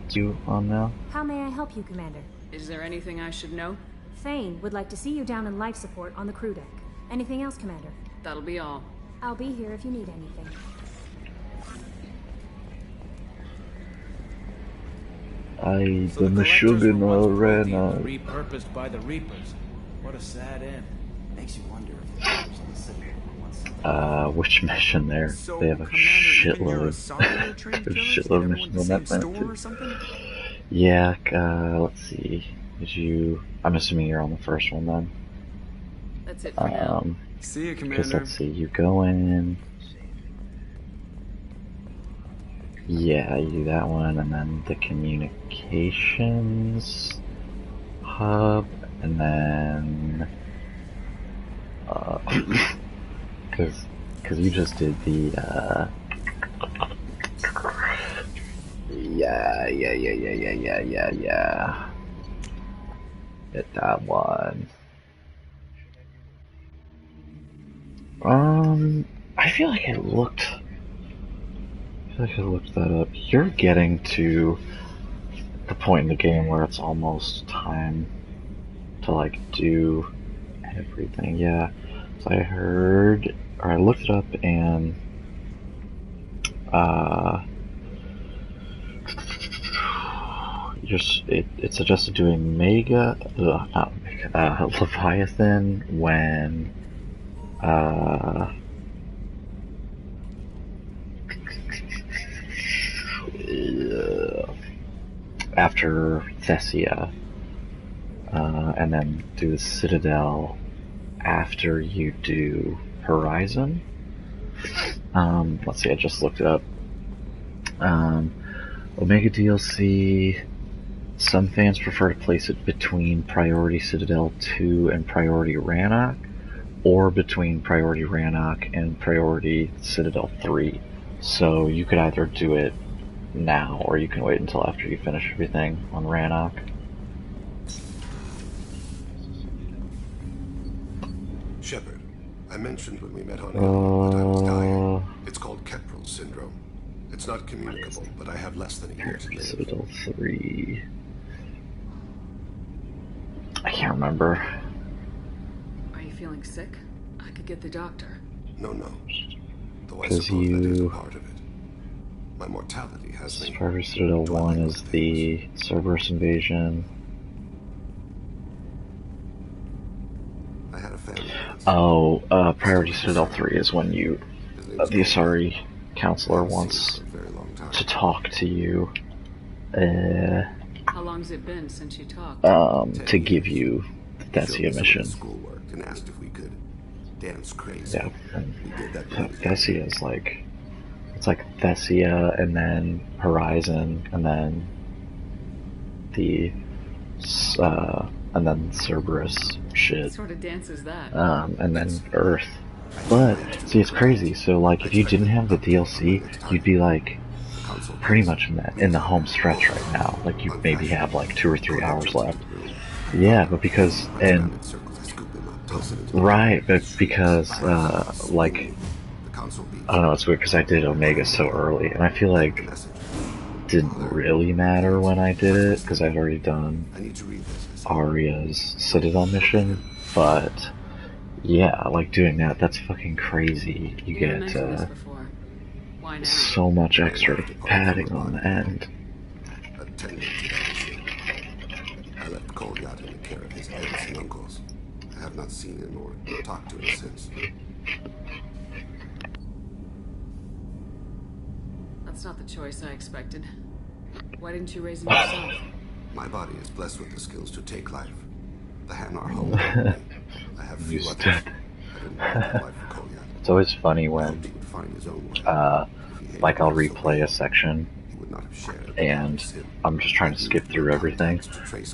You on now? How may I help you, Commander? Is there anything I should know? Thane would like to see you down in life support on the crew deck. Anything else, Commander? That'll be all. I'll be here if you need anything. So the Shogun Arena. Repurposed by the Reapers. What a sad end. Makes you wonder if the Reapers on the Citadel were once. Which mission there? So, They have a Commander, shitload of missions on that planet too. Yeah, let's see. Did you... I'm assuming you're on the first one then. That's it for now. See you, Because Commander. let's see, you go in... Yeah, you do that one, and then the communications hub, and then... Because you just did the, Yeah. Hit that one. I feel like I looked that up. You're getting to the point in the game where it's almost time to like do everything. Yeah. So I heard, or I looked it up, and it suggested doing Leviathan when after Thessia, and then do the Citadel after you do Horizon. Let's see, I just looked it up. Omega DLC, some fans prefer to place it between Priority Citadel 2 and Priority Rannoch, or between Priority Rannoch and Priority Citadel 3. So you could either do it now, or you can wait until after you finish everything on Rannoch. Shepard, I mentioned when we met on Earth that I was dying. It's called Keprel syndrome. It's not communicable, but I have less than a year to live. Citadel 3. I can't remember. Are you feeling sick? I could get the doctor. No. Though I suppose that is a part of it. My mortality has me. Priority Citadel 1 is the Cerberus invasion. I had a family. Oh, Priority Citadel 3 is when you, the Asari counselor wants to talk to you, How long's it been since you talked? to give you the Thessia mission. Schoolwork and asked if we could dance crazy. Yeah, and We did that. Thessia is like, it's like Thessia, and then Horizon, and then the, and then Cerberus shit. What sort of dance is that? And then Earth. But, see, it's crazy. So, like, if you didn't have the DLC, you'd be, like, pretty much in the home stretch right now. Like, you maybe have, like, 2 or 3 hours left. Yeah, but because, right, but because, like, I don't know, it's weird because I did Omega so early, and I feel like it didn't really matter when I did it, because I'd already done Arya's Citadel mission, but yeah, like doing that's fucking crazy. You get so much extra padding on the end. I left Kolyat in the care of his aunts and uncles. I have not seen him or talked to him since. That's not the choice I expected. Why didn't you raise him yourself? My body is blessed with the skills to take life. The Hanar home. I have few others. I didn't want that life for Kolyat. It's always funny when, He would find his own way. like, I'll replay a section, He would not have shared and I'm just trying to skip through everything,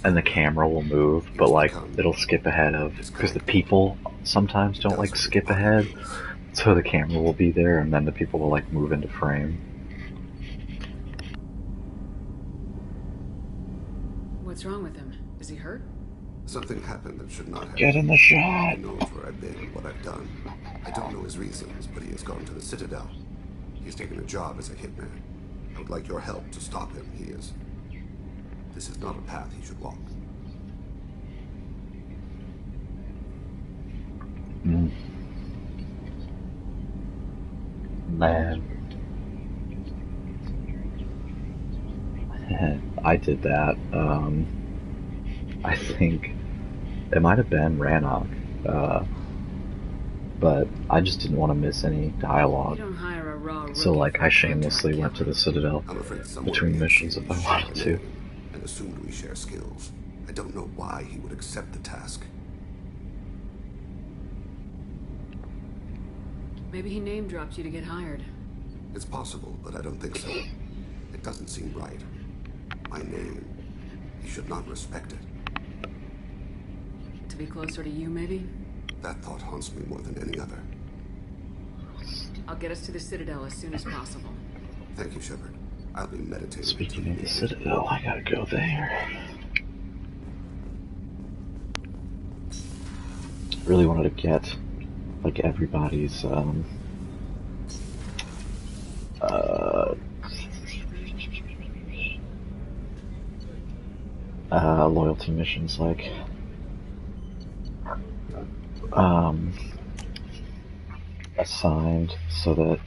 and the camera will move, but, like, it'll skip ahead of, because the people sometimes don't, like, skip ahead, so the camera will be there, and then the people will, like, move into frame. What's wrong with him? Is he hurt? Something happened that should not have. Get in the shot! He knows where I've been and what I've done. I don't know his reasons, but he has gone to the Citadel. He's taken a job as a hitman. I would like your help to stop him. He is This is not a path he should walk. Man. I did that. I think it might have been Rannoch, but I just didn't want to miss any dialogue. You don't hire a raw So, like, rookie I for shamelessly went to the Citadel I'm afraid someone between missions if I wanted to. and assumed we share skills. I don't know why he would accept the task. Maybe he name dropped you to get hired. It's possible, but I don't think so. It doesn't seem right. My name. He should not respect it. To be closer to you, maybe? That thought haunts me more than any other. I'll get us to the Citadel as soon as possible. Thank you, Shepard. I'll be meditating. Speaking of the Citadel, I gotta go there. Really wanted to get, like, everybody's, loyalty missions, like, assigned so that,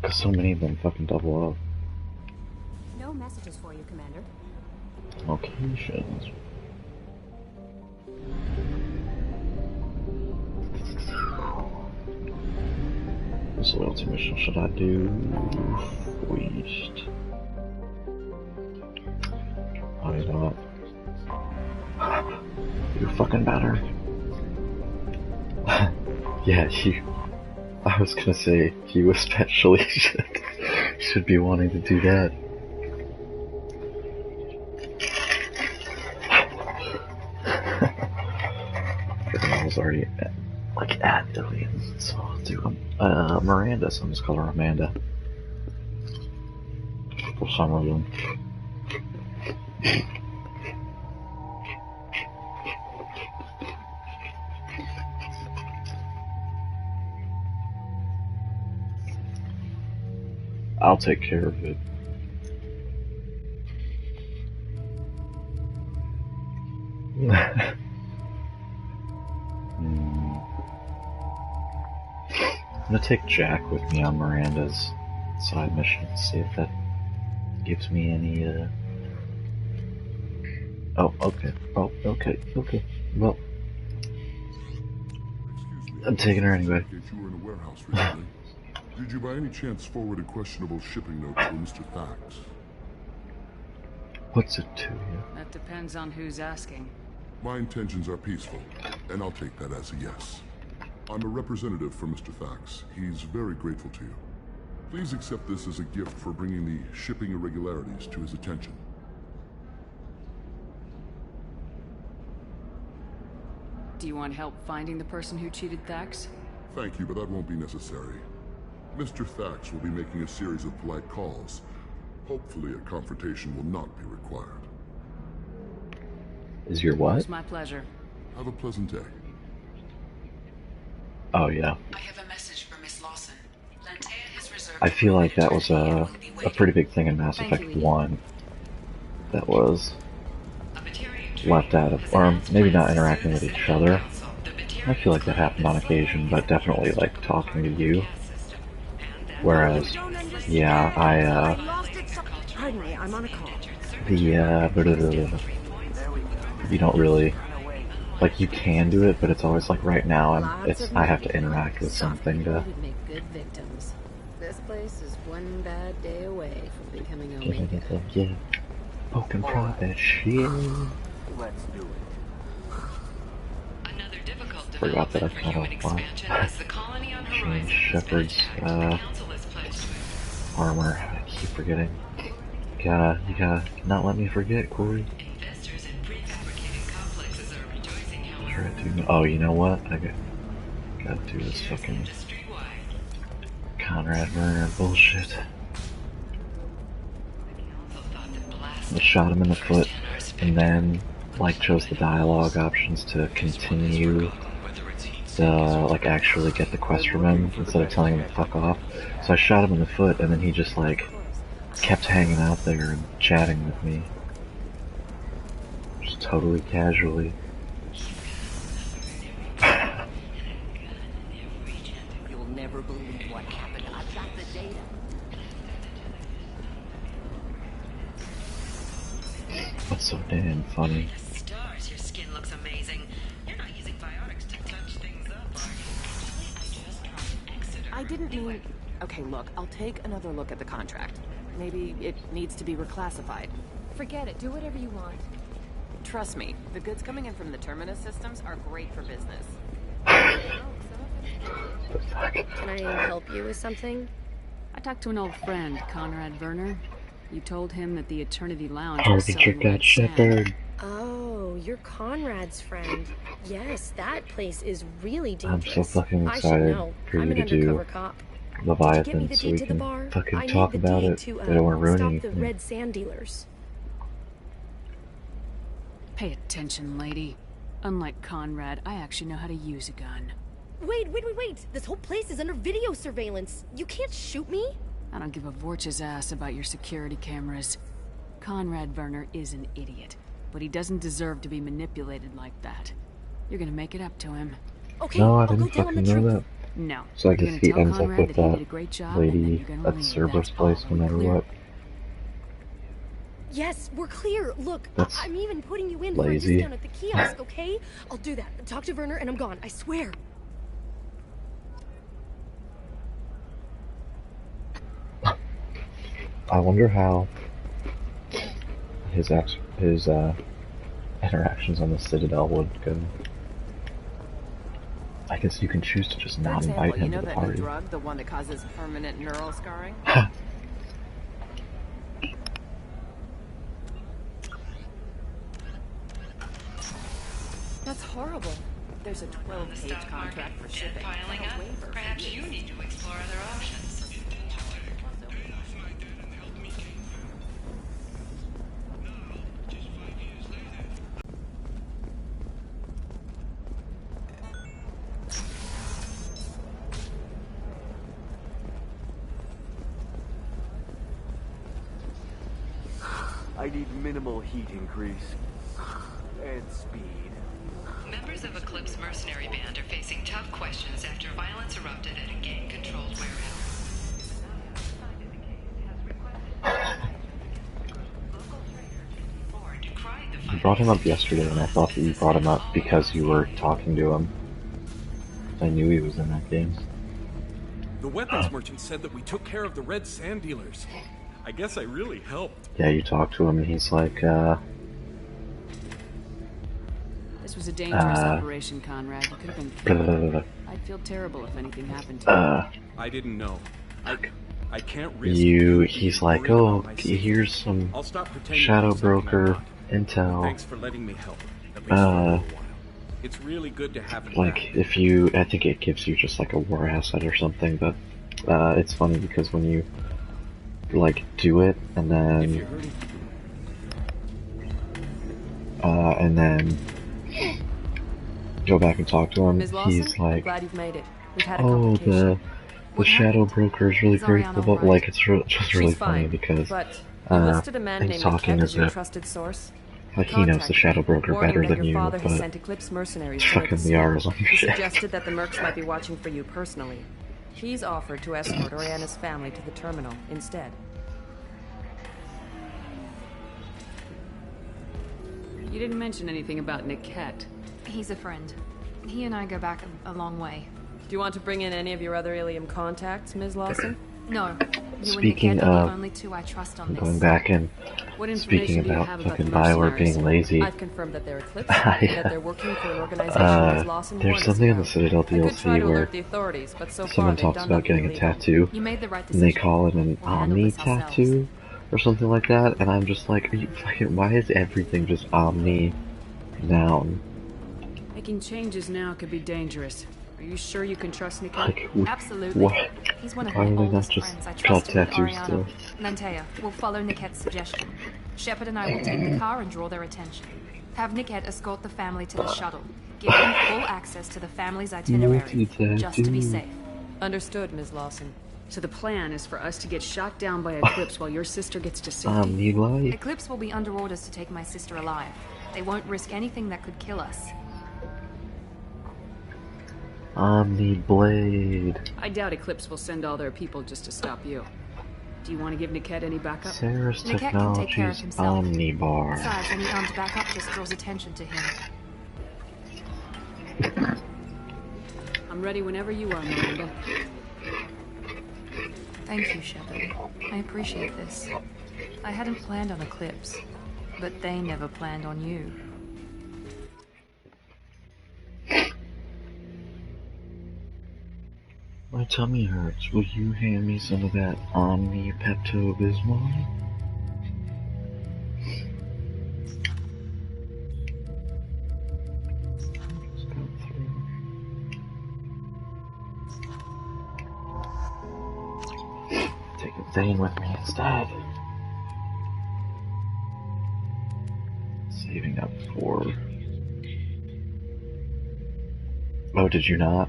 because so many of them fucking double up. No messages for you, Commander. Locations. This loyalty mission should I do? Feast. Oh, you know what? You fucking better. Yeah, you. I was gonna say, you especially should be wanting to do that. I was already at Dillian, so I'll do Miranda, so I'm just call her Amanda. For some reason. I'll take care of it. I'm gonna take Jack with me on Miranda's side mission, see if that gives me any, Oh, okay. Oh, okay. Well, I'm taking her anyway. You were in a warehouse recently. Did you by any chance forward a questionable shipping note to Mr. Thax? What's it to you? That depends on who's asking. My intentions are peaceful, and I'll take that as a yes. I'm a representative for Mr. Thax. He's very grateful to you. Please accept this as a gift for bringing the shipping irregularities to his attention. Do you want help finding the person who cheated Thax? Thank you, but that won't be necessary. Mr. Thax will be making a series of polite calls. Hopefully a confrontation will not be required. Is your what? It's my pleasure. Have a pleasant day. Oh, yeah. I have a message for Miss Lawson. Lantea has reserved. I feel like that was a pretty big thing in Mass Effect 1 that was left out of, or maybe not interacting with each other. I feel like that happened on occasion, but definitely like talking to you. Whereas, yeah, Pardon me, I'm on a call. You don't really, like, you can do it, but it's always like right now, I have to interact with something to. Would make good victims. This place is one bad day away from becoming Omega. Yeah, poking private shit. Let's do it. Another difficult Forgot that I development for cut human off expansion is the colony on Horizon. Shepard's Council has pledged. armor. I keep forgetting. You gotta not let me forget, Corey. Investors in prefabricated complexes are rejoicing, however. Try to. Oh, you know what? I gotta do this fucking Industry-wide. Conrad Werner bullshit. The council thought that blast I shot him in the foot, and then like chose the dialogue options to continue the like actually get the quest from him instead of telling him to fuck off. So I shot him in the foot, and then he just like kept hanging out there and chatting with me. Just totally casually. You'll never believe what happened. I've got the data. That's so damn funny. Stars, your skin looks amazing. You're not using biotics to touch things up, are you? I just tried Exeter. I didn't mean... Okay, look, I'll take another look at the contract. Maybe it needs to be reclassified. Forget it. Do whatever you want. Trust me, the goods coming in from the Terminus systems are great for business. The fuck? Can I help you with something? I talked to an old friend, Conrad Werner. You told him that the Eternity Lounge Oh, was the selling trick red that sand. shepherd. Oh, you're Conrad's friend. Yes, that place is really I'm dangerous. so fucking I should excited know. for I'm you an to do undercover cop. Did you get me Leviathan the so deed we to the can bar? fucking I talk need the about deed it. to, They don't want to ruin stop anything. the red sand dealers. Pay attention, lady. Unlike Conrad, I actually know how to use a gun. Wait. This whole place is under video surveillance. You can't shoot me? I don't give a Vorch's ass about your security cameras. Conrad Werner is an idiot, but he doesn't deserve to be manipulated like that. You're gonna make it up to him. Okay, No, I I'll go didn't tell him the fucking know truth. that. No. So I You're guess gonna he tell ends up Conrad with that he that did a great job, and then lady you're gonna at leave. Cerberus That's place all. no matter Clear? what. Yes, we're clear. Look, That's I'm even putting you in for a lazy. discount at the kiosk, okay? I'll do that. Talk to Werner and I'm gone. I swear. I wonder how his interactions on the Citadel would go. I guess you can choose to just For not example, invite you him know to the that new party. drug, the one that causes permanent neural scarring? That's horrible. There's a 12-page contract for shipping. Piling A up. waiver for Perhaps use. you need to explore other options. I need minimal heat increase. And speed. Members of Eclipse mercenary band are facing tough questions after violence erupted at a gang-controlled warehouse. You brought him up yesterday, and I thought that you brought him up because you were talking to him. I knew he was in that game. The weapons merchant said that we took care of the red sand dealers. I guess I really helped. Yeah, you talked to him, and he's like, This was a dangerous operation, Conrad. You could have been killed. I'd feel terrible if anything happened to you. I didn't know. I can't risk he's like, worried about oh, my safety. here's some I'll stop pretending shadow I'm something I'm broker not. intel. Thanks for letting me help. At least for a little while. It's really good to have it Like, back. if you, I think it gives you just like a war asset or something, but it's funny because when you like do it and If you're hurting, then go back and talk to him, Ms. Lawson, he's I'm like, glad you've made it. We've had a oh, complication. the shadow broker is really Is Ariana grateful, but alright? like it's just really She's funny fine, because but you listed a man he's named talking Niket as as your if trusted source. like he knows the shadow broker Warning better that than your you, father has but sent Eclipse mercenaries it's to fucking the the R's on your He shit. suggested that the mercs might be watching for you personally. He's offered to escort Oriana's family to the terminal instead. You didn't mention anything about Niket. He's a friend. He and I go back a long way. Do you want to bring in any of your other Ilium contacts, Ms. Lawson? No. You Speaking and Niket are of the only two I trust on this. going back and What speaking information do you about have about fucking the Bioware mercenaries? being lazy, I've confirmed that they're Eclipse, that they're working for an organization Ms. Lawson there's warned us something in the about. Citadel I could try DLC to where alert the authorities, but so far someone they've talks done about nothing getting a illegal. tattoo, You made the right and decision. they call it an We'll handle Omni this ourselves. tattoo or something like that, and I'm just like, are you fucking, why is everything just Omni noun? Making changes now could be dangerous. Are you sure you can trust Niket? Like, Absolutely. what? He's one of Why my would they not oldest just friends. I draw trust him with tattoos Ariana. still? Lantea, we'll follow Niket's suggestion. Shepard and I will take the car and draw their attention. Have Niket escort the family to the shuttle. Give them full access to the family's itinerary, just to be safe. Understood, Ms. Lawson. So the plan is for us to get shot down by Eclipse while your sister gets to safety. Omni life? Eclipse will be under orders to take my sister alive. They won't risk anything that could kill us. Omni Blade. I doubt Eclipse will send all their people just to stop you. Do you want to give Niket any backup? Sarah's Niket can take care of Technologies himself. Omnibar. Besides, any armed backup just draws attention to him. I'm ready whenever you are, Miranda. Thank you, Shepard. I appreciate this. I hadn't planned on Eclipse, but they never planned on you. My tummy hurts. Will you hand me some of that Omni Pepto-Bismol? Take a Zane with me instead. Saving up for... Oh, did you not?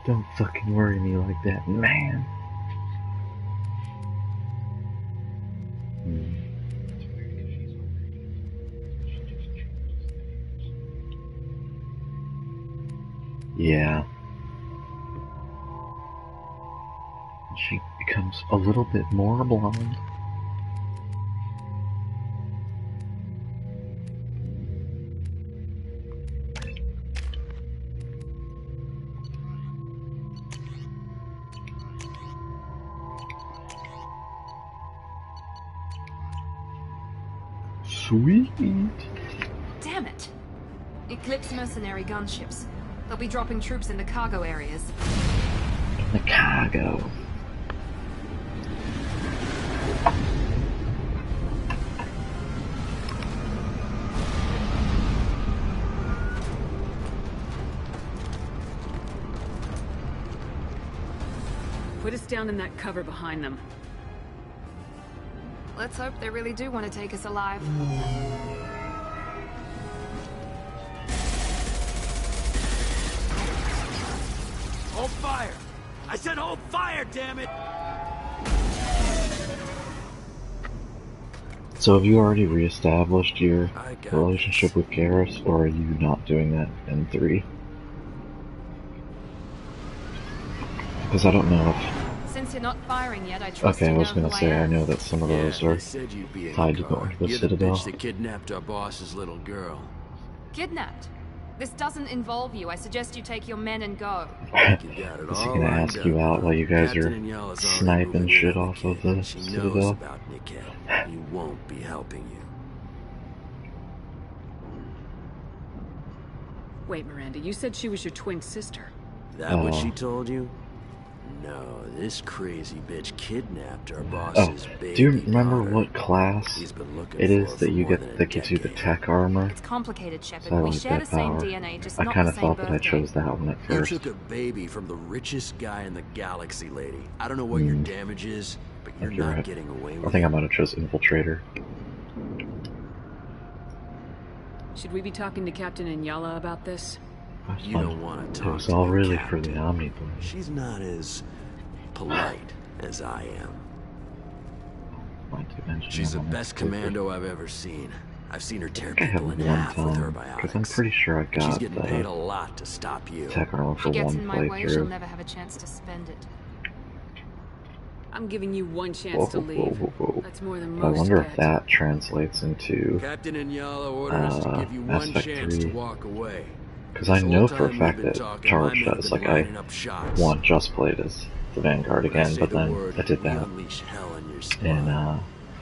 Don't fucking worry me like that, man. Yeah. She becomes a little bit more blonde. Sweet. Damn it! Eclipse mercenary gunships. They'll be dropping troops in the cargo areas. In the cargo. Put us down in that cover behind them. Let's hope they really do want to take us alive. Hold fire! I said hold fire, damn it! So have you already reestablished your relationship with Garrus, or are you not doing that in 3? Because I don't know if... Since you're not firing yet, I trust Okay, I you was know gonna who say, I I am. know that some of those are tied to going to the You're Citadel. the bitch that kidnapped our boss's little girl. Kidnapped? This doesn't involve you. I suggest you take your men and go. Is he gonna ask you out while you guys are sniping shit off of the She knows Citadel? about Niket. He won't be helping you. Wait, Miranda, you said she was your twin sister. That what she told you? No, this crazy bitch kidnapped our boss's baby. Do you remember daughter. what class it is that you get that gives you the tech armor? It's complicated, Shepard. So I we like share that the same power. DNA, just I not kind the of same thought that I birthday. chose that one at You first. took a baby from the richest guy in the galaxy, lady. I don't know what your damage is, but you're You're not right. getting away I with think it. I might have chose Infiltrator. Should we be talking to Captain Inyala about this? That's You fun. don't want to It talk was to all the really captain. for the Omni Blade. She's not as polite as I am. She's the best commando I've ever seen. I've seen her tear I think I people have in one half with her time, because biotics. I'm pretty sure I She's got getting paid a the lot to stop you. tech armor If for he gets one in my way, she'll playthrough. never have a chance to spend it. I'm giving you one chance to leave. That's more than I most wonder get. if that translates into Captain Inyala orders us to give you Mass one Effect chance to 3. walk away. Because I This know whole for a time fact we've been that talking, Charge my men does. have Like, been I lining up shots. just played as the Vanguard When I again, say but the then word, I did we that unleash hell on your squad. in,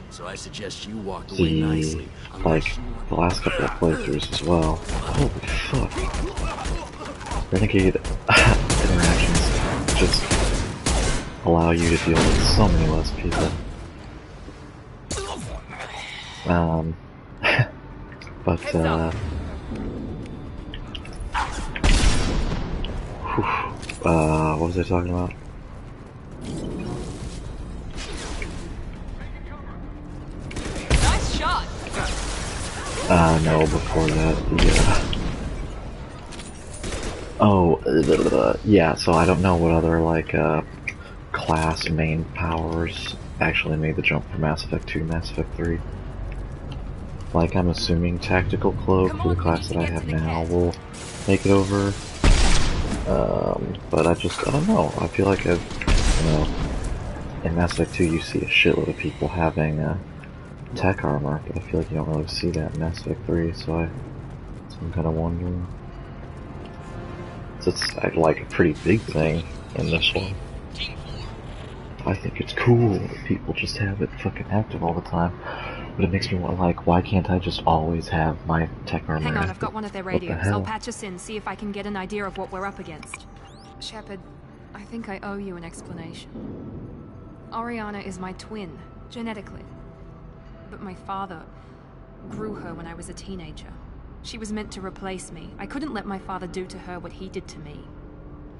So I suggest you walk away the, nicely. like, the last couple of playthroughs as well. Holy fuck. Renegade interactions just allow you to deal with so many less people. But, what was I talking about? Nice shot! No, before that, yeah. Oh, yeah, so I don't know what other, like, class main powers actually made the jump from Mass Effect 2 to Mass Effect 3. Like, I'm assuming Tactical Cloak for the class that I have now will make it over. But I don't know. I feel like in Mass Effect 2 you see a shitload of people having tech armor, but I feel like you don't really see that in Mass Effect 3, so I'm kind of wondering. So it's like a pretty big thing in this one. I think it's cool that people just have it fucking active all the time, but it makes me want, like, why can't I just always have my tech armor Hang on, active? I've got one of their What the radios. hell? I'll patch us in, see if I can get an idea of what we're up against. Shepard, I think I owe you an explanation. Oriana is my twin, genetically. But my father grew her when I was a teenager. She was meant to replace me. I couldn't let my father do to her what he did to me.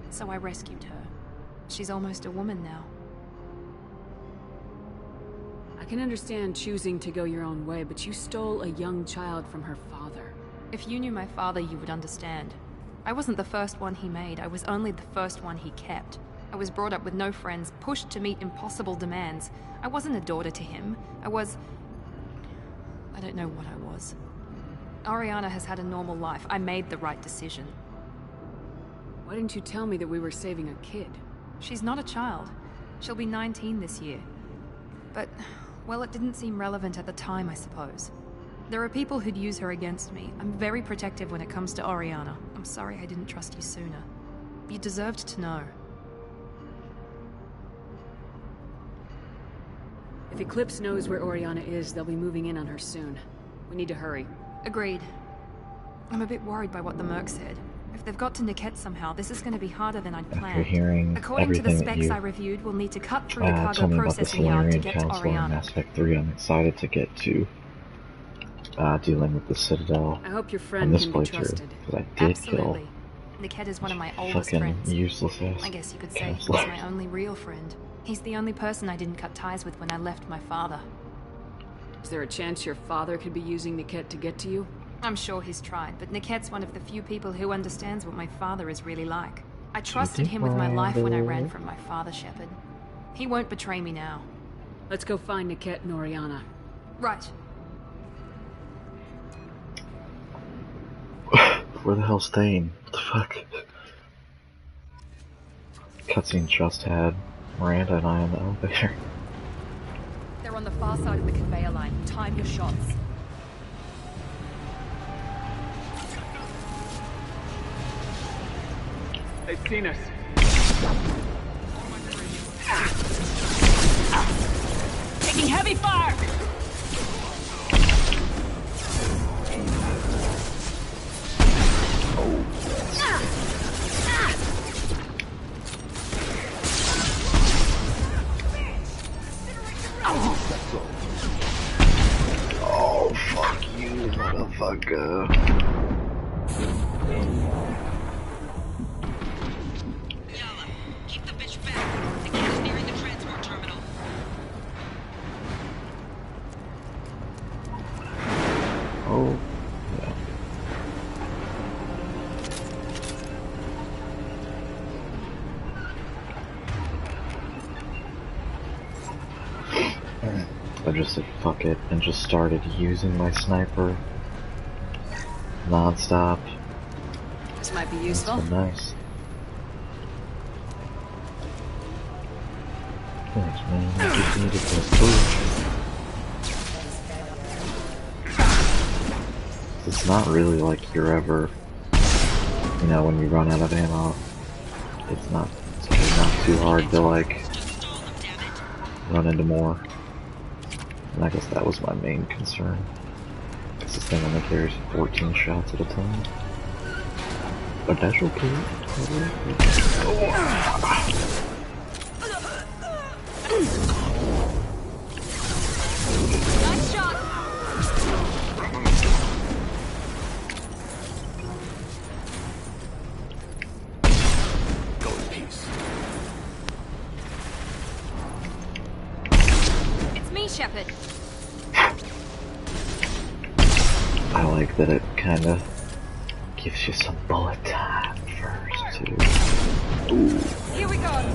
So I rescued her. She's almost a woman now. I can understand choosing to go your own way, but you stole a young child from her father. If you knew my father, you would understand. I wasn't the first one he made. I was only the first one he kept. I was brought up with no friends, pushed to meet impossible demands. I wasn't a daughter to him. I don't know what I was. Oriana has had a normal life. I made the right decision. Why didn't you tell me that we were saving a kid? She's not a child. She'll be 19 this year. But, well, it didn't seem relevant at the time, I suppose. There are people who'd use her against me. I'm very protective when it comes to Oriana. I'm sorry I didn't trust you sooner. You deserved to know. If Eclipse knows where Oriana is, they'll be moving in on her soon. We need to hurry. Agreed. I'm a bit worried by what the Merc said. If they've got to Niket somehow, this is going to be harder than I'd planned. After hearing According to the everything that specs you I reviewed, we'll need to cut through the cargo told me about the processing yard to Solarian get to Council in Oriana. Mass Effect 3, I'm excited to get to dealing with the Citadel I hope your on friend this can be playthrough, trusted. because I did Absolutely. Niket is one of my kill oldest fucking friends. useless ass I guess you could say he counselor. was my only real friend. He's the only person I didn't cut ties with when I left my father. Is there a chance your father could be using Niket to get to you? I'm sure he's tried, but Niket's one of the few people who understands what my father is really like. I trusted him with my life when I ran from my father, Shepard. He won't betray me now. Let's go find Niket and Oriana. Right. Where the hell's Thane? What the fuck? Cutscene just had Miranda and I on the elevator. They're on the far side of the conveyor line. Time your shots. They've seen us. Taking heavy fire! Oh, fuck you, motherfucker. Keep the bitch back. The kid is nearing the transport terminal. Oh, yeah. I just said fuck it and just started using my sniper non-stop. This might be useful. It's been nice. Thanks, man. I just needed this boost. It's not really like you're ever, you know, when you run out of ammo, it's not too hard to, like, run into more. And I guess that was my main concern. Because this thing only carries 14 shots at a time. But that's okay. Nice shot! Go in peace. It's me, Shepard. I like that it kinda gives you some bullet time first, too. Ooh. Here we go.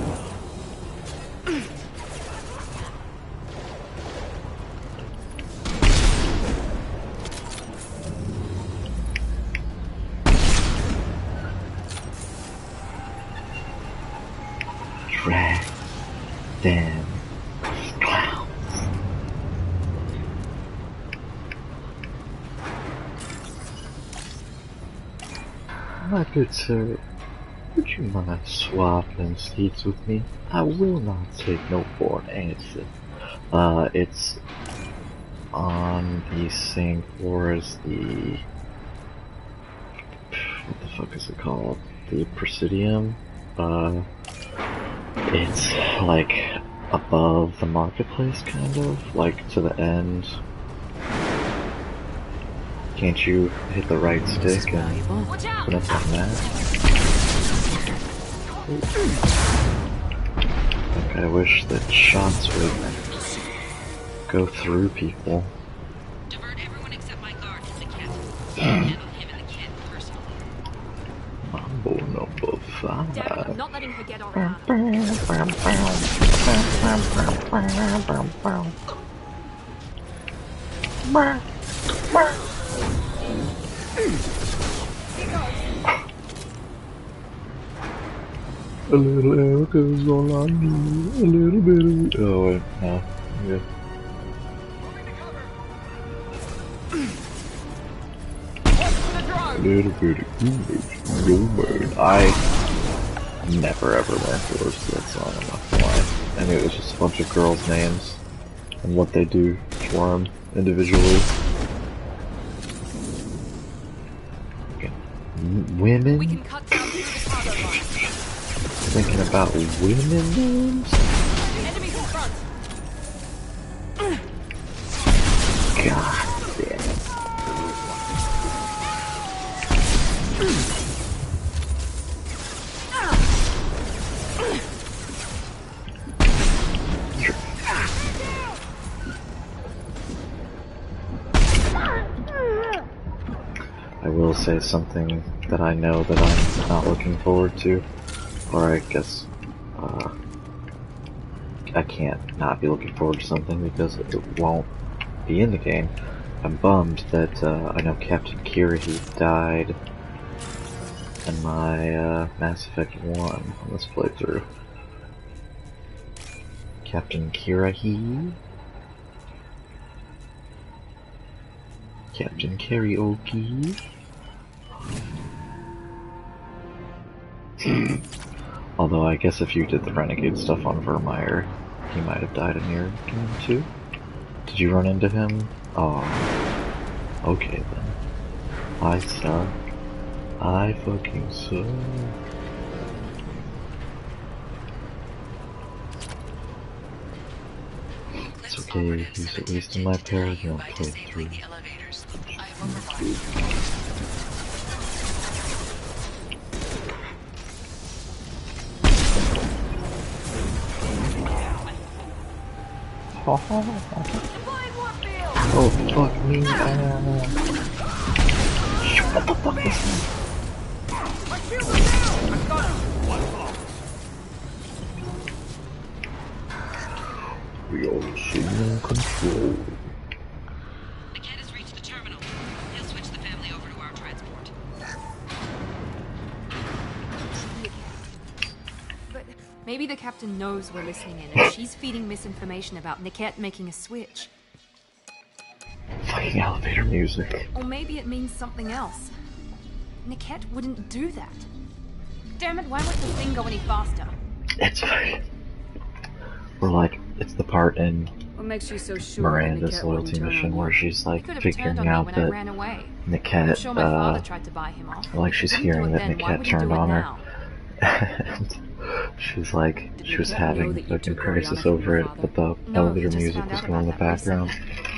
Damn. Wow. My good sir, would you mind swapping seats with me? I will not take no for an answer. It's on the same floor as the... what the fuck is it called? The Presidium? It's like above the marketplace, kind of, like to the end. Can't you hit the right stick and put up on that? I wish that shots would go through people. Divert everyone except my guard to the cat. Handle him and the kid personally. Mambo number 5. Damn it, I'm not letting her get around. A little Erica's all I need. A little bit of... oh wait, no. Yeah. A little bit of English. Yo, bird. I never ever learned the words to that song, I'm not gonna lie. I knew it was just a bunch of girls' names and what they do for them individually. Okay. Women? We can cut down through the cargo line. Thinking about women names? Enemies in front. God damn it. I will say something that I know that I'm not looking forward to. Or I guess, I can't not be looking forward to something because it won't be in the game. I'm bummed that, I know Captain Kira, he died in my, Mass Effect 1 on this playthrough. Captain Kira, Captain Karaoke. Although I guess if you did the Renegade stuff on Vermeer, he might have died in your game too. Did you run into him? Oh, okay then. I suck. I fucking suck. It's okay, he's at least in my Paragon playthrough. Oh fuck me! What the fuck is that? We are assuming control. The cat has reached the terminal. He'll switch the family over to our transport. But maybe the captain knows we're listening in, and she's feeding misinformation about Niket making a switch. Fucking elevator music. Or maybe it means something else. Niket wouldn't do that. Damn it, why won't the thing go any faster? It's fine. We're like, it's the part in What makes you so sure Miranda's loyalty mission where she's like figuring out that Niket, Sure, my father tried to buy him off. like she's hearing that Niket turned on her. And she's like, she was having a fucking crisis over it, but the elevator music was going in the background.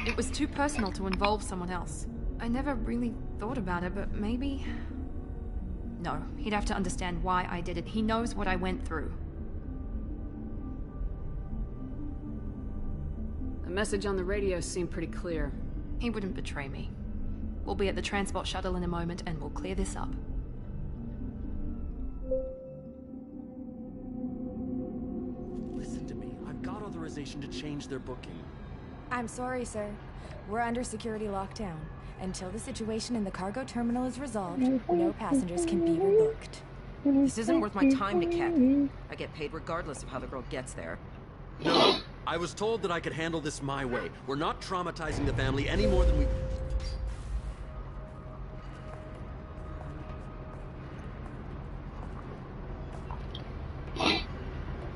It was too personal to involve someone else. I never really thought about it, but maybe... No, he'd have to understand why I did it. He knows what I went through. The message on the radio seemed pretty clear. He wouldn't betray me. We'll be at the transport shuttle in a moment, and we'll clear this up. Listen to me. I've got authorization to change their booking. I'm sorry, sir. We're under security lockdown. Until the situation in the cargo terminal is resolved, no passengers can be rebooked. This isn't worth my time, Niket. I get paid regardless of how the girl gets there. No, I was told that I could handle this my way. We're not traumatizing the family any more than we...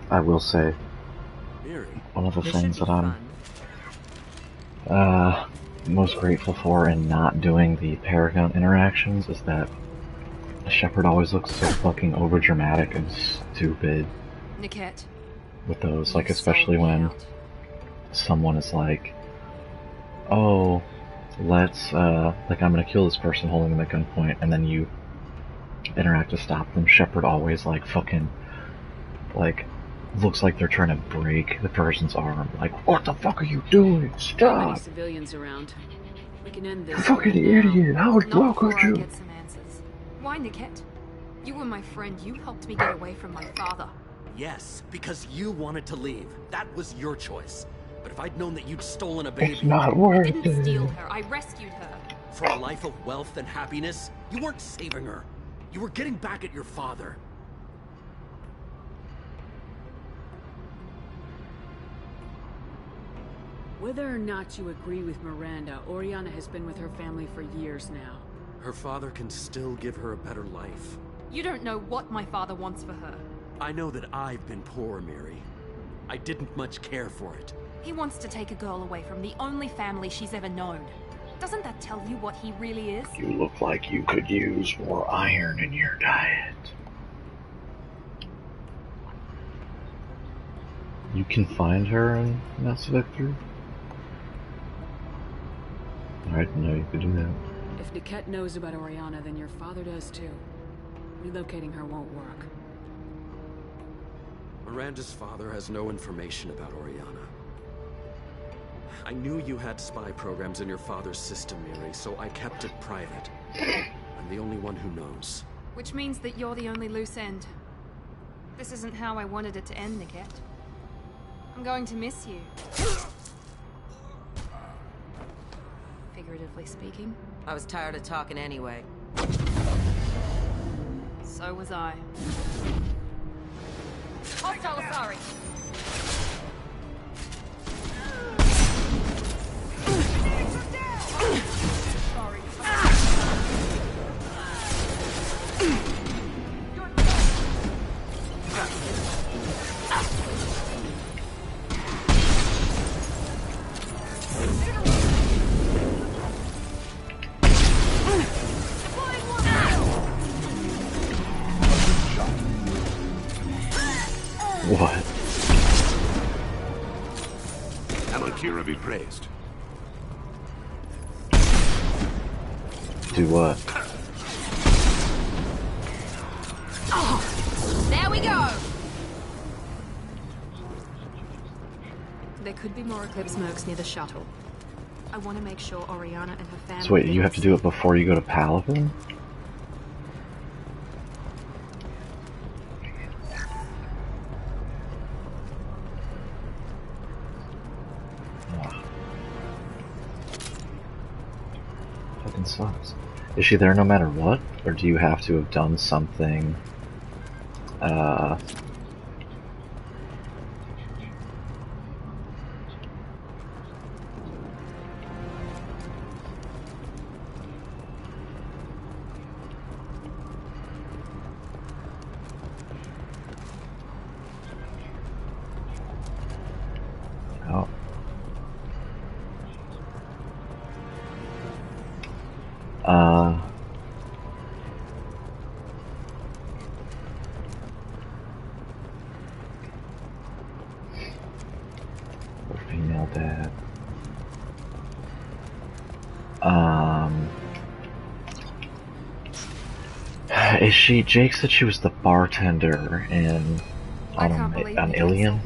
I will say, Mary, one of the things that I'm most grateful for in not doing the Paragon interactions is that Shepard always looks so fucking overdramatic and stupid Niket, with those, like especially when someone is like, oh, let's, like I'm gonna kill this person holding them at gunpoint, and then you interact to stop them. Shepard always like fucking, like, looks like they're trying to break the person's arm. Like, what the fuck are you doing? Stop! Many civilians around. We can end this. You fucking idiot! How could you? Get some answers. Why, Niket? You were my friend. You helped me get away from my father. Yes, because you wanted to leave. That was your choice. But if I'd known that you'd stolen a baby... It's not worth it. I didn't steal her. I rescued her. For a life of wealth and happiness, you weren't saving her. You were getting back at your father. Whether or not you agree with Miranda, Oriana has been with her family for years now. Her father can still give her a better life. You don't know what my father wants for her. I know that I've been poor, Mary. I didn't much care for it. He wants to take a girl away from the only family she's ever known. Doesn't that tell you what he really is? You look like you could use more iron in your diet. You can find her in Mass Effect 3? I didn't know you could do that. If Niket knows about Oriana, then your father does too. Relocating her won't work. Miranda's father has no information about Oriana. I knew you had spy programs in your father's system, Mary, so I kept it private. I'm the only one who knows. Which means that you're the only loose end. This isn't how I wanted it to end, Niket. I'm going to miss you. Figuratively speaking. I was tired of talking anyway. So was I. Hostile, sorry. What? Amakira be praised. Do what? Oh, there we go! There could be more Eclipse mercs near the shuttle. I want to make sure Oriana and her family... So wait, you have to do it before you go to Palaven? Fucking sucks. Is she there no matter what? Or do you have to have done something, oh. Female dad. Is she? Jake said she was the bartender on Ilium.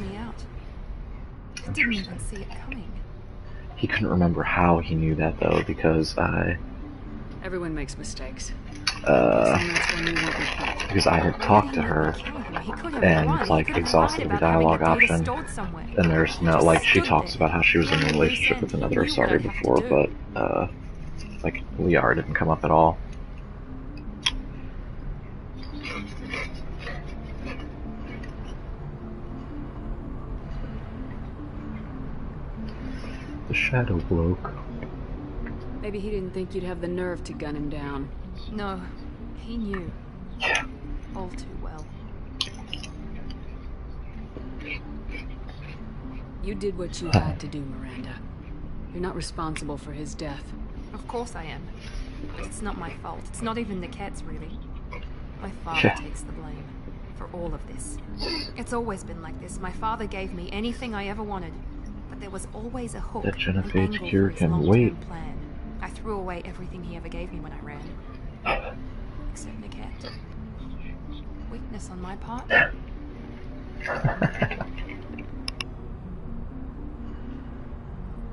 Didn't even see it coming. He couldn't remember how he knew that though, because Everyone makes mistakes. Because I had talked to her and like exhausted the dialogue option, and there's no, like, she talks about how she was in a relationship with another Asari before, but like Liara didn't come up at all. The shadow bloke. Maybe he didn't think you'd have the nerve to gun him down. No, he knew. Yeah. All too well. You did what you had to do, Miranda. You're not responsible for his death. Of course I am. But it's not my fault. It's not even Nickette's, really. My father takes the blame for all of this. It's always been like this. My father gave me anything I ever wanted, but there was always a hook, That an angle for his can long-term wait. plan. I threw away everything he ever gave me when I ran. Except Nickette. Weakness on my part.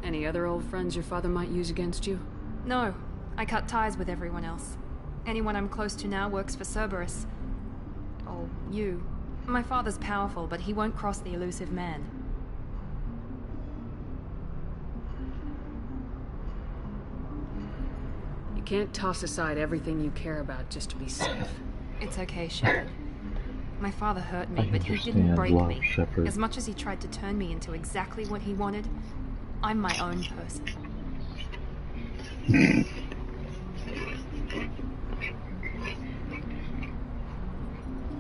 Any other old friends your father might use against you? No, I cut ties with everyone else. Anyone I'm close to now works for Cerberus. Or you. My father's powerful, but he won't cross the elusive man. You can't toss aside everything you care about just to be safe. It's okay, Shepard. My father hurt me, I but he didn't understand, break love, me. Shepard. As much as he tried to turn me into exactly what he wanted, I'm my own person.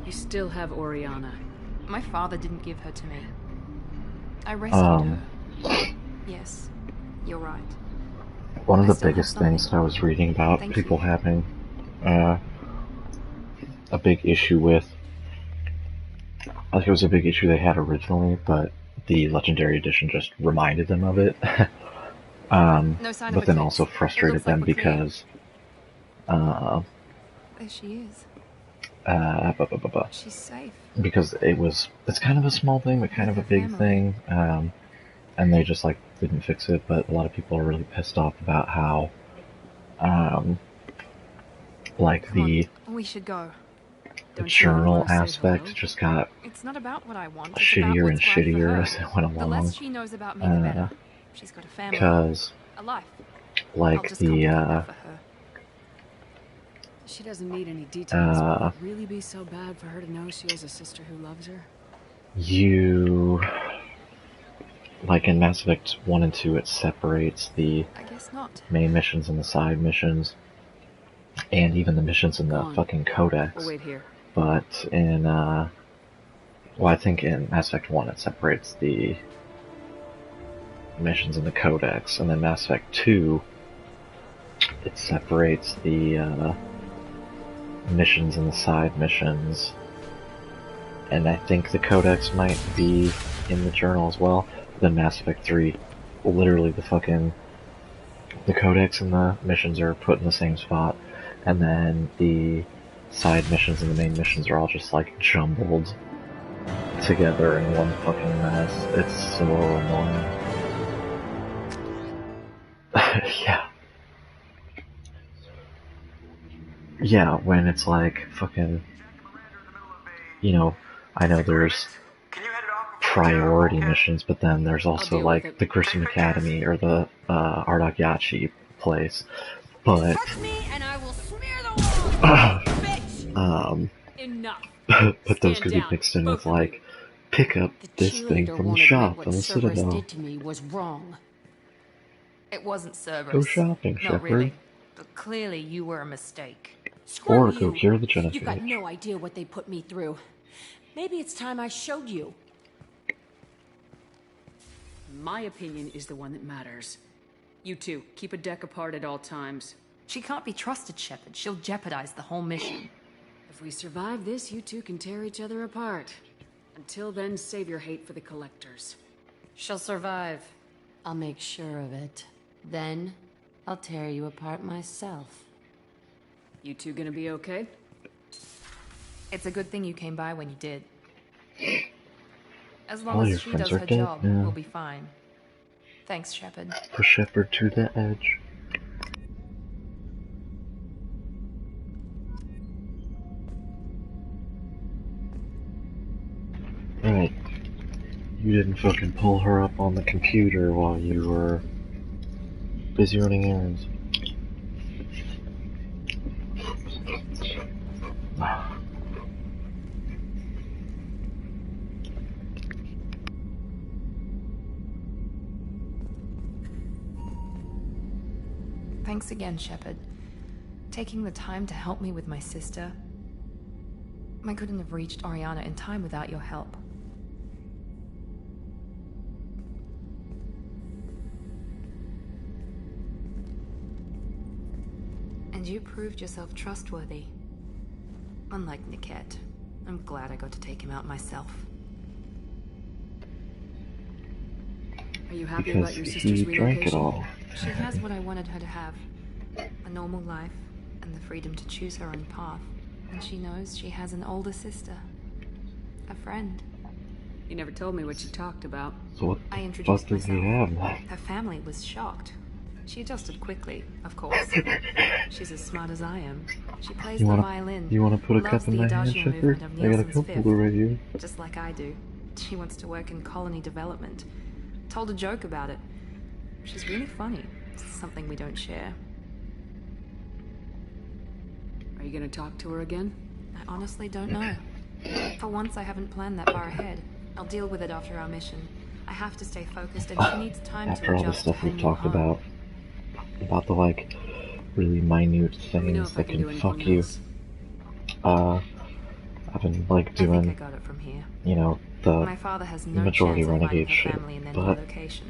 You still have Oriana. My father didn't give her to me. I rescued her. Yes, you're right. One of I the still have biggest things that I was reading about Thank people you. having a big issue with, like it was a big issue they had originally, but the Legendary Edition just reminded them of it. No sign of But then Eclipse. also It frustrated looks like them we're clear. because There she is. uh, She's safe. because it's kind of a small thing, but kind of a big thing, and they just like didn't fix it. But a lot of people are really pissed off about how, like the We should go. journal aspect just got It's not about what I want. It's shittier about and what's right for shittier her. as it went The along. less she knows about me, the better. She's got a family, Because, a life. I'll like just complicate the that for her. She doesn't need any details, but would uh, it really be so bad for her to know she has a sister who loves her? you, like in Mass Effect 1 and 2, it separates the I guess not. main missions and the side missions, and even the missions in the fucking Codex. We'll wait here. But in, well, I think in Mass Effect 1 it separates the missions in the Codex, and then Mass Effect 2 it separates the missions and the side missions. And I think the Codex might be in the journal as well. Then Mass Effect 3, literally the Codex and the missions are put in the same spot, and then the side missions and the main missions are all just like jumbled together in one fucking mess. It's so annoying. Yeah. Yeah, when it's like fucking, you know, I know there's priority missions, but then there's also like the Grissom Academy or the Ardok Yachi place. But Enough. but those could be mixed in with like, pick up this thing from the shop on the Citadel. Did to me was wrong. It wasn't Cerberus. Go shopping, Not Shepard. really. But clearly you were a mistake. Or go cure the You've got genophage. no idea what they put me through. Maybe it's time I showed you. My opinion is the one that matters. You two, keep a deck apart at all times. She can't be trusted, Shepard. She'll jeopardize the whole mission. If we survive this, you two can tear each other apart. Until then, save your hate for the collectors. She'll survive. I'll make sure of it. Then, I'll tear you apart myself. You two gonna be okay? It's a good thing you came by when you did. As All long your as she friends does are her dead job, now. we'll be fine. Thanks, Shepard. Push Shepard to the edge. Right. You didn't fucking pull her up on the computer while you were busy running errands. Thanks again, Shepard. Taking the time to help me with my sister. I couldn't have reached Oriana in time without your help. And you proved yourself trustworthy. Unlike Niket, I'm glad I got to take him out myself. Are you happy about your sister's he drank it relocation? all. She has what I wanted her to have. A normal life, and the freedom to choose her own path. And she knows she has an older sister. A friend. You never told me what you talked about. So what I the introduced fuck does he myself. have? Her family was shocked. She adjusted quickly, of course. She's as smart as I am. She plays the violin. You wanna put a loves cup in the my hand, Adagio Shepard? movement of I got a Nielsen's cup Fifth, holder right here. just like I do. She wants to work in colony development. Told a joke about it. She's really funny. It's something we don't share. Are you gonna talk to her again? I honestly don't know. For once, I haven't planned that far ahead. I'll deal with it after our mission. I have to stay focused, and she needs time After to all the adjust to stuff her we've new talked home. about the like really minute Let me know things if I that can do can fuck anything you. else. I've been like I think doing, I got it from here. you know, the My father has no majority chance of finding renegade her shit, family in their new but location.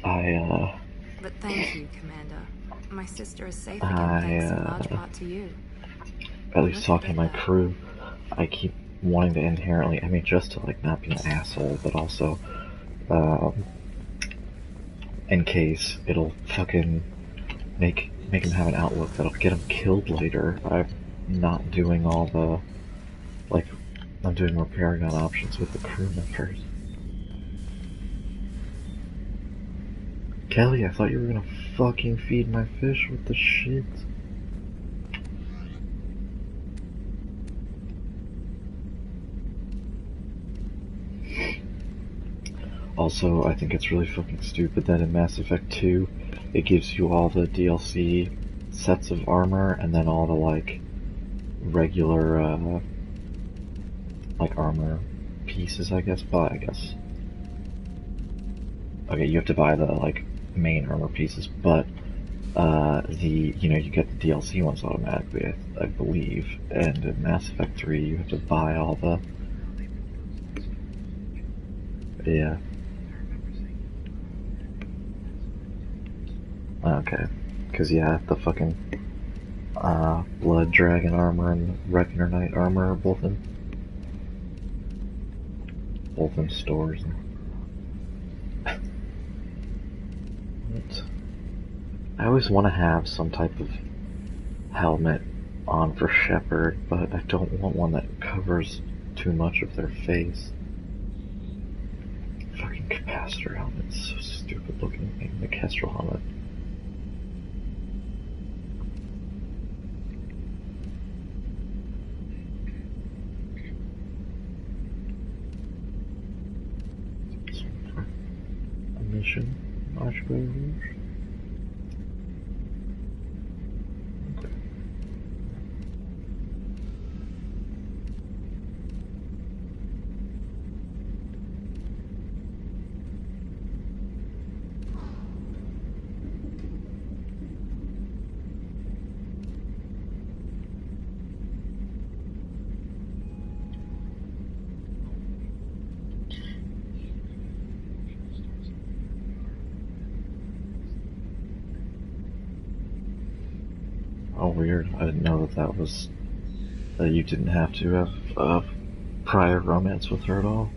I But thank you, Commander. My sister is safe again thanks in large part to you. at least talking to my crew, I keep wanting to inherently, I mean, just to like not be an asshole, but also, in case it'll fucking make him have an outlook that'll get him killed later. I'm not doing all the, like, I'm doing more Paragon options with the crew members. Kelly, I thought you were gonna fucking feed my fish with the shit. Also, I think it's really fucking stupid that in Mass Effect 2, it gives you all the DLC sets of armor and then all the, like, regular, like, armor pieces, I guess. Well, I guess. Okay, you have to buy the, like, main armor pieces, but, you know, you get the DLC ones automatically, I believe. And in Mass Effect 3, you have to buy all the... Yeah. Okay. Because, yeah, the fucking, Blood Dragon armor and Reckoner Knight armor are both in stores. I always want to have some type of helmet on for Shepard, but I don't want one that covers too much of their face. Fucking capacitor helmet's so stupid looking thing. The Kestrel helmet. A mission, Marshmallow Rouge. Oh, weird. I didn't know that that you didn't have to have prior romance with her at all.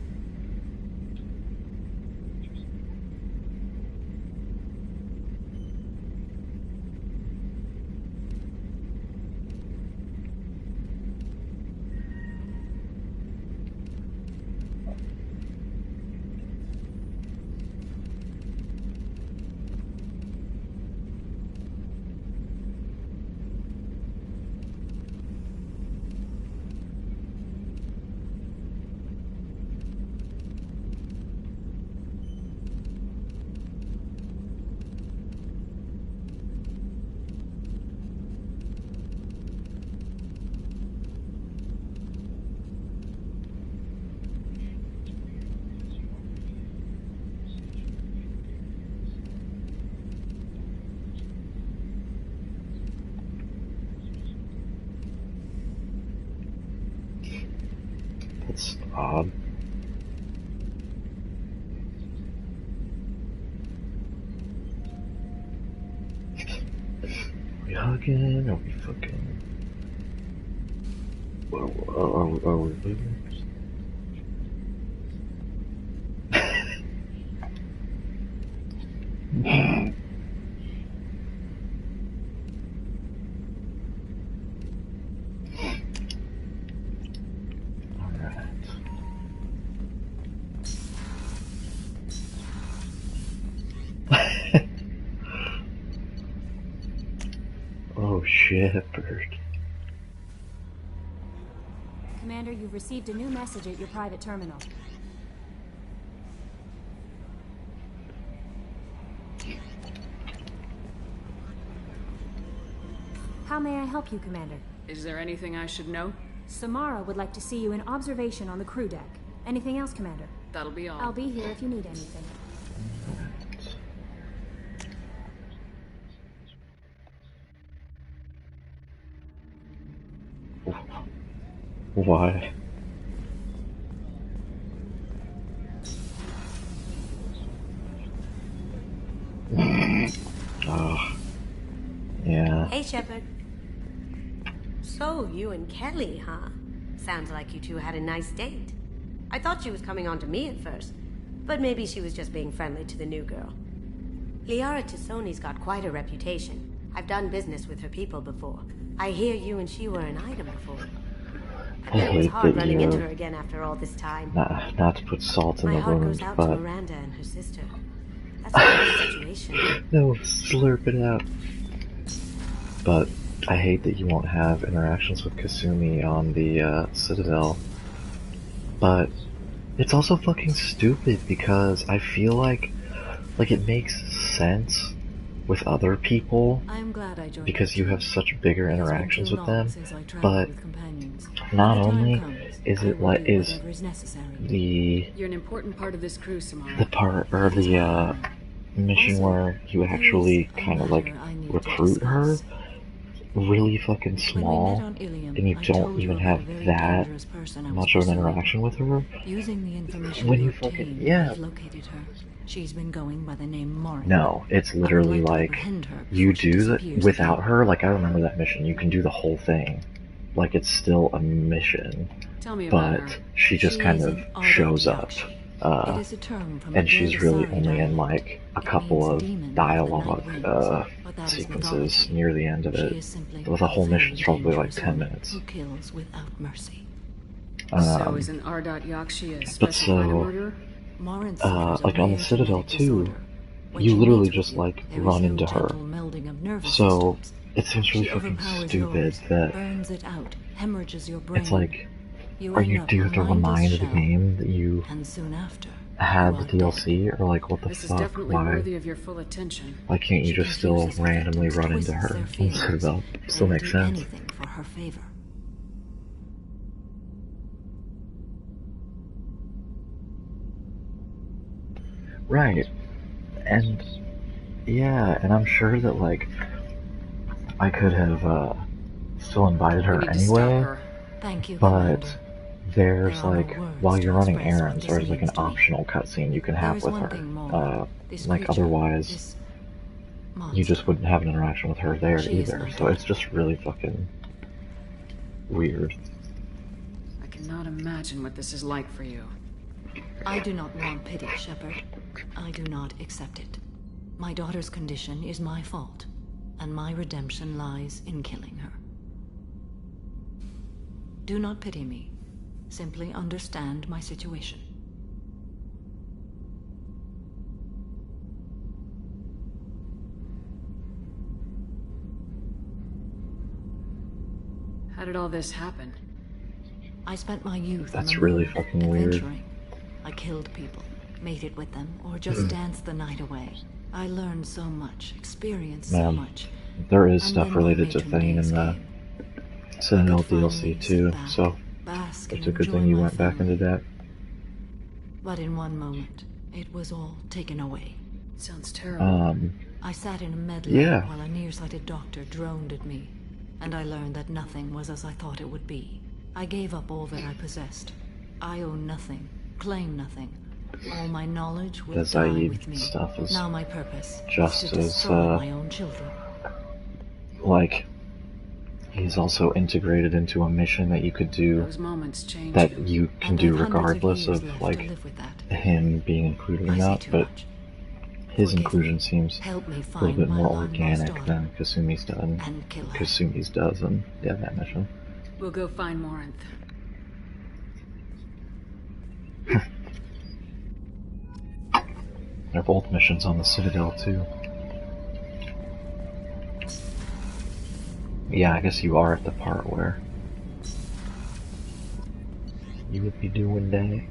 odd. Are we hugging? Are we fucking... Are we leaving? Oh, Shepard. Commander, you've received a new message at your private terminal. How may I help you, Commander? Is there anything I should know? Samara would like to see you in observation on the crew deck. Anything else, Commander? That'll be all. I'll be here if you need anything. Why? Oh, yeah. Hey, Shepard. So, you and Kelly, huh? Sounds like you two had a nice date. I thought she was coming on to me at first, but maybe she was just being friendly to the new girl. Liara Tassoni's got quite a reputation. I've done business with her people before. I hear you and she were an item before. I bet it was hard running into her again after all this time. Not to put salt in the wound, but... My heart goes out to Miranda and her sister. That's a nice situation. No, slurp it out. But I hate that you won't have interactions with Kasumi on the Citadel. But it's also fucking stupid because I feel like it makes sense with other people because you have such bigger interactions with them. But not only is it like You're an important part of this crew, Samara. the part or the mission where you actually kind of like recruit her really fucking small, and you don't even have that much of an interaction with her. When you fucking She's been going by the name Morris. No, it's literally like you do that without her. Like I remember that mission. You can do the whole thing, like it's still a mission, but she just kind of shows up, and she's really only in like a couple of dialogue sequences near the end of it. But the whole mission's probably like 10 minutes. Who kills without mercy. So is an Ardot Yakshi a special kind of murderer? Like on the Citadel too, you literally just like run into her. So it seems really fucking stupid that it's like, do you have to remind the game that you had the DLC, or like what the fuck? Why can't you just still randomly run into her on the Citadel? Still makes sense. Right, and yeah, and I'm sure that like I could have still invited her anyway, but there's like while you're running errands, there's like an optional cutscene you can have with her. Like otherwise, you just wouldn't have an interaction with her there either. So it's just really fucking weird. I cannot imagine what this is like for you. I do not want pity, Shepard. I do not accept it. My daughter's condition is my fault, and my redemption lies in killing her. Do not pity me. Simply understand my situation. How did all this happen? I spent my youth That's really fucking weird. I killed people, mated with them, or just danced the night away. I learned so much, experienced so much. There is stuff related to Thane in the Citadel DLC too, so it's a good thing you went back into that. But in one moment, it was all taken away. Sounds terrible. I sat in a med lab while a nearsighted doctor droned at me, and I learned that nothing was as I thought it would be. I gave up all that I possessed. I own nothing, claim nothing. All my knowledge will The die Zaid with me. stuff is Now my purpose just is to as, destroy my own children. like, he's also integrated into a mission that you could do, Those moments change that you can do regardless of, left like, to live with that. him being included or I say not, too but much. his Forgive inclusion me. seems Help me a little find bit my more long-lost organic daughter than Kasumi's done. and kill her. Kasumi's does in that mission. We'll go find Morinth. They're both missions on the Citadel, too. Yeah, I guess you are at the part where you would be doing that.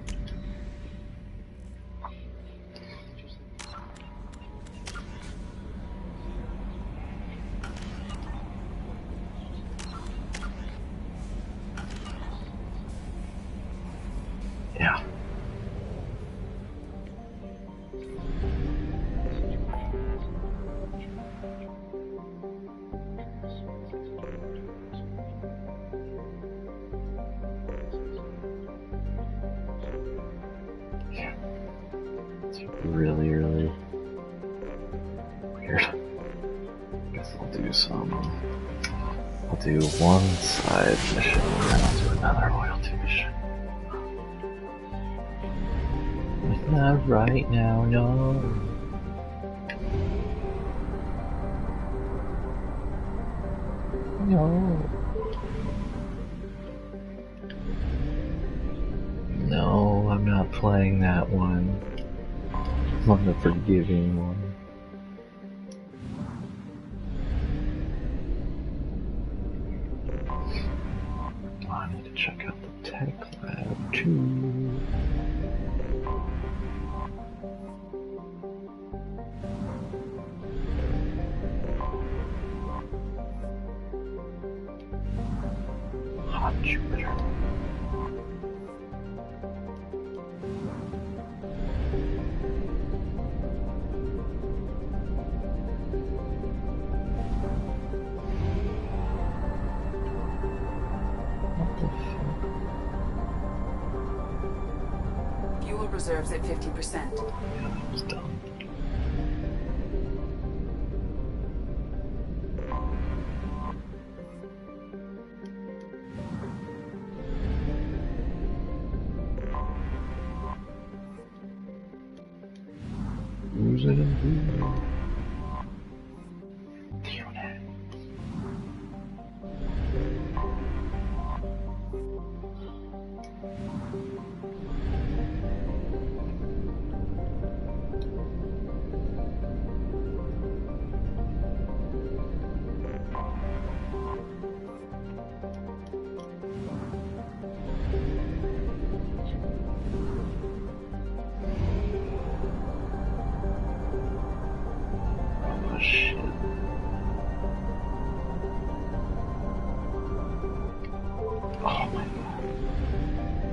Yeah. It's really, really weird. Guess I'll do one side mission and then I'll do another loyalty mission. It's not right now, no. No. No, I'm not playing that one. I'm the forgiving one. I need to check out the tech lab too. Hot Jupiter. Fuel reserves at 50%. Yeah, that was dumb. Who's it and who? Oh shit. Oh my god.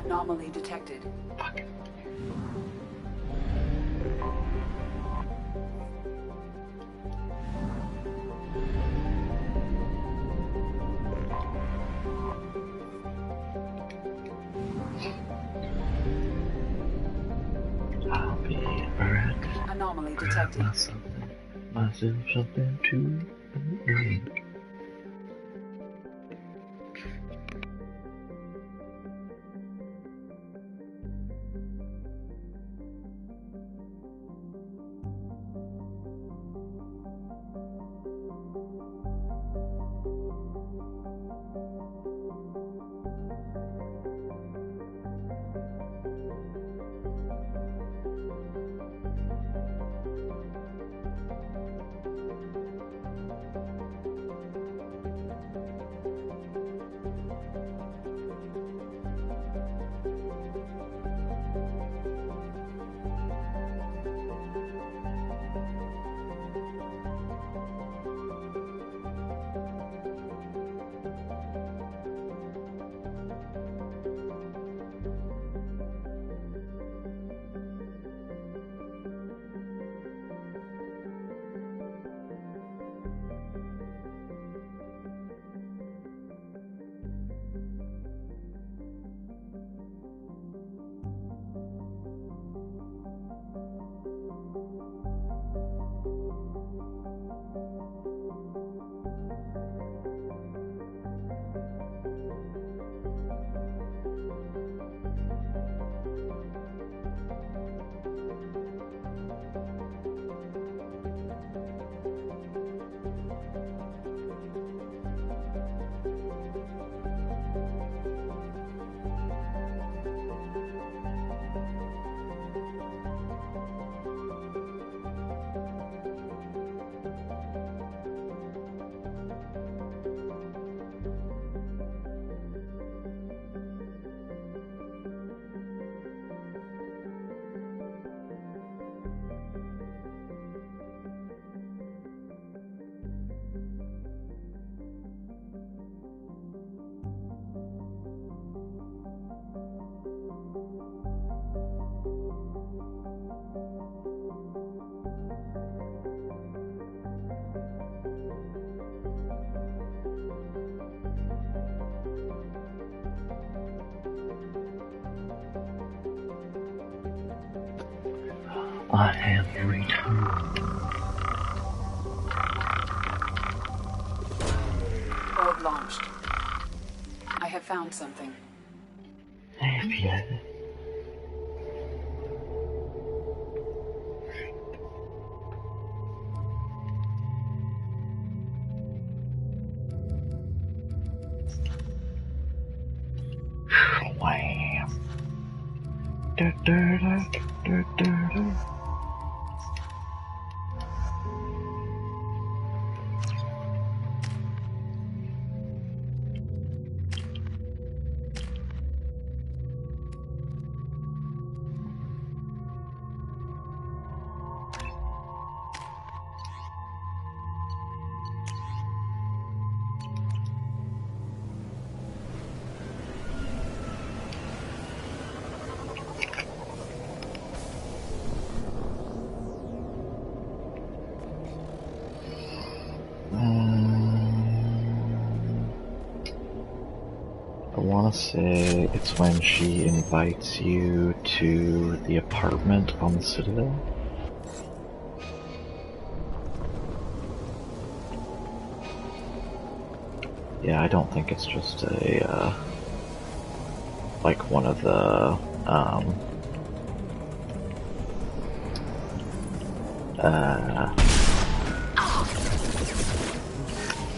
Anomaly detected. Fuck. I'll be right. Anomaly detected. Myself something to eat. I have returned. Probe launched. I have found something. Wham. Da, da, da, da, da, da. I want to say it's when she invites you to the apartment on the Citadel. Yeah, I don't think it's just a, like one of the,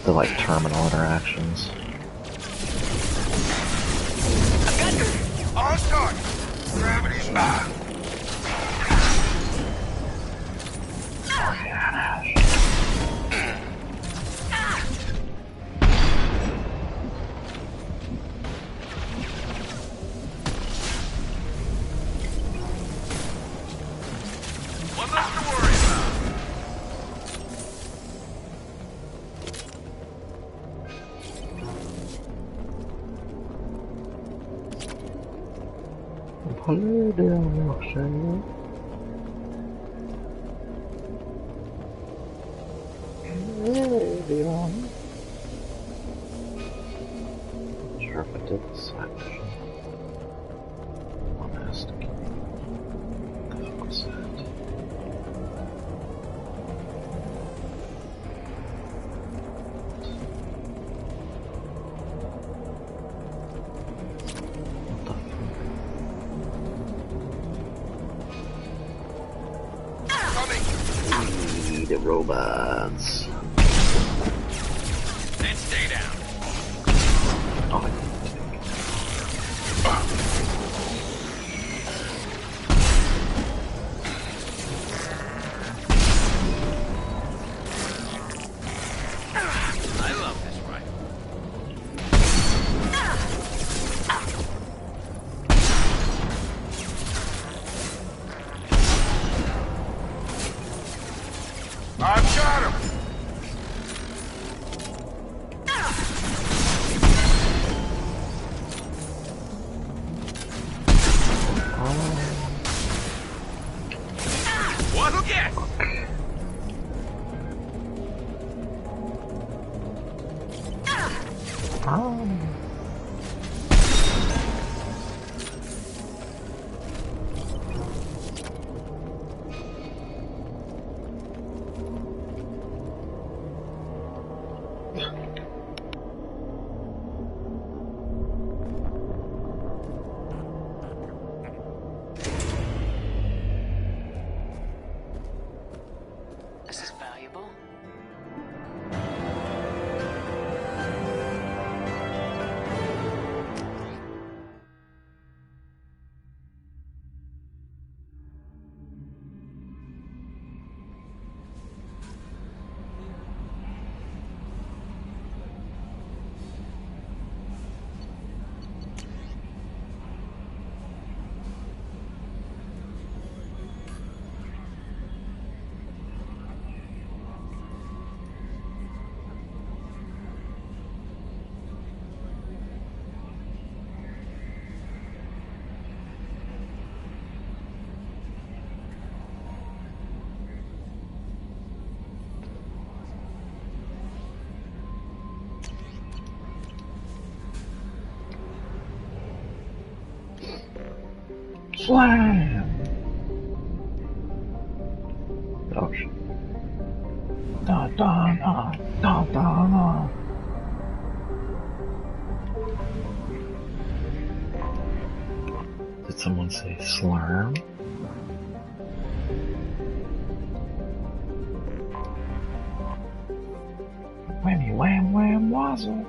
like terminal interactions. On target. Gravity's back. One less to worry about. Hello there, milkshake. Hello there. Not sure if I did the side mission. I'm asking. The fuck was that? The robots. Then stay down. Oh, I love this rifle. I've got him! What'll get? This is valuable. Slam! someone say slurm? Whammy wham wham wazzle.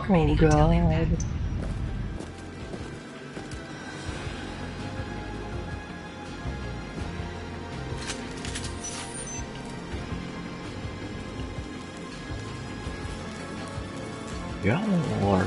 Oh God. Yeah, Lord.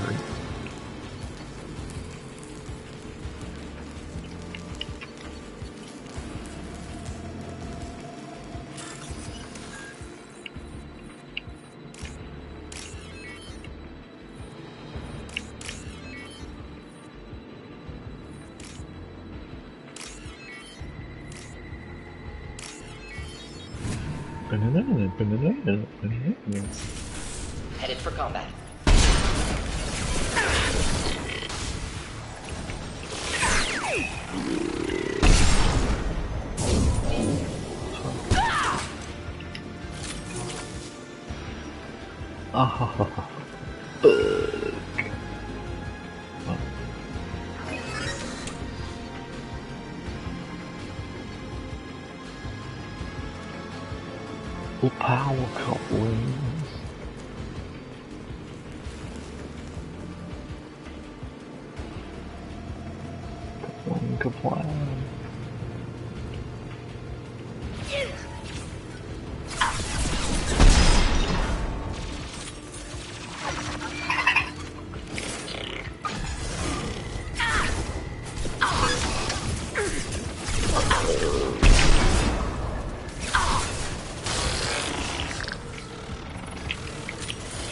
Headed for combat. Oh, full power couplings. Coupling.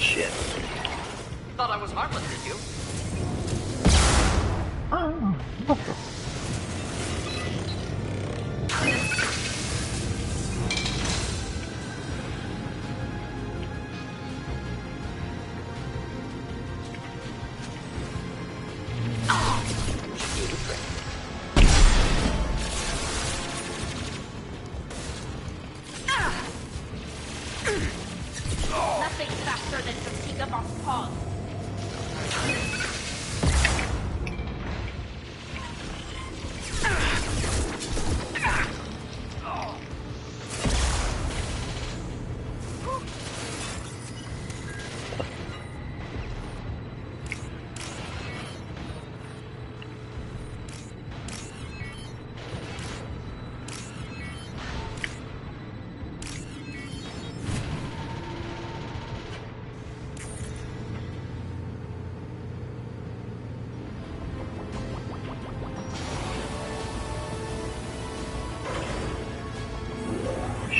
Shit. Thought I was harmless, did you? Oh, what the? Nothing faster than some Tigaboss paws.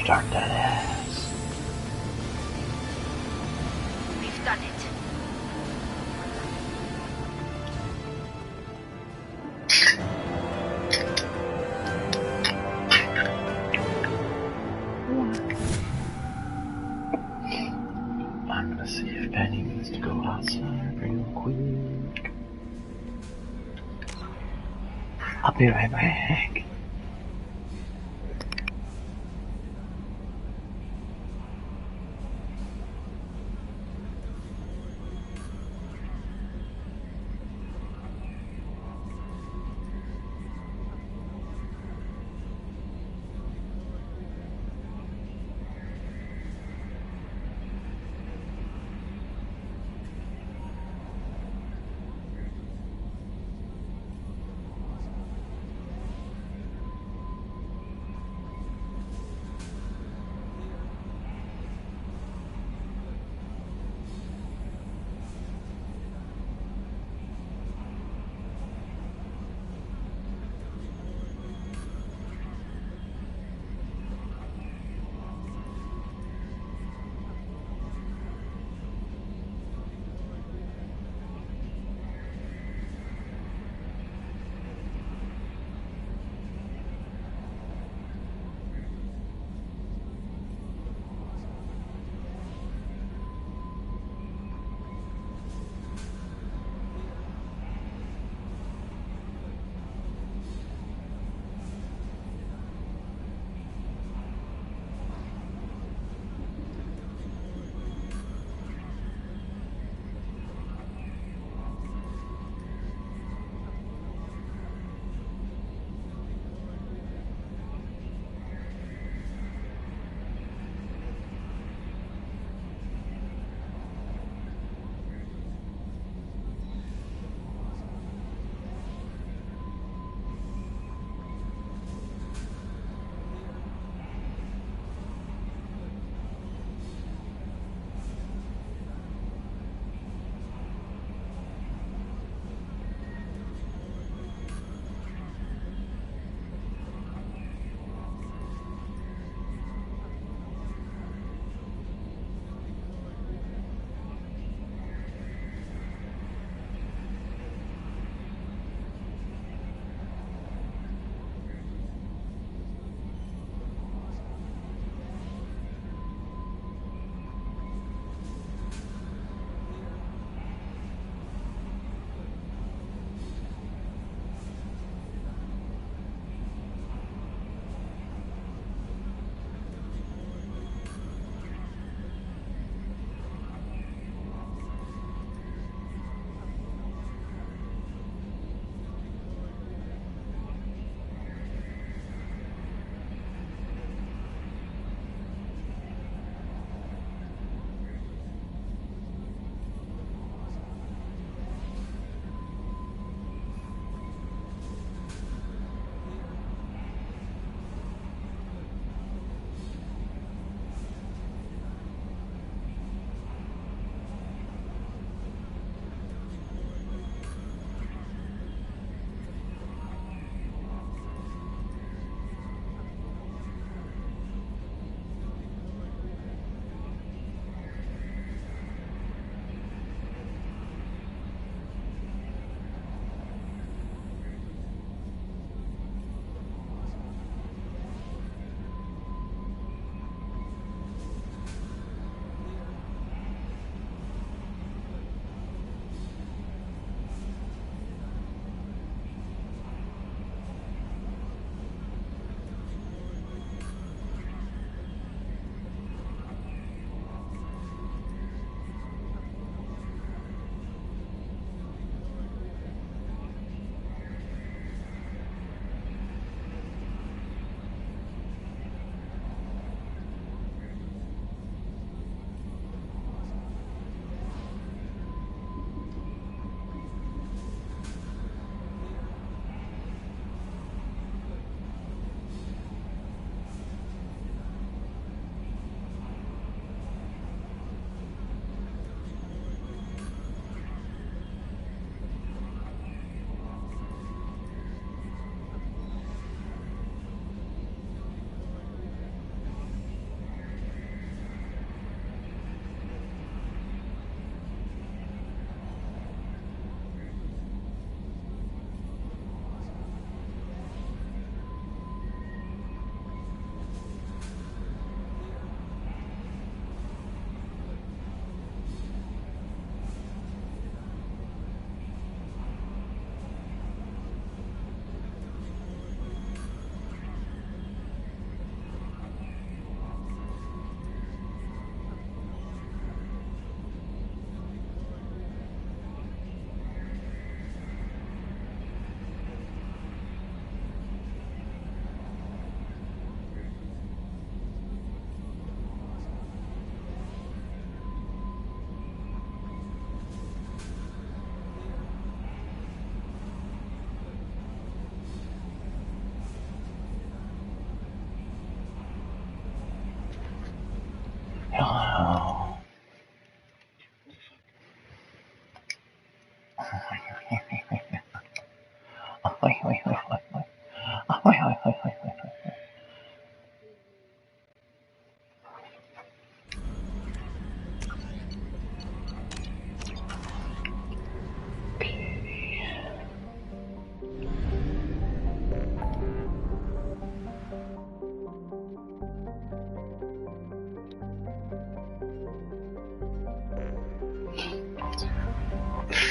Start that ass. We've done it. I'm gonna see if Penny needs to go outside real quick. I'll be right back.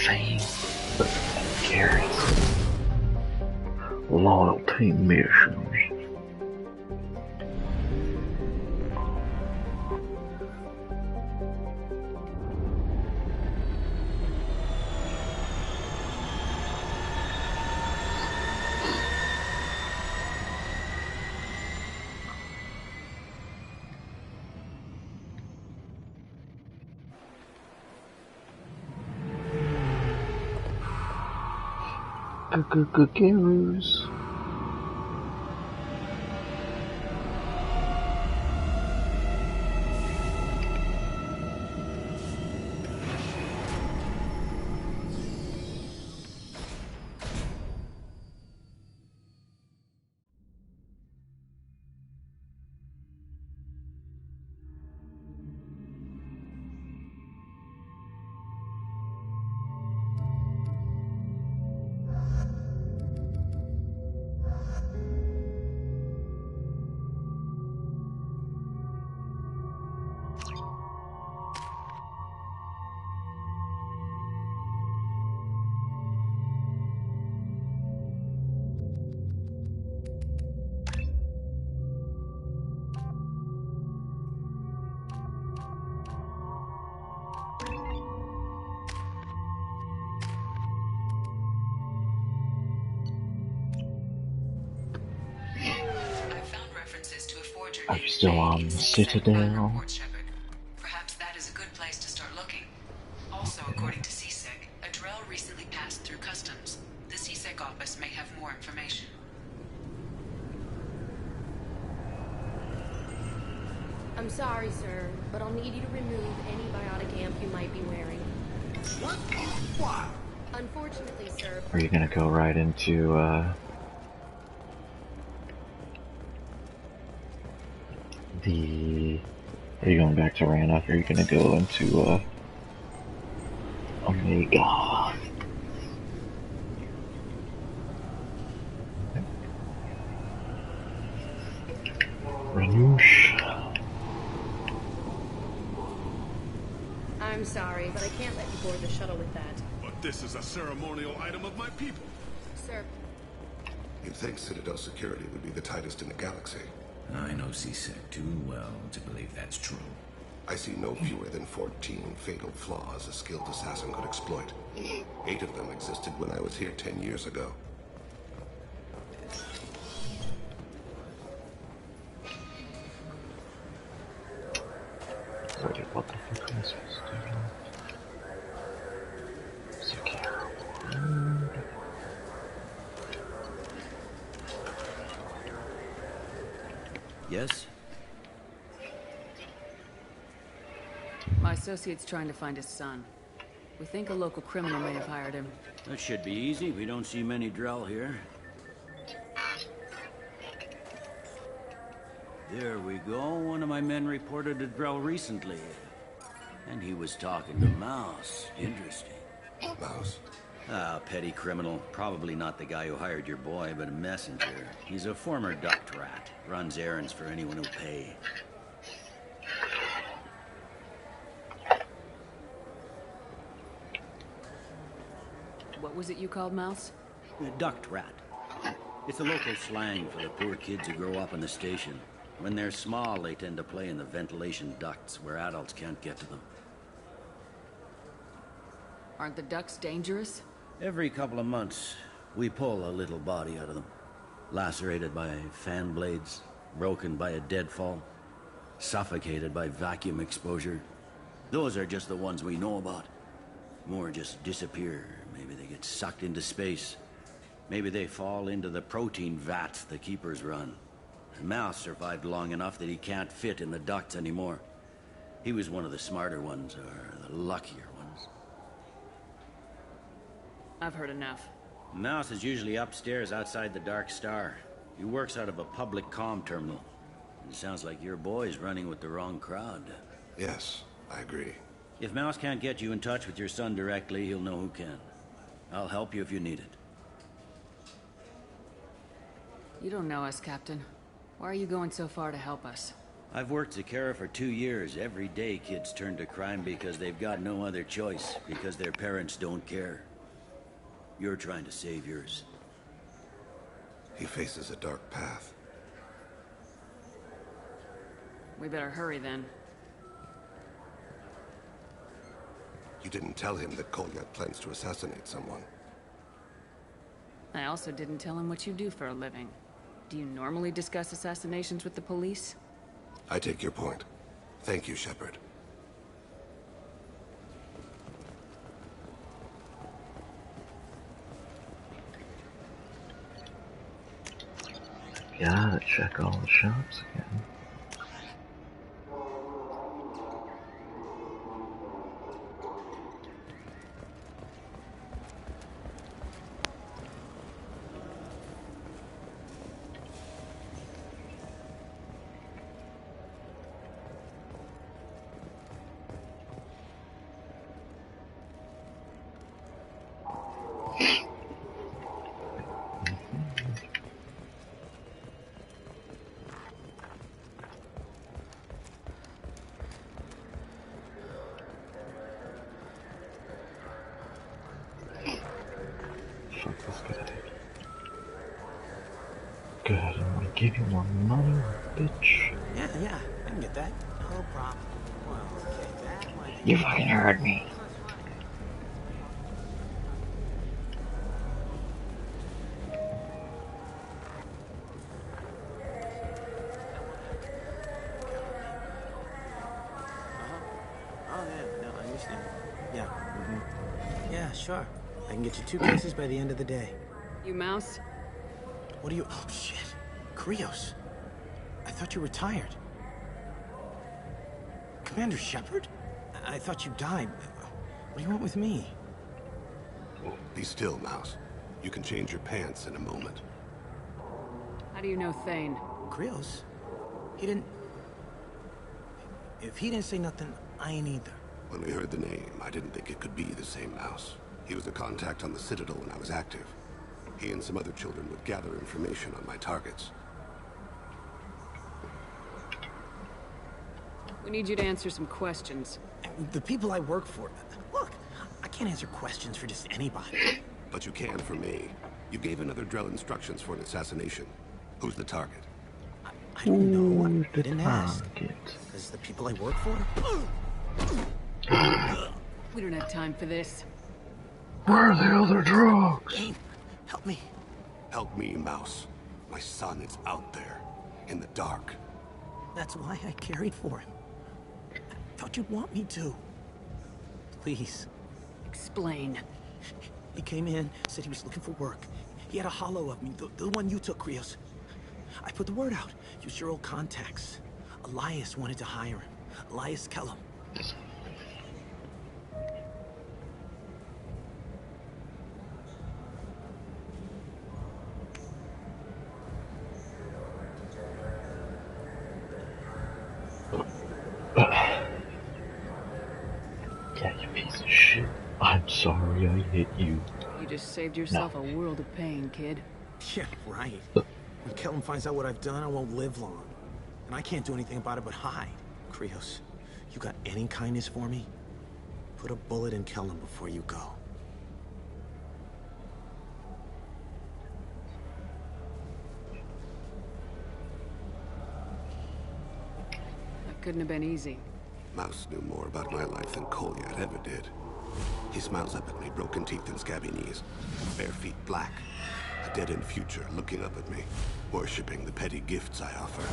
Fame and garrison. Loyalty missions. Garus. Are you still on the Citadel? Perhaps that is a good place to start looking. Also, according to CSEC, a Drell recently passed through customs. The CSEC office may have more information. I'm sorry, sir, but I'll need you to remove any biotic amp you might be wearing. What? Why? Unfortunately, sir. Are you gonna go right into, Are you going back to Rannoch, or are you gonna go into, Omega? Ranouche. I'm sorry, but I can't let you board the shuttle with that. But this is a ceremonial item of my people. Sir. You'd think Citadel security would be the tightest in the galaxy. I know CSEC too well to believe that's true. I see no fewer than 14 fatal flaws a skilled assassin could exploit. 8 of them existed when I was here 10 years ago. Wait, what the fuck am I supposed to do? Secure. Yes? My associate's trying to find his son. We think a local criminal may have hired him. That should be easy. We don't see many Drell here. There we go. One of my men reported a Drell recently. And he was talking to Mouse. Interesting. Mouse? Ah, petty criminal. Probably not the guy who hired your boy, but a messenger. He's a former duct rat. Runs errands for anyone who'll pay. What was it you called Mouse? A duct rat. It's a local slang for the poor kids who grow up in the station. When they're small, they tend to play in the ventilation ducts where adults can't get to them. Aren't the ducts dangerous? Every couple of months, we pull a little body out of them. Lacerated by fan blades, broken by a deadfall, suffocated by vacuum exposure. Those are just the ones we know about. More just disappear. Maybe they get sucked into space. Maybe they fall into the protein vats the keepers run. And Mouse survived long enough that he can't fit in the ducts anymore. He was one of the smarter ones, or the luckier ones. I've heard enough. Mouse is usually upstairs outside the Dark Star. He works out of a public comm terminal. It sounds like your boy's running with the wrong crowd. Yes, I agree. If Mouse can't get you in touch with your son directly, he'll know who can. I'll help you if you need it. You don't know us, Captain. Why are you going so far to help us? I've worked Zakera for 2 years. Every day kids turn to crime because they've got no other choice, because their parents don't care. You're trying to save yours. He faces a dark path. We better hurry then. You didn't tell him that Kolyat plans to assassinate someone. I also didn't tell him what you do for a living. Do you normally discuss assassinations with the police? I take your point. Thank you, Shepard. Gotta check all the shops again. Fuck this guy. Good, I'm gonna give you more money, bitch. Yeah, I can get that. No problem. Well, okay, that might be... You fucking heard me. Oh, yeah, no, I understand. Yeah, Yeah, sure. I can get you 2 cases by the end of the day. You Mouse? What are you... Oh, shit. Krios. I thought you were retired. Commander Shepard? I thought you died. What do you want with me? Be still, Mouse. You can change your pants in a moment. How do you know Thane? Krios? He didn't... If he didn't say nothing, I ain't either. When we heard the name, I didn't think it could be the same Mouse. He was a contact on the Citadel when I was active. He and some other children would gather information on my targets. We need you to answer some questions. The people I work for... Look, I can't answer questions for just anybody. But you can for me. You gave another Drell instructions for an assassination. Who's the target? I don't know. I didn't ask. Because the people I work for... We don't have time for this. Where are the other drugs? Kane, help me. Help me, Mouse. My son is out there, in the dark. That's why I carried for him. I thought you'd want me to. Please. Explain. He came in, said he was looking for work. He had a hollow of me, the one you took, Krios. I put the word out. Used your old contacts. Elias wanted to hire him. Elias Kellum. Yeah, you piece of shit. I'm sorry I hit you. You just saved yourself a world of pain, kid. Yeah, right. When Kellum finds out what I've done, I won't live long. And I can't do anything about it but hide. Krios, you got any kindness for me? Put a bullet in Kellum before you go. That couldn't have been easy. Mouse knew more about my life than Kolyat ever did. He smiles up at me, broken teeth and scabby knees. Bare feet black. A dead-end future looking up at me, worshipping the petty gifts I offer.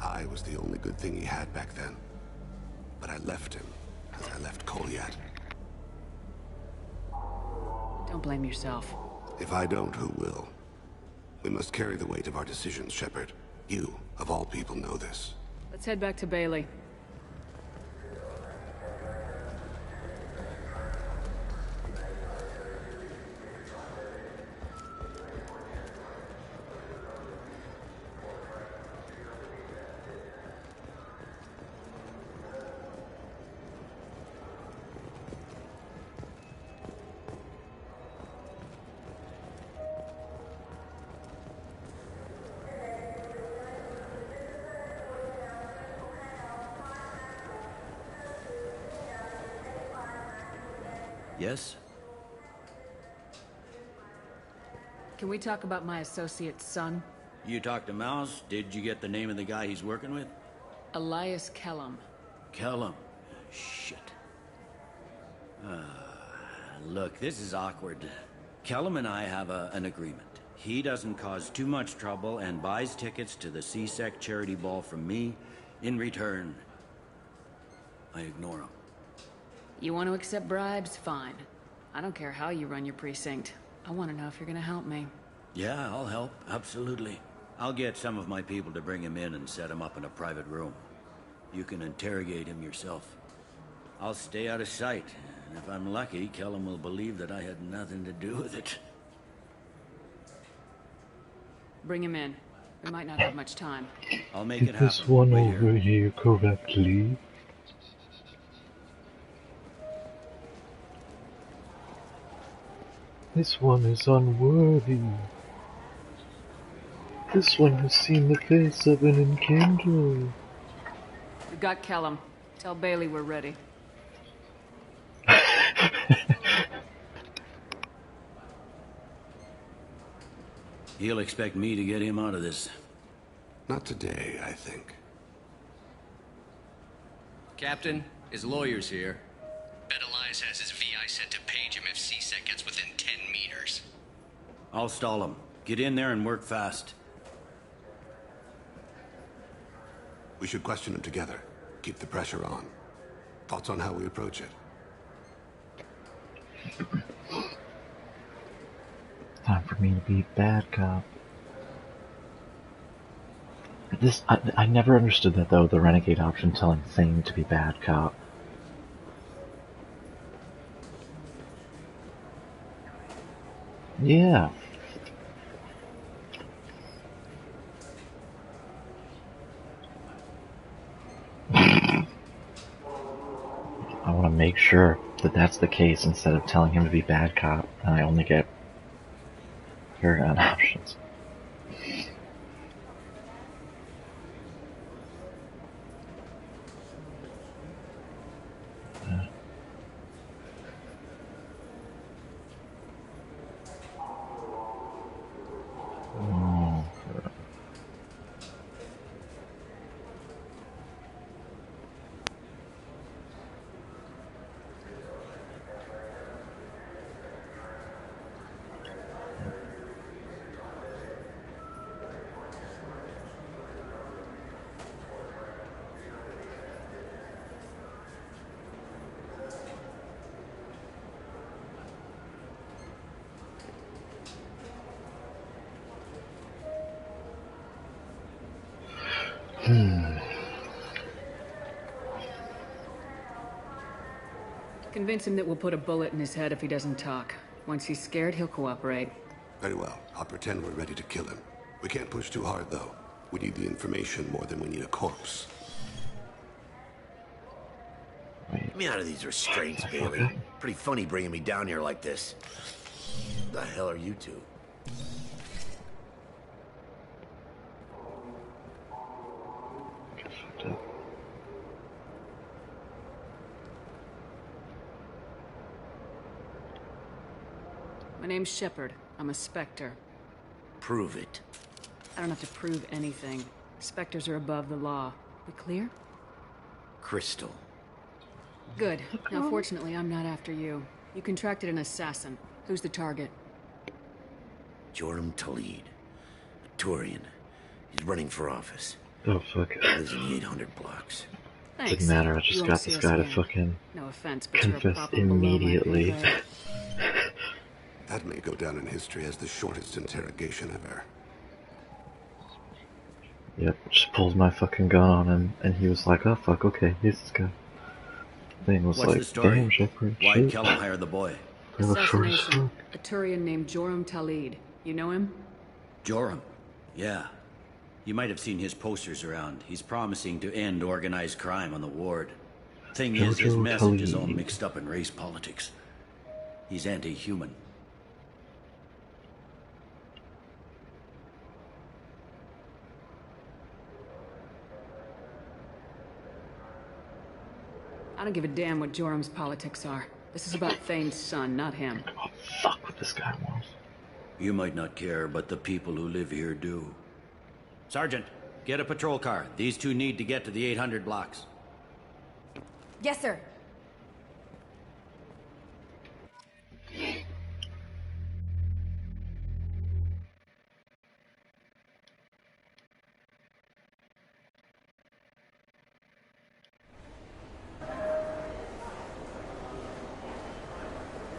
I was the only good thing he had back then. But I left him, as I left Kolyat. Don't blame yourself. If I don't, who will? We must carry the weight of our decisions, Shepard. You, of all people, know this. Let's head back to Bailey. Yes? Can we talk about my associate's son? You talked to Mouse? Did you get the name of the guy he's working with? Elias Kellum. Kellum. Shit. Look, this is awkward. Kellum and I have an agreement. He doesn't cause too much trouble and buys tickets to the CSEC charity ball from me. In return, I ignore him. You want to accept bribes? Fine. I don't care how you run your precinct. I want to know if you're gonna help me. Yeah, I'll help. Absolutely. I'll get some of my people to bring him in and set him up in a private room. You can interrogate him yourself. I'll stay out of sight, and if I'm lucky, Kellum will believe that I had nothing to do with it. Bring him in. We might not have much time. I'll make Get it happen. this one Wait over here correctly. This one is unworthy. This one has seen the face of an encounter. We got Kellum. Tell Bailey we're ready. He'll expect me to get him out of this. Not today, I think. Captain, his lawyer's here. Bet Elias has his VI set to page him if CSEC gets within 10 meters. I'll stall him. Get in there and work fast. We should question him together. Keep the pressure on. Thoughts on how we approach it? Time for me to be bad cop. I never understood that though, the renegade option telling Thing to be bad cop. Yeah. I want to make sure that that's the case instead of telling him to be bad cop, and I only get Paragon options. Convince him that we'll put a bullet in his head if he doesn't talk. Once he's scared, he'll cooperate. Very well. I'll pretend we're ready to kill him. We can't push too hard, though. We need the information more than we need a corpse. Get me out of these restraints, Bailey. Pretty funny bringing me down here like this. What the hell are you two? My name's Shepard. I'm a Spectre. Prove it. I don't have to prove anything. Spectres are above the law. We clear? Crystal. Good. Now, fortunately, I'm not after you. You contracted an assassin. Who's the target? Joram Talid. A Turian. He's running for office. Oh, fuck. Lives in the 800 blocks. Thanks. Didn't matter, I just got this guy to fucking No offense, but you're a confess proper below my pay immediately. grade. That may go down in history as the shortest interrogation ever. Yep, just pulled my fucking gun on him, and he was like, oh fuck, okay, here's this guy. Thing was What's the like, story? damn, Shepard, Why'd shit. Kellum hire the boy? They were short as Assassination. fuck. A Turian named Joram Talid. You know him? Joram. Yeah. You might have seen his posters around. He's promising to end organized crime on the ward. Thing is, his Jojo message is all Talib. mixed up in race politics. He's anti-human. I don't give a damn what Joram's politics are. This is about Thane's son, not him. Oh, fuck what this guy wants. You might not care, but the people who live here do. Sergeant, get a patrol car. These two need to get to the 800 blocks. Yes, sir.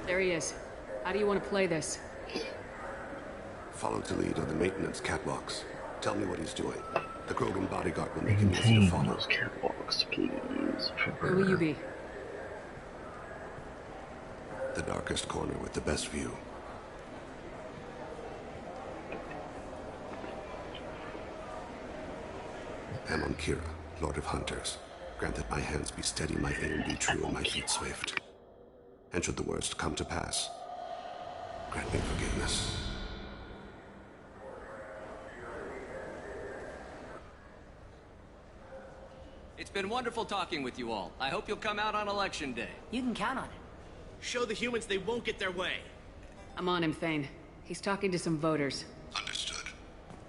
There he is. How do you want to play this? Follow the lead on the maintenance catwalks. Tell me what he's doing. The Krogan bodyguard will make him easy to follow. Those catwalks, please. Where will you be? The darkest corner with the best view. I'm on Kira, Lord of Hunters. Grant that my hands be steady, my aim be true, and my feet swift. And should the worst come to pass, grant me forgiveness. It's been wonderful talking with you all. I hope you'll come out on election day. You can count on it. Show the humans they won't get their way. I'm on him, Thane. He's talking to some voters. Understood.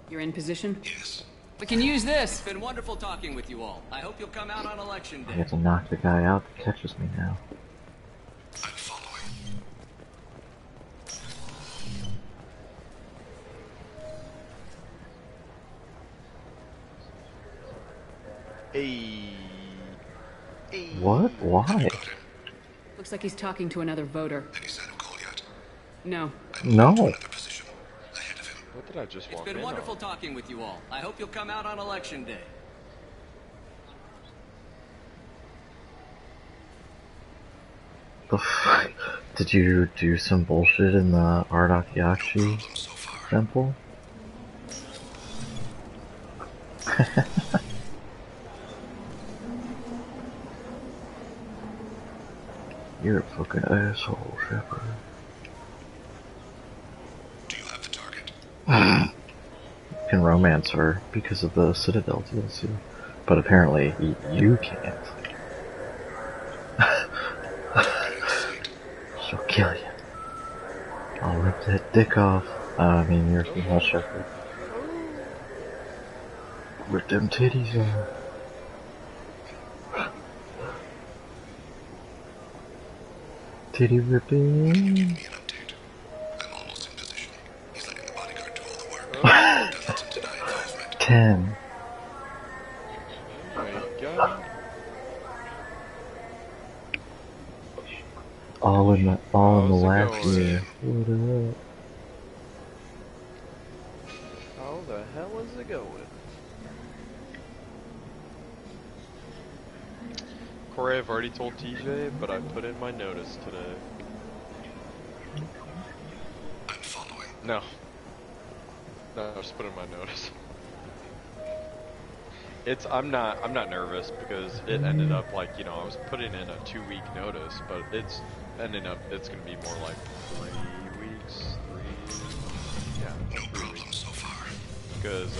You're in position? Yes. We can use this. It's been wonderful talking with you all. I hope you'll come out on election I day. have to knock the guy out that catches me now. I'm following. Hey. What? Why? Looks like he's talking to another voter. Any sign of call yet? No. No. What did I just It's walk been in wonderful on? talking with you all. I hope you'll come out on election day. The fuck? Did you do some bullshit in the Ardok Yakshi temple? You're a fucking asshole, Shepard. Do you have the target? You can romance her because of the Citadel DLC, but apparently you can't. She'll kill you. I'll rip that dick off. I mean, you're a female Shepard. Rip them titties off. Titty ripping. 10. Oh my god. All in the last going? year. What up? How the hell is it going? Corey, I've already told TJ, but I put in my notice today. I'm following. No. No, I just put in my notice. I'm not nervous because it ended up like, you know, I was putting in a 2-week notice, but it's gonna be more like 3 weeks, yeah, no problem so far. Because,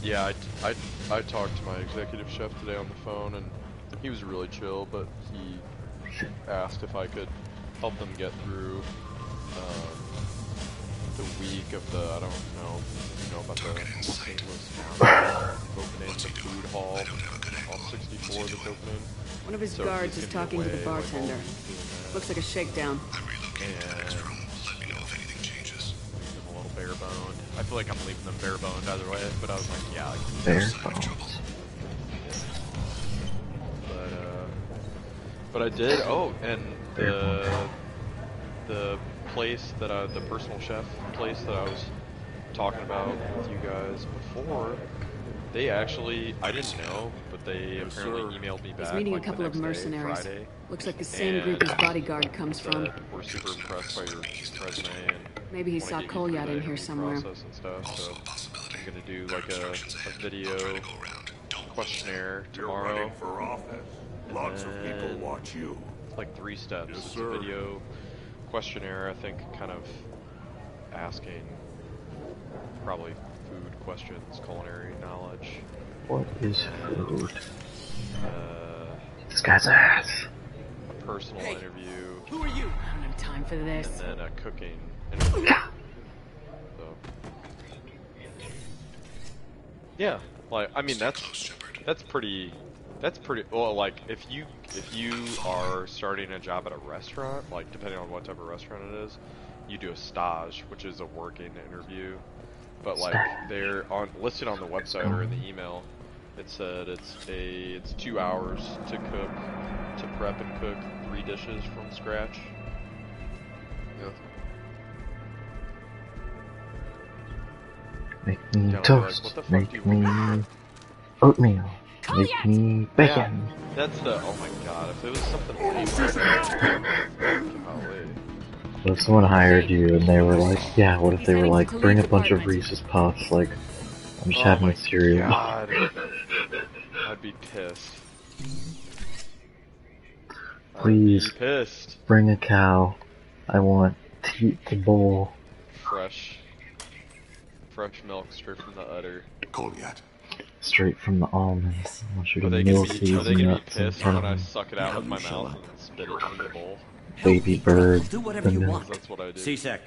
yeah, I talked to my executive chef today on the phone, and he was really chill, but he asked if I could help them get through, the week of the, I don't know if you know about the opening the food hall, all 64 that's opening. One of his So guards he's is gonna be talking to the away, like, bartender. all week doing that. Looks like a shakedown. And let me know if anything changes. Leave them a little bare boned. I feel like I'm leaving them bare boned either way, but I was like, yeah, I can Bare bones. But I did. Oh, and the place that the personal chef place that I was talking about with you guys before, they actually, I didn't know, but they apparently emailed me back. He's meeting like, a couple the of next day, mercenaries. Friday, Looks like the same group his bodyguard comes said, from. we're super impressed by your resume and Maybe he wanna saw get you through Kolyat the in here interview somewhere. process and stuff, so I'm gonna do like a video questionnaire tomorrow. You're running for office. Lots of people watch you. It's like 3 steps. Yes, It's sir. a video questionnaire, I think, kind of asking probably food questions, culinary knowledge. What is food? Uh, This guy's ass. personal interview. Who are you? I don't have time for this. And then a cooking interview. So. Yeah, like I mean that's pretty well. Like if you are starting a job at a restaurant, like depending on what type of restaurant it is, you do a stage, which is a working interview. But like they're listed on the website or in the email. It said it's 2 hours to prep and cook 3 dishes from scratch. Yeah. Make me toast, make me oatmeal, make me bacon. Yeah, that's the, oh my god, if it was something lame, What if someone hired you and they were like, yeah, what if they were like, bring a bunch of Reese's Puffs, like, I'm just having a cereal. God. I'd be pissed. Please, bring a cow. I want to eat the bowl. Fresh milk straight from the udder. Goliath. Straight from the almonds. I want you to Are they milk gonna these be nuts in pissed front when of I me. suck it out with my mouth and then spit it in the bowl? Baby bird. Do whatever you want. That's what I do. C-Sec.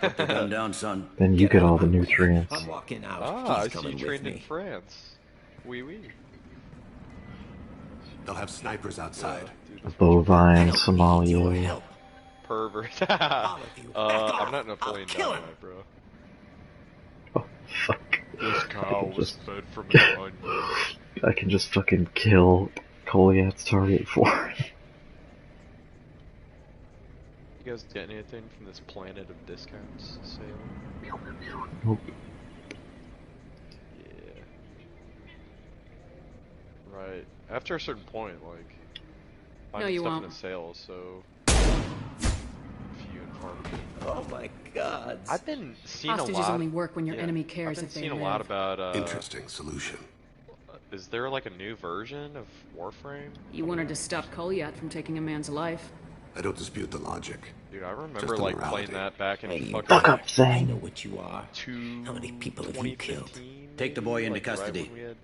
Put the gun down, son. Then you get all the nutrients. I'm walking out. Ah, He's I see you coming with trained in me. France. Oui, oui. They'll have snipers outside. Bovine sommelier. Pervert. I'm not Napoleon Dynamite, bro. Oh, fuck. This cow was fed from an onion. I can just fucking kill Goliath's target for it. You guys get anything from this Planet of Discounts sale? Nope. Yeah. Right. After a certain point, like, finding stuff in a sale, so few and far between. Oh my god. I've been seeing a lot. Hostages only work when your enemy cares I've if they been live. seeing a lot about Interesting solution. Is there like a new version of Warframe? You wanted to stop Goliath from taking a man's life. I don't dispute the logic. Dude, I remember Just the like morality. playing that back in Hey, fucking fuck up, Zane. I know what you are. How many people have you killed? Take the boy into like, custody. Right when we had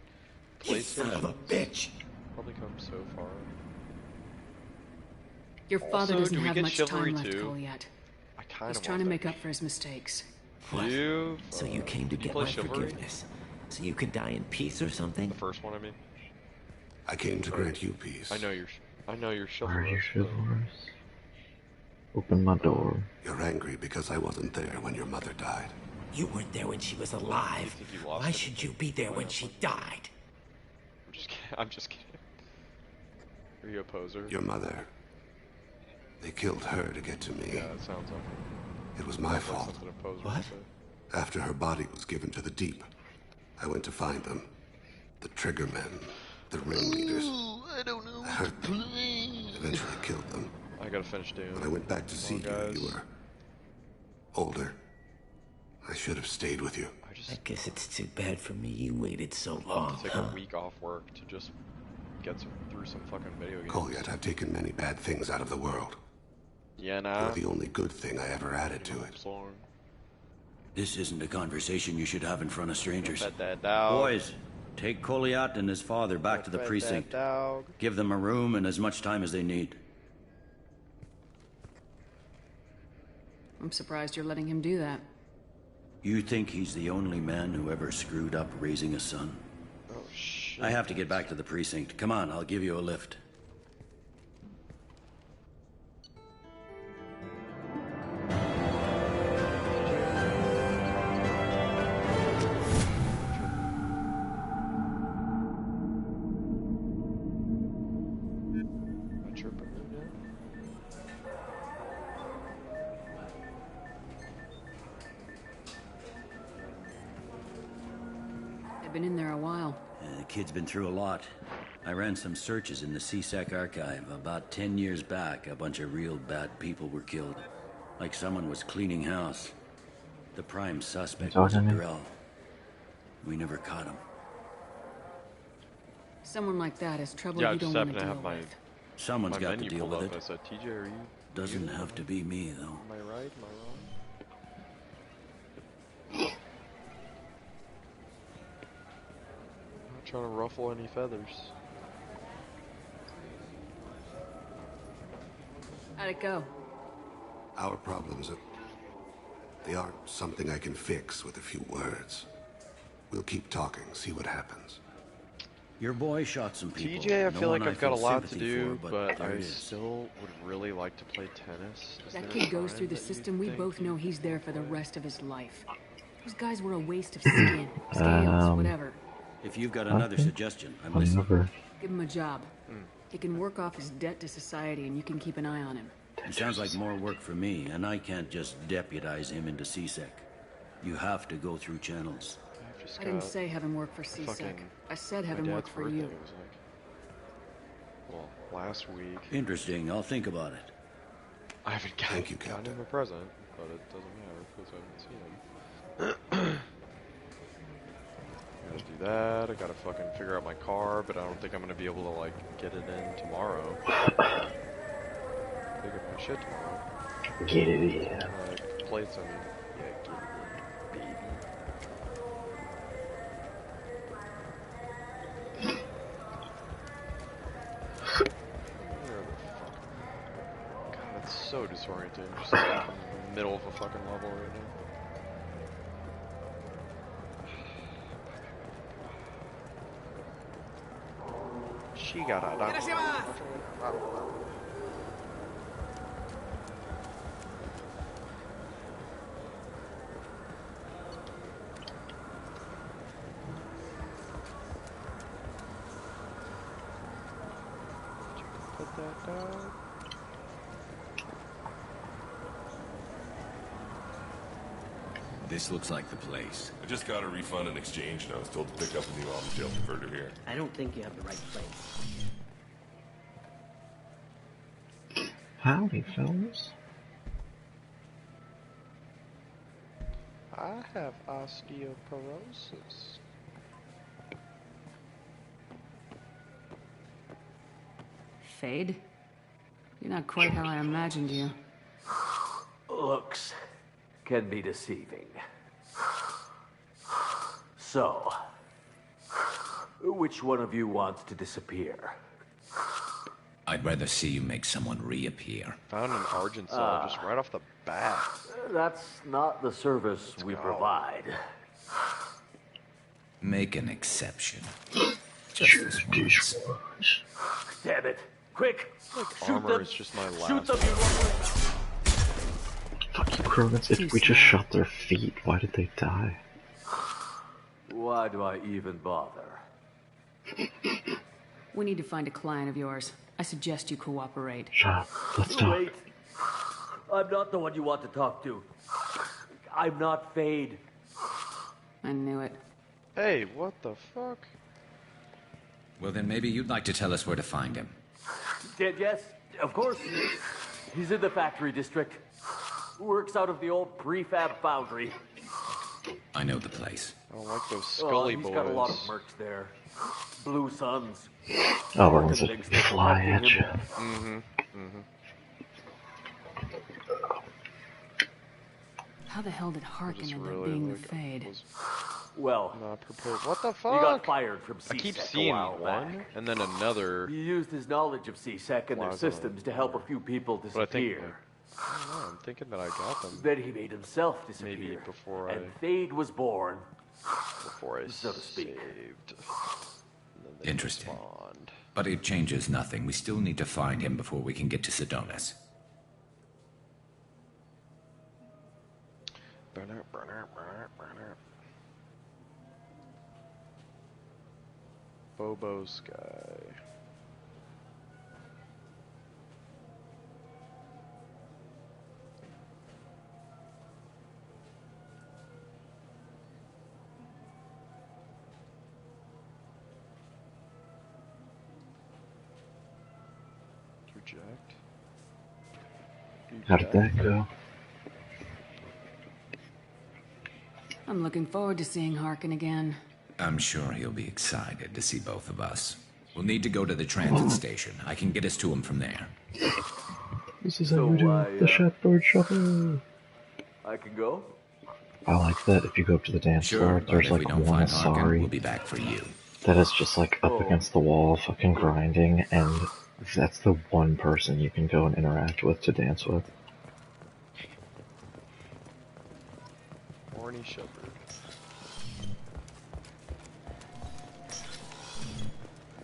You son of a bitch. Probably come so far. Your father Also, doesn't do we have get much Chivalry time left, too? Goliath. I kind He's of trying to make up for his mistakes. What? You, So you came to did you get play my Chivalry? forgiveness? So you could die in peace or something? The first one, I mean. I came to grant you peace. I know you're Are you chivalrous. chivalrous? Open my door. You're angry because I wasn't there when your mother died. You weren't there when she was alive. think you lost Why it? should you be there when she died? I'm just kidding. Are you a poser? Your mother. They killed her to get to me. Yeah, it sounds like it. It was my Sounds like fault. something a poser would What? say. After her body was given to the deep, I went to find them. The triggermen, the ringleaders. I don't know. I hurt them. Eventually killed them. I gotta finish doing. When I went back to see you, guys. you were older. I should have stayed with you. I guess it's too bad for me you waited so I'll long, have to take huh? a week off work to just get through some fucking video games. Goliath, I've taken many bad things out of the world. Yeah, nah. You're the only good thing I ever added to it. This isn't a conversation you should have in front of strangers. Pet that dog. Boys, take Goliath and his father back to the Pet that precinct. dog. Give them a room and as much time as they need. I'm surprised you're letting him do that. You think he's the only man who ever screwed up raising a son? Oh, shit. I have to get back to the precinct. Come on, I'll give you a lift. Am I tripping right now? They've been in there a while. The kid's been through a lot. I ran some searches in the CSEC archive. About 10 years back, a bunch of real bad people were killed. Like someone was cleaning house. The prime suspect was a talking to me? drill. We never caught him. Someone like that is trouble Yeah, I you just don't want happen to to deal have my with. Someone's got to menu deal pulled with up. it. I said, TJ, are you? Doesn't have to be me, though. Am I right? Am I wrong? I'm not trying to ruffle any feathers. How'd it go? Our problems they aren't something I can fix with a few words. We'll keep talking, see what happens. Your boy shot some people. TJ, I No feel like one I've got a feel lot to sympathy do, for, but there I it is. still would really like to play tennis. Is That there a kid goes time through the that you system, we think both know you he's could there for the play? rest of his life. Those guys were a waste of skin, scales, whatever. If you've got another suggestion, I'm whatever. listening. Give him a job. He can work off his debt to society and you can keep an eye on him. It sounds like more work for me, and I can't just deputize him into CSEC. You have to go through channels. I didn't say have him work for CSEC. I said have him work for you. Was like, well, last week. Interesting, I'll think about it. I haven't gotten him a present, but it doesn't matter because I haven't seen him. I gotta do that. I gotta fucking figure out my car, but I don't think I'm gonna be able to like get it in tomorrow. Pick up my shit tomorrow. Get it in. Play some. Yeah, get it in, baby. Where the fuck? God, it's so disorienting. Just like in the middle of a fucking level right now. She got a put that down. This looks like the place. I just got a refund and exchange, and I was told to pick up a new off-the-shelf converter here. I don't think you have the right place. Howdy, fellas. I have osteoporosis. Fade? You're not quite how I imagined you. Looks can be deceiving. So, which one of you wants to disappear? I'd rather see you make someone reappear. Found in Arkansas just right off the bat. That's not the service we provide. Make an exception. Just this once. Damn it! Quick! Like Shoot armor them! is just my last. Shoot them, you lumberjack! Fuck you, Cronus. If we just shot their feet, why did they die? Why do I even bother? We need to find a client of yours. I suggest you cooperate. Shut up. Let's talk. Wait. I'm not the one you want to talk to. I'm not Fade. I knew it. Hey, what the fuck? Well, then maybe you'd like to tell us where to find him. Yes, of course. He's in the factory district. Works out of the old prefab foundry. I know the place. I don't like those Scully boys. He's got a lot of mercs there. Blue Suns. Oh, we're gonna fly at you. How the hell did Harkin end up being the Fade? Well, not prepared. What the fuck? He got fired from CSEC I keep seeing a while one, back. and then another. He used his knowledge of CSEC and their systems to help a few people But I think, disappear. I don't know, I'm thinking that I got them. Then he made himself disappear. Maybe before and Fade was born. Before I so to speak. saved. Interesting. But it changes nothing. We still need to find him before we can get to Sedonis. Bobo Sky. Reject. How did that go? I'm looking forward to seeing Harkin again. I'm sure he'll be excited to see both of us. We'll need to go to the transit station. I can get us to him from there. This is how we do the Shatbird Shuffle. I can go? I like that if you go up to the dance floor, there's if like we don't one find Harkin, sorry we'll be back for you. that is just like up against the wall, fucking grinding, and That's the one person you can go and interact with to dance with. Horny Shepherd.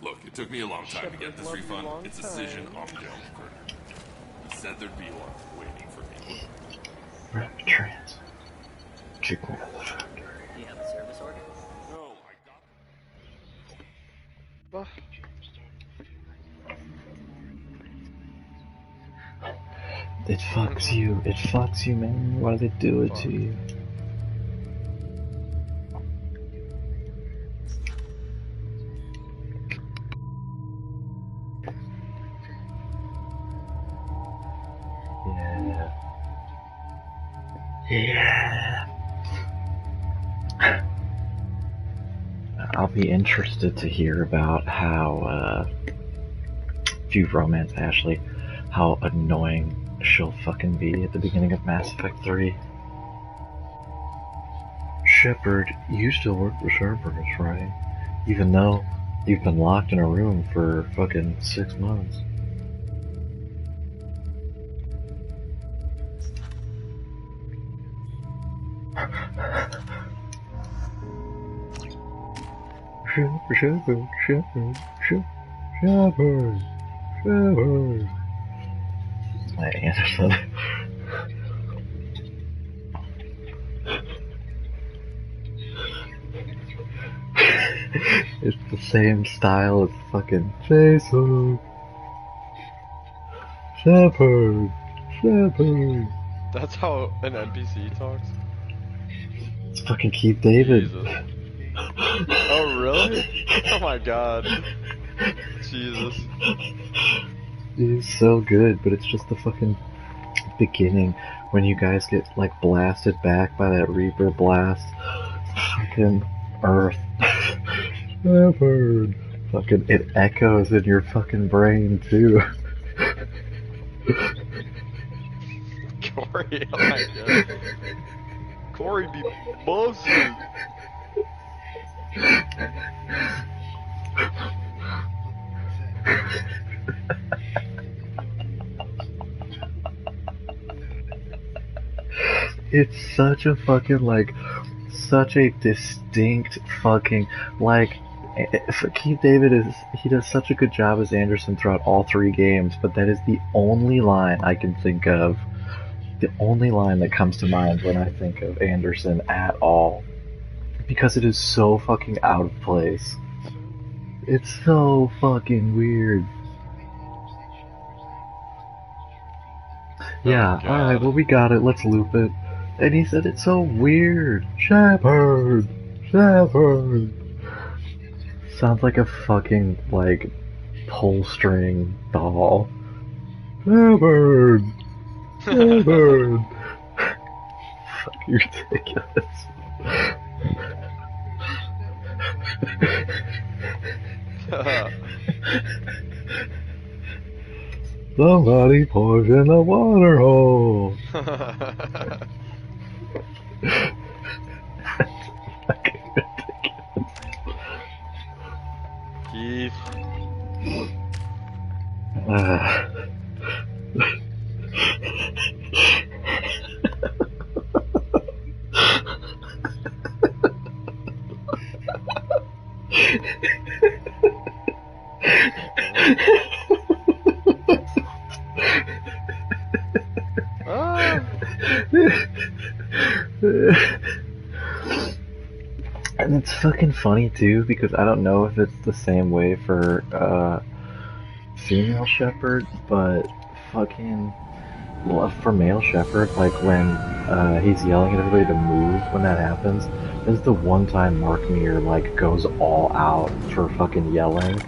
Look, it took me a long time to get this refund. It's a decision on my own. He said there'd be one waiting for me. Rapid trans. Kick me out of the factory. Do you have a service order? No, I got... It fucks you. It fucks you, man. Why do they do it to you? Yeah. Yeah. I'll be interested to hear about how, if you've romanced Ashley, how annoying she'll fucking be at the beginning of Mass Effect 3. Shepard, you still work for Cerberus, right? Even though you've been locked in a room for fucking 6 months. Shepard, Shepard. My Anderson. It's the same style as fucking Jason. Shepard. That's how an NPC talks? It's fucking Keith David. Jesus. Oh, really? Oh my god. Jesus. He's so good, but it's just the fucking beginning when you guys get like blasted back by that Reaper blast. Fucking Earth. Shepard. Fucking, it echoes in your fucking brain too. Corey, oh my god. Corey be busted. It's such a fucking, like, such a distinct fucking, like, Keith David he does such a good job as Anderson throughout all 3 games, but that is the only line I can think of, the only line that comes to mind when I think of Anderson at all. Because it is so fucking out of place. It's so fucking weird. Yeah, alright, well we got it, let's loop it. And he said it's so weird. Shepard! Sounds like a fucking, like, pull string doll. Shepard! Fucking ridiculous. Somebody pours in the water hole. Fucking ridiculous. Keith. And it's fucking funny too, because I don't know if it's the same way for female Shepard, but fucking for male Shepard, like when he's yelling at everybody to move when that happens, this is the one time Mark Meir like goes all out for fucking yelling,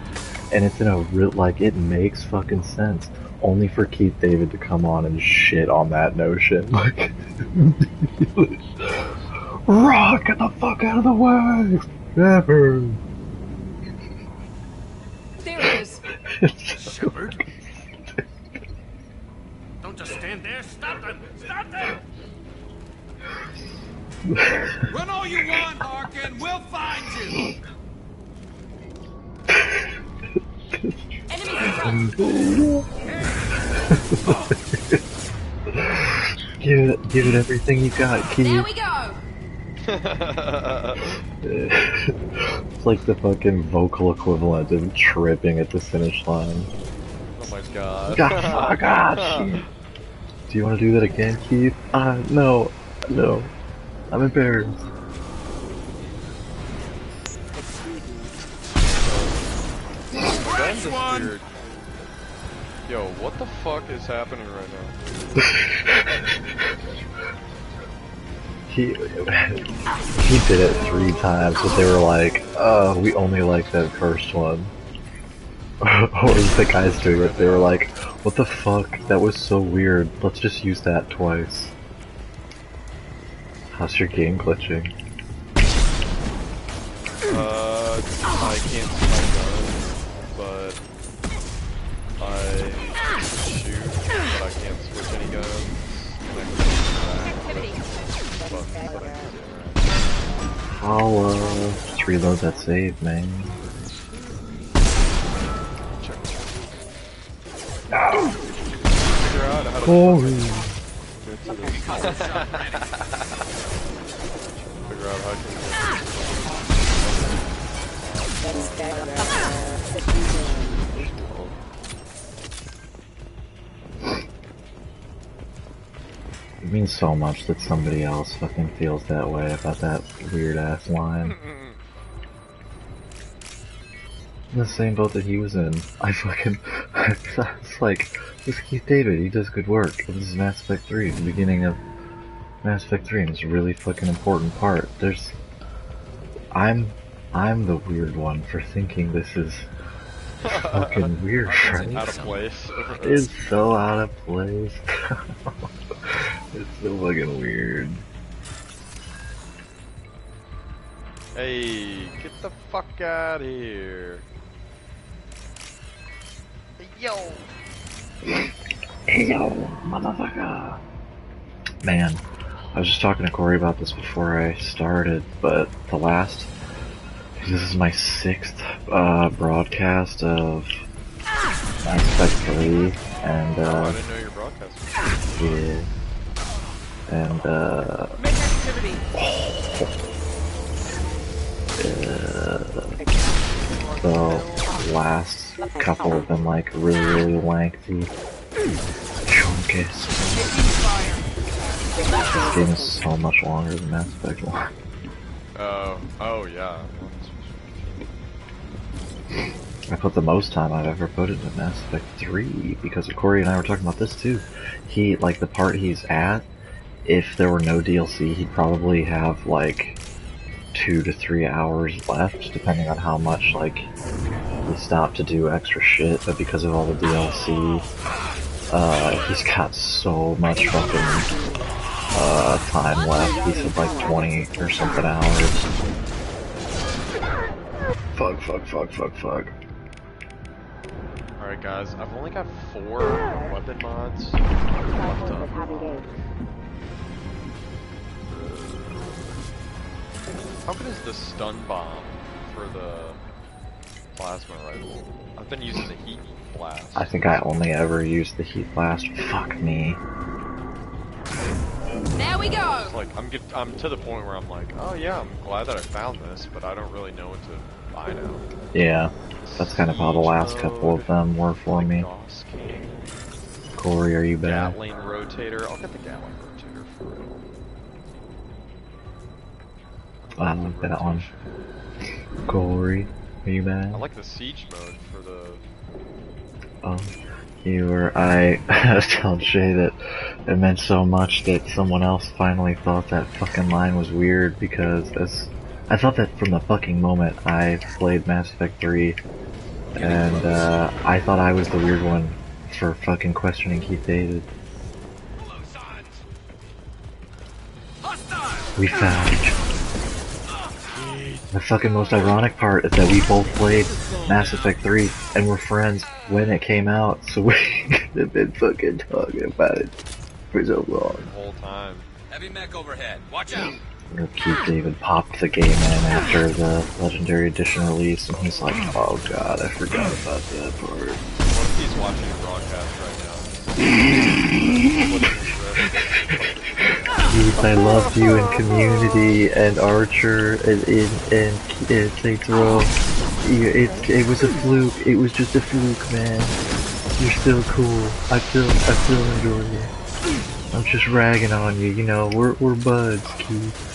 and it's in a real, like, it makes fucking sense. Only for Keith David to come on and shit on that notion. Like, Rock, get the fuck out of the way! Shepard! There it is! Shepard? Don't just stand there. Stop them! Stop them! Run all you want, Larkin. We'll find you. Enemy Give it everything you got, Keith. There we go. It's like the fucking vocal equivalent of tripping at the finish line. Oh my god. Oh god, shit. Do you want to do that again, Keith? No. No. I'm embarrassed. Ben disappeared. Yo, what the fuck is happening right now? He did it 3 times, but they were like, we only like that first one. Or the guys doing it, they were like, what the fuck, that was so weird, let's just use that twice. How's your game glitching? I can't see my gun, but I can shoot, but I can't switch any guns. I'll just reload that save, man. Figure out how to Corey. Figure out how to It means so much that somebody else fucking feels that way about that weird ass line. In the same boat that he was in. It's like, this is Keith David, he does good work. This is Mass Effect 3, the beginning of Mass Effect 3, and it's a really fucking important part. I'm the weird one for thinking this is fucking weird, right? out of place. It's so out of place. It's so fucking weird. Hey, get the fuck out of here. Yo! Hey yo, motherfucker! Man, I was just talking to Corey about this before I started, but this is my 6th broadcast of Mass Effect 3, and I didn't know your broadcast. yeah, and the last couple have been like really lengthy, chunkiest. This game is so much longer than Mass Effect 1. Oh yeah. I put the most time I've ever put into Mass Effect 3 because Corey and I were talking about this too. He, like the part he's at, if there were no DLC, he'd probably have like 2 to 3 hours left, depending on how much like he stopped to do extra shit. But because of all the DLC, he's got so much fucking time left. He said like 20 or something hours. Fuck. Alright guys, I've only got 4 weapon mods left up. How good is the stun bomb for the plasma rifle? I've been using the heat blast. I think I only ever used the heat blast. Fuck me. There we go. It's like I'm to the point where I'm like, oh yeah, I'm glad that I found this, but I don't really know what to buy now. Yeah, that's kind of how the last couple of them were for me. Corey, are you back? Gatling rotator. I'll get the Gatling rotator for real. I like that one. Corey, are you back? I like the siege mode for the. Oh, you were. I was telling Shay that it meant so much that someone else finally thought that fucking line was weird because I thought that from the fucking moment I played Mass Effect 3, and I thought I was the weird one for fucking questioning Keith David. We found. The fucking most ironic part is that we both played Mass Effect 3 and were friends when it came out, so we could have been fucking talking about it for so long. The whole time. Heavy mech overhead. Watch out. Keith David popped the game in after the Legendary Edition release, and he's like, oh god, I forgot about that part. He's watching a broadcast right now. Keith, I loved you in Community and Archer and Saints Row. It was a fluke. It was just a fluke, man. You're still cool. I still enjoy you. I'm just ragging on you. You know, we're buds, Keith.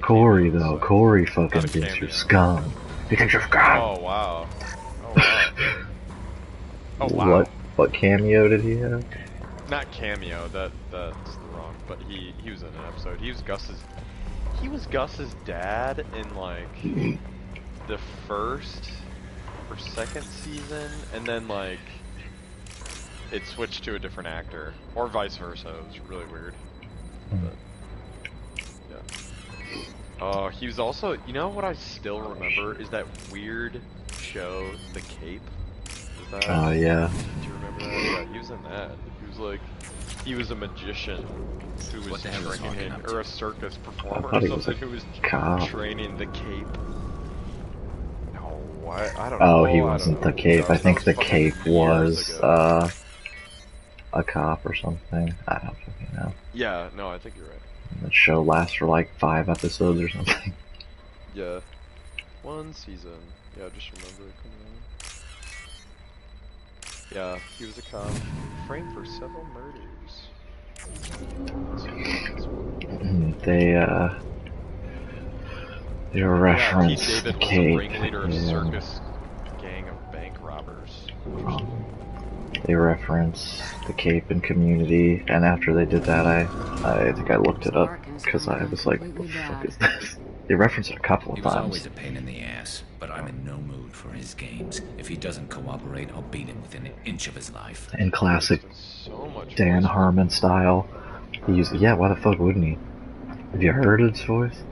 Corey though, Corey fucking thinks you're scum. He thinks you're scum. Oh wow. Oh wow. Oh wow. What cameo did he have? Not cameo. That's wrong. But he was in an episode. He was Gus's dad in like the first or second season, and then like it switched to a different actor, or vice versa. It was really weird. But, yeah. He was also, you know what I still remember is that weird show, The Cape. Oh yeah. Do you remember that? Yeah, he was in that. He was a magician who was training, or a circus performer or something who was training the Cape. No, I don't know. Oh, he wasn't the Cape. I think the Cape was a cop or something. I don't fucking know. Yeah, no, I think you're right. The show lasts for like 5 episodes or something. Yeah. 1 season. Yeah, just remember it coming out. Yeah, he was a cop. Framed for several murders. They reference Keith David the was Cape. a ringleader of circus gang of bank robbers. They reference the Cape in Community, and after they did that, I think I looked it up because I was like, what the fuck is this? They referenced it a couple of He was times. always a pain in the ass, but I'm in no mood for his games. If he doesn't cooperate, I'll beat him within an inch of his life. In classic Dan Harmon style, he used, yeah, why the fuck wouldn't he? Have you heard his voice?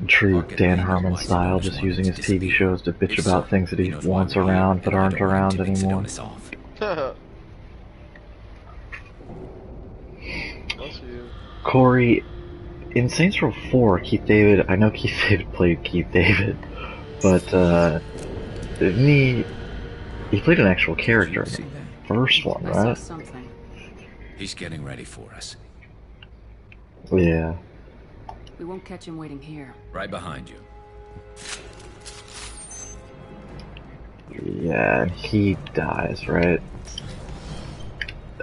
True Dan Harmon style, just using his TV shows to bitch about things that he wants around but aren't around anymore. Corey, in Saints Row 4, Keith David, I know Keith David played Keith David, but didn't he played an actual character in the first one, right? He's getting ready for us. Yeah. We won't catch him waiting here. Right behind you. Yeah, and he dies, right?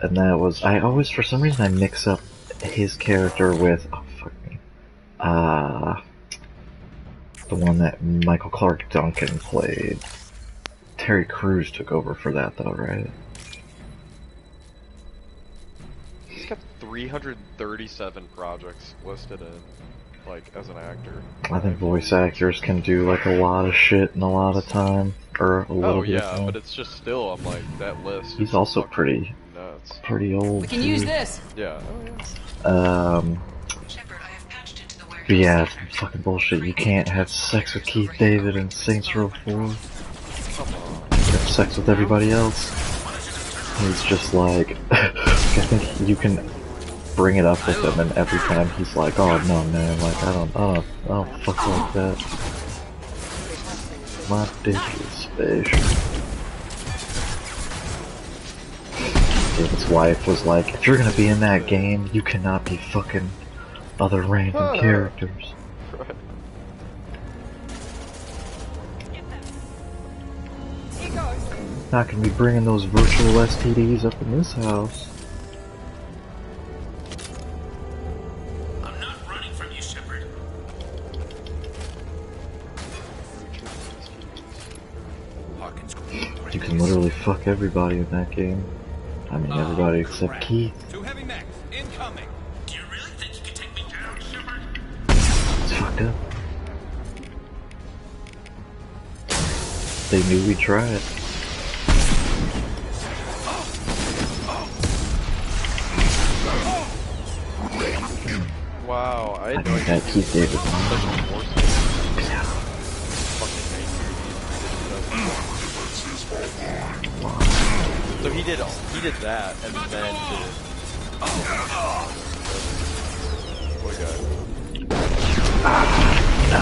And that was, I always, for some reason, I mix up his character with, oh fuck me, the one that Michael Clark Duncan played. Terry Crews took over for that though, right? He's got 337 projects listed in, like, as an actor. I think voice actors can do like a lot of shit in a lot of time, or a little bit of yeah, time. but it's just still, I'm like, that list. He's also pretty old. We can too. use this. Yeah. But yeah, it's fucking bullshit. You can't have sex with Keith David in Saints Row 4. Have sex with everybody else. He's just like, I think you can bring it up with him, and every time he's like, "Oh no, man, like I don't fuck like that. My dick is special." David's wife was like, "If you're gonna be in that game, you cannot be fucking other random characters." Not gonna be bringing those virtual STDs up in this house. I'm not running from you, Shepard. You can literally fuck everybody in that game. I mean, everybody except Keith. 2 heavy mechs incoming. Do you really think you can take me down, Shepard? It's fucked up. They knew we'd try it. Wow, I I had no think idea that he Keith was David. such a force. So he did that, and then did. What a guy. No!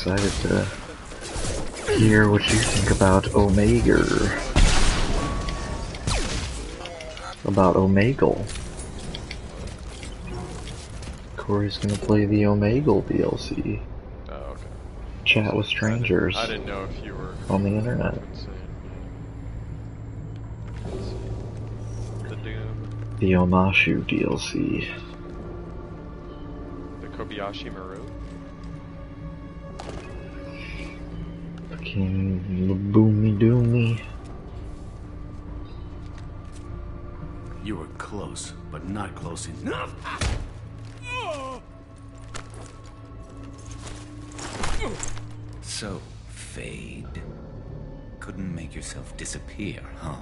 excited to hear what you think about Omega. About Omegle. Corey's gonna play the Omegle DLC. Oh, okay. Chat with strangers. I didn't know if you were on the internet. The Doom. The Omashu DLC. The Kobayashi Maru. Fucking boomy doomy. You were close, but not close enough. So, Fade. Couldn't make yourself disappear, huh?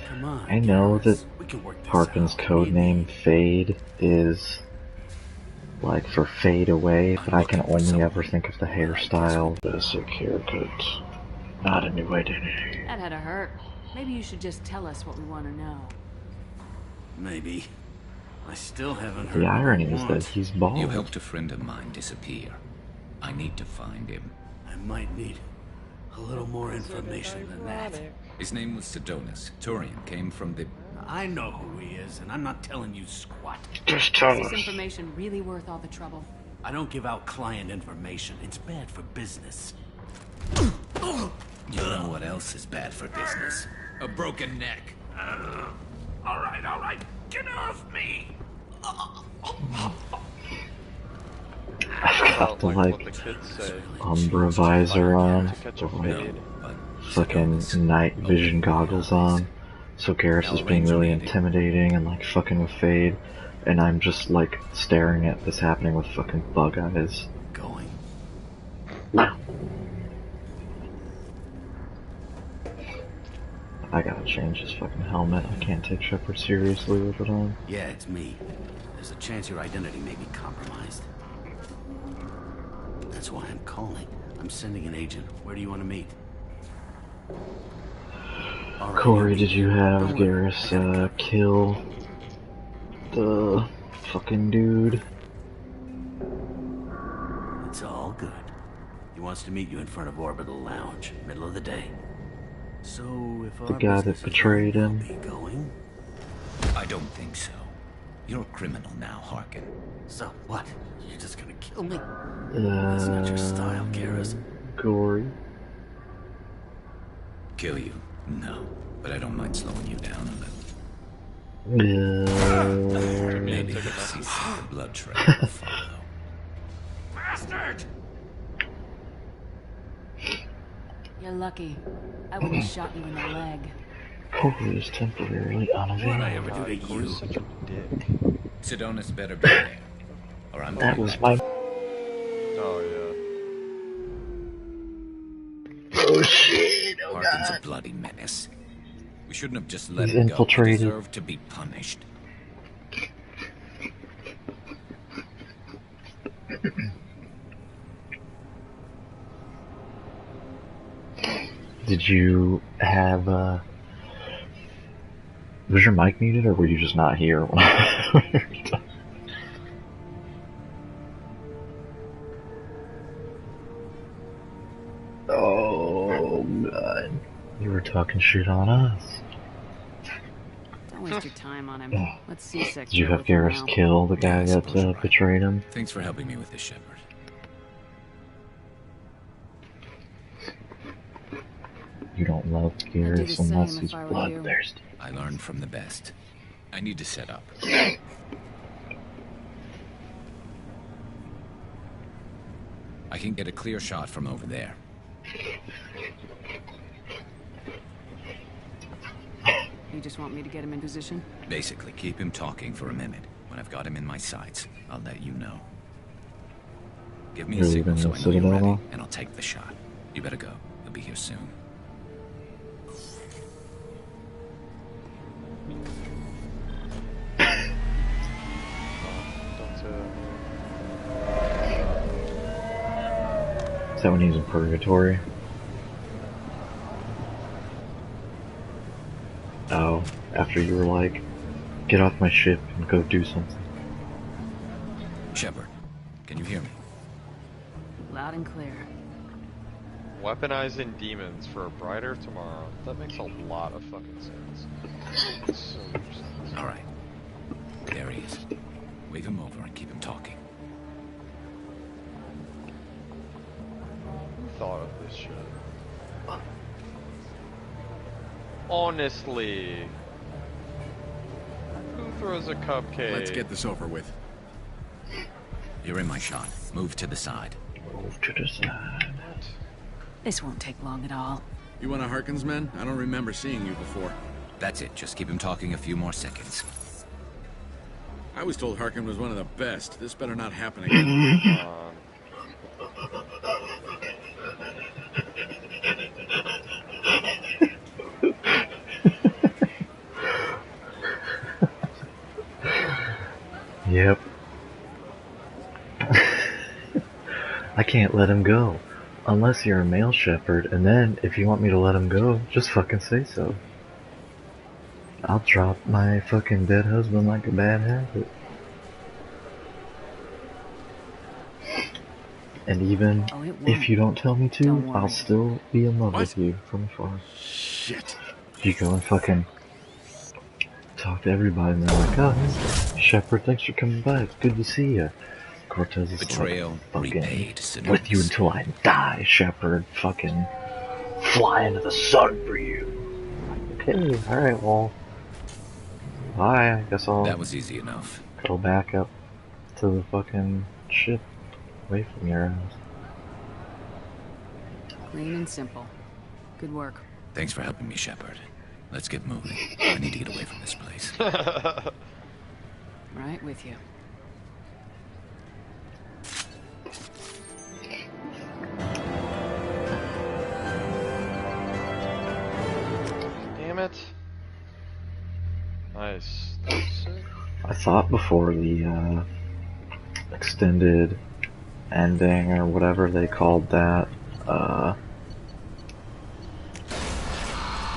Come on. I know that We can work this Harkin's out. codename Fade is like for fade away, but I can only ever think of the hairstyle, the sick haircut. Not a new identity. That had to hurt. Maybe you should just tell us what we want to know. Maybe. I still haven't heard. The what irony I is want. that he's bald. You helped a friend of mine disappear. I need to find him. I might need a little more information than that. His name was Sedonis. Turian came from the... I know who he is, and I'm not telling you squat. Just tell Is us. this information really worth all the trouble? I don't give out client information. It's bad for business. You know what else is bad for business? A broken neck. All right. Get off me! I've got the like Umbra visor on, with like fucking night vision goggles on. So Garrus is being really intimidating and like fucking with Fade, and I'm just like staring at this happening with fucking bug eyes. Going. I gotta change his fucking helmet. I can't take Shepard seriously with it on. Yeah, it's me. There's a chance your identity may be compromised. That's why I'm calling. I'm sending an agent. Where do you want to meet? All right, Corey, did you have Garrus kill the fucking dude? It's all good. He wants to meet you in front of Orbital Lounge, middle of the day. So if The guy that betrayed him? going, I don't think so. You're a criminal now, Harkin. so what? You're just gonna kill me? That's not your style, Garrus. Corey. Kill you? No. But I don't mind slowing you down a little. Maybe you'll see some of the blood trail will follow. Bastard! You're lucky. I would have shot you in the leg. Corey is temporarily What'd I ever unavailable. do to you? Such a dick. Sedonis better be there. Or I'm That going was back. my. Oh yeah. Oh shit! Oh Harkin's god. a bloody menace. We shouldn't have just let He's him go. He infiltrated. deserved to be punished. Did you have was your mic muted or were you just not here when I Oh god. You were talking shit on us. Don't waste your time on him. Let's see sick. Did you have Garrus kill the guy Yeah, I that suppose you're right. betrayed him? Thanks for helping me with this, Shepard. You don't love I'd do Garrus the unless same he's if I were bloodthirsty. I learned from the best. I need to set up. I can get a clear shot from over there. You just want me to get him in position? Basically, keep him talking for a minute. When I've got him in my sights, I'll let you know. Give me a Really signal so gonna I know you're Citadel ready, now? and I'll take the shot. You better go. He'll be here soon. Is that when he's in purgatory? Oh, after you were like, get off my ship and go do something. Shepard, can you hear me? Loud and clear. Weaponizing demons for a brighter tomorrow. That makes a lot of fucking sense. So interesting. Alright. There he is. Wave him over and keep him talking. Who thought of this shit? Honestly. Who throws a cupcake? Let's get this over with. You're in my shot. Move to the side. Move to the side. This won't take long at all. You one of Harkin's men? I don't remember seeing you before. That's it. Just keep him talking a few more seconds. I was told Harkin was one of the best. This better not happen again. Yep. I can't let him go. Unless you're a male shepherd, and then, if you want me to let him go, just fucking say so. I'll drop my fucking dead husband like a bad habit. And even if you don't tell me to, I'll still be in love with you from afar. Shit. You go and fucking talk to everybody, and they're like, oh, Shepherd, thanks for coming by. It's good to see you. Cortez is Betrayal like, repaid. fucking with you until I die, Shepherd. Fucking fly into the sun for you. Okay, alright, well, bye. I guess I'll That was easy enough. go back up to the fucking ship away from your ass. Clean and simple. Good work. Thanks for helping me, Shepard. Let's get moving. I need to get away from this place. Right with you. Damn it. Nice. That's it. I thought before the extended ending or whatever they called that,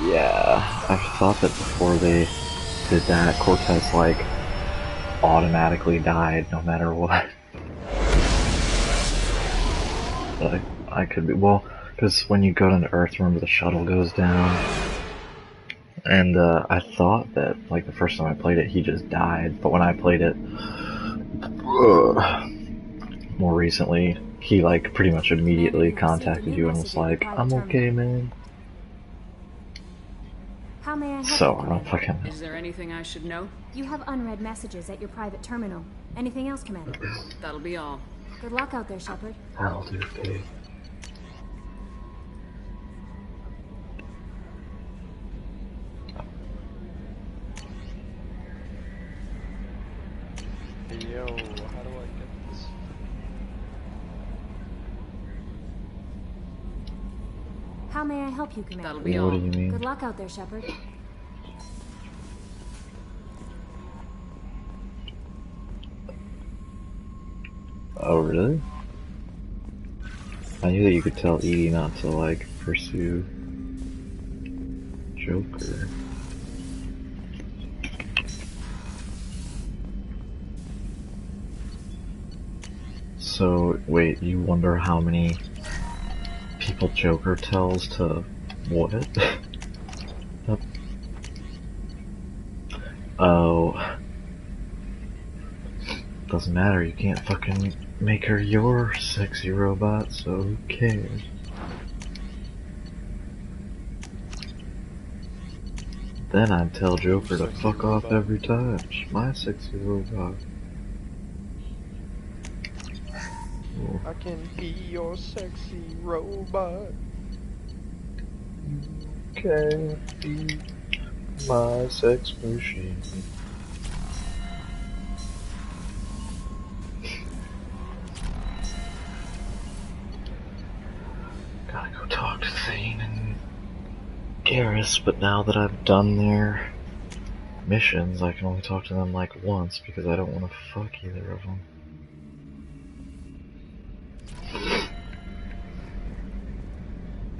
yeah, I thought that before they did that, Cortez like automatically died no matter what. But I could be, well, because when you go to Earth, remember the shuttle goes down, and I thought that like the first time I played it, he just died. But when I played it more recently, he like pretty much immediately contacted you and was like, "I'm okay, man." How may I help So you, I don't fucking know. Is there anything I should know? You have unread messages at your private terminal. Anything else, Commander? That'll be all. Good luck out there, Shepard. I'll do, Dave. Yo, how do I get this? How may I help you, Commander? That'll be What all. do you mean? Good luck out there, Shepard. Oh, really? I knew that you could tell Edie not to, like, pursue Joker. So, wait, you wonder how many people Joker tells to what? Oh. Doesn't matter, you can't fucking make her your sexy robot, so who cares? Then I'd tell Joker to fuck off every time. She's my sexy robot. Ooh. I can be your sexy robot. You can be my sex machine. Gotta go talk to Thane and Garrus, but now that I've done their missions, I can only talk to them like once because I don't want to fuck either of them.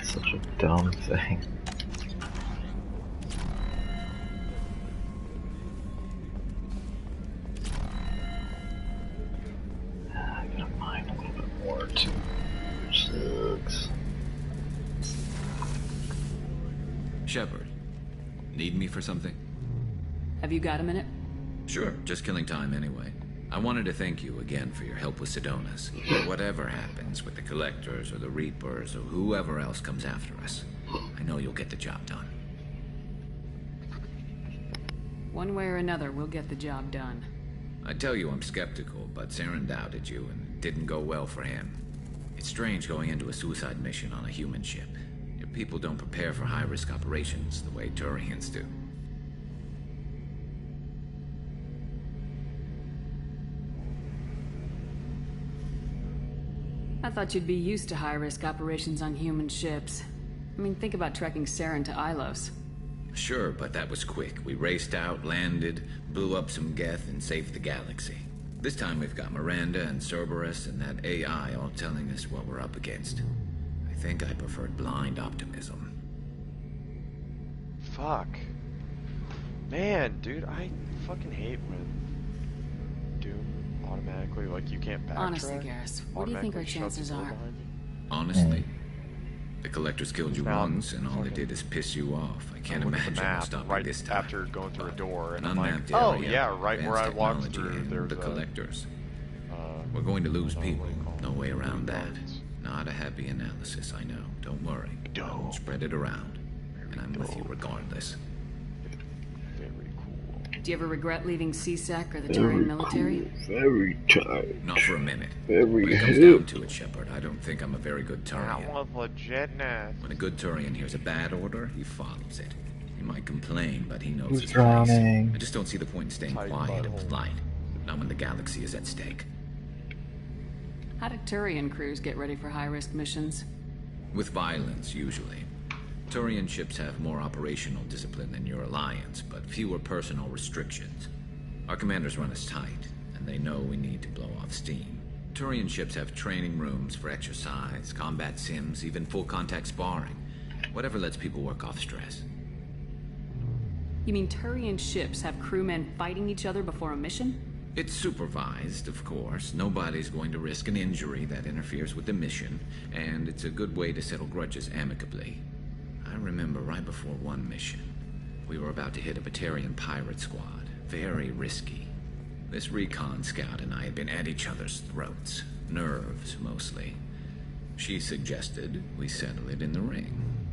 Such a dumb thing. I gotta mine a little bit more too, which sucks. Shepard, need me for something? Have you got a minute? Sure, just killing time anyway. I wanted to thank you again for your help with Sedona's. Whatever happens with the Collectors or the Reapers or whoever else comes after us, I know you'll get the job done. One way or another, we'll get the job done. I tell you I'm skeptical, but Saren doubted you and it didn't go well for him. It's strange going into a suicide mission on a human ship. Your people don't prepare for high-risk operations the way Turians do. I thought you'd be used to high-risk operations on human ships. I mean, think about trekking Saren to Ilos. Sure, but that was quick. We raced out, landed, blew up some Geth, and saved the galaxy. This time we've got Miranda and Cerberus and that AI all telling us what we're up against. I think I preferred blind optimism. Fuck. Man, dude, I fucking hate when Doom automatically, like, you can't backtrack. Honestly, Garrus, what do you think our chances are? Honestly? The Collectors killed you once, and all they did is piss you off. I can't imagine them stopping right this time. after going through a door, and An I'm like, unmapped oh area, yeah, right where I walked advanced through, technology, there's the Collectors. We're going to lose people. No way around that. Not a happy analysis, I know. Don't worry. Don't spread it around. And I'm with you regardless. Do you ever regret leaving CSEC or the Turian military? Very tired. Not for a minute. Very when it comes down to it, Shepard, I don't think I'm a very good Turian. That was legitness. When a good Turian hears a bad order, he follows it. He might complain, but he knows Who's his drowning? place. I just don't see the point in staying quiet and polite. Not when the galaxy is at stake. How do Turian crews get ready for high-risk missions? With violence, usually. Turian ships have more operational discipline than your alliance, but fewer personal restrictions. Our commanders run us tight, and they know we need to blow off steam. Turian ships have training rooms for exercise, combat sims, even full-contact sparring. Whatever lets people work off stress. You mean Turian ships have crewmen fighting each other before a mission? It's supervised, of course. Nobody's going to risk an injury that interferes with the mission, and it's a good way to settle grudges amicably. I remember right before one mission, we were about to hit a Batarian pirate squad. Very risky. This recon scout and I had been at each other's throats. Nerves, mostly. She suggested we settle it in the ring.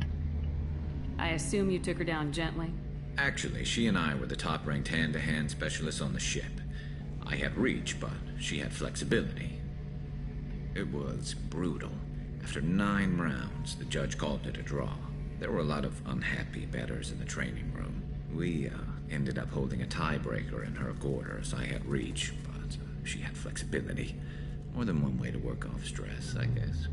I assume you took her down gently? Actually, she and I were the top-ranked hand-to-hand specialists on the ship. I had reach, but she had flexibility. It was brutal. After 9 rounds, the judge called it a draw. There were a lot of unhappy bettors in the training room. We ended up holding a tiebreaker in her quarters. I had reach, but she had flexibility. More than one way to work off stress, I guess.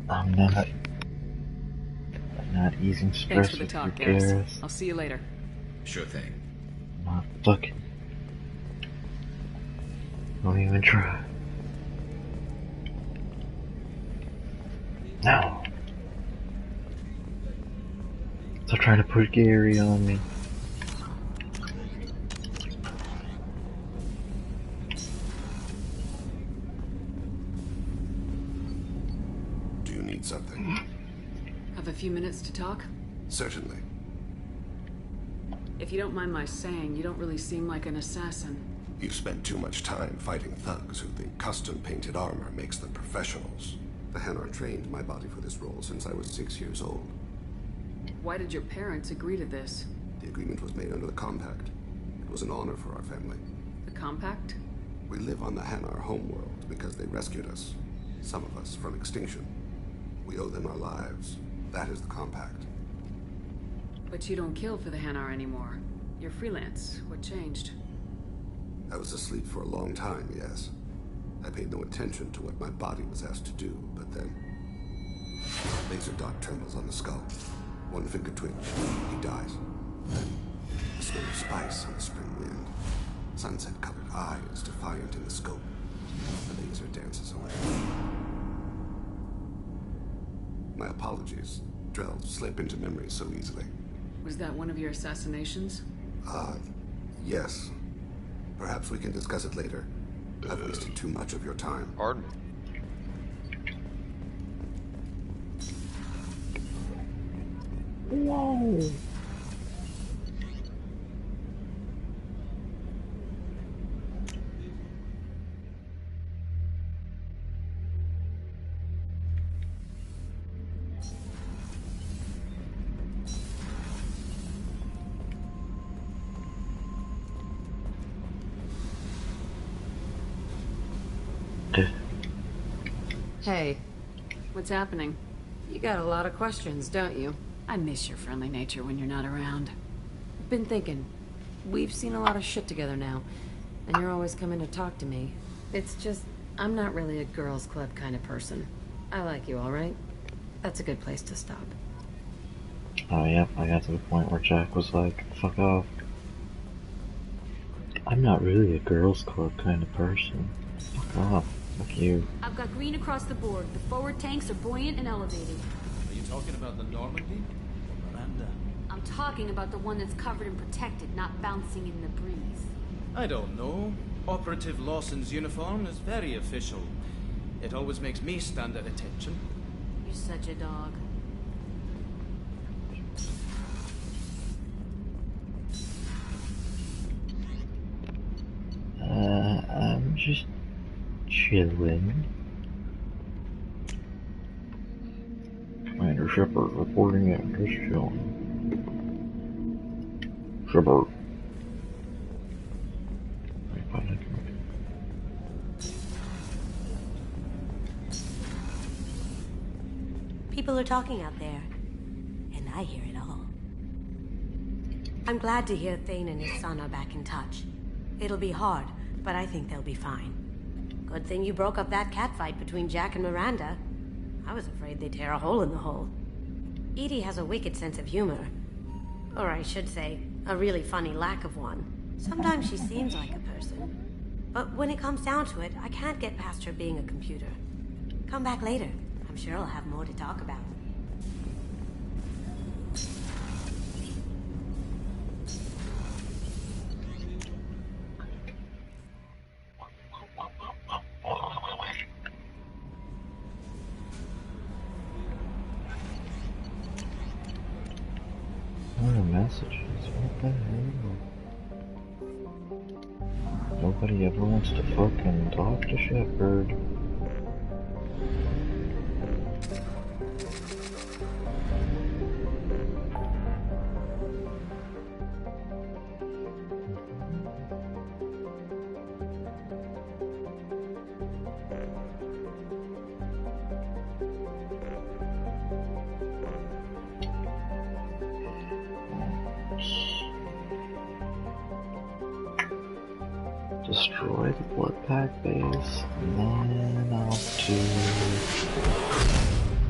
I'm not easing stress Thanks for the with talk, your Garrus. Garrus. I'll see you later. Sure thing. Not fucking. Don't even try. No. Stop trying to put Gary on me. Do you need something? Have a few minutes to talk? Certainly. If you don't mind my saying, you don't really seem like an assassin. You've spent too much time fighting thugs who think custom-painted armor makes them professionals. The Hanar trained my body for this role since I was 6 years old. Why did your parents agree to this? The agreement was made under the Compact. It was an honor for our family. The Compact? We live on the Hanar homeworld because they rescued us. Some of us from extinction. We owe them our lives. That is the Compact. But you don't kill for the Hanar anymore. You're freelance. What changed? I was asleep for a long time, yes. I paid no attention to what my body was asked to do, but then... laser dot trembles on the skull. One finger twitch. He dies. Then, the smell of spice on the spring wind. Sunset-covered eyes defiant in the scope. The laser dances away. My apologies. Drells slip into memory so easily. Was that one of your assassinations? Yes. Perhaps we can discuss it later. I've wasted too much of your time. Pardon me. Whoa. Hey. What's happening? You got a lot of questions, don't you? I miss your friendly nature when you're not around. Been thinking. We've seen a lot of shit together now, and you're always coming to talk to me. It's just, I'm not really a girls' club kind of person. I like you, all right? That's a good place to stop. Oh, yep, I got to the point where Jack was like, fuck off. I'm not really a girls' club kind of person. Fuck off. Fuck you. I've got green across the board. The forward tanks are buoyant and elevated. Are you talking about the Normandy? Or Miranda? I'm talking about the one that's covered and protected, not bouncing in the breeze. I don't know. Operative Lawson's uniform is very official. It always makes me stand at attention. You're such a dog. I'm just chilling. Commander Shepard reporting in, just chilling. Shepard. People are talking out there, and I hear it all. I'm glad to hear Thane and his son are back in touch. It'll be hard, but I think they'll be fine. Good thing you broke up that catfight between Jack and Miranda. I was afraid they'd tear a hole in the hull. Edie has a wicked sense of humor. Or I should say, a really funny lack of one. Sometimes she seems like a person. But when it comes down to it, I can't get past her being a computer. Come back later. I'm sure I'll have more to talk about. What are messages? What the hell? Nobody ever wants to fucking talk to Shepard. Destroy the blood pack base, and then I'll do...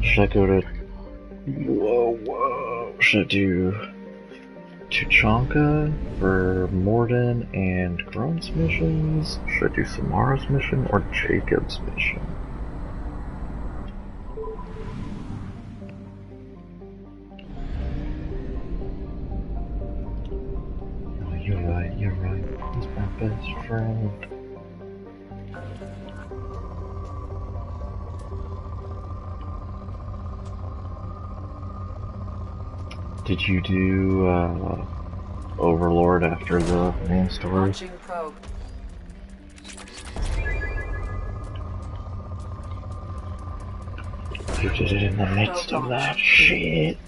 Should I go to... Whoa. Should I do... Tuchanka for Morden and Grunt's missions? Should I do Samara's mission or Jacob's mission? Oh, you're right. He's my best friend. Did you do Overlord after the main story? Launching probe. You did it in the midst of that shit.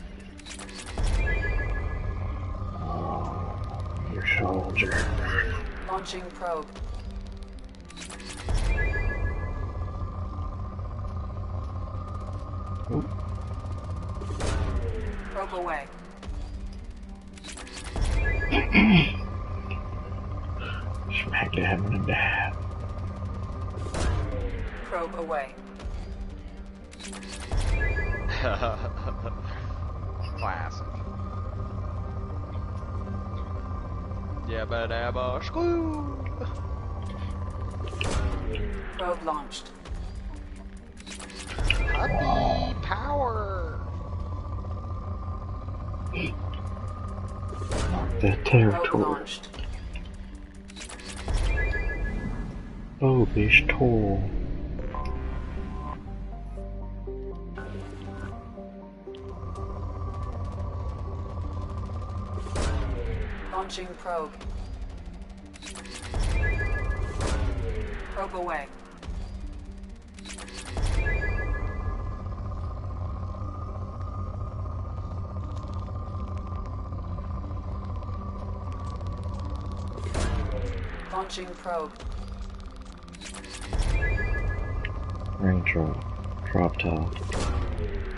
Oh, your soldier. Launching probe. Oop. Probe away. Smack dab and a dab. Probe away. Classic. Yabba dabba screw. Probe launched. Puppy power. That territory. Probe launched. Oh, bish toll. Launching probe. Probe away. Launching probe. Ring drop. Drop top.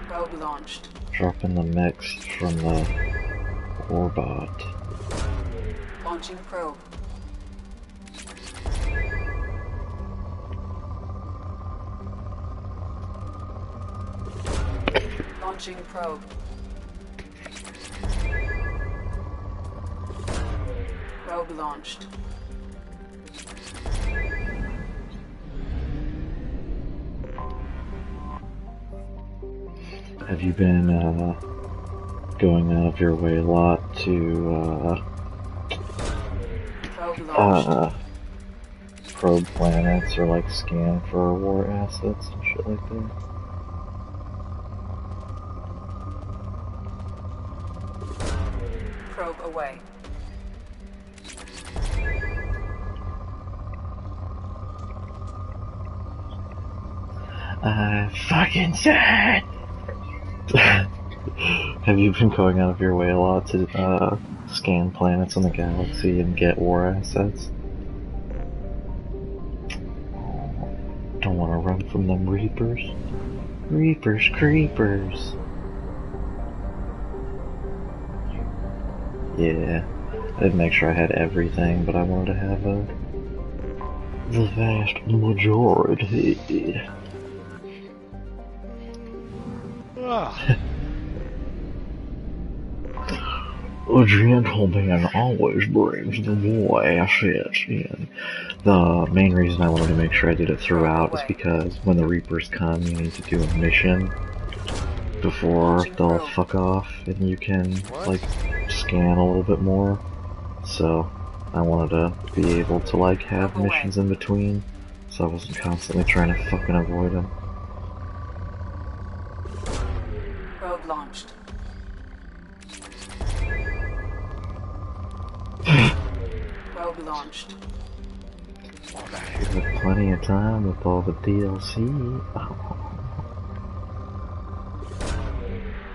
Probe launched. Dropping the mix from the Orbot. Launching probe. Launching probe. Probe launched. Have you been going out of your way a lot to probe planets or like scan for war assets and shit like that? Probe away. I fucking said. Have you been going out of your way a lot to scan planets in the galaxy and get war assets? Don't want to run from them Reapers. Reapers, creepers. Yeah, I didn't make sure I had everything, but I wanted to have the vast majority. A gentleman always brings the war assets in. The main reason I wanted to make sure I did it throughout is because when the Reapers come, you need to do a mission before they'll fuck off, and you can, like, scan a little bit more. So, I wanted to be able to, like, have missions in between, so I wasn't constantly trying to fucking avoid them. Probe launched. Probe launched. You had plenty of time with all the DLC.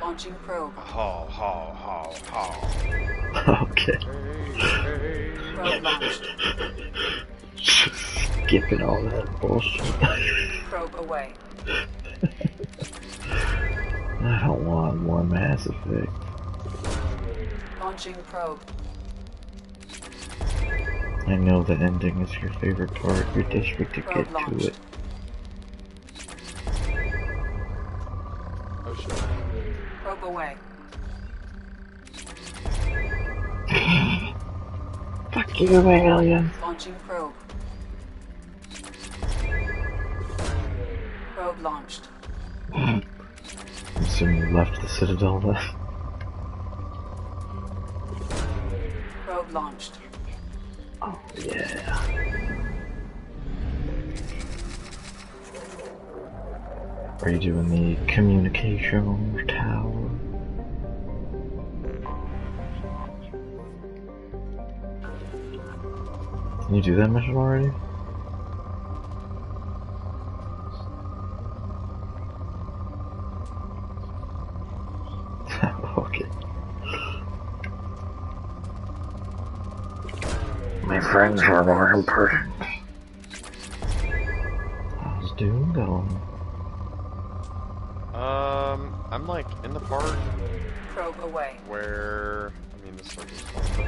Launching probe. Ho, ho, ho, ho. Okay. Probe launched. Skipping all that bullshit. Probe away. I don't want more Mass Effect. Launching probe. I know the ending is your favorite part. You're desperate to get to it. Oh shit. Probe away. Fuck you, alien. Launching probe. Probe launched. I'm assuming you left the Citadel then. Probe launched. Oh, yeah. Are you doing the communications tower? Can you do that mission already? Okay. My friends are more important. How's Doom going? I'm like in the part Probe away. where, I mean, this is fun, but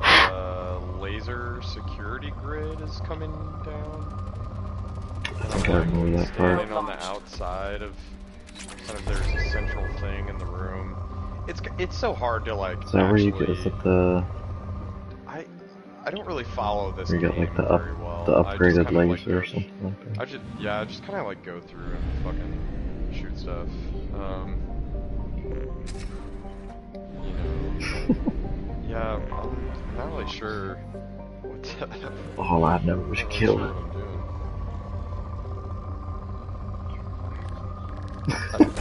the laser security grid is coming down. I think I remember that part. Standing on the outside of kind of there's a central thing in the room. It's so hard to like. Is that where you get the? I don't really follow this. You got like the upgraded laser or something like that. I just kind of like go through and fucking shoot stuff. You know. Yeah, I'm not really sure what to. All I know is kill it.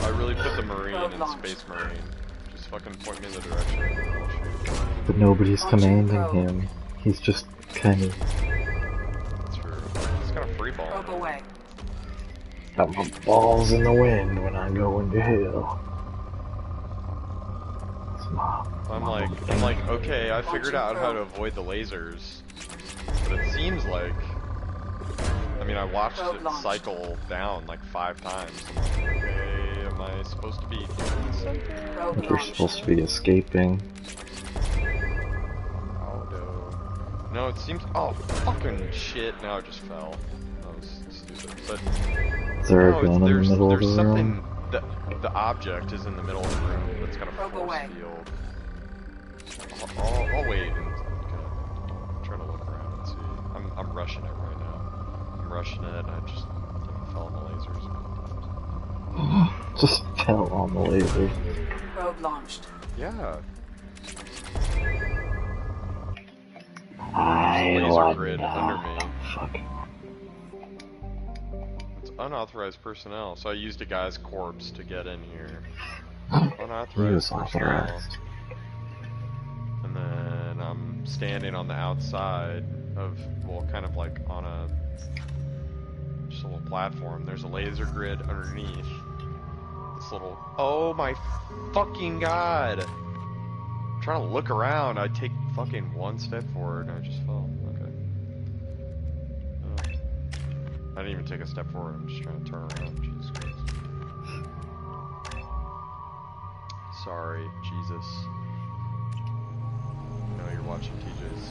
I really put the Marine in Space Marine. Just fucking point me in the direction and I'll shoot. But nobody's commanding him. He's just kind of... That's true. He's kind of free balling. Away. Got my balls in the wind when I go into hell. I'm like, okay, I figured out how to avoid the lasers. But it seems like... I mean, I watched it cycle down like 5 times. Okay, am I supposed to be doing something? You're supposed to be escaping. Oh no. No, it seems... Oh, fucking shit. Now I just fell. That was stupid. But... Is there a gun in the middle of the room? The object is in the middle of the room. It's got a force field. I'll wait and try to look around and see. I'm rushing it right now. I'm rushing it and I just fell on the lasers. Just fell on the lasers. Probe launched. Yeah. I laser grid under me. Fuck. It's unauthorized personnel, so I used a guy's corpse to get in here. He Unauthorized was personnel. authorized. And then I'm standing on the outside of, well, kind of like on a just a little platform. There's a laser grid underneath this little. Oh my fucking god! I'm trying to look around. I take fucking 1 step forward and I just fell. Okay. Oh. I didn't even take a step forward. I'm just trying to turn around. Jesus Christ. Sorry, Jesus. I know you're watching TJ's.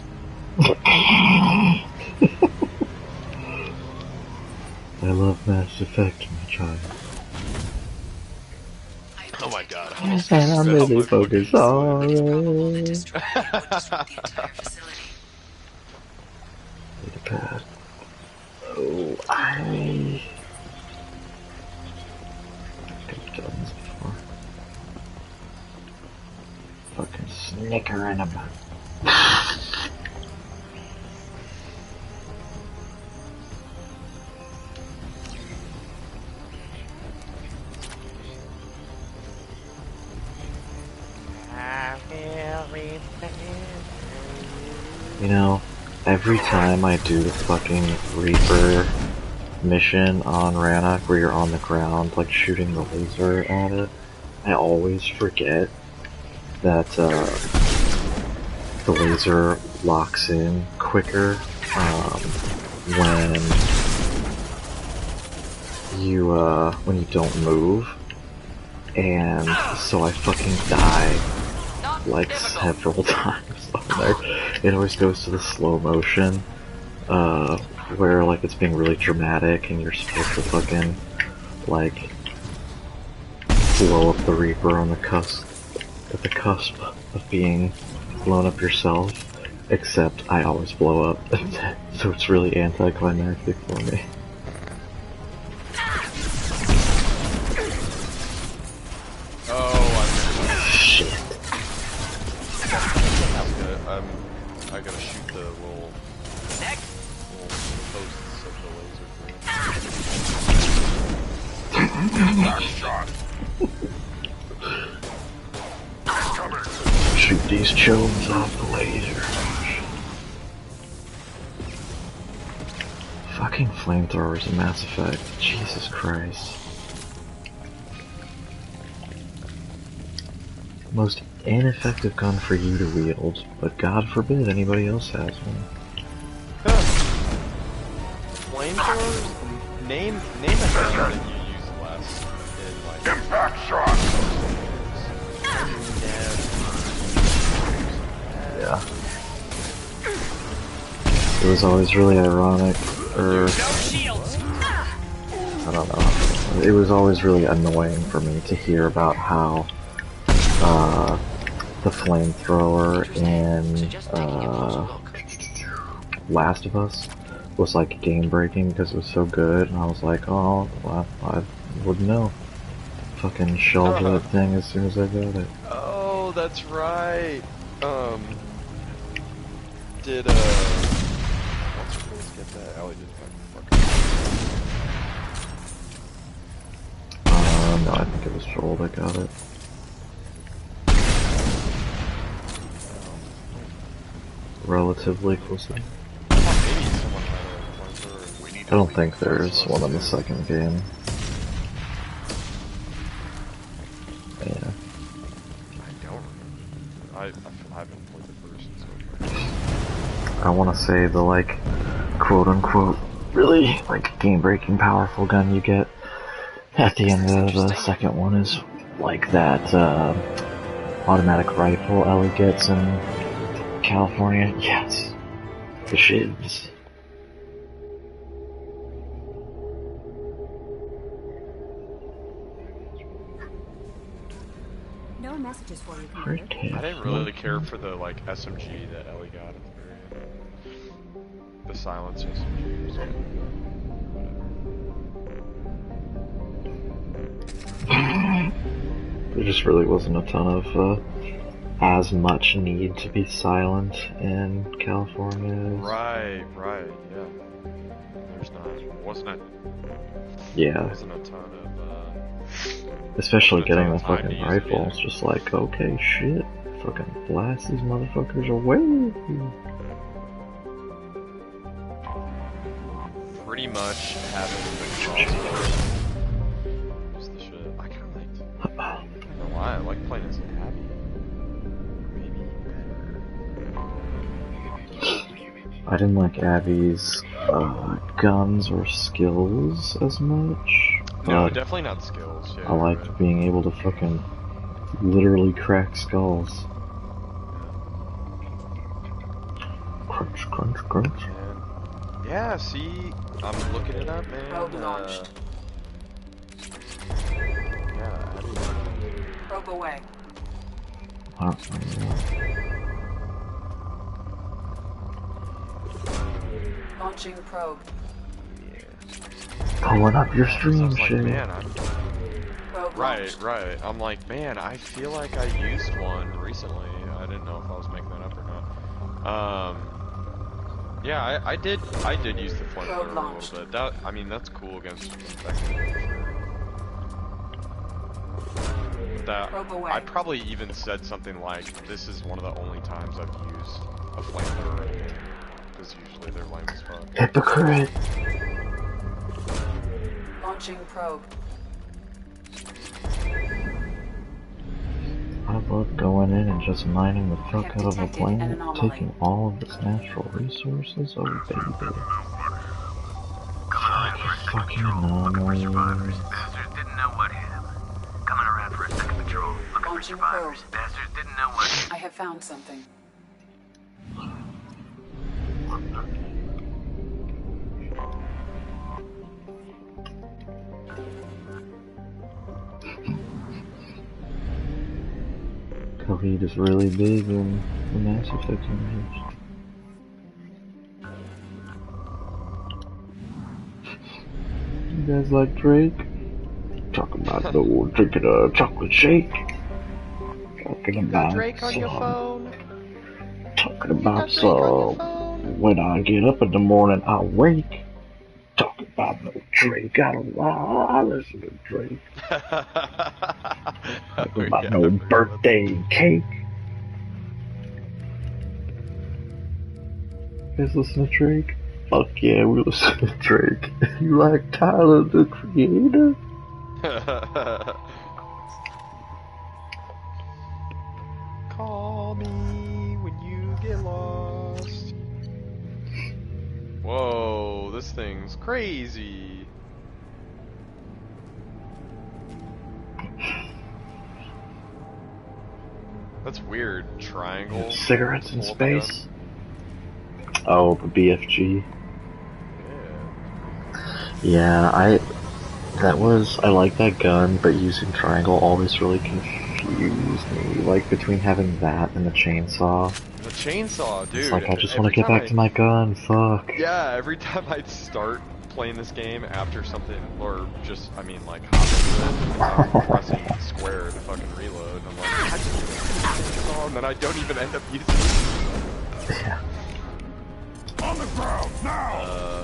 I love Mass Effect, my child. Oh my god. And I'm really focused on it. Data pad. Oh, I could have done this before. Fucking snickering about. You know, every time I do the fucking Reaper mission on Rannoch where you're on the ground, like shooting the laser at it, I always forget that the laser locks in quicker when you don't move, and so I fucking die like several times on there. It always goes to the slow motion, where like it's being really dramatic and you're supposed to fucking like blow up the Reaper on the cusp, at the cusp of being blown up yourself, except I always blow up, so it's really anticlimactic for me. Shit. I gotta shoot the little posts of the laser. Back shot. Shoot these chomes off the laser. Fucking flamethrowers in Mass Effect. Jesus Christ. Most ineffective gun for you to wield, but God forbid anybody else has one. Flamethrowers? Name a gun that you use less in like impact shot. Yeah. It was always really ironic, or I don't know. It was always really annoying for me to hear about how the flamethrower in Last of Us was like game breaking because it was so good, and I was like, oh, well, I wouldn't know. Fucking shelved that thing as soon as I got it. Oh, that's right. Did what's your face get that? Ellie did fucking. No, I think it was Joel that got it. relatively closely. Maybe someone had a flamethrower. I don't think there's one in the second game. Yeah. I don't remember. I haven't played the first so far. I want to say the, like, quote-unquote, really, like, game-breaking powerful gun you get at the end of the second one is, like, that, automatic rifle Ellie gets in California. Yes. The shivs. No messages for you, Commander. I didn't really care for the, like, SMG that Ellie got at the very end. The silence SMG was good. There just really wasn't a ton of, as much need to be silent in California. Right, yeah. There's not, wasn't it? Yeah. Wasn't a ton of, especially getting the fucking rifle, it's just like, okay, shit. Fucking blast these motherfuckers away. pretty much having the crossbow is the shit. I kinda liked, I don't know why, I like playing as Abby. I didn't like Abby's guns or skills as much. No, definitely not skills. Yeah, I liked being able to fucking literally crack skulls. Crunch, crunch, crunch. Yeah, see, I'm looking it up, man. Probe launched. Yeah, Abby. Probe away. Launching probe. Pulling up your stream, like, shit. man, right. I'm like, man, I feel like I used one recently. I didn't know if I was making that up or not. Yeah, I did use the flamethrower a little bit. That, I mean, that's cool against infected. That, I probably even said something like, this is one of the only times I've used a flamethrower in a game. Because usually they're lame as fuck. Hypocrite! Launching probe. I love going in and just mining the fuck out of a planet, taking all of its natural resources. Oh, baby. Fucking anomalies. Bastards didn't know what hit him. Coming around for a second patrol, looking for survivors. Bastards didn't know what hit him. I have found something. Khalid is really big in the Mass Effect universe. You guys like Drake? Talking about no drinking a chocolate shake. Talking about Drake on your phone. Talking about when I get up in the morning, I wake. Talking about no Drake. I don't lie. I listen to Drake. Talking about no birthday cake. You guys listen to Drake? Fuck yeah, we listen to Drake. You like Tyler, the Creator? Call me when you get lost. Whoa, this thing's crazy. That's weird. Triangle. Cigarettes in space? Oh, the BFG. Yeah, I like that gun, but using triangle always really confused me. Like, between having that and the chainsaw. The chainsaw, dude. It's like, I just want to get back to my gun, fuck. Yeah, every time I'd start playing this game after something, or just, I mean, like, hop into it, pressing square to fucking reload, and I'm like, I just use the chainsaw, and then I don't even end up using it. Yeah. On the ground, now!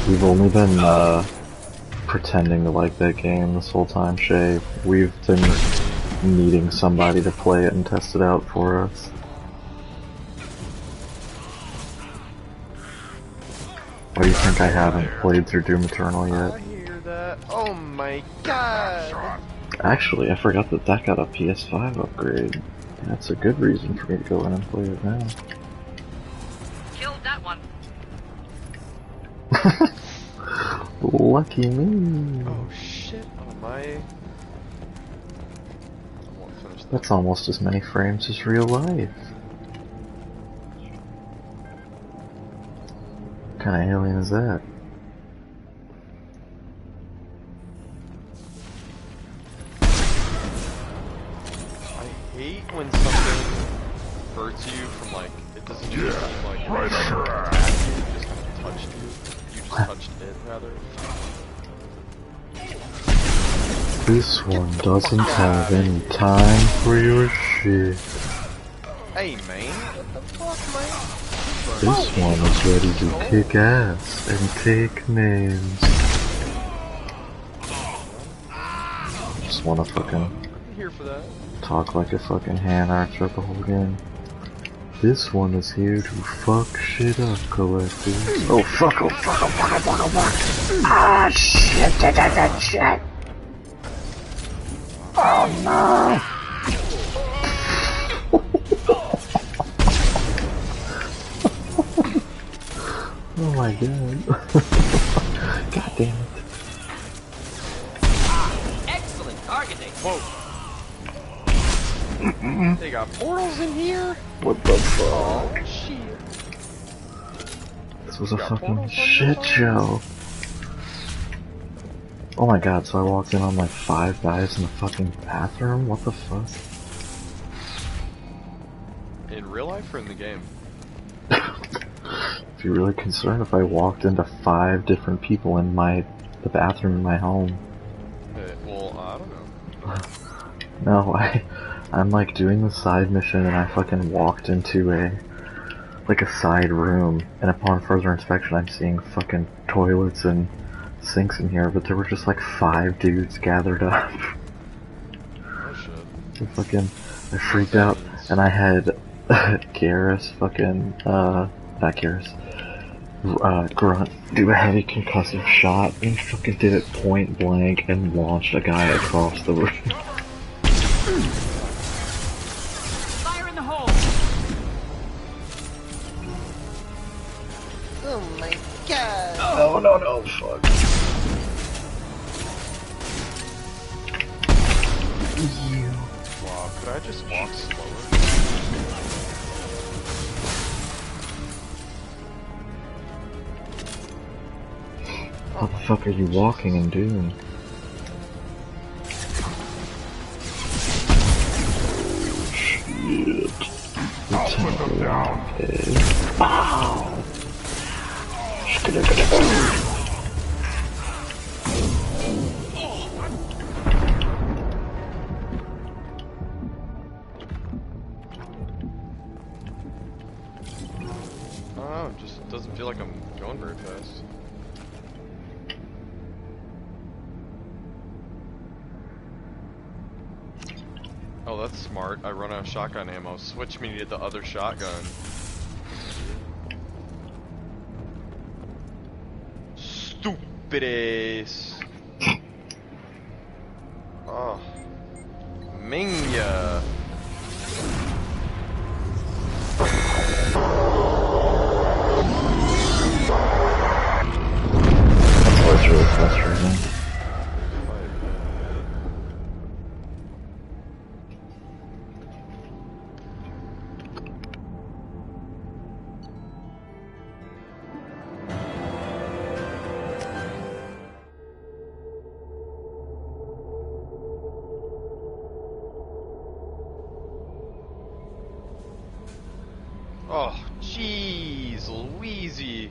We've only been, pretending to like that game this whole time, Shay. We've been needing somebody to play it and test it out for us. Why do you think I haven't played through Doom Eternal yet? I hear that. Oh my god! Actually, I forgot that that got a PS5 upgrade. That's a good reason for me to go in and play it now. Killed that one. Lucky me. Oh shit, on my... That's almost as many frames as real life. What kind of alien is that? I hate when something hurts you from like, it doesn't just seem like it attacked you, it just kind of touched you. You just touched it, rather. This one doesn't have any time for your shit. Hey man, what the fuck, man? This one is ready to kick ass and take names. Just wanna fucking Here for that. talk like a fucking hand archer the whole game. This one is here to fuck shit up, collectors. Oh fuck, oh fuck, oh fuck, oh fuck, oh fuck. Ah shit, shit. Oh no. Oh my god. God damn it. Excellent targeting. Whoa. They got portals in here? What the fuck? Oh shit. This was a fucking shit show. Oh my god, so I walked in on like 5 guys in the fucking bathroom? What the fuck? In real life or in the game? If you're really concerned if I walked into 5 different people in the bathroom in my home. Well, I don't know. No, I'm like doing the side mission and I fucking walked into a side room, and upon further inspection I'm seeing fucking toilets and sinks in here, but there were just like 5 dudes gathered up. Oh shit. I freaked out, and I had Garrus fucking, not Garrus, Grunt do a heavy concussive shot, and he fucking did it point blank and launched a guy across the room. Fire in the hole. Oh my god. Oh no, fuck. Wow, could I just walk slower? How the fuck are you walking and doing? Shit. I'll put them down. Okay. Wow. Oh, it just doesn't feel like I'm going very fast. Oh, that's smart. I run out of shotgun ammo. Switch me to the other shotgun. Stupid ass. Oh. Minya. That's why it's really frustrating. Oh, jeez, Louise.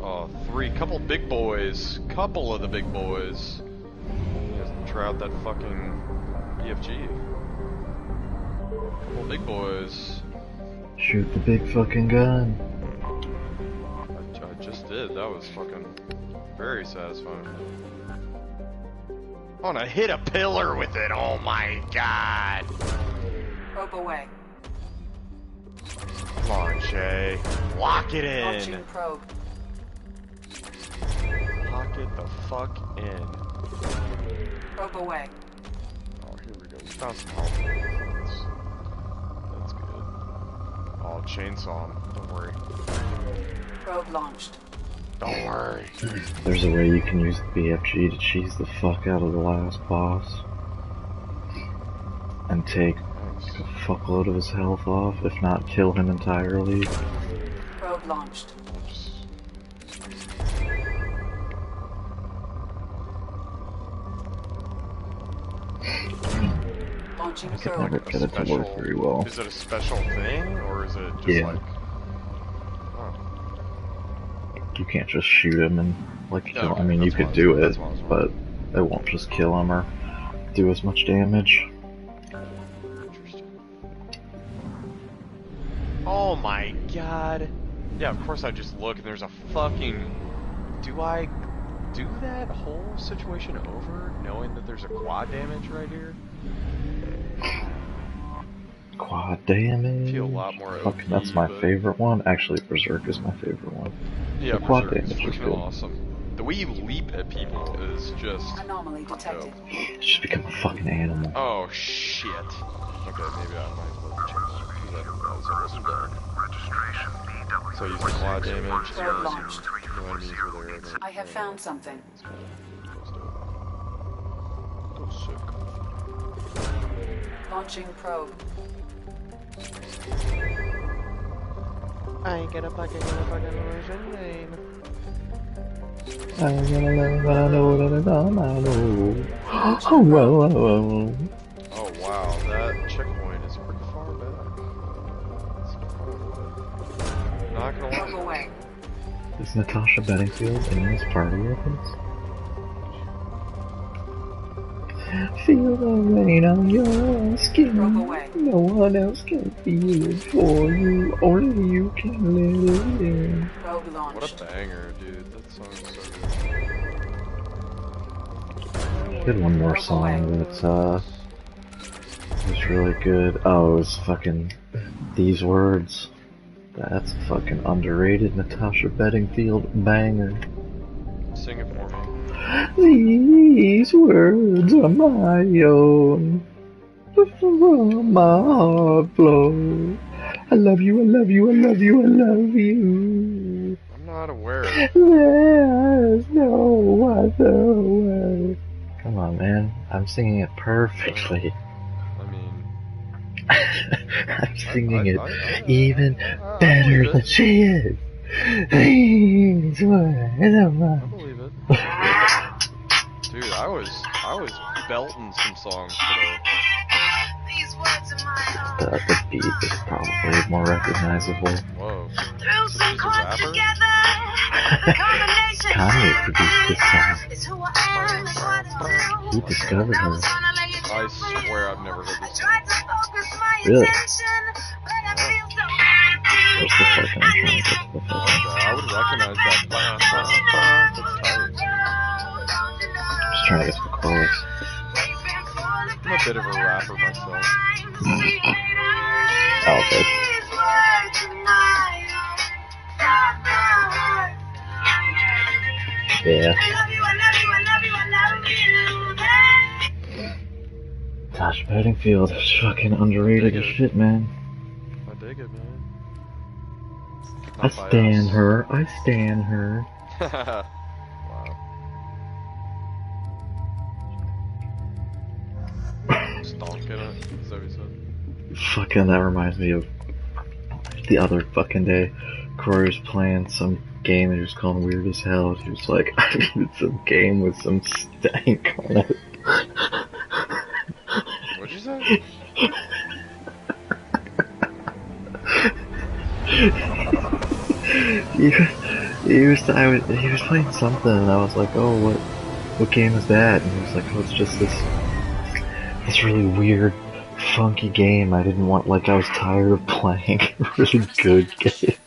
Oh, couple big boys. Couple of the big boys. Just try out that fucking BFG. Couple big boys. Shoot the big fucking gun. I just did. That was fucking very satisfying. I wanna hit a pillar with it, oh my god. Probe away. Come on, Shay. Lock it in. Launching probe. Lock it the fuck in. Probe away. Oh, here we go. We found some help. That's good. Oh, chainsaw him. Don't worry. Probe launched. Don't worry. There's a way you can use the BFG to cheese the fuck out of the last boss. And take a fuckload of his health off, if not kill him entirely. Probe launched. Launching I could never get it to work very well. Is it a special thing, or is it just like... You can't just shoot him and, like, kill him. I mean, you could do it, but it won't just kill him or do as much damage. Oh my god. Yeah, of course I just look and there's a fucking... Do I do that whole situation over, knowing that there's a quad damage right here? Quad damage? I feel a lot more Fuck, OP, that's my but... favorite one. Actually, Berserk is my favorite one. Yeah, the quad Berserk is damage is fucking good. awesome. The way you leap at people is just... Anomaly detected. Just become a fucking animal. Oh, shit. Okay, maybe I might as well check that, because I didn't realize it wasn't dark. So using quad damage, Probe launched. no enemies were there. I have found something. Oh, sick. Launching probe. I ain't gonna fucking lose your name. I know. Oh, well. Oh wow, that checkpoint is pretty far back. Not gonna lie. Is Natasha Bedingfield in this party with us? Feel the rain on your skin. No one else can feel it for you. Only you can let it in. What a banger, dude. That song's so good. Did one more song that's was really good. Oh, it was fucking These Words. That's a fucking underrated Natasha Bedingfield banger. Sing it for me. These words are my own. From my heart flow. I love you, I love you, I love you, I love you. I'm not aware. There's no other way. Come on, man. I'm singing it perfectly. I mean... I'm singing it even better than she is. These words are my... I believe it. Dude, I was belting some songs today. The beat is probably more recognizable. Whoa. So she's a rapper? Kanye produced this song. He discovered her. I swear I've never heard this song. Really? What's the fucking song? I would recognize that. That's tight. Just trying to get the chorus. I'm a bit of a rapper myself. Oh, good. Yeah. Natasha Bedingfield is fucking underrated as shit, man. I dig it, man. I stan her. I stan her. Wow. Stonking it, is that what you said? Fucking, that reminds me of the other fucking day. Corey was playing some game and he was calling weird as hell. He was like, I needed some game with some stank on it. What'd you say? he was playing something and I was like, oh, what game is that? And he was like, oh, it's just this really weird, funky game. I didn't want, like, I was tired of playing really good games.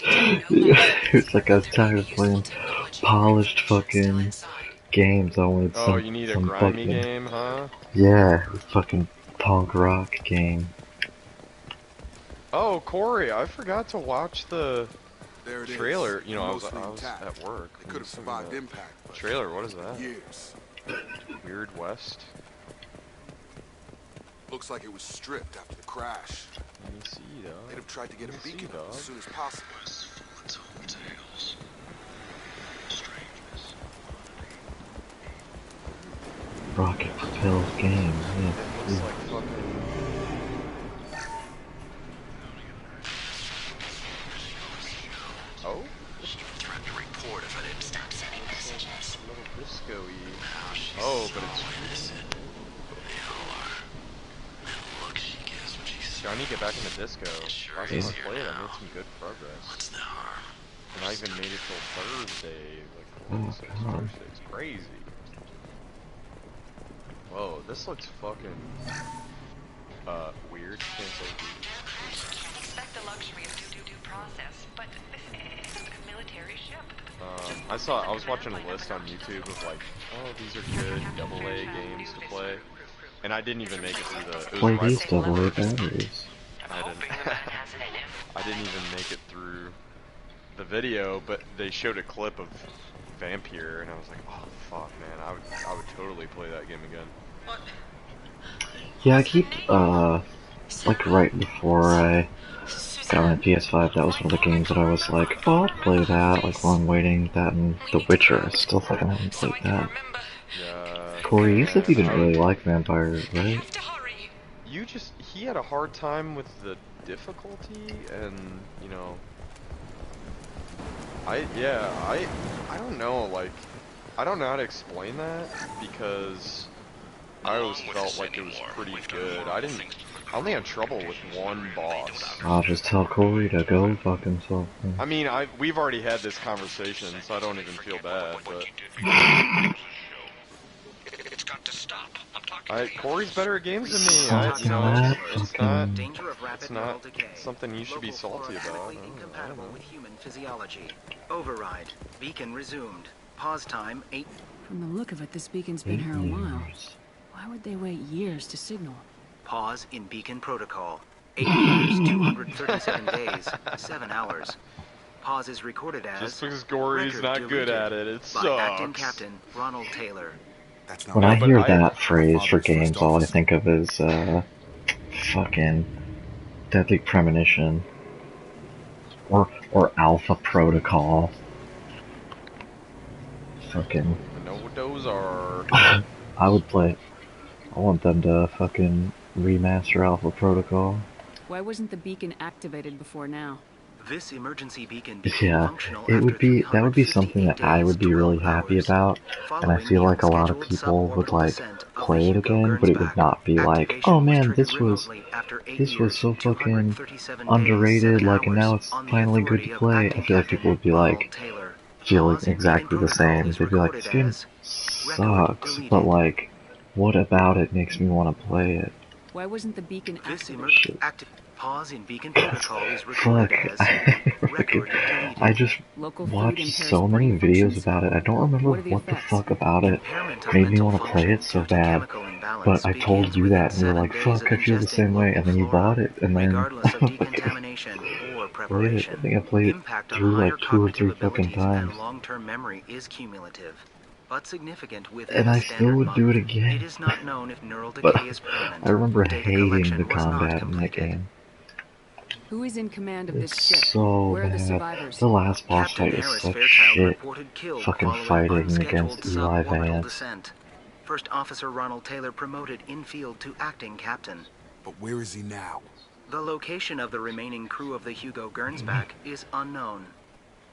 It was like I was tired of playing polished fucking games. I wanted Oh, you need a some grimy fucking game, huh? yeah, fucking punk rock game. Oh, Corey, I forgot to watch the There it is. trailer. You know, I was Mostly at work. They could have survived impact. But Trailer, what is that? Years. Weird West. Looks like it was stripped after the crash. Let me see, dog. They'd have tried to get a beacon up as soon as possible. Rocket propelled game. Yeah. Looks like fucking. Oh? Threat to report if I didn't stop sending messages. A little disco-y. Oh, but it's. I need to get back into disco. Last time I played, I made some good progress. What's the harm? And I even made it till Thursday. Like, Thursday. It's crazy. Whoa, this looks fucking. Weird. Can't say weird. Can't expect the luxury of due process, but this is a military ship. I was watching a list on YouTube of like, oh, these are good AA games to play. And I didn't even make it through the... Play these AA batteries. I didn't even make it through the video, but they showed a clip of Vampire, and I was like, oh, fuck, man, I would totally play that game again. Yeah, I keep, like right before I got my PS5, that was one of the games that I was like, oh, I'll play that, like while I'm waiting, that and The Witcher. I still fucking haven't played that. Corey, you said you didn't really like vampires, right? He had a hard time with the difficulty, and, you know, I don't know, like, I don't know how to explain that, because I always felt like it was pretty good. I only had trouble with one boss. I'll just tell Corey to go fuck himself. I mean, we've already had this conversation, so I don't even feel bad, but... It's got to stop. I'm talking Corey's better at games than me. It's not something you should be salty about. Incompatible with human physiology. Override. Beacon resumed. Pause time 8. From the look of it, this beacon's been here a while. Why would they wait years to signal? Pause in beacon protocol. 8 years, 237 days, 7 hours. Pause is recorded as... Just because Corey's not good at it, it sucks. By Acting Captain Ronald Taylor. When I hear that phrase for games, all I think of is, fucking Deadly Premonition. Or Alpha Protocol. Fucking... I know what those are. I would play it. I want them to fucking remaster Alpha Protocol. Why wasn't the beacon activated before now? This emergency beacon Yeah, it would be, that would be something that I would be really happy about, and I feel like a lot of people would like play it again, but it would not be like, oh man, this was so fucking underrated, like, and now it's finally good to play. I feel like people would be like, feeling exactly the same. They'd be like, this game sucks, but like, what about it makes me want to play it? Why wasn't the beacon activated? Pause in beacon protocol is recorded as I just watched so many videos about it. I don't remember what the fuck about it made me want to play it so bad. But I told you that, and you were like, fuck, I feel the same way. And then you bought it, and then played it. I think I played it through like 2 or 3 fucking times. Long-term memory is cumulative, but significant with and I still would do it again. It is not known if neural But decay is permanent. I remember hating the combat in that game. Who is in command of this ship? So Where are the bad. survivors? The last boss fight is such shit. Fucking fighting against Eli Vance. First Officer Ronald Taylor promoted in-field to acting captain. But where is he now? The location of the remaining crew of the Hugo Gernsback is unknown.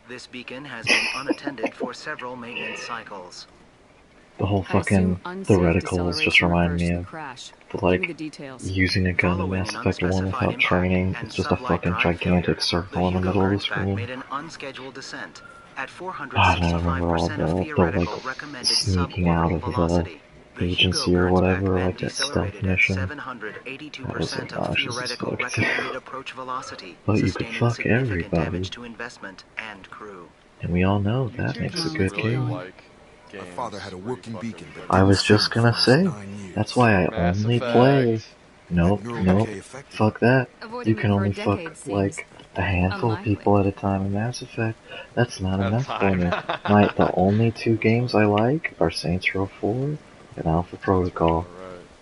This beacon has been unattended for several maintenance cycles. The whole fucking, the reticles just remind me of, like, using a gun in Mass Effect 1 without training. It's just a fucking gigantic circle in the middle of the screen. Made an unscheduled descent at I don't remember all the like, sneaking out of the agency or whatever, like that stealth mission. That was obnoxious as fuck. But you could fuck everybody. And we all know that makes a good game. games. My father had a working beacon, but I was just gonna say, that's why I Mass only Effect. play. Nope, nope, fuck that. Avoiding You can it for a only decade fuck, seems like, a handful of unlikely. people at a time in Mass Effect. That's not At a enough for time. me. The only 2 games I like are Saints Row 4 and Alpha Protocol.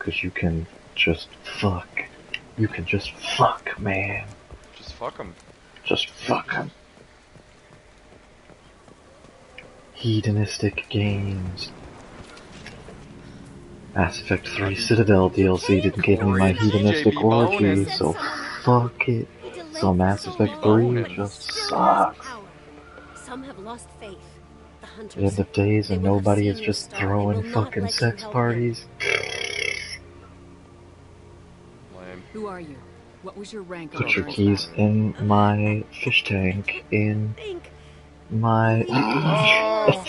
Cause you can just fuck. You can just fuck, man. Just fuck them. Just fuck 'em. Hedonistic games. Mass Effect 3 Citadel DLC didn't give me my hedonistic orgy, so fuck it. So Mass Effect 3 just sucks. Some have lost faith. The hunters. End of days They and will have nobody seen is your just star and throwing will not fucking let you sex help parties. Lame. Who are you? What was your rank? Put on your Burns keys Back? in my fish tank, in my... Wow.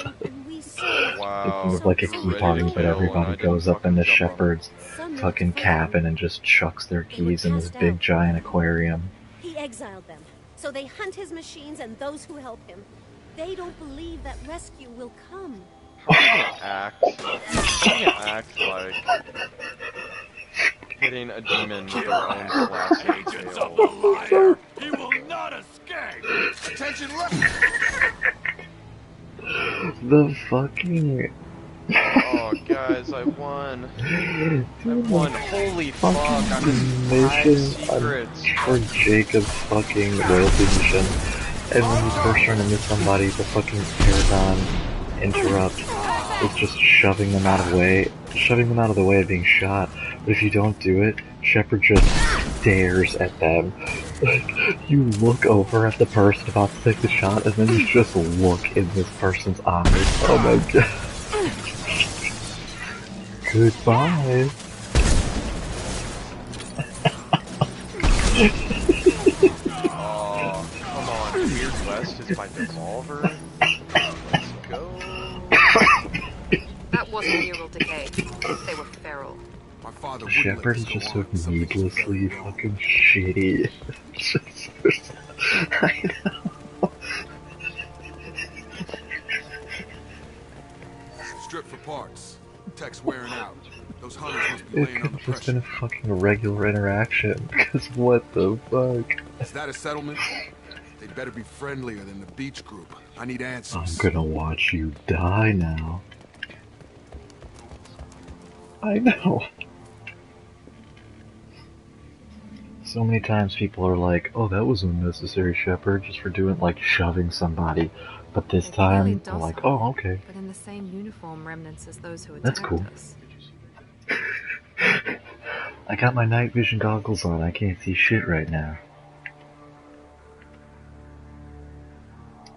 Thinking of like a You're key ready party, to but kill, and I everybody didn't goes up fucking into jump on Shepard's fucking cabin and just chucks their keys in this big giant aquarium. He exiled them, so they hunt his machines and those who help him. They don't believe that rescue will come. How are you gonna act? How are you gonna act like hitting a demon with their own plastic tail? He will not escape! Attention left! The fucking... Oh, guys, I won. I won. Holy fuck, I'm in 5 mission secrets. for Jacob's fucking royalty mission. And when you first run into somebody, the fucking Paragon interrupt is just shoving them out of the way of being shot. But if you don't do it, Shepard just stares at them. Like, you look over at the person about to take the shot, and then you just look in this person's eyes. Oh my god. Goodbye. Oh, come on. Weird West is my Devolver. Let's go. That wasn't neural decay. They were feral. My father Shepard is just so needlessly fucking shitty. I know. Strip for parts. Tech's wearing out. Those hunters must be It laying could under have just pressure. been a fucking regular interaction, because what the fuck? Is that a settlement? They better be friendlier than the beach group. I need answers. I'm gonna watch you die now. I know. So many times people are like, oh, that was unnecessary, Shepard, just for doing, like, shoving somebody. But this time, they're like, oh, okay. But in the same uniform remnants as those who That's attacked cool. us. I got my night vision goggles on, I can't see shit right now.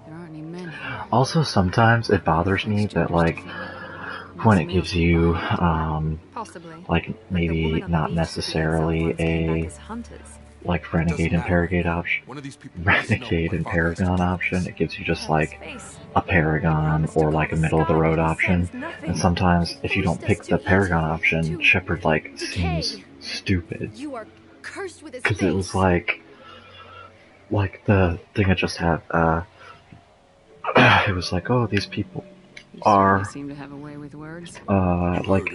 There aren't any men. Also, sometimes it bothers me that, like, when it gives you, like, maybe not necessarily a, like, Renegade and Paragon option, it gives you just, like, a Paragon or, like, a middle-of-the-road option, and sometimes, if you don't pick the Paragon option, Shepard, like, seems stupid. You are cursed with his Because it was, face. like, the thing I just had, it was like, oh, these people are, seem to have a way with words. like,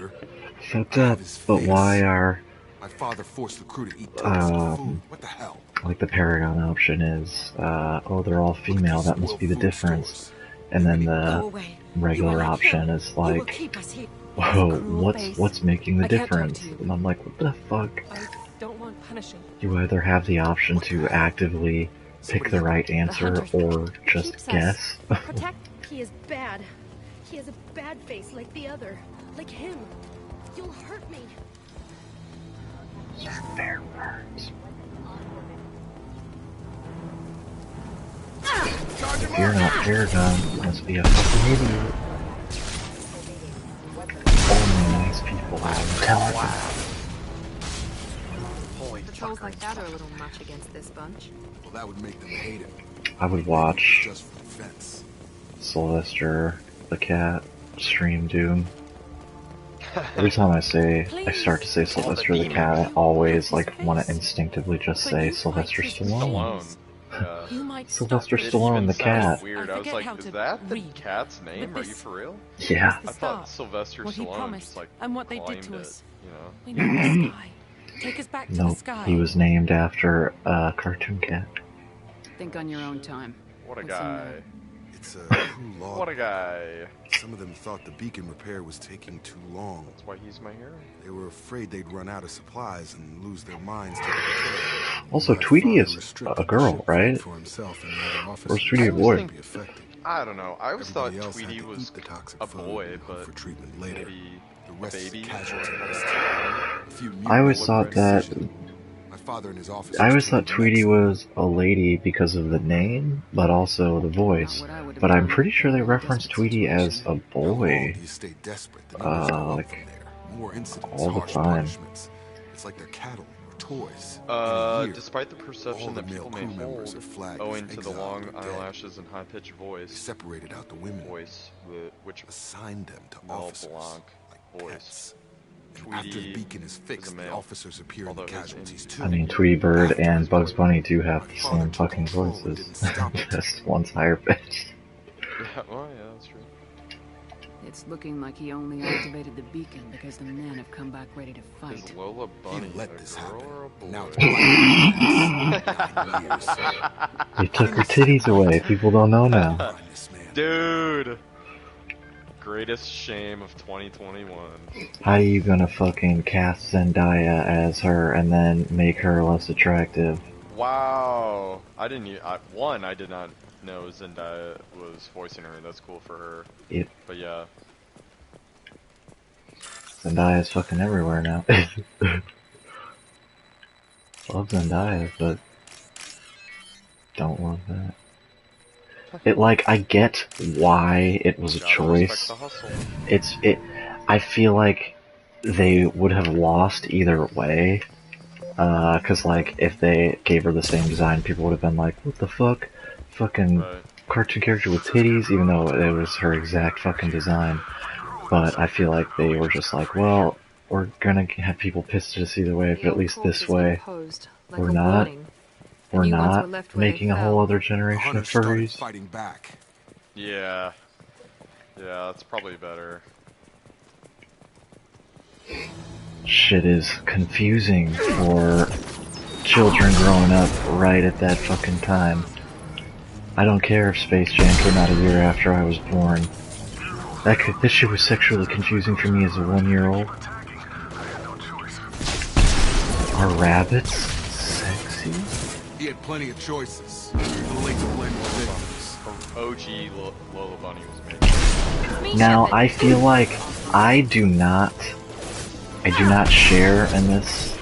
fucked up, but why are, My father forced the crew to eat food. What the hell? like, the Paragon option is, oh, they're all female, that must be the difference. And then the regular option is like, whoa, what's making the difference? And I'm like, what the fuck? I don't want punishing. You either have the option to actively pick the right answer or just guess. Protect. He is bad. He has a bad face like the other. Like him. You'll hurt me. Fair words. If you're not Paragon, you must be a fucking idiot. Only nice people have intelligence. Patrols like that are a little much against this bunch. Well, that would make them hate him. I would watch Just for defense. Sylvester the cat stream Doom. Every time I start to say Sylvester the cat, I always like want to instinctively just say Sylvester Stallone. Yeah. You might Sylvester stop. Stallone, the It sounded cat. weird. I I was forget like, how is to that the read. cat's name? But Are you this for real? Yeah. the I thought start. Sylvester What he Stallone promised just like and what they did claimed to it, us. you know? We need the sky. Take us back to the Nope. sky. He was named after a cartoon cat. Think on your own time. What a What's in guy. there? It's a cruel law. What a guy. Some of them thought the beacon repair was taking too long. That's why he's my hero. They were afraid they'd run out of supplies and lose their minds to the repair. Also, My Tweety father is restricted a the girl, ship right? for himself and the other Or officers. is Tweety a I always boy? think- Be affected. I don't know. I always thought Everybody else had Tweety to was eat the toxic a food boy, and hope but for treatment later. maybe The a rest is baby. casualty list. A few I always mutants thought that. decision. My father and his officers I always told thought the next Tweety was a lady because of the name, but also the voice. But I'm pretty sure they referenced Tweety as a boy. you stay desperate, the numbers go up Like from there. More incidents, all the harsh time. punishments. It's like they're cattle or toys. In a year, Despite the all perception the that male people may crew members hold, are flagged owing as to the exiled long or dead. eyelashes and high-pitched They voice, separated out the women, which assigned them to Mel officers, Blanc like voice. pets. And after the Tweety beacon is is fixed, a the male, officers appear in the although his casualties too. I mean, Tweety Bird After and his Bugs murder, Bunny do have my the father same took fucking control and voices. didn't stop it. Just one's higher pitched. Yeah, well, yeah, that's true. It's looking like he only activated the beacon because the men have come back ready to Is fight. Lola Bunny let a this girl happen. or a boy? Now it's black years. They took her titties away. People don't know now. Dude! Greatest shame of 2021. How are you gonna fucking cast Zendaya as her and then make her less attractive? Wow! I didn't I did not know Zendaya was voicing her. That's cool for her. Yep. But yeah. Zendaya's fucking everywhere now. Love Zendaya, but don't love that. I get why it was a choice. I feel like they would have lost either way. Cause if they gave her the same design, people would have been like, what the fuck? Fucking cartoon character with titties, even though it was her exact fucking design. But I feel like they were just like, well, we're gonna have people pissed at us either way, but at least this way, we're not making a whole other generation of furries. Fighting back. Yeah. Yeah, that's probably better. Shit is confusing for children growing up right at that fucking time. I don't care if Space Jam came out a year after I was born. This shit was sexually confusing for me as a 1-year-old. Are rabbits sexy? He had plenty of choices. The late blend of victims. OG Lola Bunny was made. Now, I feel like I do not share in this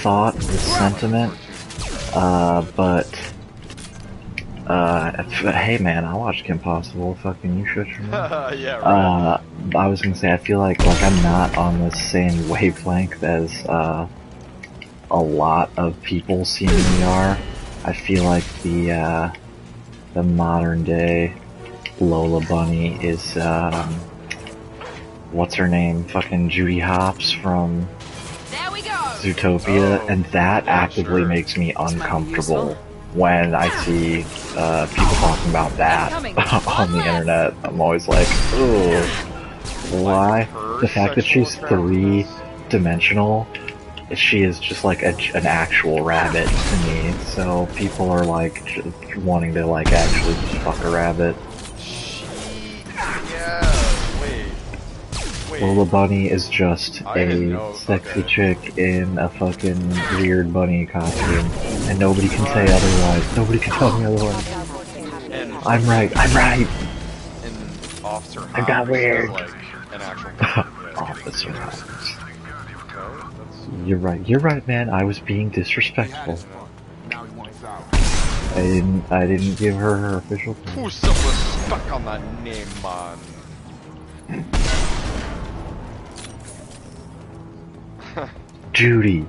thought, this sentiment, but hey man, I watched Kim Possible, fucking you shut your mouth. Yeah, right. I was gonna say, I feel like I'm not on the same wavelength as, a lot of people seemingly are. I feel like the modern day Lola Bunny is, what's her name? Fucking Judy Hopps from Zootopia, and that actively makes me uncomfortable when I see people talking about that on the internet. I'm always like, ooh, why? The fact that she's 3-dimensional, she is just like an actual rabbit to me. So people are like wanting to actually just fuck a rabbit. Yeah, wait. Lola Bunny is just a sexy chick in a fucking weird bunny costume, and nobody can say otherwise. Nobody can tell me otherwise. And I'm right. And Officer I got weird. Like an actual Officer Hobbs. You're right, man. I was being disrespectful. I didn't give her official name. Put some respect on that name, man. Judy.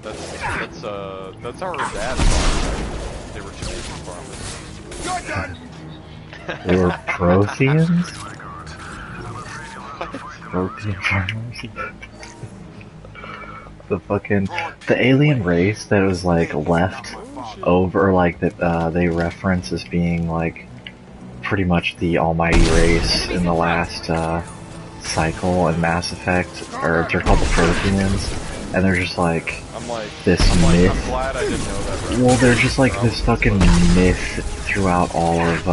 That's our dad's farm. They were Jamaican farmers. They were Protheans? Prothean farmers? The alien race that was left over, like that they reference as being like pretty much the almighty race in the last cycle in Mass Effect, or they're called the Protheans, and they're just like this myth. I'm glad I didn't know that. Well, they're just like this fucking myth throughout all of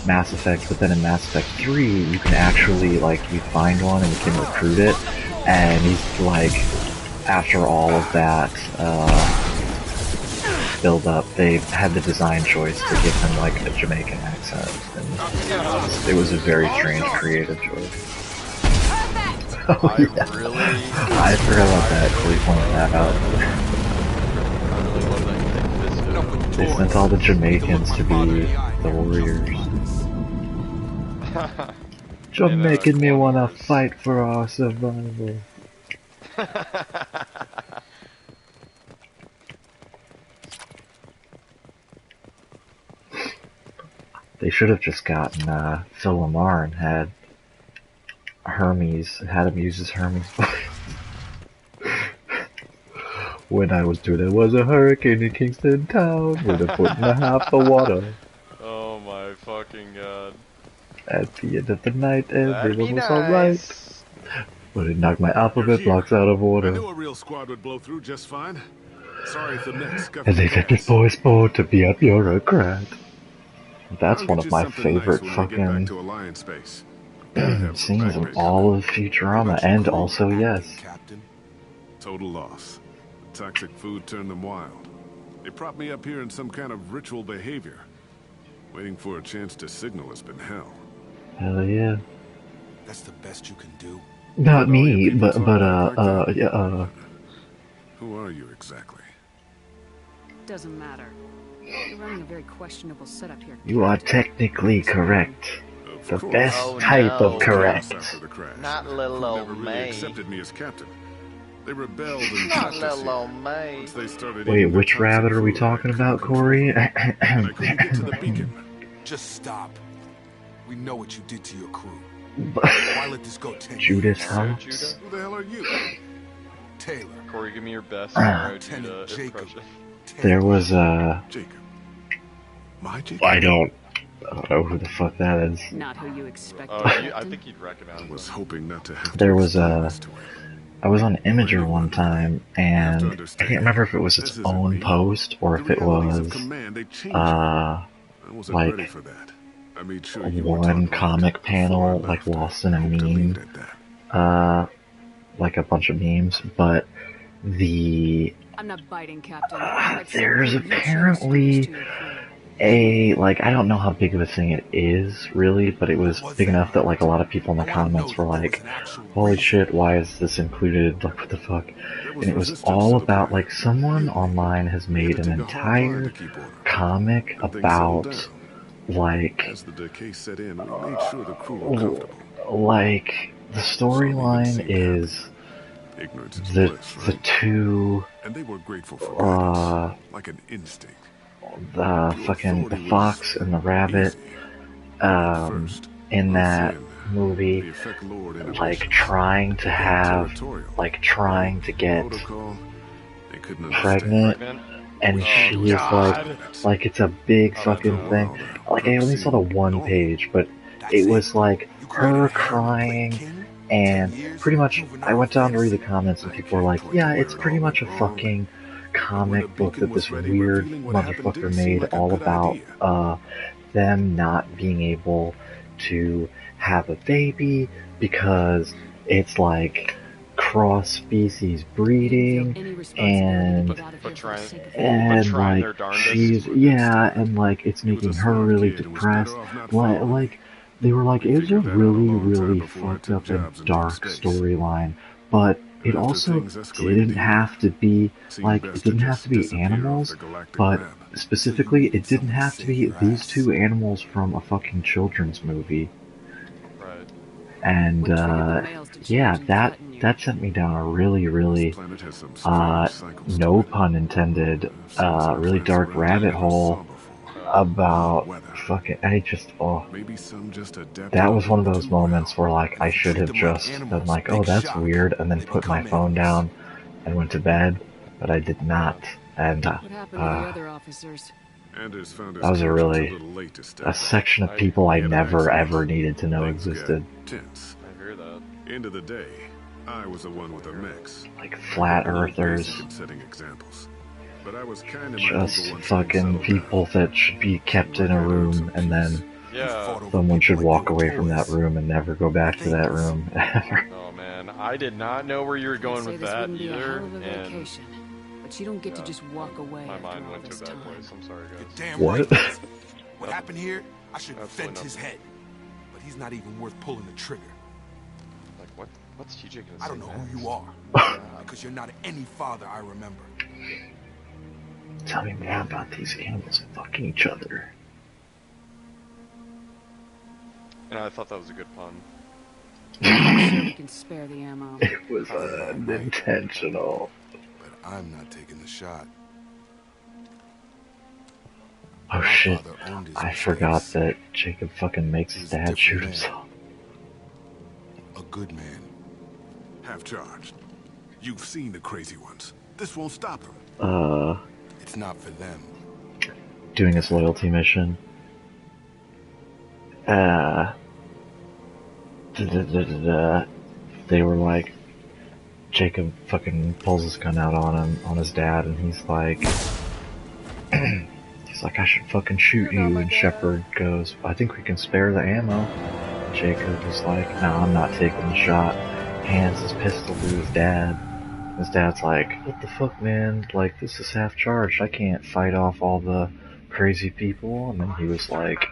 Mass Effect, but then in Mass Effect 3, you can actually, like, you find one and you can recruit it, and he's like, after all of that build up, they had the design choice to give him like a Jamaican accent, and it was a very strange creative choice. Oh yeah, I forgot about that. Corey pointed that out. They sent all the Jamaicans to be the warriors. You're making me wanna fight for our survival. They should have just gotten Phil Lamar and had Hermes, had him use his Hermes voice. When I was 2, there was a hurricane in Kingston town with a foot and a half of water. Oh my fucking god. At the end of the night, everyone was alright. But it knocked my alphabet blocks out of I order. knew a real squad would blow through just fine. Sorry if the mix got And they said this boy's born to be a bureaucrat. That's one of my favorite fucking scenes in all of Futurama, and also, yes. Total loss. The toxic food turned them wild. They propped me up here in some kind of ritual behavior. Waiting for a chance to signal has been hell. Hell yeah. That's the best you can do. Not me, but Who are you exactly? Doesn't matter. You're running a very questionable setup here. you are technically correct. The best type of correct. Not little old Never really May. accepted me as captain. They rebelled and Not trapped us little here. old May. Once they started Wait, eating the which toxic rabbit are we food, talking about, Corey? I couldn't get to the beacon. Just stop. We know what you did to your crew. Why let this go 10 Judas years? Humps? Who the hell are you? Taylor. Corey, give me your best Mario Judah impression. There was Jacob. My Jacob? I don't know who the fuck that is. Not who you expected. I think you'd recognize him. I was hoping not to have to There was I was on Imager one time, and I can't remember if it was its own post or if it was like I made sure you were one comic panel, like lost in a meme, like a bunch of memes, but I'm not biting, Captain. there's apparently like, I don't know how big of a thing it is, really, but it was big enough that, like, a lot of people in the comments were like, holy shit, why is this included, like, what the fuck? And it was all about, like, someone online has made an entire comic about, like, As the decay set in, we made sure the crew were comfortable. like, the storyline is Ignorance is the bliss, the right? two And they were grateful for guidance, like an instinct. the fucking the fox and the rabbit in that movie, like trying to get pregnant, and she is like it's a big fucking thing. Like, I only saw the one page, but it was like her crying, and pretty much I went down to read the comments and people were like, yeah, it's pretty much a fucking comic book that this weird motherfucker made all about them not being able to have a baby because it's like cross-species breeding, and like she's and like it's making her really depressed. Like they were like, it was a really fucked up and dark storyline, but it also didn't have to be, like, it didn't have to be animals, but specifically, it didn't have to be these two animals from a fucking children's movie. Right. And, yeah, that sent me down a really, no pun intended, really dark rabbit hole about fucking, that was one of those moments where, like, I should have just been like, oh, that's weird, and then put my phone down and went to bed, but I did not. And What happened to the other officers? Anders found his that was a conscience really little late to step a up. section of people I He had an never accident. ever needed to know Things existed. got tense. I hear that. End of the day, I was the one with a mix. Like flat earthers. Basic and setting examples. But I was kind of Just fucking people that should be kept in a room and then Yeah. someone should walk away from that room and never go back to that room ever. Oh man, I did not know where you were going with that either, and but you don't get to just walk away. my mind went to a bad place. I'm sorry, guys. Damn What? right. What happened here? I should Absolutely fend his head. But he's not even worth pulling the trigger. Like what? What's TJ gonna say? I don't know next? who you are. Because you're not any father I remember. Tell me more about these animals fucking each other. And I thought that was a good pun. I'm sure we can spare the ammo. It was unintentional. But I'm not taking the shot. Oh My shit, father owned his I mistakes. forgot that Jacob fucking makes his He's a dad different shoot man. himself. A good man. Half charged. You've seen the crazy ones. This won't stop them. It's not for them. Doing his loyalty mission. They were like, Jacob fucking pulls his gun out on him, on his dad, and he's like, I should fucking shoot you, and Shepard goes, I think we can spare the ammo. Jacob is like, no, I'm not taking the shot. Hands his pistol to his dad. His dad's like, what the fuck, man? Like, this is half charged. I can't fight off all the crazy people. And then he was like,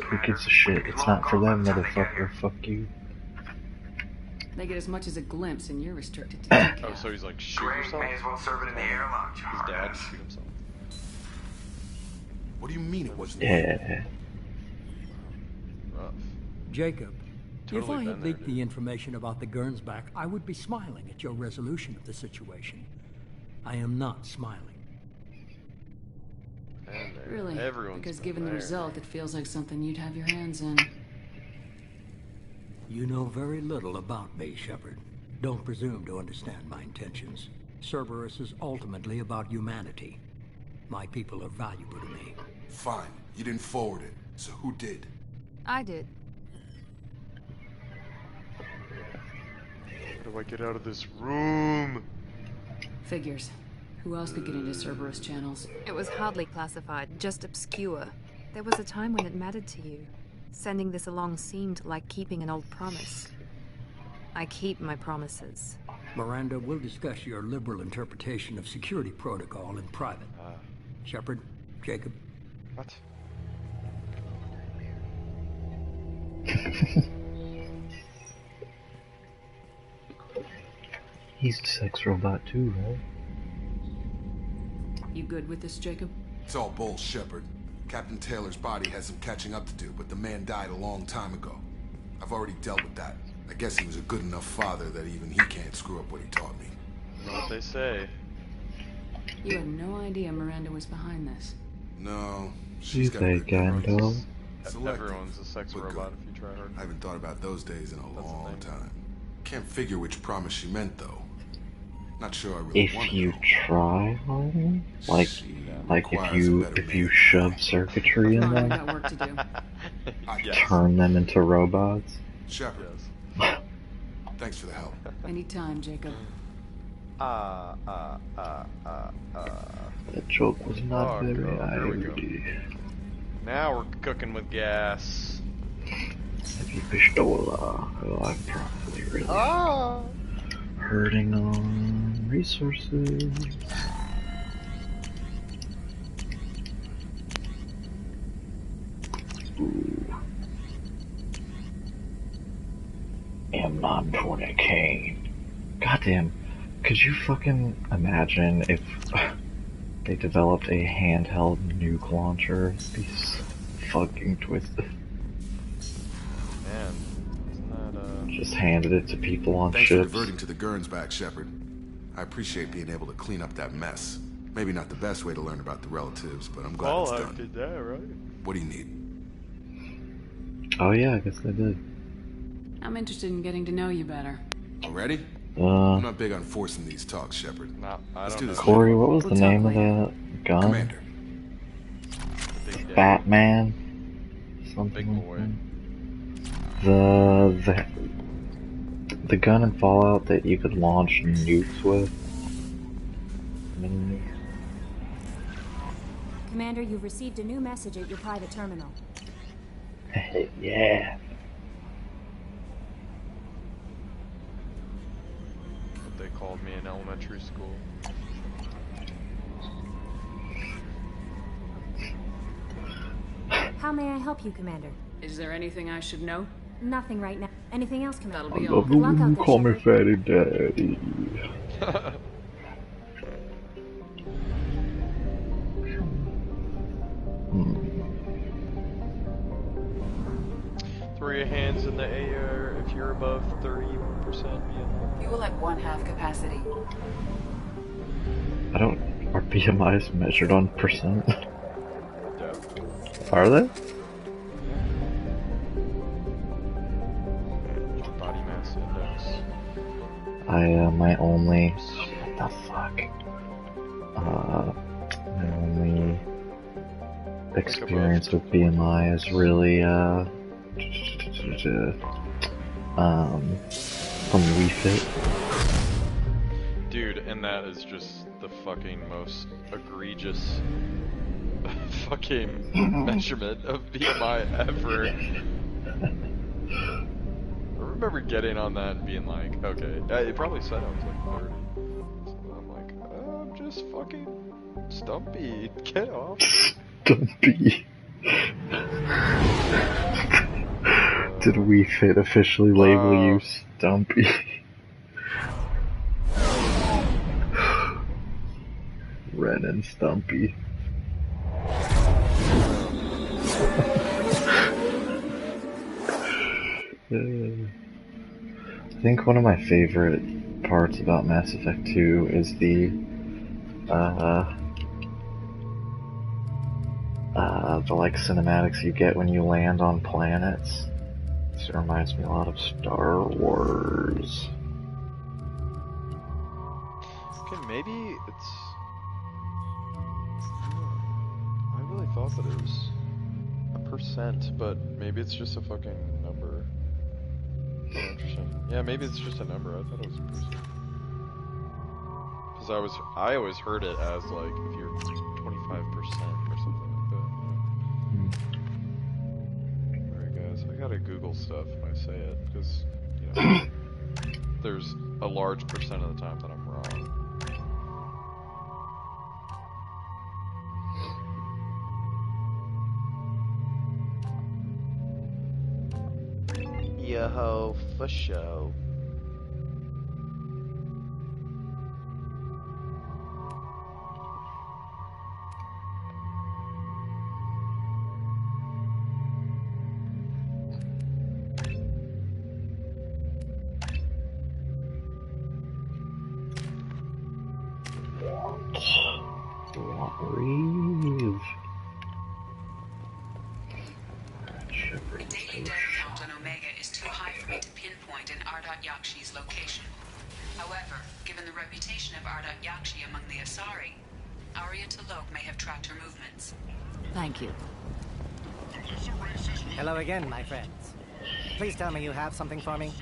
who gives a shit? It's not for them, motherfucker. Fuck you. They get as much as a glimpse, and you're restricted to decal. Oh, so he's like, shoot yourself? May as well serve it in the air lounge. His dad shoot himself. What do you mean it wasn't? Yeah. Rough. Jacob, if Totally I been had there, leaked the information about the Gernsback, I would be smiling at your resolution of the situation. I am not smiling. And there. Really? Everyone's Because been given the there. result, it feels like something you'd have your hands in. You know very little about me, Shepard. Don't presume to understand my intentions. Cerberus is ultimately about humanity. My people are valuable to me. Fine. You didn't forward it. So who did? I did. How do I get out of this room? Figures. Who else could get into Cerberus channels? It was hardly classified, just obscure. There was a time when it mattered to you. Sending this along seemed like keeping an old promise. I keep my promises. Miranda, we'll discuss your liberal interpretation of security protocol in private. Shepard, Jacob. What? He's a sex robot too, right? You good with this, Jacob? It's all bull, Shepard. Captain Taylor's body has some catching up to do, but the man died a long time ago. I've already dealt with that. I guess he was a good enough father that even he can't screw up what he taught me. You know what they say. You had no idea Miranda was behind this. No, You she's got think, good memory. Gandalf? Selective, Everyone's a sex but robot good. if you try hard. I haven't thought about those days in a That's the long thing. time. Can't figure which promise she meant, though. Not sure I really want If to you know. try harder, like requires a better if you shove circuitry in Come on, we them, got work to do. Yes. turn them into robots. Shepard, Yes. thanks for the help. Anytime, Jacob. That joke was not Oh, very God, here we go. irony. Now we're cooking with gas. Heavy pistola. Oh, I'm probably really hurting on resources. Ooh. M920 cane. Goddamn. Could you fucking imagine if they developed a handheld nuke launcher? It'd be so fucking twisted. Man, isn't that, Just handed it to people on Thanks for ships. diverting to the Gernsback, Shepard. I appreciate being able to clean up that mess. Maybe not the best way to learn about the relatives, but I'm glad it's Fallout done. did that, right? What do you need? Oh yeah, I guess they did. I'm interested in getting to know you better. Already? I'm not big on forcing these talks, Shepard. No, Let's do this. Corey, what was We'll the talk name of later. that gun? Commander. Batman? Something Big like boy. that. The gun in Fallout that you could launch nukes with. Mini nukes. Commander, you've received a new message at your private terminal. Yeah. What they called me in elementary school. How may I help you, Commander? Is there anything I should know? Nothing right now. Anything else, Commander? That'll be I all. love Good luck when out you there, call me Shepard. Fatty Daddy. Throw your hands in the air if you're above 30% Fuel at 1/2 capacity. I don't. Are BMIs measured on percent? Yeah. Are they? Body mass index. My only. What the fuck? My only experience with BMI is really, from Wii Fit. Dude, and that is just the fucking most egregious fucking measurement of BMI ever. I remember getting on that and being like, okay, it probably said I was like 30. So I'm like, I'm just fucking stumpy. Get off. Stumpy. Did Wii Fit officially label you Stumpy? Ren and Stumpy. I think one of my favorite parts about Mass Effect 2 is the like cinematics you get when you land on planets. This reminds me a lot of Star Wars. Okay, maybe it's... I really thought that it was a percent, but maybe it's just a fucking number. Oh, interesting. Yeah, maybe it's just a number. I thought it was a percent. Because I always heard it as like if you're 25% or something like that. Yeah. Alright guys, I gotta Google stuff when I say it, because, you know, there's a large percent of the time that I'm wrong. Yo-ho, for show. Reeve. The daily death count on Omega is too high for me to pinpoint an Ardat Yakshi's location. However, given the reputation of Ardat Yakshi among the Asari, Arya T'Loak may have tracked her movements. Thank you. Hello again, my friends. Please tell me you have something for me.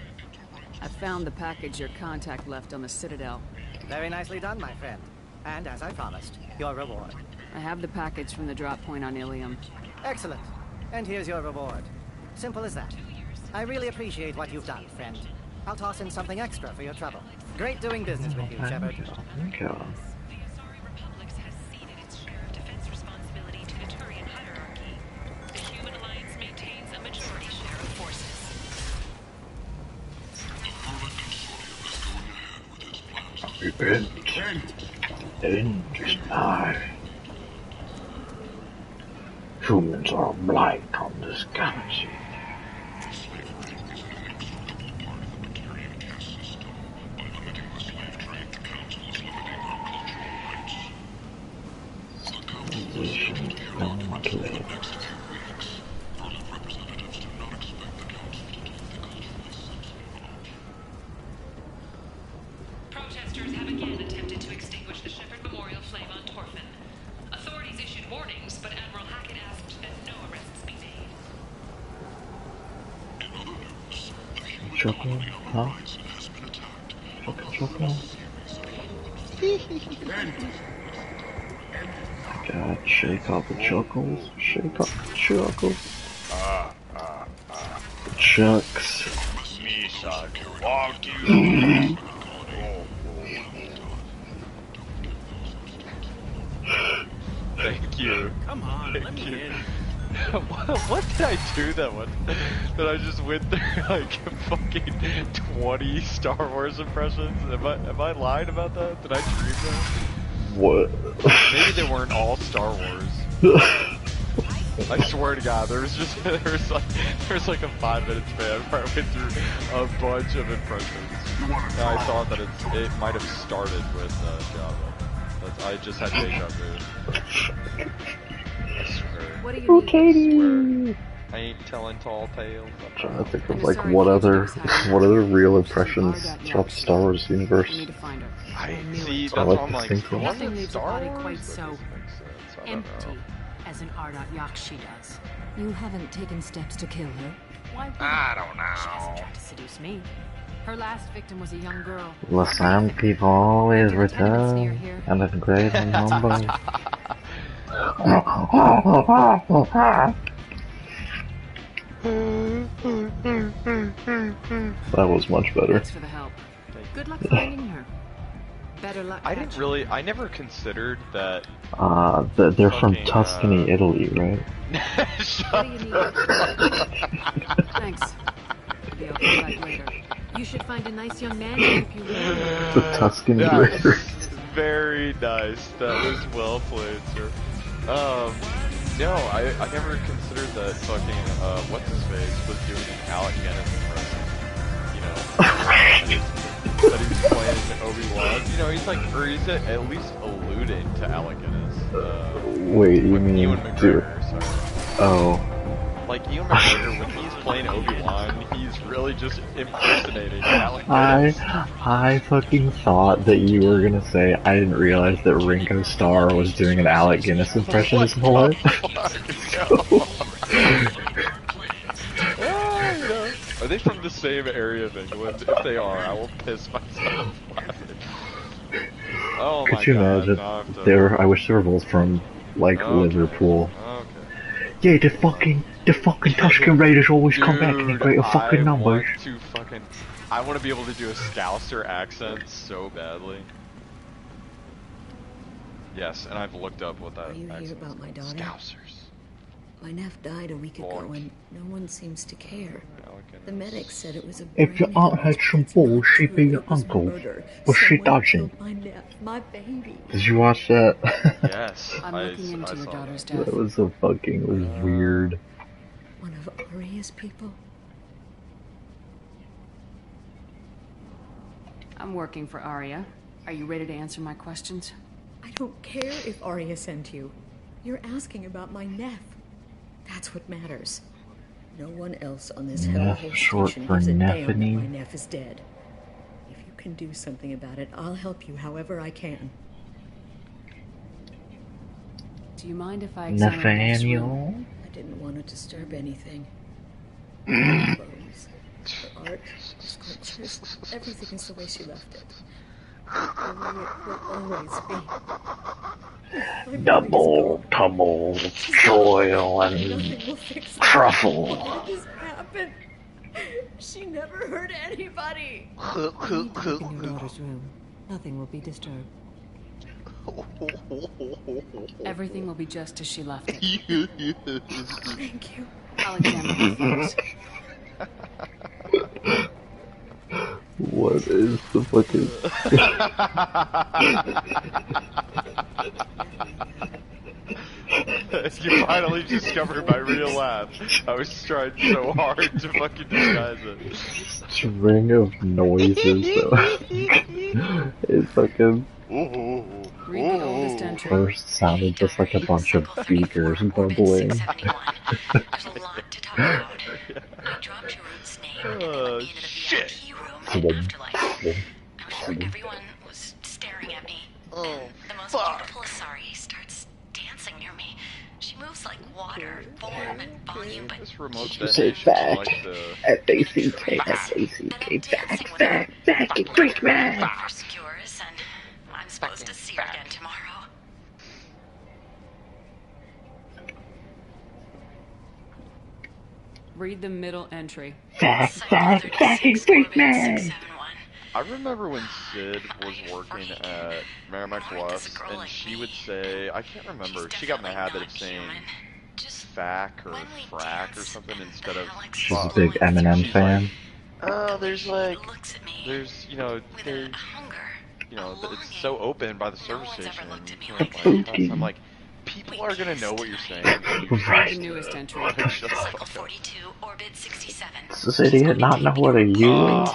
I found the package your contact left on the Citadel. Very nicely done, my friend. And as I promised, your reward. I have the package from the drop point on Ilium. Excellent. And here's your reward. Simple as that. I really appreciate what you've done, friend. I'll toss in something extra for your trouble. Great doing business with you, Shepard. Thank you. Repent. End is nigh. Humans are a blight on this galaxy. protesters have again attempted to extinguish the Shepherd Memorial flame on Torfin. Authorities issued warnings, but Admiral Hackett asked that no arrests be made. Chuckle, huh? Chuckle. God, shake off the chuckles. Shake off the chuckles. The chucks. Misha, walk you. Thank you. Come on, let me in. What did I do that one? That I just went through like fucking 20 Star Wars impressions? Am I lying about that? Did I dream that? What? Maybe they weren't all Star Wars. I swear to God, there was like a 5-minute span where I went through a bunch of impressions. And I thought that it might have started with Java. I just had deja vu. I swear. What do you need? I ain't telling tall tales. I'm trying to think of like what other real impressions throughout the Star Wars universe. See, that's I what like I'm like. this thing. Nothing leaves a body Wars? quite so empty as an Ardat Yakshi does. You haven't taken steps to kill her. Why would I don't She hasn't know. tried to seduce me. Her last victim was a young girl. The sand people always return, and it's great and humble. That was much better. Thanks for the help. Good luck finding her. Better luck. I never considered that. They're from Fucking, Tuscany, Italy, right? What do you need? Thanks. Maybe I'll come back later. You should find a nice young man to help you. The Tuscany Raider. Very nice. That was well played, sir. No, I never considered that fucking, what's his face was doing an Alec Guinness impression. You know, that he was playing Obi-Wan. You know, he's like, or he's at least alluding to Alec Guinness. Wait, you mean Ewan McGregor, sorry. Oh. Like, Ewan McGregor, when he's playing Obi-Wan, he's really just impersonating Alec Guinness. I fucking thought that you were gonna say I didn't realize that Ringo Starr was doing an Alec Guinness impression his whole life. Are they from the same area of England? If they are, I will piss myself laughing. Oh my Could you God, imagine? now I have to... I wish they were both from like Liverpool. Okay. Yeah, the fucking Tuscan Raiders always come back in greater fucking numbers. I want to be able to do a Scouser accent so badly. Yes, and I've looked up what that Are you accent here about my daughter? Scousers. My nephew died a week ago and no one seems to care. The medics said it was a If your aunt had some balls, she'd be your uncle. But she doesn't. My nephew, my baby. Did you watch that? Yes. I'm looking into your daughter's death. That was so fucking weird. One of Arya's people? I'm working for Arya. Are you ready to answer my questions? I don't care if Arya sent you. You're asking about my nephew. That's what matters. No one else on this hellhole short station for gives a damn that Nephany. my nephew is dead. If you can do something about it, I'll help you however I can. Do you mind if I examine the next room? I didn't want to disturb anything. The clothes, the art, the sculptures, everything is the way she left it. The way it will always be. Double, tumble, soil, and truffle. What just happened? She never hurt anybody. You need to look in your daughter's room. Nothing will be disturbed. Everything will be just as she left it. Thank you. I'll examine the things. What is the fucking... You finally discovered my real laugh. I was trying so hard to fucking disguise it. String of noises, though. It's fucking... Read the oldest entry. First sounded just like a bunch of beakers bubbling. There's a lot to talk about. I dropped your aunt's name at the end of the VIP room in Afterlife. I'm sure everyone Okay, this remote You say detonation fact. like the... F-A-C-K, F-A-C-K, fact, fact, and freak man. For skewers, and I'm supposed to see her again tomorrow. Read the middle entry. Fact, fact, fact, and freak man. I remember when Sid was working at Merrimack Bluffs, and she would say, I can't remember, she got in the habit of saying fack or frack or something instead of She's a fuck. big Eminem She's fan. like, oh, there's, you know, it's so open by the service station, and you can't, like, cuss. I'm like, people are gonna know what you're saying. Right. The newest entry. Shut the fuck up. Does this idiot not know what a U is?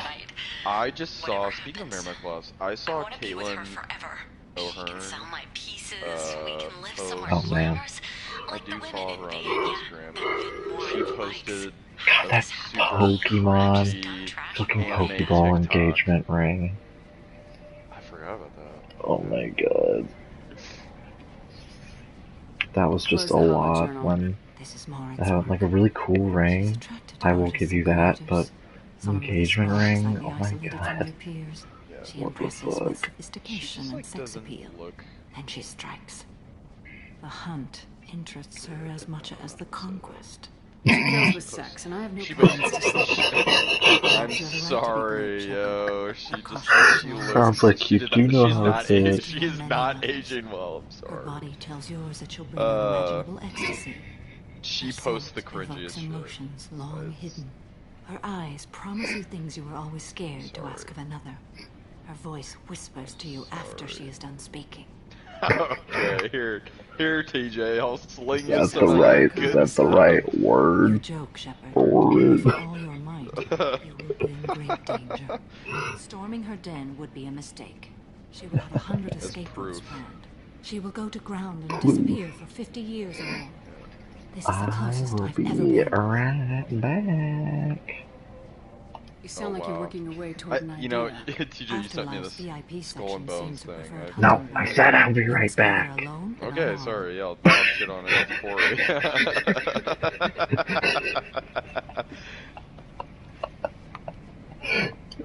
I just saw, speaking of Merrimack Bluffs, I saw Caitlin O'Hearn post. Oh man. I do follow her on Instagram. She posted God, that Pokemon fucking Pokeball engagement ring. I forgot about that. Oh my god. That was just a lot when I had like a really cool ring. I will give you that, but engagement ring? Oh my god. She What the impresses with fuck? sophistication and sex appeal. And she strikes. The hunt interests her as much as the conquest. She kills with sex, and I have no plans to sleep. I'm sorry, yo. She looks. Sounds like you do know how to. She is not aging well. I'm sorry. Her body tells yours that you'll bring unimaginable ecstasy. She Her posts the scent cringiest evokes shit. emotions long hidden. Her eyes promise you things you were always scared to ask of another. Her voice whispers to you after she is done speaking. Okay, here, TJ, I'll sling you That's some the of right. that good That's the stuff. right word. Joke, Shepard. Word. For all your might, you will be in great danger. Storming her den would be a mistake. She will have 100 escape routes planned. She will go to ground and disappear for 50 years or more. This is the I closest will I've ever be been. right back. You sound like you're working your way toward an idea. You know, TJ, you sent me this VIP Skull and Bones thing. No, I said I'll be right back. Okay, sorry, yeah, I'll talk shit on it. It's Corey.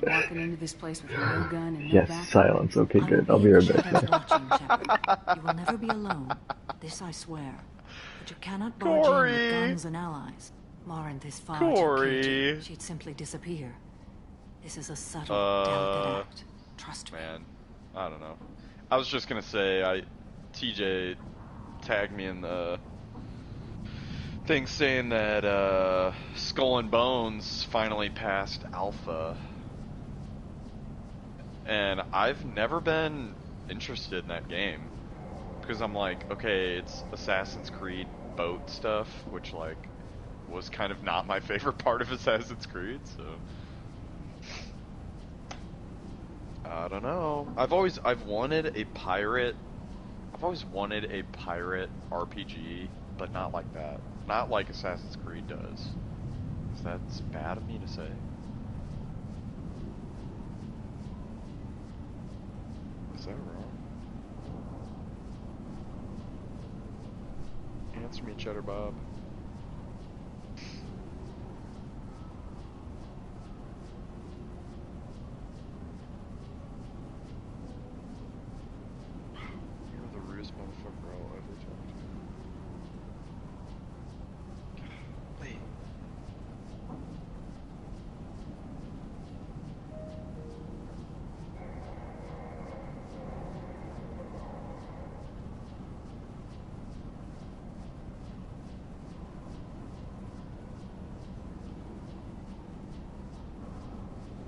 Walking into this place with no gun and no Yes, back. silence. Okay, good. I'll be right back. You will never be alone. This I swear. But you cannot barge in with guns and allies. Laurent is far too cagey. She'd simply disappear. This is a subtle, delicate act. Trust me. Man, I don't know. I was just gonna say, TJ tagged me in the thing saying that Skull and Bones finally passed alpha. And I've never been interested in that game. Because I'm like, okay, it's Assassin's Creed boat stuff, which like was kind of not my favorite part of Assassin's Creed, so I don't know. I've wanted a pirate RPG, but not like that. Not like Assassin's Creed does. That's bad of me to say. Is that wrong? Answer me, Cheddar Bob. You're the rudest motherfucker I'll ever talk to. Wait.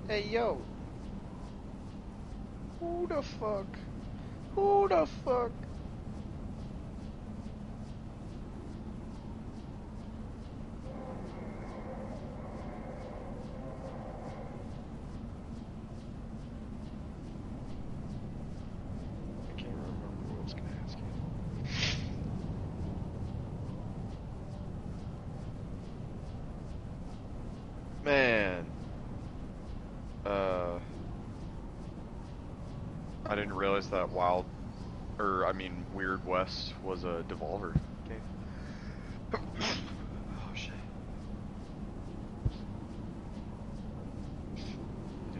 Hey, yo. Who the fuck? Who the fuck? I can't remember what I was gonna ask you. Man. I didn't realize that Weird West was a Devolver game. Oh shit.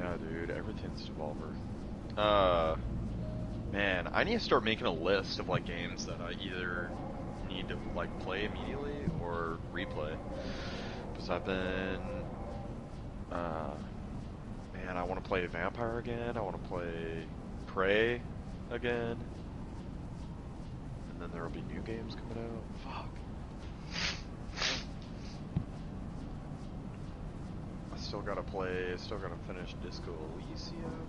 Yeah, dude, everything's Devolver. Man, I need to start making a list of like games that I either need to like play immediately or replay. Because I've been, man, I want to play Vampire again. I want to play Prey again. And then there will be new games coming out. Fuck. Still gotta finish Disco Elysium.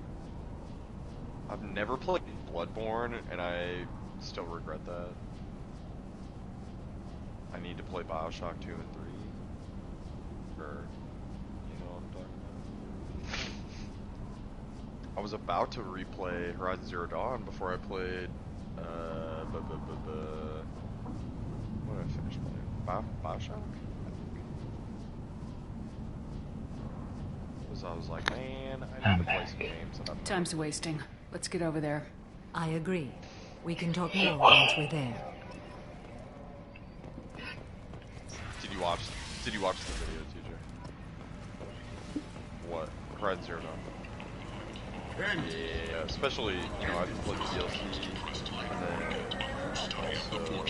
I've never played Bloodborne, and I still regret that. I need to play Bioshock 2 and 3. Or, you know what I'm talking about. I was about to replay Horizon Zero Dawn before I played, what did I finish playing? Bioshock? I was like, man, I need to play some games. Time's wasting. Let's get over there. I agree. We can talk more once we're there. Did you watch the video, TJ? What? Horizon Zero Dawn. Yeah, especially, you know, I played the DLC, and then also,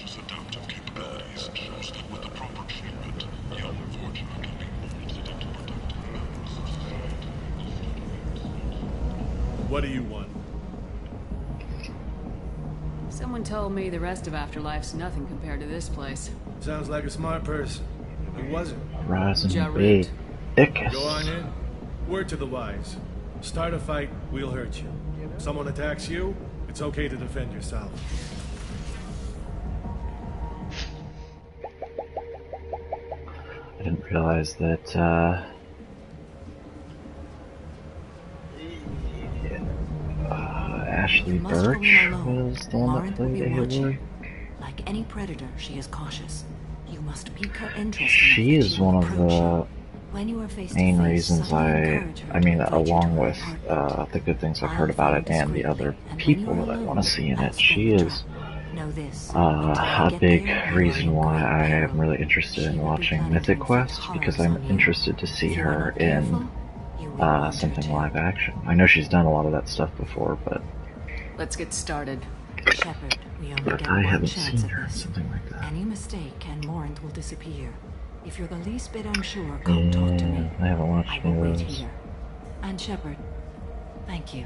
What do you want? Someone told me the rest of Afterlife's nothing compared to this place. Sounds like a smart person. Who was it? Horizon Big Dickus. Go on in. Word to the wise. Start a fight, we'll hurt you. Someone attacks you, it's okay to defend yourself. I didn't realize that, Ashley Birch was the one that played Aloy. Like any predator, she is cautious. You must pique her interest. She is one of the main reasons I mean, along with the good things I've heard about it and the other people that I want to see in it, she is a big reason why I am really interested in watching Mythic Quest, because I'm interested to see her in something live action. I know she's done a lot of that stuff before, but let's get started. Shepard, we only but get I one haven't chance seen at her in this. something like that. Any mistake and Morant will disappear. If you're the least bit unsure, come talk to me. I haven't watched I will any of wait those. here. And Shepard, thank you.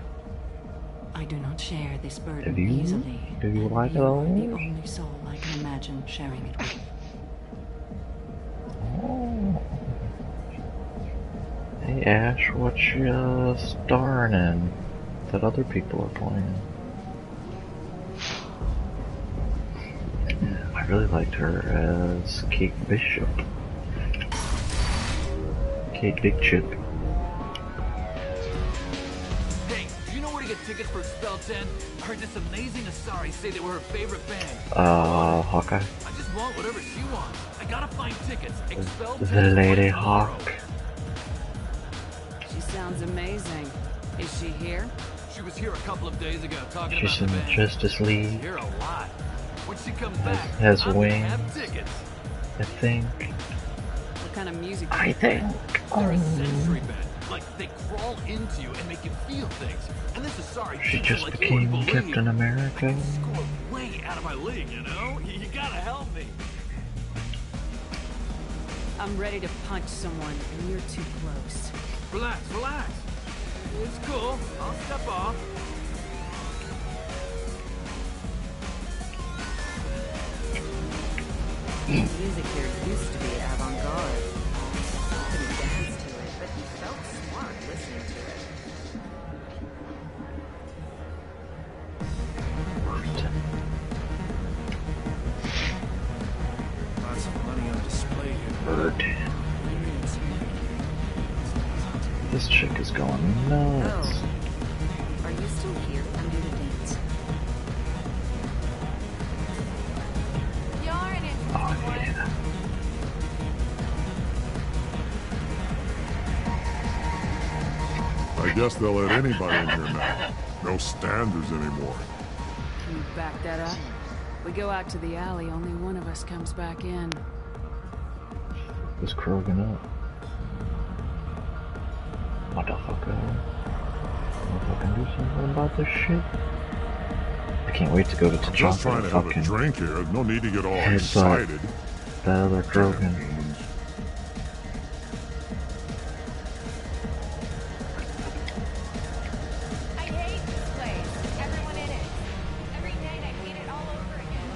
I do not share this burden Have you? easily. Do you like You are the those? only soul I can imagine sharing it with. Oh. Hey Ash, what you starring in that other people are playing? I really liked her as Kate Bishop. Kate Big Chip. Hey, do you know where to get tickets for Expel 10? I heard this amazing Asari say they were her favorite band. Hawkeye. I just want whatever she wants. I gotta find tickets. Expel 10 The Lady tomorrow. Hawk. She sounds amazing. Is she here? She was here a couple of days ago talking She's about in the the band. Justice League. She's here a lot. When she comes back, Has I'm gonna wings. have tickets. I think. What kind of music? I think. They're a sensory band. Like, they crawl into you and make you feel things. And this Asari She teacher just like became you wouldn't believe. Captain America. Score way out of my league, you know? You gotta help me. I'm ready to punch someone, and you're too close. Relax, relax. It's cool. I'll step off. Music here used to be avant-garde. Couldn't dance to it, but you felt smart listening to it. Lots of money on display here. Bird. This chick is going nuts. Oh. Are you still here? I'm due to dance. Oh yeah. I guess they'll let anybody in here now. No standards anymore. Can you back that up? We go out to the alley, only one of us comes back in. Who's Krogan up? Motherfucker. about this shit. I can't wait to go to I'm just T'Chaka trying to to have a fucking drink here. No need to get all headbutt excited. that other Krogan. I hate this place. Everyone in it. Every night I hate it all over again.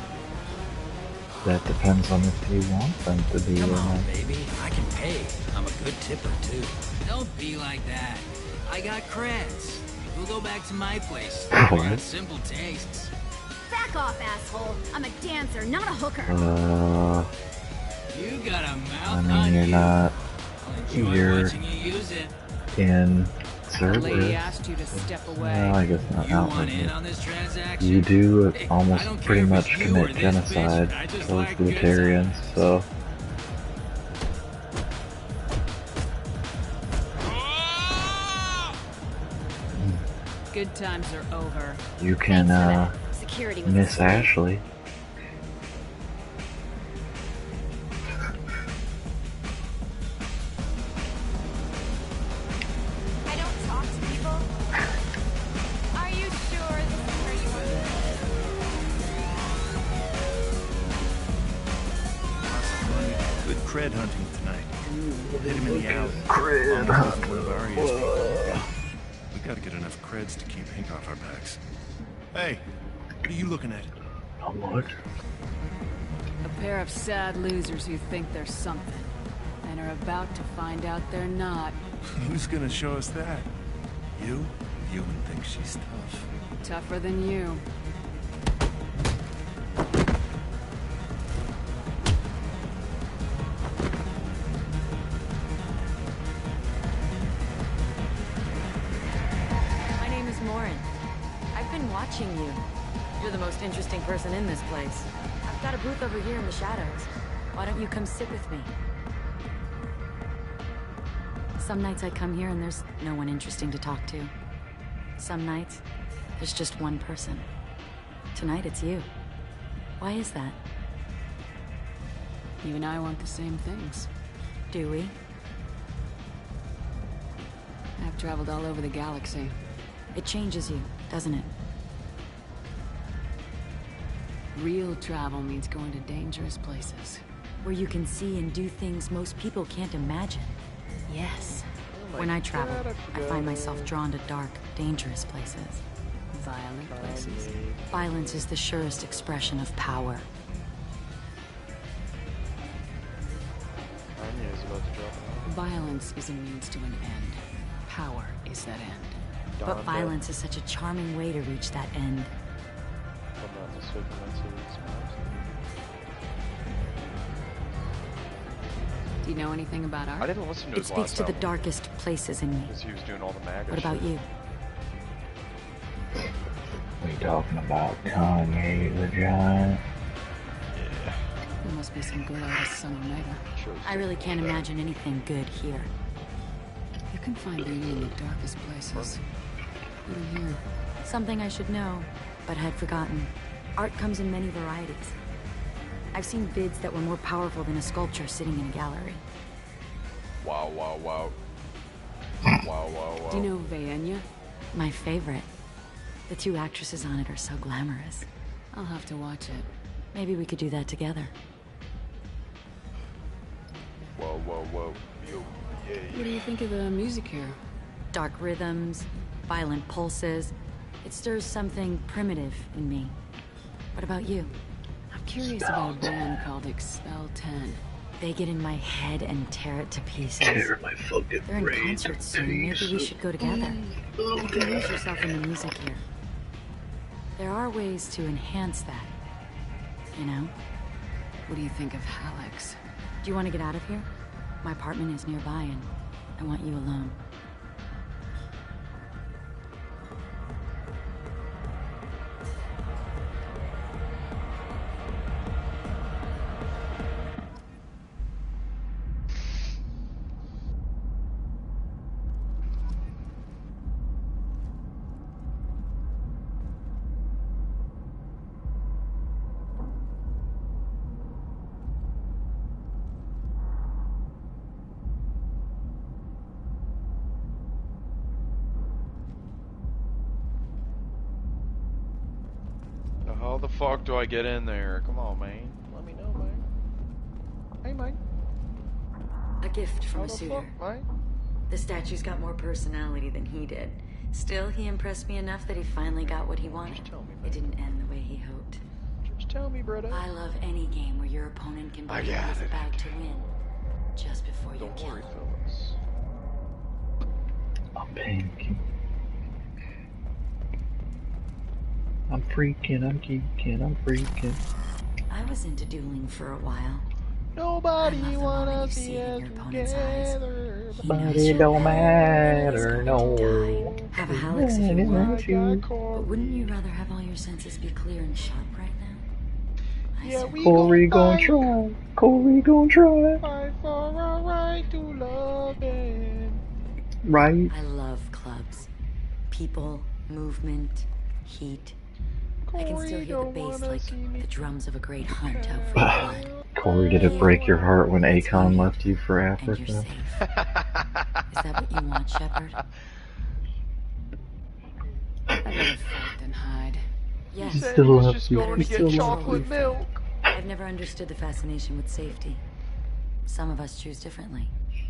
That depends on if you want them to be Come or on, not. baby. I can pay. I'm a good tipper, too. Don't be like that. I got creds. We'll go back to my place. I got simple tastes. Back off, asshole. I'm a dancer, not a hooker. You got a mouth I mean, on you're you. not. Enjoy You're watching you use it. in The lady Cerberus. asked you to step away. No, I guess not. You Out want with in it. on this transaction? You do Hey, almost I don't pretty care if much it's you or commit this genocide bitch. I just towards like good Lutarians, so. Good times are over. You can, Security was Miss Ashley. I don't talk to people. Are you sure this is where you want Good cred hunting tonight. We'll hit him in the alley. Cred Almost one of Aria's people. We gotta get enough creds to keep Hank off our backs. Hey, what are you looking at? Not much. A pair of sad losers who think they're something, and are about to find out they're not. Who's gonna show us that? You? You think she's tough. Tougher than you. My name is Morin. I've been watching you. You're the most interesting person in this place. I've got a booth over here in the shadows. Why don't you come sit with me? Some nights I come here and there's no one interesting to talk to. Some nights, there's just one person. Tonight it's you. Why is that? You and I want the same things. Do we? I've traveled all over the galaxy. It changes you, doesn't it? Real travel means going to dangerous places. Where you can see and do things most people can't imagine. Yes. When I travel, I find myself drawn to dark, dangerous places. Violent places. Violence is the surest expression of power. Anya's about to drop out. Violence is a means to an end. Power is that end. But violence is such a charming way to reach that end. Do you know anything about art? I didn't listen to It his speaks last to the album, darkest places in me. because he was doing all the MAGA What about shit. you? We talking about Kanye the Giant? There must be some good artists on Omega. I really can't imagine anything good here. You can find beauty in the darkest places. Even here. Something I should know, but had forgotten. Art comes in many varieties. I've seen vids that were more powerful than a sculpture sitting in a gallery. Wow, wow, wow. Wow, wow, wow. Do you know Vaenya? My favorite. The two actresses on it are so glamorous. I'll have to watch it. Maybe we could do that together. Whoa, whoa, whoa. Yo, yeah. What do you think of the music here? Dark rhythms, violent pulses. It stirs something primitive in me. What about you? I'm curious about a band called Expel 10. They get in my head and tear it to pieces. Tear my fucking They're in brains concert to soon. Maybe we should go together. You can lose yourself in the music here. There are ways to enhance that. You know? What do you think of Hallex? Do you want to get out of here? My apartment is nearby and I want you alone. How the fuck do I get in there? Come on, man. Let me know, man. Hey, man. A gift from How a the suitor. fuck, man? The statue's got more personality than he did. Still, he impressed me enough that he finally got what he wanted. Just tell me, It didn't end the way he hoped. Just tell me, brother. I love any game where your opponent can believe he's about to win. Just before you kill him. Fellas. I'm pink. I'm freaking, I'm geeking, I'm freaking. I was into dueling for a while. Nobody wanna see us together. But it don't matter, no. Have a Hallex if you want. But wouldn't you rather have all your senses be clear and sharp right now? Yeah, we Corey gon' try. Corey gon' try. Fight for our right to love it. Right. I love clubs. People, movement, heat. I can still hear the bass like the drums of a great hunt out for blood. Corey, did it break your heart when Akon left you for Africa? And you're safe. Is that what you want, Shepard? I'd rather fight than hide. Yes. He still loves you. Going He to get still chocolate loves milk. I've never understood the fascination with safety. Some of us choose differently. you.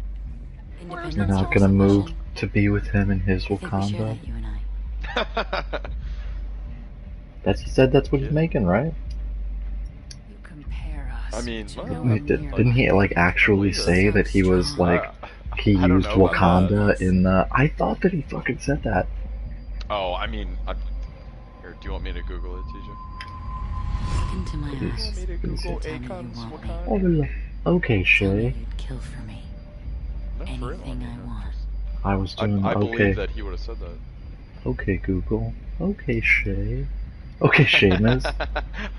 You're not gonna move to be with him in his Wakanda? You and I. He said that's what he's making, right? You compare us. I mean, Didn't he like actually say that he was like he used Wakanda in the? I thought that he fucking said that. Oh, I mean, here, do you want me to Google it, TJ? Look into my Please, eyes. Want me to please. Google Tell me you Akon's want me. Wakanda? Okay, Tell me Shay. you'd kill for me. No, for real, Anything I want. I was doing I okay. believe that he would have said that. Okay, Google. Okay, Shay. Okay, Seamus.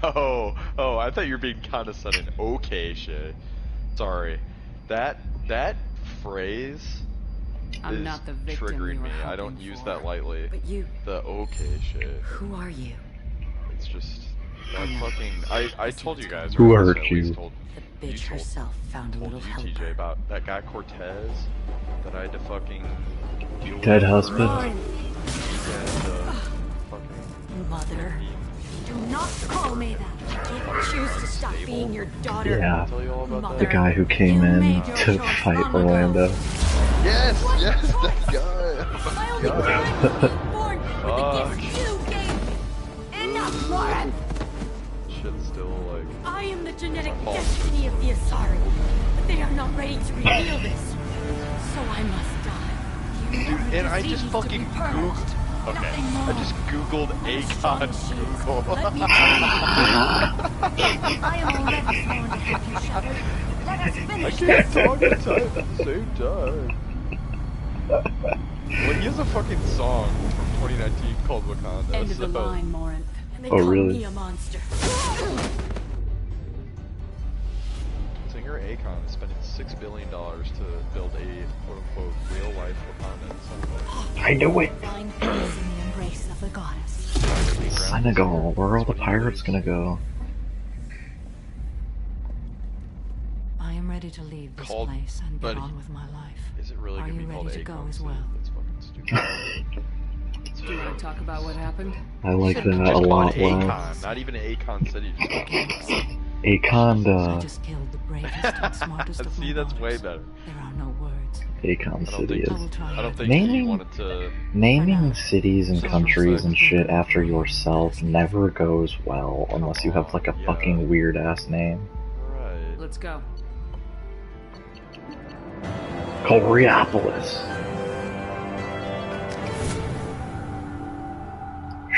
oh, I thought you were being condescending. Okay, Shay. Sorry. That phrase I'm is not the victim triggering you were me. I don't hoping use for. that lightly. But you, The okay shit. who are you? It's just that fucking. I told you guys. Who right? hurt I at least you? told The bitch herself found a told little you, helper. TJ, about that guy Cortez that I had to fucking deal with. Dead husband. And, Mother. Do not call me that. I can't choose to stop being your daughter. Yeah, tell you all about the that? guy who came in to fight Orlando. Yes, that guy. My only parents were born with the gifts you gave me. Enough, Lauren! Shit's still like. I am the genetic destiny of the Asari, but they are not ready to reveal this. So I must die. Dude, and I just fucking googled. Okay, I just googled Akon Google. Let me tell you. I am already sworn to have you, Shepard. Let us I finish can't this. talk and type at the same time. Well, he has a fucking song from 2019 called Wakanda. End of the so- line, Morin. And they Oh, call really? me a monster. Singer Akon is spending $6 billion to build a quote-unquote real-life Wakanda. I knew it. Find peace in the embrace of the goddess. Senegal, where are all the pirates gonna go? I am ready to leave this Called- place and but get on with my life. Is it really Are gonna you be called ready to Akon go as City? well? That's fucking stupid. Do you want to talk about what happened? I like Just that a call lot it Akon, less. not even Akon City. Just call it Akon. I Akonda. just killed the bravest and smartest of See, my that's daughters. way better. There are no words. Akon I don't City think. is. I don't think he wanted to. Naming cities and countries and shit after yourself never goes well unless you have like a fucking weird ass name. Right. Let's go. Coriopolis.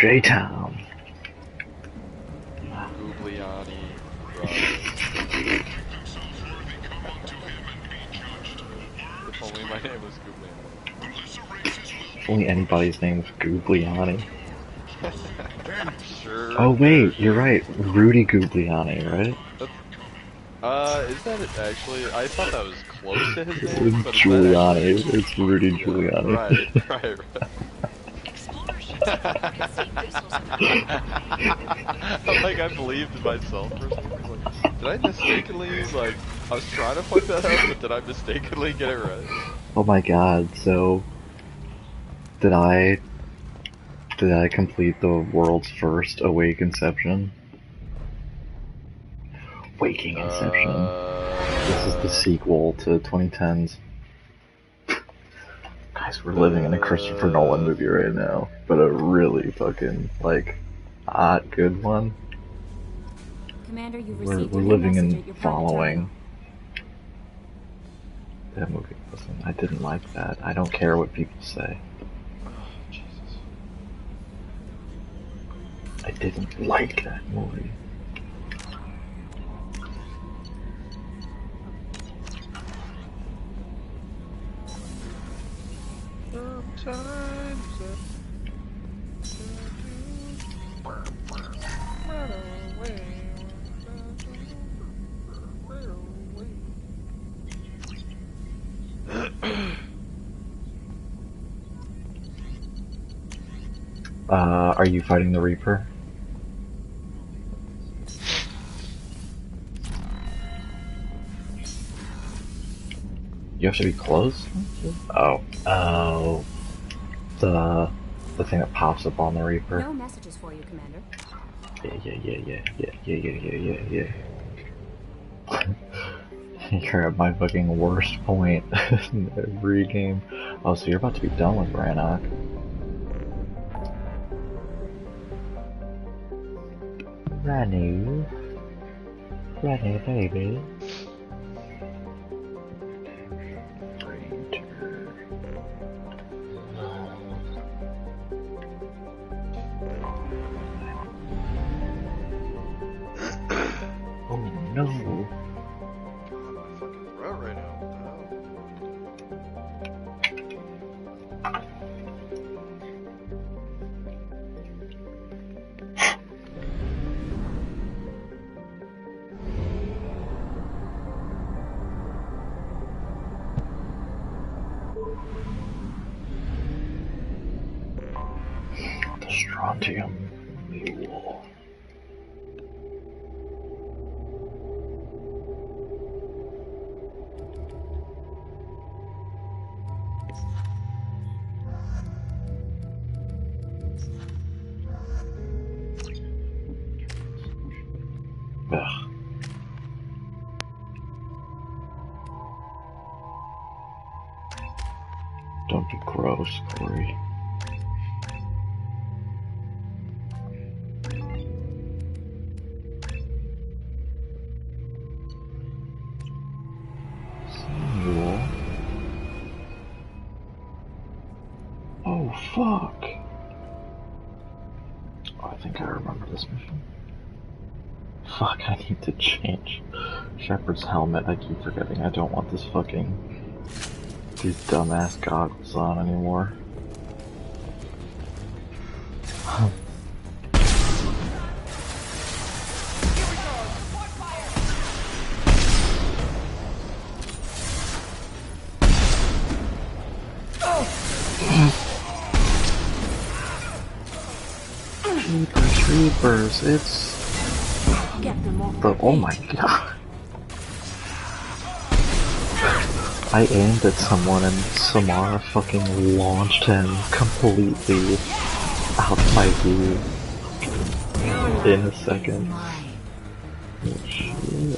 J-Town. Gugliani. If only my name was Gugliani. If only anybody's name was Gugliani. Sure. Oh wait, you're right. Rudy Gugliani, right? Is that it actually? I thought that was close to his name, but is that Giuliani. actually- It's Rudy Giuliani. Right. Like, I believed in myself for a second. Like, did I mistakenly, like, I was trying to fuck that up, but did I mistakenly get it right? Oh my god, so did I Did I complete the world's first awake Inception? Waking Inception. This is the sequel to 2010's. Guys, we're living in a Christopher Nolan movie right now, but a really fucking, like, hot, good one. Commander, you've We're received a new living message in at your private following. That movie, listen, I didn't like that. I don't care what people say. I didn't like that movie. Are you fighting the Reaper? You have to be close? Oh. Oh. The thing that pops up on the Reaper. No messages for you, Commander. Yeah. You're at my fucking worst point in every game. Oh, so you're about to be done with Brannock. Granny, baby. Oh no. Throat right now. The strontium mule. Ugh. Don't be gross, Corey. Samuel. Oh, fuck. Oh, I think I remember this mission. Fuck, I need to change Shepard's helmet. I keep forgetting I don't want this fucking... these dumbass goggles on anymore. Reapers, it's the, oh my god. I aimed at someone and Samara fucking launched him completely out of my view in a second.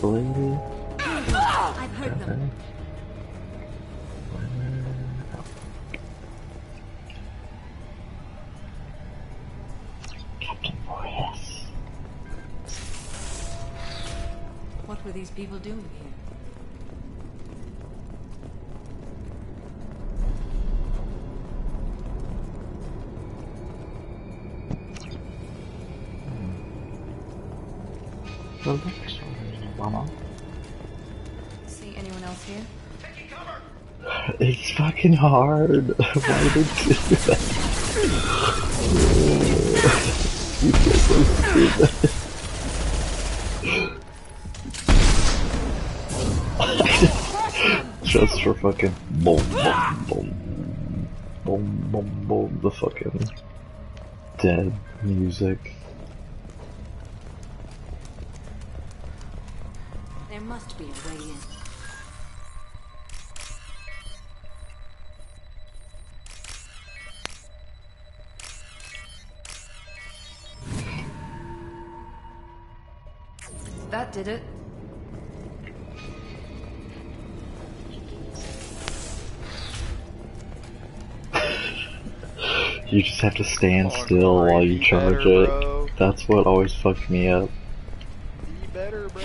Really? I've heard them. What were these people doing here? See anyone else here? It's fucking hard. Why did you do that? You get so stupid. Just for fucking boom, boom, boom, boom, boom, boom, the fucking dead music. There must be a way in. That did it. You just have to stand still while you charge it. Bro. That's what always fucked me up. Be better, bro.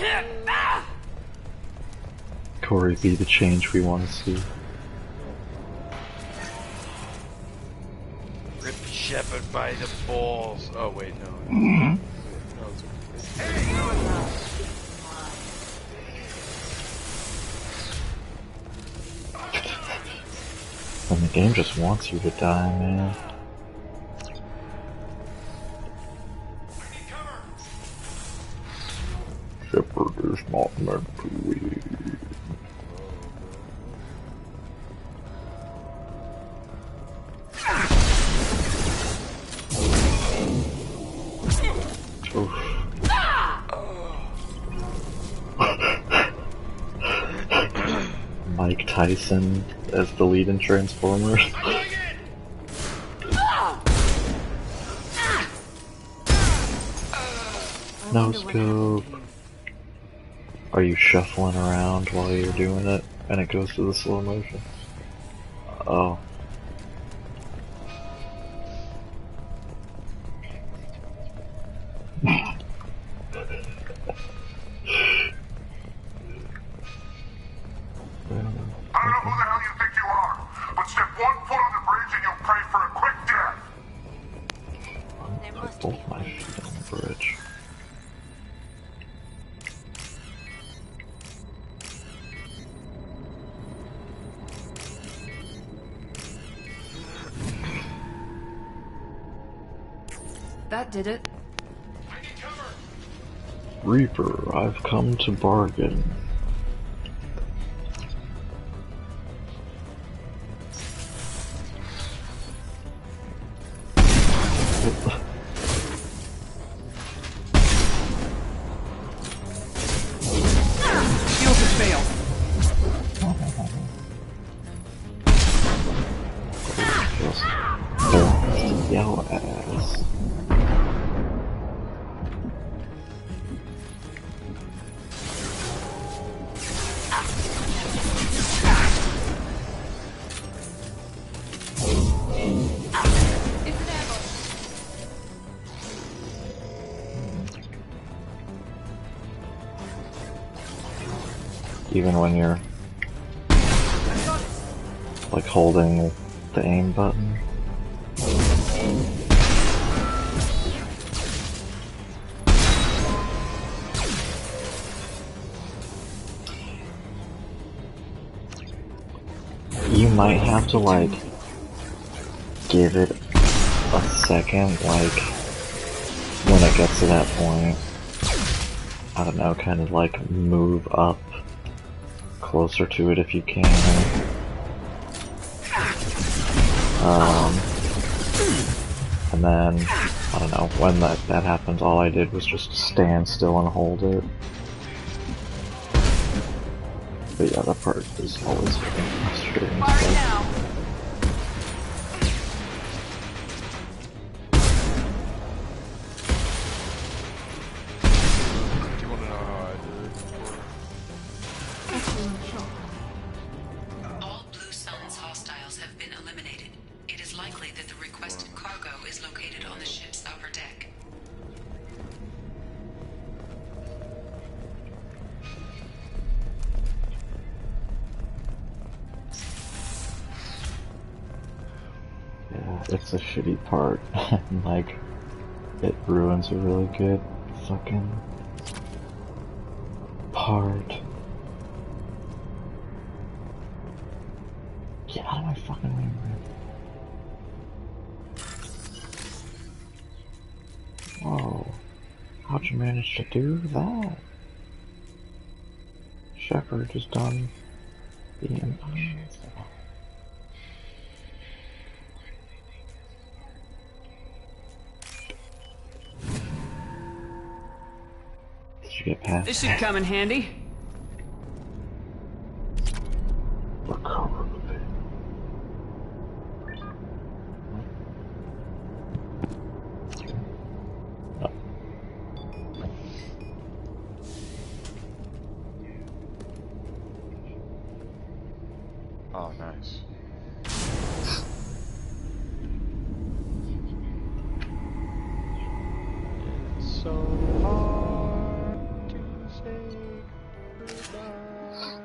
Corey, be the change we want to see. Rip Shepard by the balls. Oh wait, no. And the game just wants you to die, man. Shepard is not meant to win. Mike Tyson as the lead in Transformers. No scope. Are you shuffling around while you're doing it and it goes to the slow motion? Oh. I don't know who the hell you think you are, but step 1 foot on the bridge and you'll pray for a quick death. Both my feet on the bridge. That did it. Reaper, I've come to bargain. Shield has failed. Just yell ass. Even when you're like holding the aim button. You might have to like give it a second, like when it gets to that point. I don't know, kind of like move up closer to it if you can. And then, I don't know, when that happens, all I did was just stand still and hold it. But yeah, that part is always frustrating stuff. Do you want to know how I did it? All Blue Sun's hostiles have been eliminated. It is likely that the requested cargo is located on the ship's upper deck. Yeah, it's a shitty part. Like, it ruins a really good fucking part. Get out of my fucking way, man. Whoa. How'd you manage to do that? Shepard is done being... Did you get past? This should come in handy. Recover the bit. so hard to say goodbye.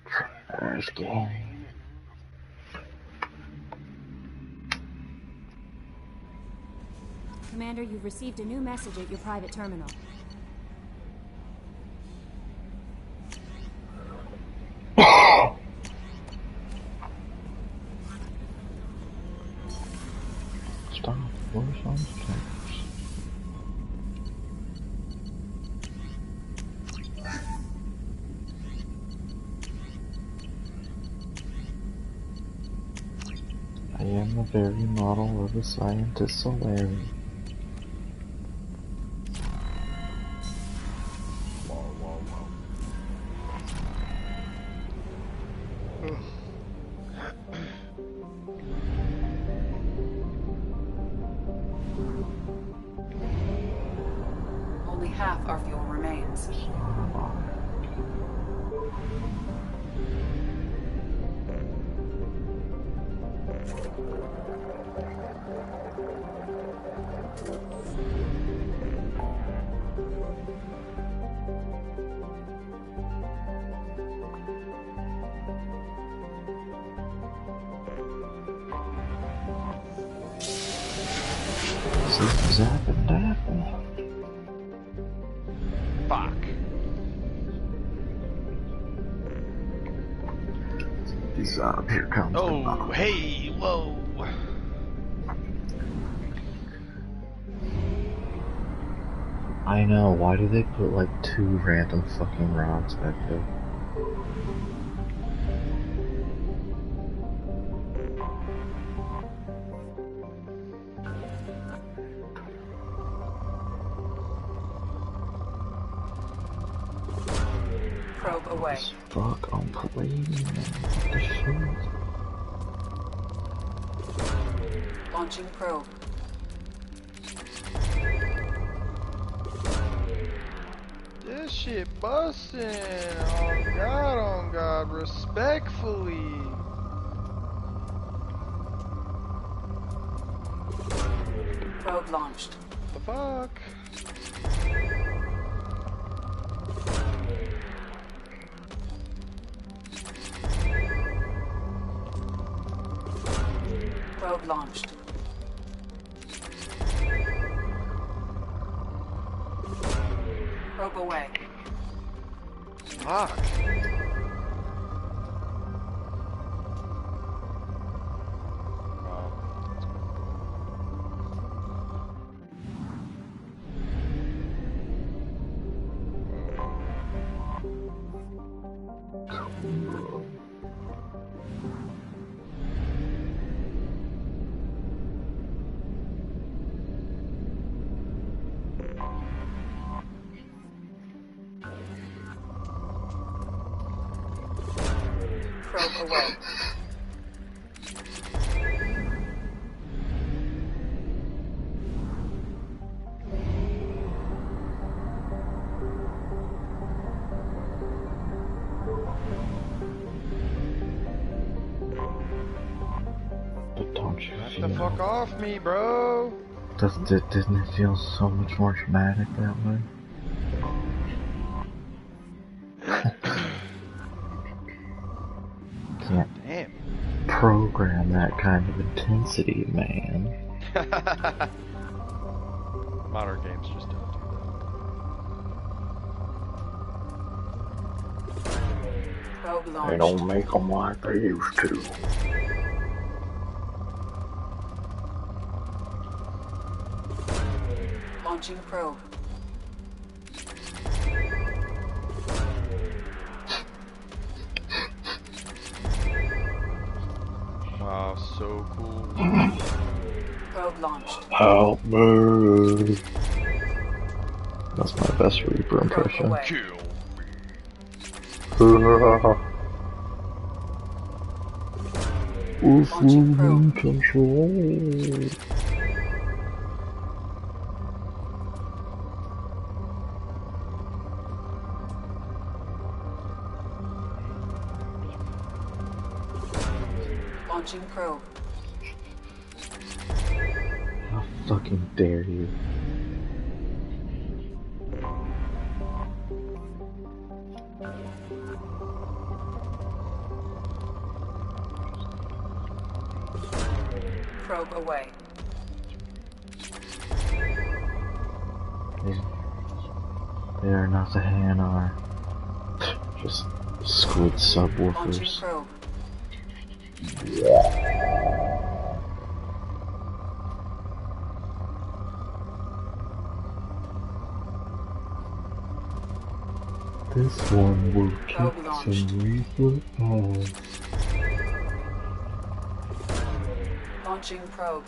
Trash can. Commander, you've received a new message at your private terminal. Stop. Where's on the stairs? I am the very model of a scientist Solari. Only half our fuel remains. Zap and dapple. Fuck. He's up. Here comes the bomb. Hey, whoa. I know, why do they put like 2 random fucking rods back there? Probe away. Fuck, I'm playing, man. What the shit? Launching probe. This shit bustin'. On God, respectfully. Probe launched. The fuck? Probe launched. Probe away. Fuck. Probe away. But don't you Get feel... the fuck off me, bro. Didn't it feel so much more dramatic that way? Can't program that kind of intensity, man. Modern games just don't do that. Probe launched. They don't make them like they used to. Launching probe. Wow, so cool. Probe launched. Help me. That's my best Reaper impression. Kill. Full control. Launching probe. How fucking dare you? Probe away. They are not the Hanar. Just squid subwoofers. Probe. This one will kick some reflex ass. Launching probe.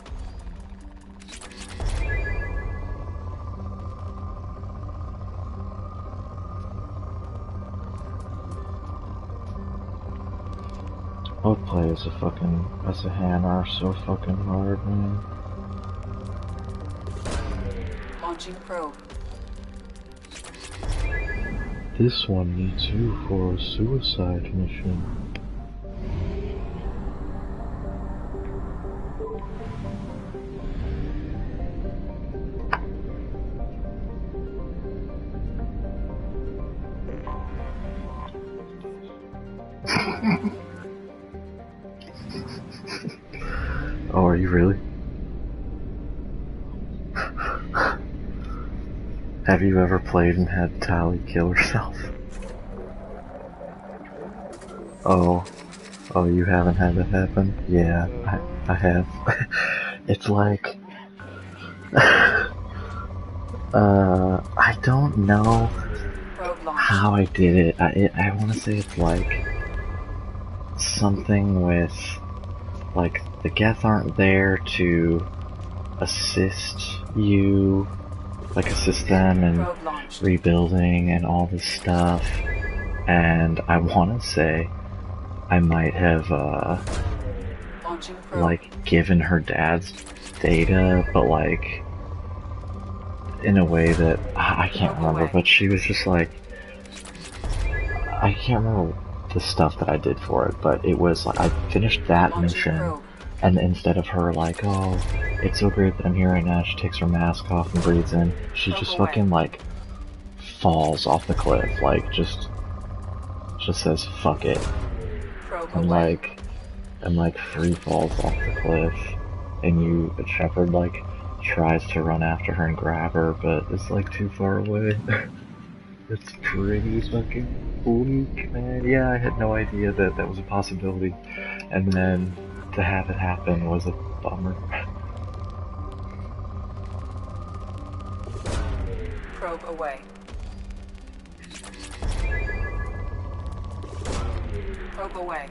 I'll play as a Hanar so fucking hard, man. Launching probe. This one needs you for a suicide mission. Oh, are you really? Have you ever played and had Tali kill herself? Oh, you haven't had that happen? Yeah, I have. It's like, I don't know how I did it. I want to say it's like something with, like, the Geth aren't there to assist you, like assist them in rebuilding and all this stuff, and I want to say I might have, like, given her dad's data, but like, in a way that, I can't remember, but she was just like, I can't remember the stuff that I did for it, but it was like, I finished that mission, and instead of her like, oh, it's so great that I'm here right now, she takes her mask off and breathes in, she just fucking like, falls off the cliff, like, just says, fuck it, and like, free falls off the cliff, and Shepard like, tries to run after her and grab her, but it's like too far away. It's pretty fucking weak, man. Yeah, I had no idea that that was a possibility, and then to have it happen was a bummer. Probe away. Probe away.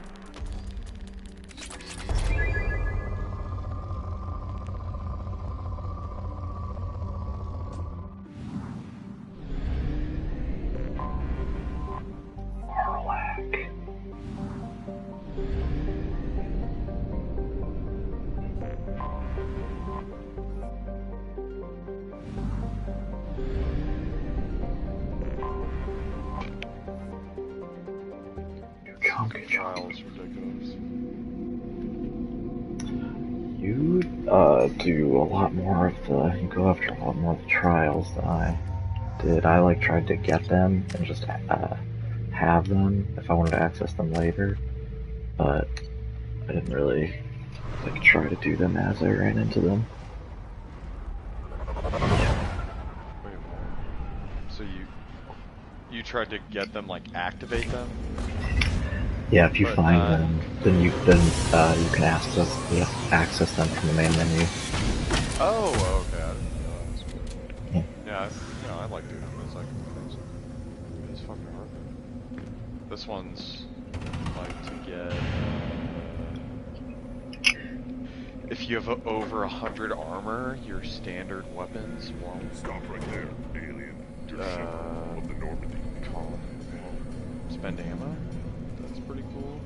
Trials ridiculous. You do a lot more of the, you go after a lot more of the trials than I did. I like tried to get them and just have them if I wanted to access them later, but I didn't really like try to do them as I ran into them. Wait, so you tried to get them, like, activate them? Yeah, if you find them, then you can access them from the main menu. Oh, okay. I didn't realize. Yeah, I like doing them. It's fucking hard. This one's like to get. If you have over 100 armor, your standard weapons won't. Stop right there, alien. You're Shepard of the Normandy. Spend ammo. That's pretty cool,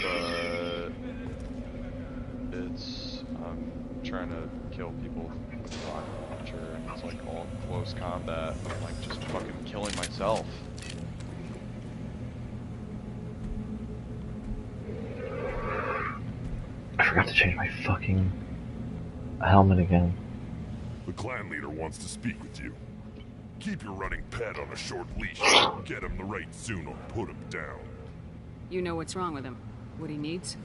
but I'm trying to kill people with a rocket launcher, and it's like all close combat. I'm like just fucking killing myself. I forgot to change my fucking helmet again. The clan leader wants to speak with you. Keep your running pet on a short leash. Get him the right soon or put him down. You know what's wrong with him? What he needs?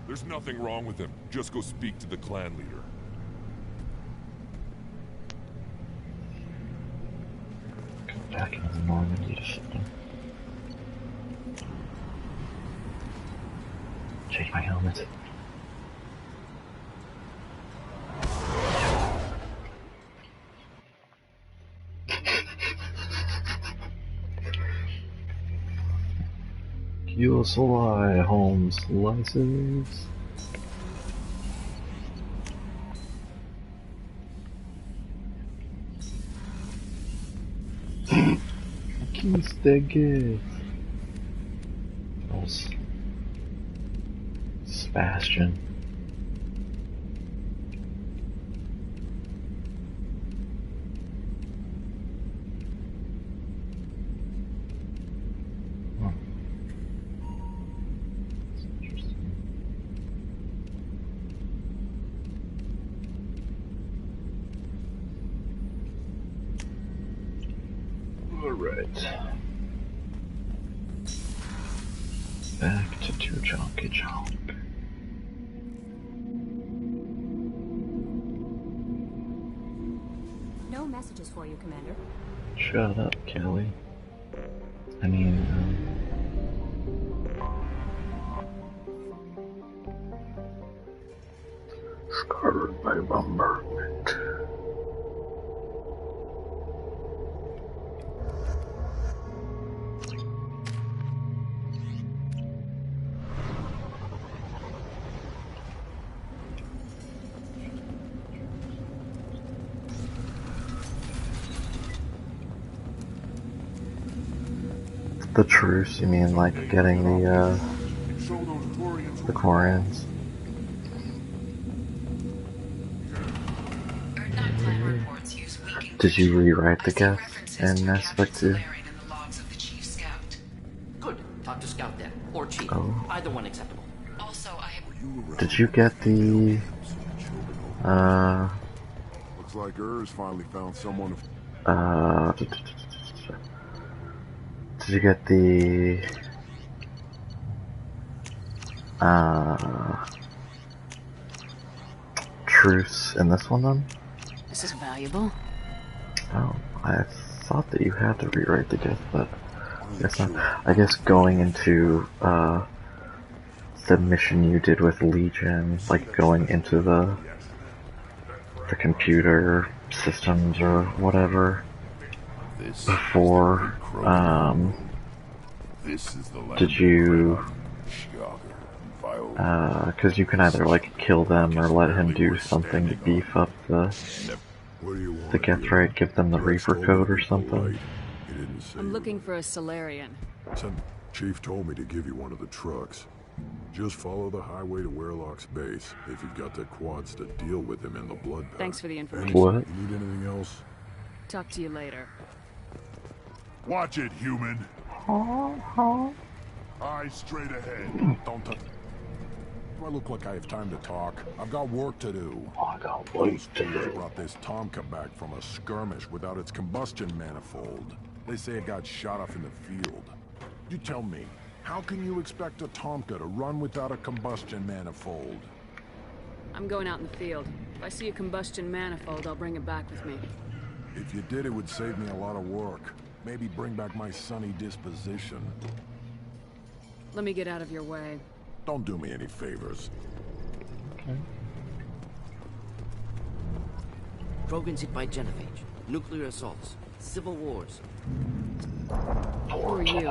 There's nothing wrong with him. Just go speak to the clan leader. Go back into Normandy to something. Change my helmet. QSLI Holmes license. Kingsteg. Sebastian. Back to Tujonki Jonk. No messages for you, Commander. Shut up, Kelly. I mean, scarred by bombardment. The truce, you mean like getting the Quarians? Did you rewrite the Geth in Mass Effect 2? Good. Talk to Scout then, or Chief. Oh. Either one acceptable. Did you get the, Looks like Urs finally found someone. Did you get the, truce in this one then? This is valuable. Oh, I thought that you had to rewrite the Geth, but I guess not. I guess going into, the mission you did with Legion, like going into the computer systems or whatever, before, did you, cause you can either like kill them or let him do something to beef up the Geth, right? Give them the Reaper code or something? I'm looking for a Solarian. Chief told me to give you one of the trucks. Just follow the highway to Werlock's base if you've got the quads to deal with him in the blood pact. Thanks for the information. What? You need anything else? Talk to you later. Watch it, human. Eyes straight ahead. Don't touch. Do I look like I have time to talk? I've got work to do. I got work to do. Brought this Tomka back from a skirmish without its combustion manifold. They say it got shot off in the field. You tell me, how can you expect a Tomka to run without a combustion manifold? I'm going out in the field. If I see a combustion manifold, I'll bring it back with me. If you did, it would save me a lot of work. Maybe bring back my sunny disposition. Let me get out of your way. Don't do me any favors. Okay. Krogan's hit by genophage, nuclear assaults, civil wars. Who are you?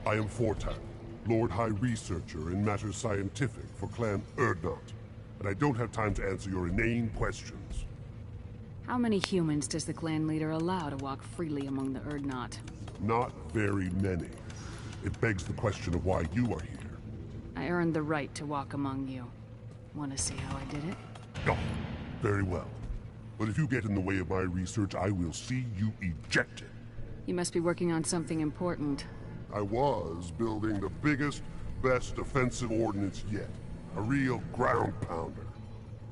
I am Fortak, Lord High Researcher in matters scientific for Clan Urdnot, and I don't have time to answer your inane questions. How many humans does the clan leader allow to walk freely among the Urdnot? Not very many. It begs the question of why you are here. I earned the right to walk among you. Want to see how I did it? No. Very well. But if you get in the way of my research, I will see you ejected. You must be working on something important. I was building the biggest, best offensive ordnance yet. A real ground pounder.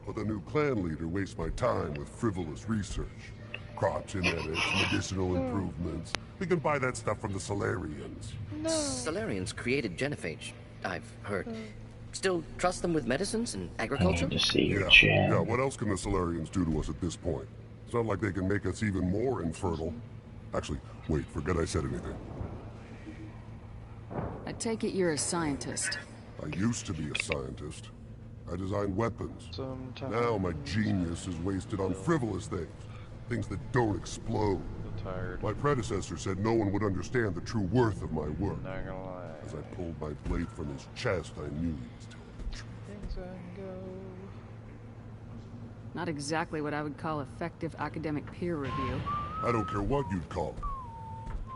But the new clan leader wastes my time with frivolous research. Crop genetics, medicinal improvements. We can buy that stuff from the Solarians. Solarians created genophage, I've heard. Still trust them with medicines and agriculture? Yeah, what else can the Solarians do to us at this point? It's not like they can make us even more infertile. Actually, wait, forget I said anything. I take it you're a scientist. I used to be a scientist. I designed weapons. Now my genius is wasted on frivolous things. Things that don't explode. My predecessor said no one would understand the true worth of my work. Not gonna lie. As I pulled my blade from his chest, I knew he was telling the truth. Things I go. Not exactly what I would call effective academic peer review. I don't care what you'd call it.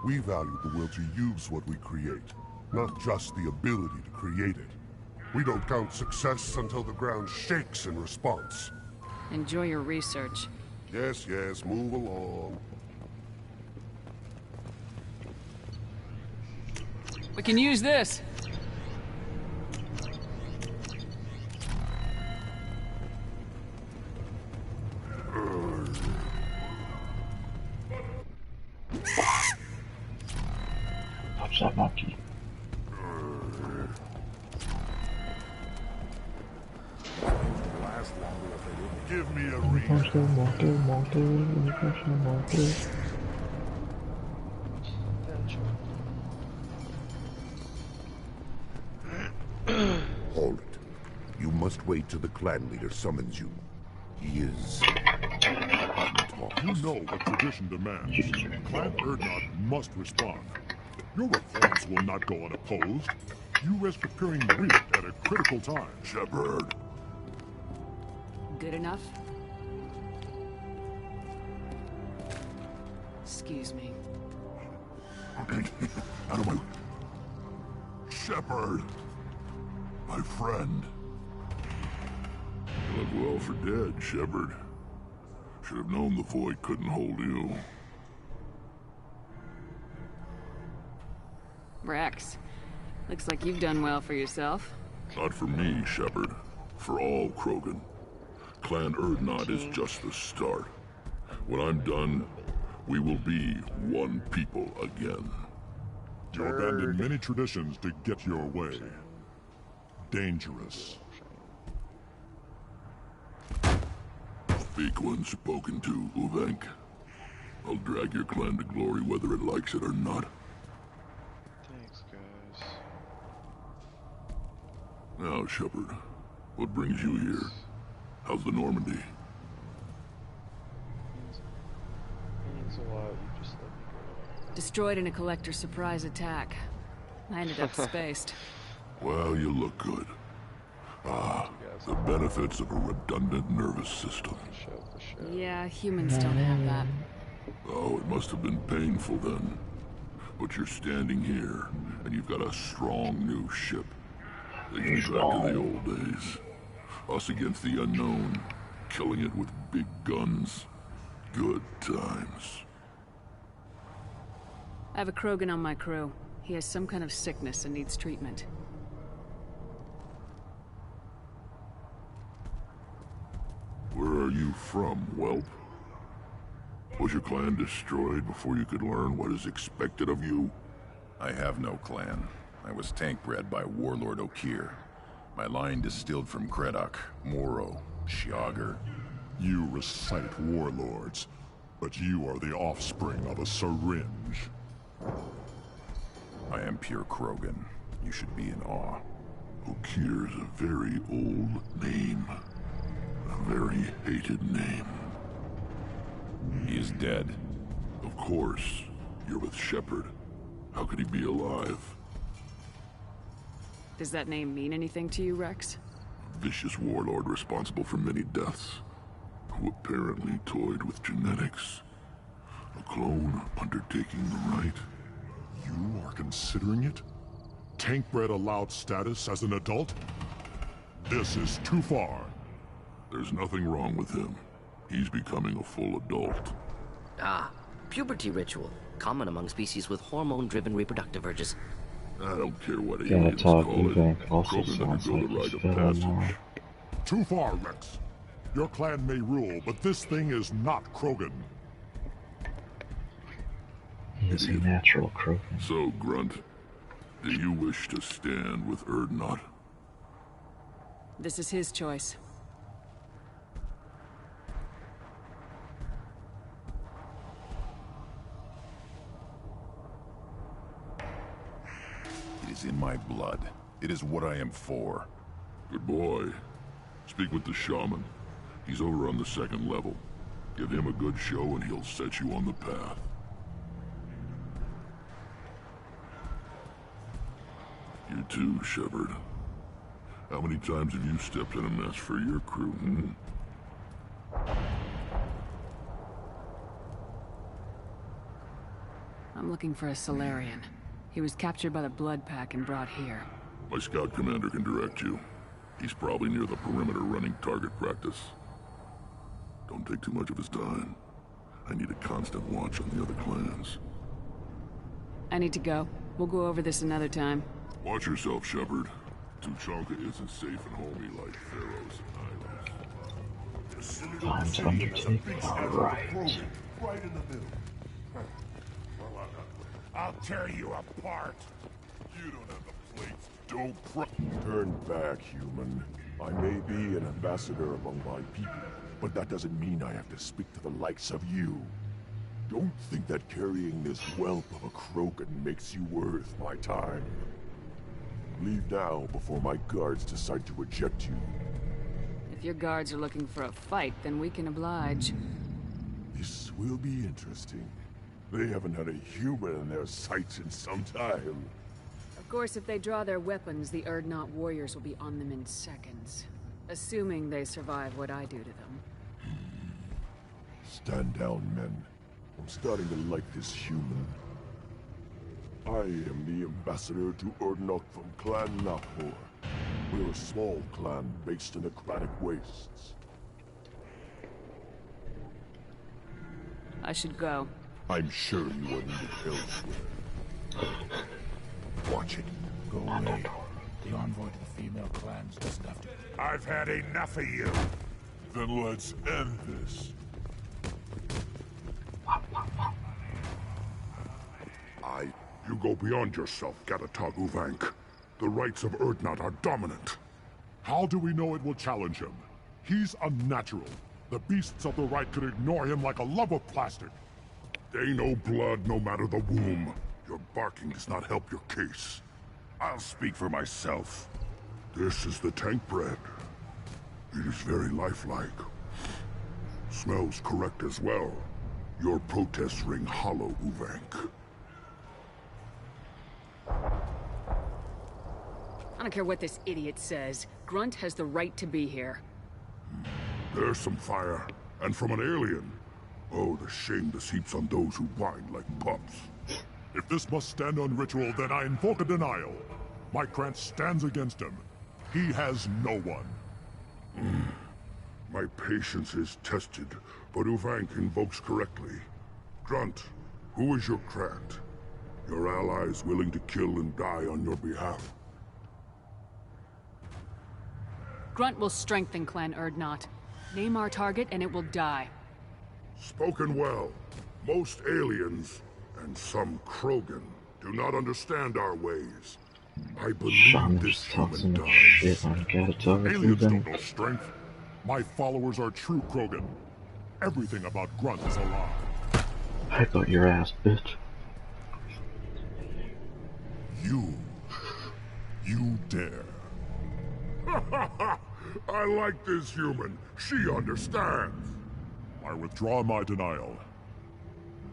We value the will to use what we create, not just the ability to create it. We don't count success until the ground shakes in response. Enjoy your research. Yes, yes, move along. We can use this. Touch that monkey. Give me a reason. Hold it. You must wait till the clan leader summons you. He is... You know what tradition demands. Clan Erdnot must respond. Your reforms will not go unopposed. You risk appearing weak at a critical time. Shepard. Good enough? Excuse me. Out of my... Shepard. My friend. You look well for dead, Shepard. Should have known the void couldn't hold you. Rex, looks like you've done well for yourself. Not for me, Shepard. For all Krogan. Clan Erdnot is just the start. When I'm done, we will be one people again. You abandoned many traditions to get your way. Dangerous. Speak when spoken to, Uvenk. I'll drag your clan to glory whether it likes it or not. Thanks, guys. Now, Shepard, what brings you here? How's the Normandy? Means a lot, you just let me go. Destroyed in a collector surprise attack. I ended up spaced. Well, you look good. Ah, the benefits of a redundant nervous system. Yeah, humans don't have that. Oh, it must have been painful then. But you're standing here, and you've got a strong new ship. Takes me back to the old days. Us against the unknown, killing it with big guns. Good times. I have a Krogan on my crew. He has some kind of sickness and needs treatment. Where are you from, whelp? Was your clan destroyed before you could learn what is expected of you? I have no clan. I was tank bred by Warlord Okir. My line distilled from Kredok, Moro, Shiagar. You recite warlords, but you are the offspring of a syringe. I am pure Krogan. You should be in awe. Okir's a very old name. A very hated name. He is dead. Of course. You're with Shepard. How could he be alive? Does that name mean anything to you, Rex? A vicious warlord responsible for many deaths, who apparently toyed with genetics. A clone undertaking the right. You are considering it? Tank-bred allowed status as an adult? This is too far. There's nothing wrong with him. He's becoming a full adult. Ah, puberty ritual. Common among species with hormone-driven reproductive urges. I don't care what Gonna aliens talk call it. Uvenk also Krogan sounds undergo like the he's rite of feeling passage. Too far, Rex. Your clan may rule, but this thing is not Krogan. He's a natural Krogan. So, Grunt, do you wish to stand with Erdnot? This is his choice. It is in my blood. It is what I am for. Good boy. Speak with the shaman. He's over on the second level. Give him a good show and he'll set you on the path. You too, Shepard. How many times have you stepped in a mess for your crew, hmm? I'm looking for a Solarian. He was captured by the Blood Pack and brought here. My scout commander can direct you. He's probably near the perimeter running target practice. Don't take too much of his time. I need a constant watch on the other clans. I need to go. We'll go over this another time. Watch yourself, Shepard. Tuchanka isn't safe and homey like Pharaoh's and Islands. Time to undertake. Alright. Right in the middle. I'll tear you apart. You don't have the plates. Don't Turn back, human. I may be an ambassador among my people, but that doesn't mean I have to speak to the likes of you. Don't think that carrying this whelp of a Krogan makes you worth my time. Leave now before my guards decide to eject you. If your guards are looking for a fight, then we can oblige. This will be interesting. They haven't had a human in their sights in some time. Of course, if they draw their weapons, the Urdnot warriors will be on them in seconds. Assuming they survive what I do to them. Stand down, men. I'm starting to like this human. I am the ambassador to Urdnot from Clan Nahor. We're a small clan based in the Kratic Wastes. I should go. I'm sure you are needed elsewhere. Watch it. Go away. The envoy to the female clans doesn't have to... I've had enough of you. Then let's end this. You go beyond yourself, Gatatog Uvank. The rights of Urdnot are dominant. How do we know it will challenge him? He's unnatural. The beasts of the right could ignore him like a lump of plastic. They know blood no matter the womb. Your barking does not help your case. I'll speak for myself. This is the tank bread. It is very lifelike. Smells correct as well. Your protests ring hollow, Uvank. I don't care what this idiot says. Grunt has the right to be here. There's some fire, and from an alien. Oh, the shame this heaps on those who whine like pups. If this must stand on ritual, then I invoke a denial. My Krantz stands against him. He has no one. My patience is tested, but Uvank invokes correctly. Grunt, who is your Krant? Your allies willing to kill and die on your behalf? Grunt will strengthen Clan Urdnot. Name our target and it will die. Spoken well. Most aliens, and some Krogan, do not understand our ways. I believe this human dies. Shit on Gatatog. Aliens don't know strength. My followers are true Krogan. Everything about Grunt is a lie. I got your ass, bitch. You dare. I like this human. She understands. I withdraw my denial.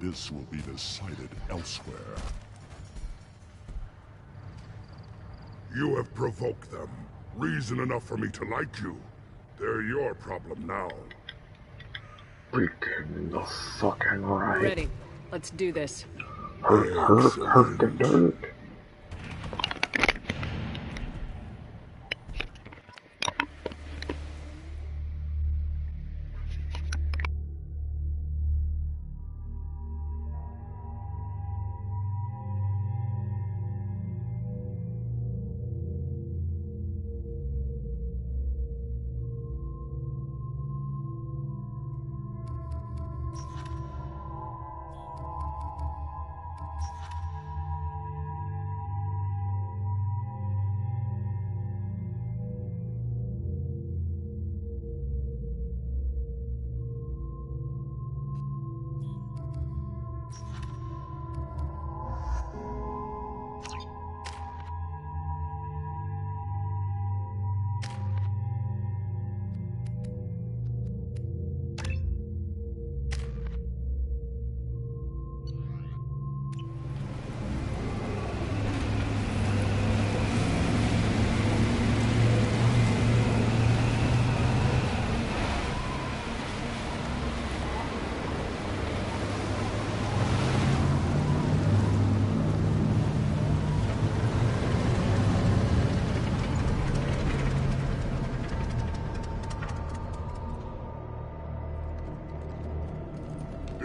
This will be decided elsewhere. You have provoked them. Reason enough for me to like you. They're your problem now. Freaking the fucking right. Ready. Let's do this. Hurt the dirt.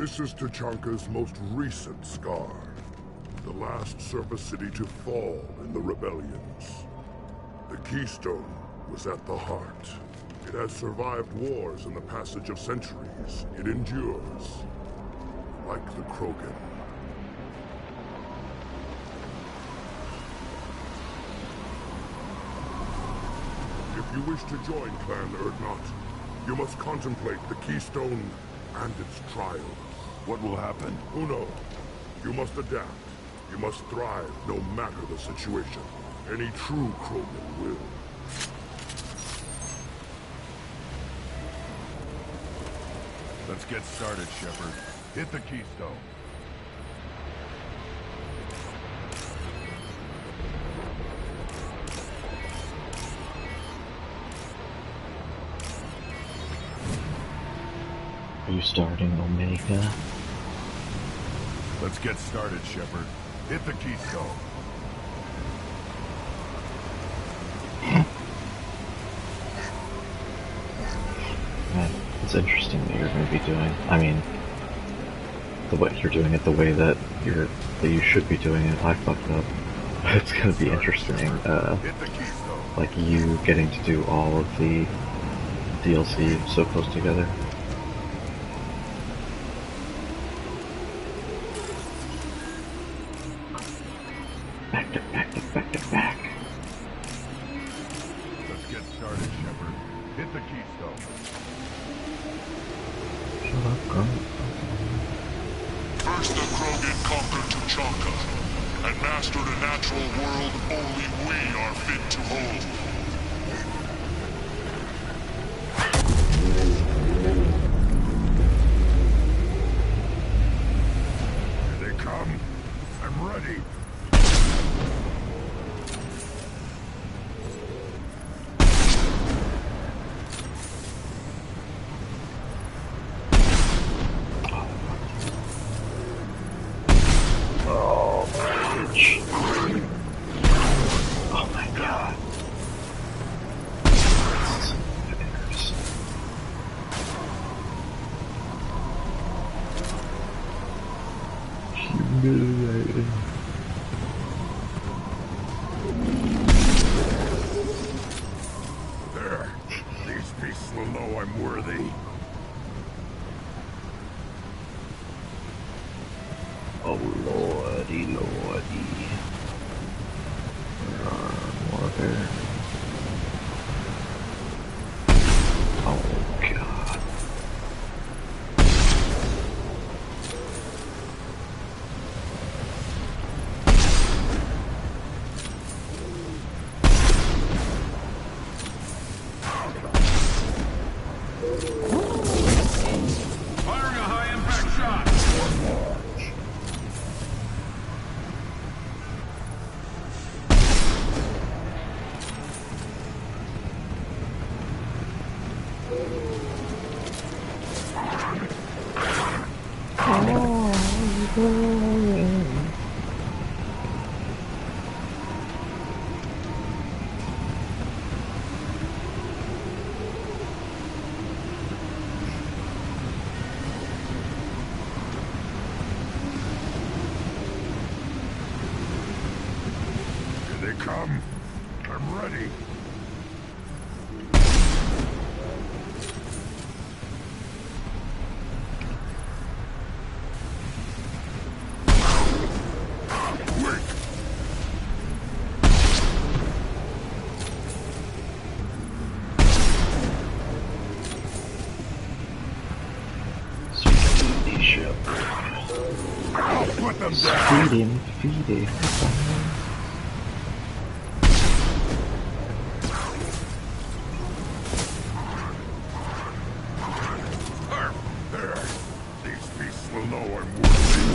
This is Tachanka's most recent scar. The last surface city to fall in the rebellions. The Keystone was at the heart. It has survived wars and the passage of centuries. It endures. Like the Krogan. If you wish to join Clan Urdnot, you must contemplate the Keystone and its trials. What will happen? Who knows? You must adapt. You must thrive no matter the situation. Any true Krogan will. Let's get started, Shepard. Hit the Keystone. Are you starting Omega? Let's get started, Shepard. Hit the Keystone. Man, it's interesting that you're going to be doing. I mean, the way you're doing it, the way that you should be doing it. I fucked up. It's going to be interesting. Like you getting to do all of the DLC so close together. Back to back to back to back. Let's get started, Shepard. Hit the Keystone. Shut up, girl. First the Krogan conquered Tachanka, and mastered a natural world only we are fit to hold. Here they come. I'm ready. Oh my god. Humiliating. There. These beasts will know I'm worthy. Oh lordy, lordy. More there. Oh god. Firing a high-impact shot! Here they come. I'm ready. Sweet ship. I'll put them down. Feed him. There. These beasts will know I'm worthy.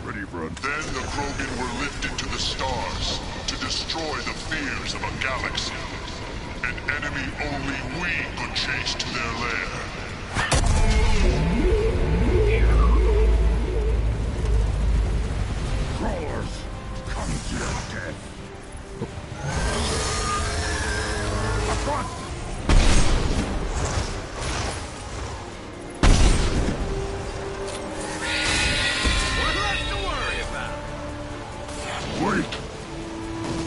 Ready, Brunt. Then the Krogan were lifted to the stars to destroy the fears of a galaxy. An enemy only we could chase to their lair. Crawlers, come to your Wait!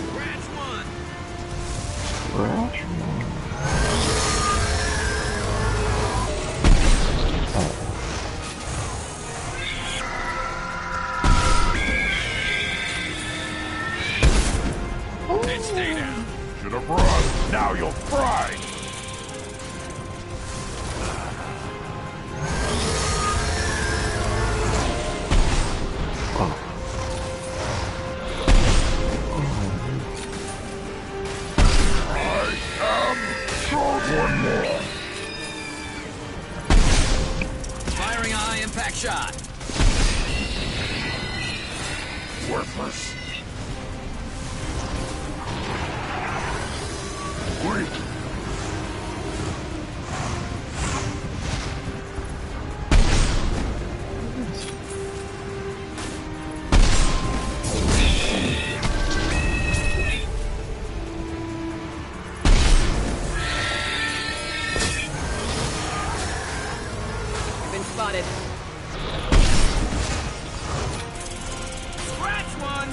Scratch one! Scratch one. And stay down. Should have run. Now you'll fry. One more. Firing a high impact shot. Worthless. Wait. Spotted. Scratch one.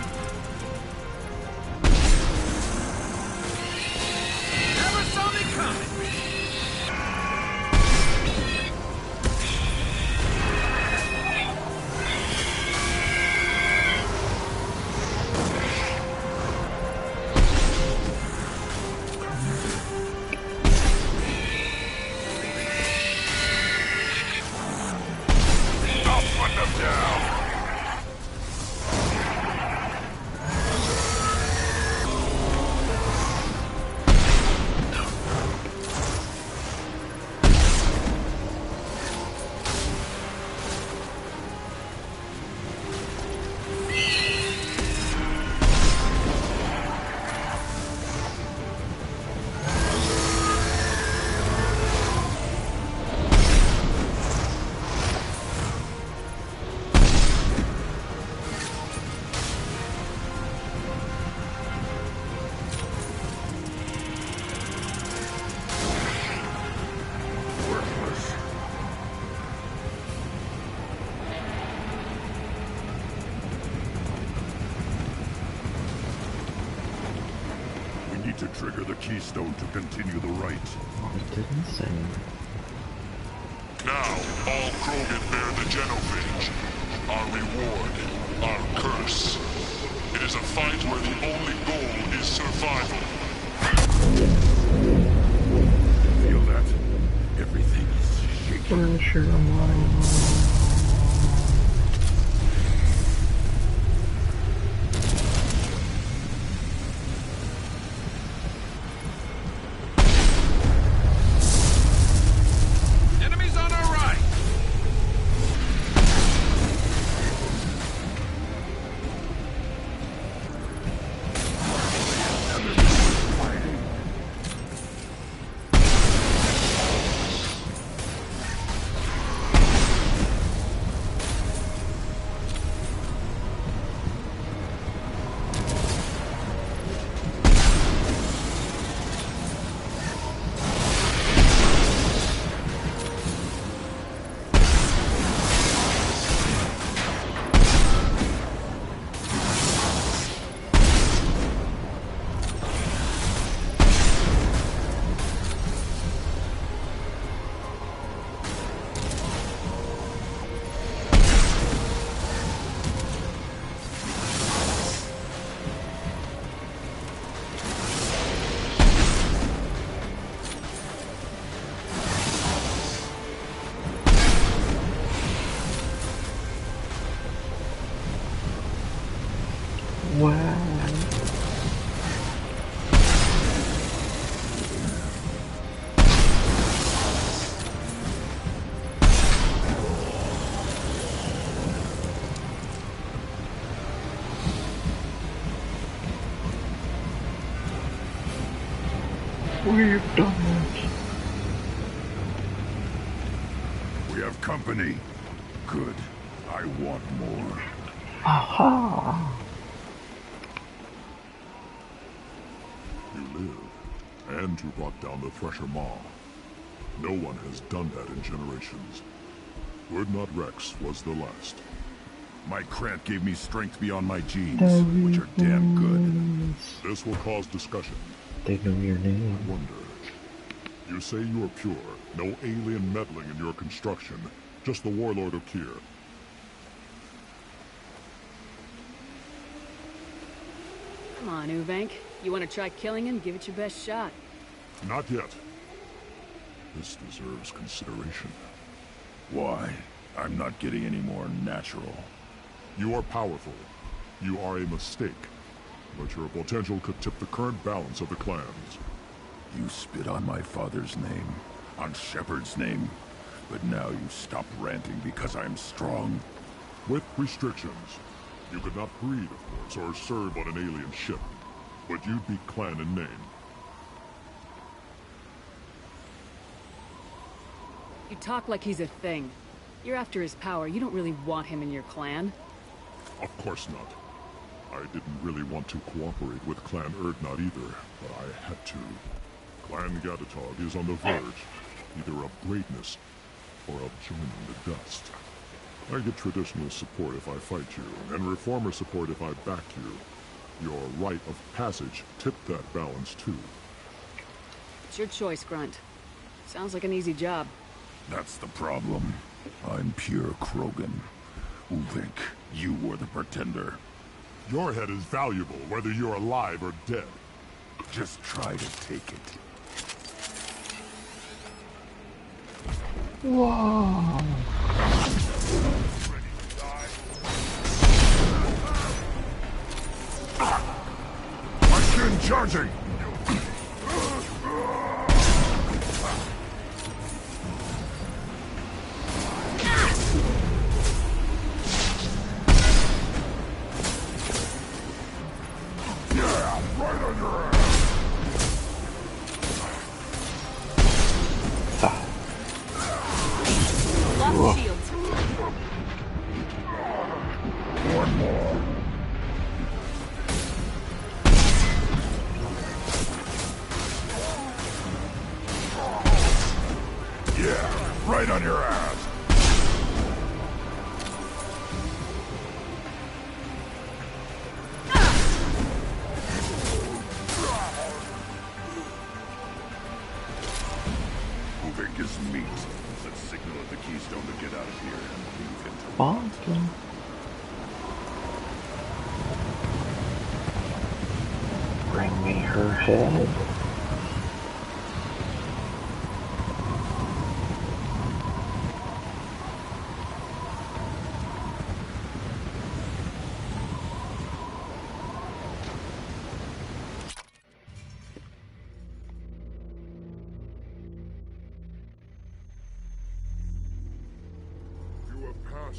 Never saw me coming. To trigger the keystone to continue the rite. It didn't say. Now, all Krogan bear the genophage. Our reward, our curse. It is a fight where the only goal is survival. Feel that? Everything is shaking. Pressure. We've done it. We have company. Good. I want more. Aha! You live, and you brought down the Thresher Maw. No one has done that in generations. Word Not Rex was the last. My Krant gave me strength beyond my genes, which are damn good. This will cause discussion. They know your name. I wonder. You say you are pure, no alien meddling in your construction, just the Warlord Okier. Come on, Uvenk. You want to try killing him? Give it your best shot. Not yet. This deserves consideration. Why? I'm not getting any more natural. You are powerful. You are a mistake. But your potential could tip the current balance of the clans. You spit on my father's name, on Shepard's name, but now you stop ranting because I'm strong. With restrictions. You could not breed, of course, or serve on an alien ship. But you'd be clan in name. You talk like he's a thing. You're after his power. You don't really want him in your clan. Of course not. I didn't really want to cooperate with Clan Urdnot either, but I had to. Clan Gatatog is on the verge, either of greatness or of joining the dust. I get traditional support if I fight you, and reformer support if I back you. Your rite of passage tipped that balance too. It's your choice, Grunt. Sounds like an easy job. That's the problem. I'm pure Krogan. Uvenk, you were the pretender. Your head is valuable, whether you're alive or dead. Just try to take it. Whoa. Machine charging! Right on your ass! Uvenk is meat. Let's signal at the Keystone to get out of here and leave him to Boston. Bring me her head.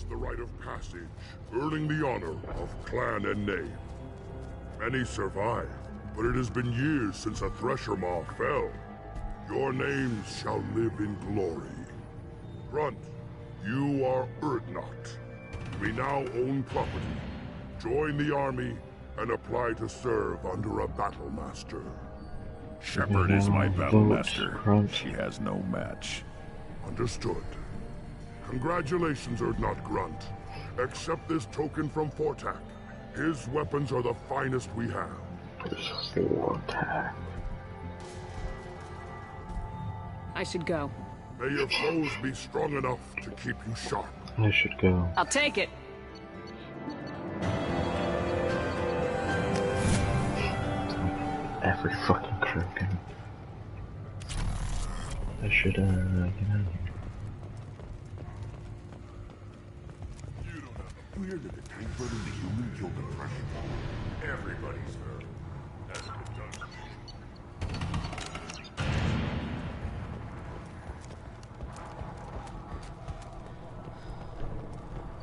The rite of passage, earning the honor of clan and name. Many survive, but it has been years since a Thresher Maw fell. Your names shall live in glory. Grunt, you are Urdnot. We now own property. Join the army and apply to serve under a battle master. Shepard is my battle master. She has no match. Understood. Congratulations, Urdnot Grunt. Accept this token from Fortak. His weapons are the finest we have. Fortak. I should go. May your foes be strong enough to keep you sharp. I should go. I'll take it. Every fucking Krogan. I should, get out of here. Clear that the tank bird and the human killed the Thresher. Everybody's heard. Hasn't been done.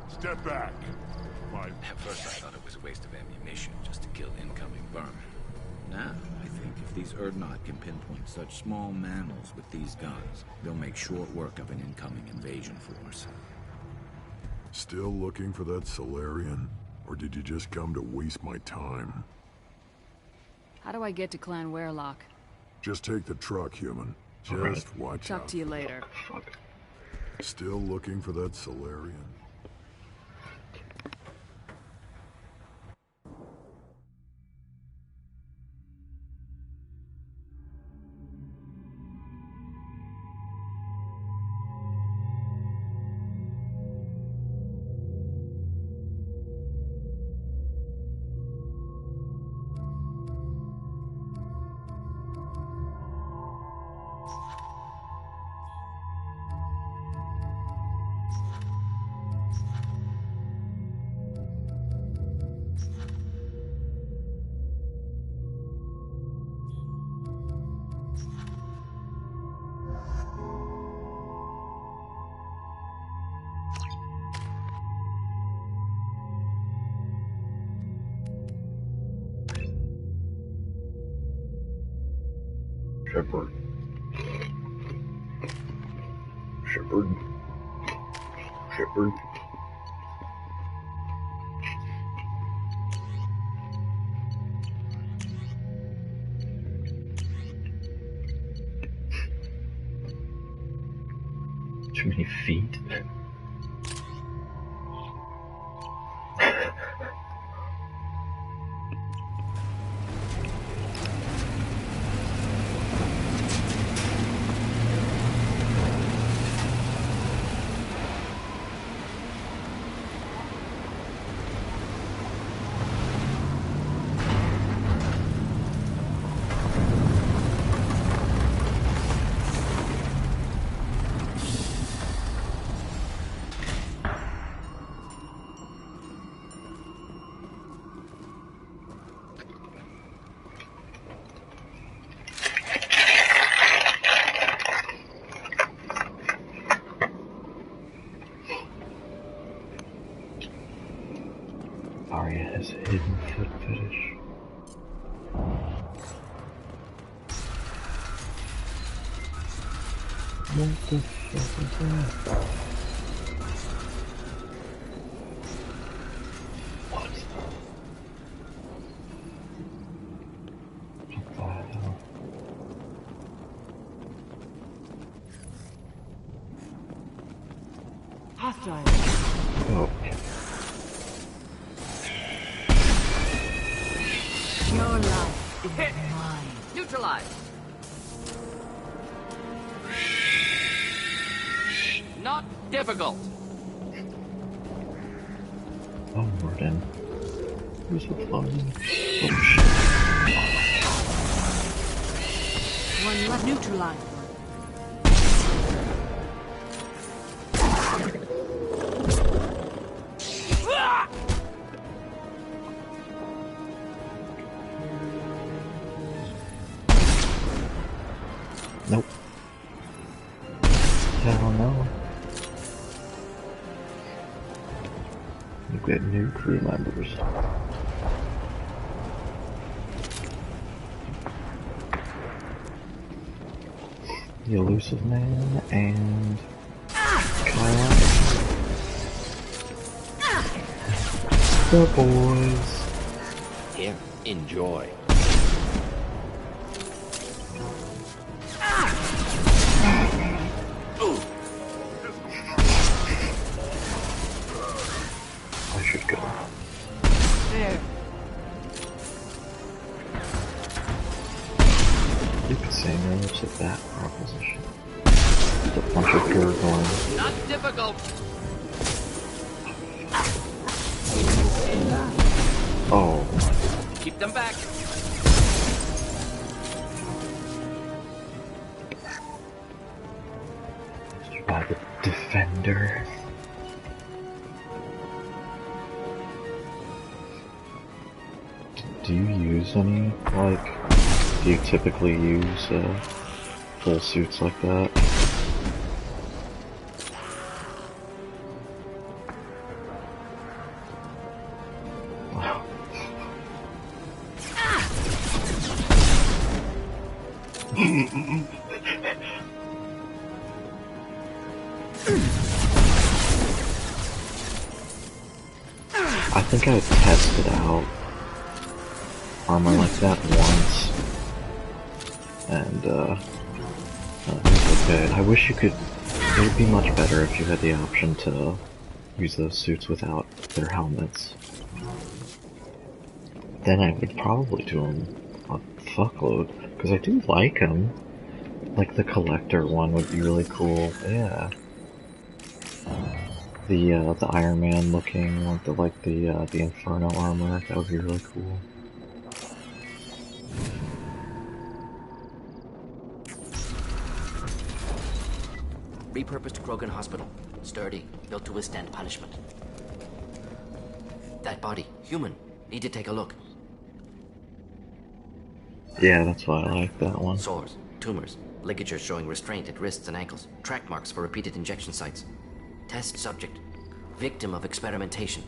Step back. At first I thought it was a waste of ammunition just to kill incoming vermin. Now, I think if these Urdnot can pinpoint such small mammals with these guns, they'll make short work of an incoming invasion force. Still looking for that Solarian? Or did you just come to waste my time? How do I get to Clan Werelock? Just take the truck, human. Just watch Talk out. to you later. Still looking for that Solarian? Shepard. Shepard. Shepard. Too many feet. Arya has a hidden foot fetish. What the fuck is that? What? What the hell? Hostile. Oh. Your life is mine. Neutralized. Not difficult. Oh, Morden. Who's the flying? Oh, shit. One left. Neutralized. Nope. Hell no. You get new crew members. The Elusive Man and Kyle. The boys. Here, enjoy. I should go. There. You could say no to that proposition. With a bunch of gurgling. Not difficult. Oh. Keep them back. By the Defender. Do you use any, like, do you typically use, full suits like that? Wow. I think I tested out armor like that once, and it was okay. I wish you could. It would be much better if you had the option to use those suits without their helmets. Then I would probably do them a fuckload, because I do like them. Like the Collector one would be really cool. Yeah. The Iron Man looking, like the Inferno armor, that would be really cool. Repurposed Krogan Hospital. Sturdy, built to withstand punishment. That body, human. Need to take a look. Yeah, that's why I like that one. Sores, tumors, ligatures showing restraint at wrists and ankles, track marks for repeated injection sites. Test subject, victim of experimentation.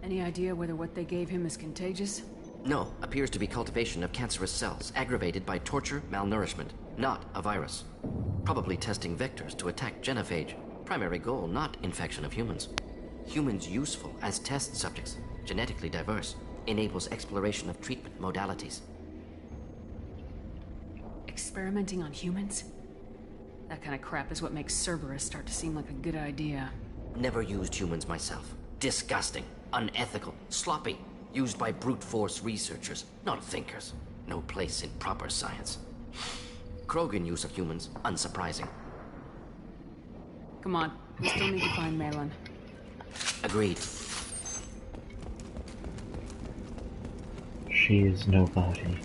Any idea whether what they gave him is contagious? No, appears to be cultivation of cancerous cells, aggravated by torture, malnourishment, not a virus. Probably testing vectors to attack genophage. Primary goal, not infection of humans. Humans useful as test subjects, genetically diverse, enables exploration of treatment modalities. Experimenting on humans? That kind of crap is what makes Cerberus start to seem like a good idea. Never used humans myself. Disgusting, unethical, sloppy. Used by brute force researchers, not thinkers. No place in proper science. Krogan use of humans, unsurprising. Come on, we still need to find Malin. Agreed. She is nobody.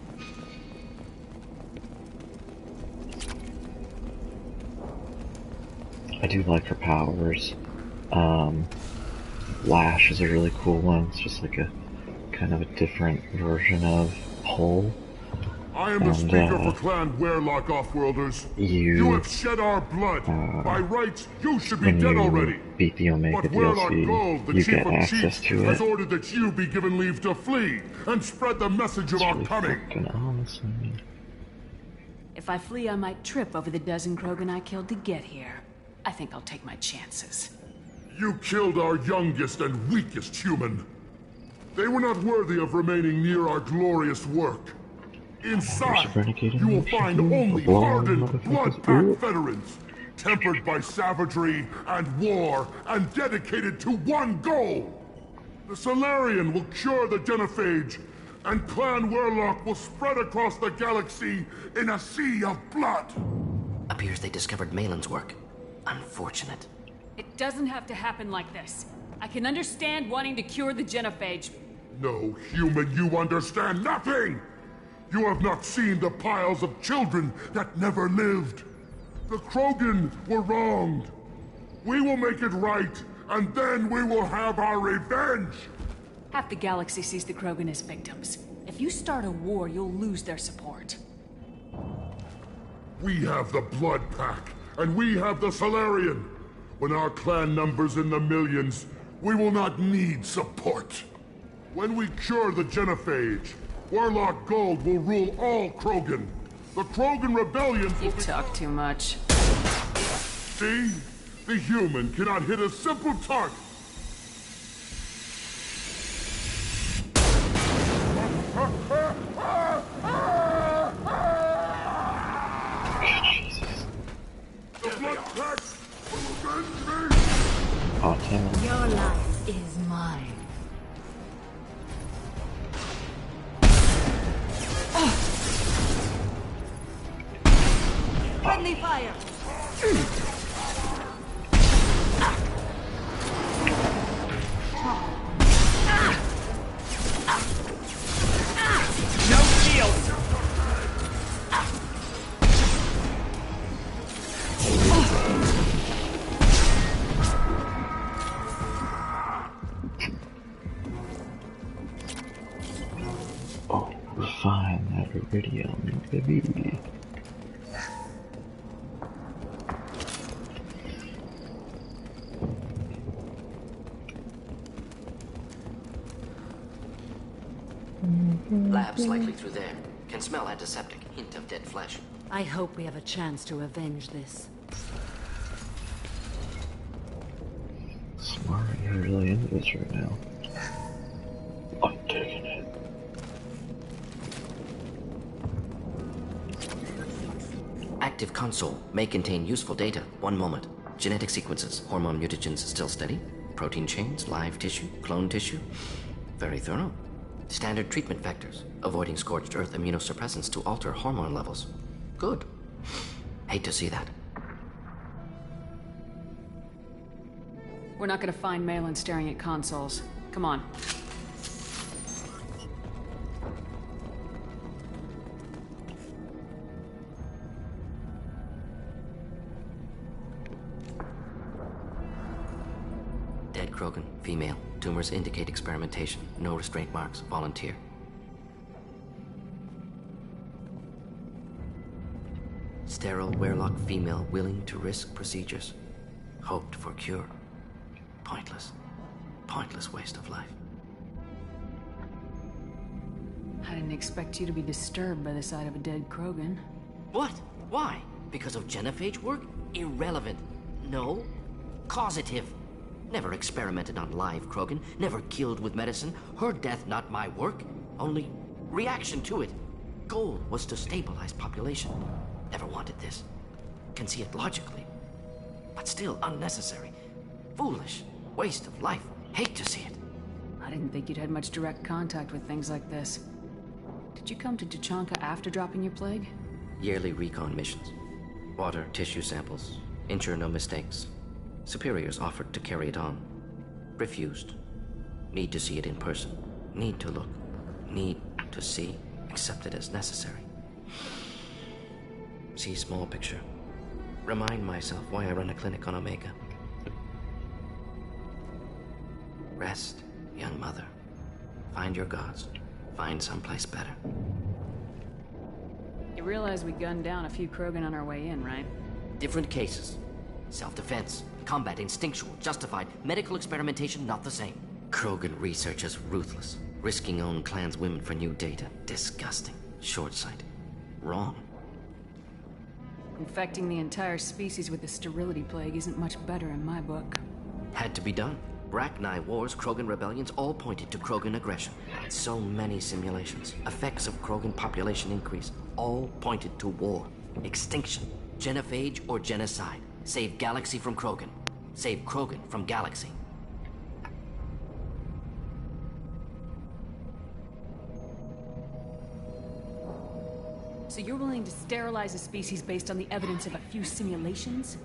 I do like her powers. Lash is a really cool one. It's just like a kind of a different version of Hull. I am the speaker for Clan Werlock Offworlders. You have shed our blood. By rights, you should be dead already. Beat the Omega but Werlock Gold, DLC, the you chief get of access chiefs, to has it. ordered that you be given leave to flee and spread the message of our coming. Awesome. If I flee, I might trip over the dozen Krogan I killed to get here. I think I'll take my chances. You killed our youngest and weakest human. They were not worthy of remaining near our glorious work. Inside, you will find only hardened, blood-packed veterans, tempered by savagery and war, and dedicated to one goal. The Solarian will cure the genophage, and Clan Werlock will spread across the galaxy in a sea of blood. Appears they discovered Malin's work. Unfortunate. It doesn't have to happen like this. I can understand wanting to cure the genophage. No, human, you understand nothing! You have not seen the piles of children that never lived. The Krogan were wronged. We will make it right, and then we will have our revenge! Half the galaxy sees the Krogan as victims. If you start a war, you'll lose their support. We have the Blood Pack, and we have the Solarian. When our clan numbers in the millions, we will not need support. When we cure the genophage, Werlock Gold will rule all Krogan. The Krogan rebellion... You talk too much. See? The human cannot hit a simple target. The Blood Pack will avenge me! Oh, damn. Your life is mine. Friendly fire! No shield! Oh, refine that iridium, baby. Labs likely through there. Can smell antiseptic. Hint of dead flesh. I hope we have a chance to avenge this. Smart, you're really into this right now. I'm digging it. Active console may contain useful data. One moment. Genetic sequences. Hormone mutagens still steady. Protein chains, live tissue, clone tissue. Very thorough. Standard treatment vectors. Avoiding scorched earth immunosuppressants to alter hormone levels. Good. Hate to see that. We're not gonna find Malin staring at consoles. Come on. Dead Krogan, female. Tumors indicate experimentation. No restraint marks. Volunteer. Sterile Werlock female willing to risk procedures. Hoped for cure. Pointless. Pointless waste of life. didn't expect you to be disturbed by the sight of a dead Krogan. What? Why? Because of genophage work? Irrelevant. No. Causative. Never experimented on live Krogan, never killed with medicine. Her death, not my work. Only reaction to it. Goal was to stabilize population. Never wanted this. Can see it logically. But still unnecessary. Foolish. Waste of life. Hate to see it. I didn't think you'd had much direct contact with things like this. Did you come to Tuchanka after dropping your plague? Yearly recon missions. Water, tissue samples. Ensure no mistakes. Superiors offered to carry it on. Refused. Need to see it in person. Need to look. Need to see. Accepted as necessary. See small picture. Remind myself why I run a clinic on Omega. Rest, young mother. Find your gods. Find someplace better. You realize we gunned down a few Krogan on our way in, right? Different cases. Self-defense, combat, instinctual, justified. Medical experimentation, not the same. Krogan research is ruthless. Risking own clan's women for new data. Disgusting. Short-sighted. Wrong. Infecting the entire species with the sterility plague isn't much better in my book. Had to be done. Bracknai wars, Krogan rebellions, all pointed to Krogan aggression. So many simulations. Effects of Krogan population increase. All pointed to war. Extinction. Genophage or genocide. Save galaxy from Krogan. Save Krogan from galaxy. So you're willing to sterilize a species based on the evidence of a few simulations?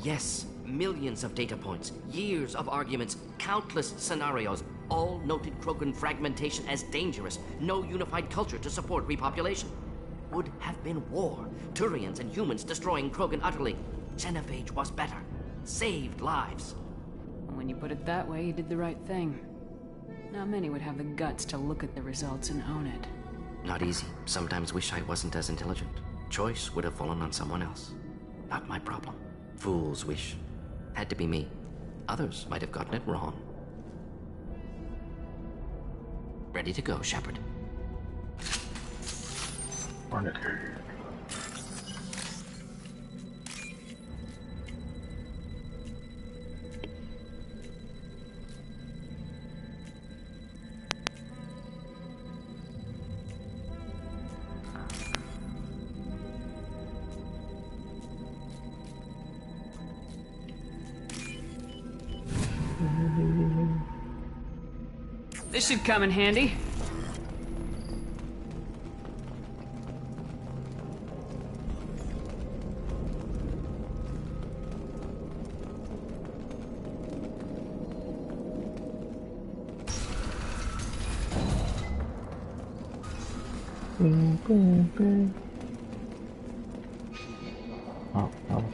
Yes. Millions of data points. Years of arguments. Countless scenarios. All noted Krogan fragmentation as dangerous. No unified culture to support repopulation. Would have been war. Turians and humans destroying Krogan utterly. Genophage was better. Saved lives. When you put it that way, you did the right thing. Not many would have the guts to look at the results and own it. Not easy. Sometimes wish I wasn't as intelligent. Choice would have fallen on someone else. Not my problem. Fool's wish. Had to be me. Others might have gotten it wrong. Ready to go, Shepard. This should come in handy. Oh, that was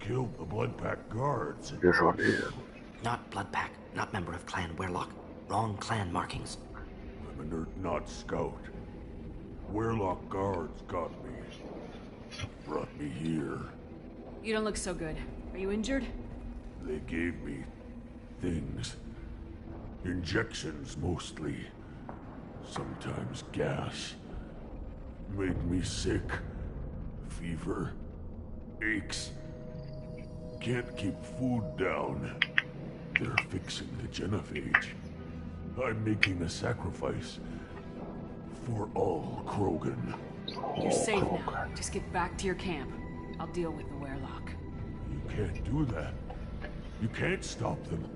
Killed the Blood Pack guards. Yes, I did. Not Blood Pack, not member of Clan Werlock. Wrong clan markings. I'm a nerd, not scout. Werlock guards got me. Brought me here. You don't look so good. Are you injured? They gave me things. Injections, mostly. Sometimes gas. Made me sick. Fever. Aches. Can't keep food down. They're fixing the genophage. I'm making a sacrifice. For all Krogan. You're safe now. Just get back to your camp. I'll deal with the Werlock. You can't do that. You can't stop them.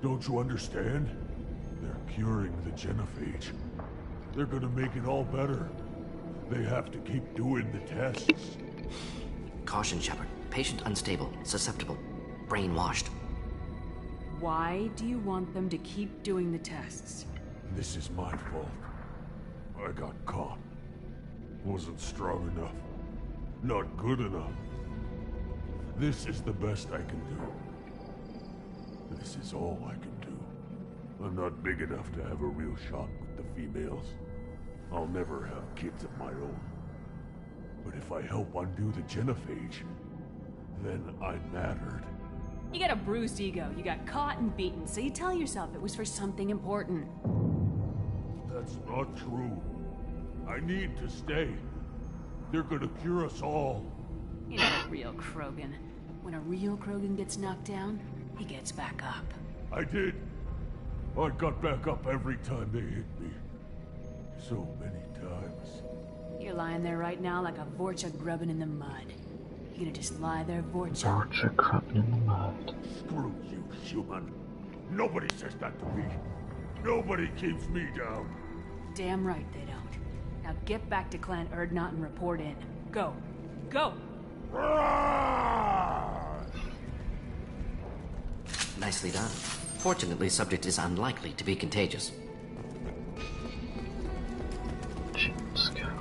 Don't you understand? They're curing the genophage. They're gonna make it all better. They have to keep doing the tests. Caution, Shepard. Patient unstable, susceptible, brainwashed. Why do you want them to keep doing the tests? This is my fault. I got caught. Wasn't strong enough. Not good enough. This is the best I can do. This is all I can do. I'm not big enough to have a real shot with the females. I'll never have kids of my own. But if I help undo the genophage, then I mattered. You got a bruised ego, you got caught and beaten, so you tell yourself it was for something important. That's not true. I need to stay. They're gonna cure us all. You're not a real Krogan. When a real Krogan gets knocked down, he gets back up. I did. I got back up every time they hit me. So many times. You're lying there right now like a Vorcha grubbing in the mud. You gonna just lie there, Vorcha? Vorcha grubbing in the mud. Screw you, human. Nobody says that to me. Nobody keeps me down. Damn right they don't. Now get back to Clan Urdnot and report in. Go. Go! Nicely done. Fortunately, subject is unlikely to be contagious.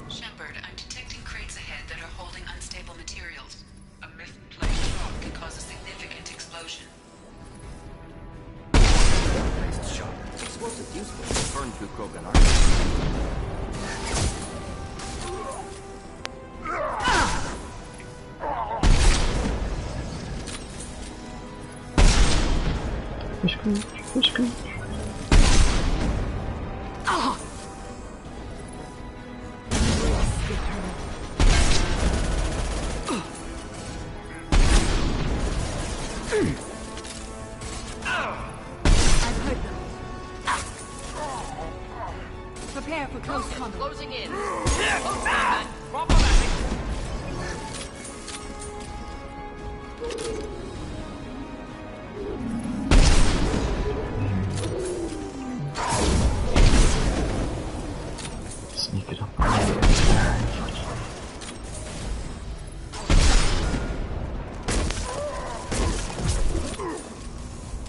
Shepard, I'm detecting crates ahead that are holding unstable materials. A misplaced shot can cause a significant explosion. Nice shot. Explosive useful. Burn through Krogan armor. Push. I've heard them. Prepare for close combat. Closing in. Problematic. Sneak it up.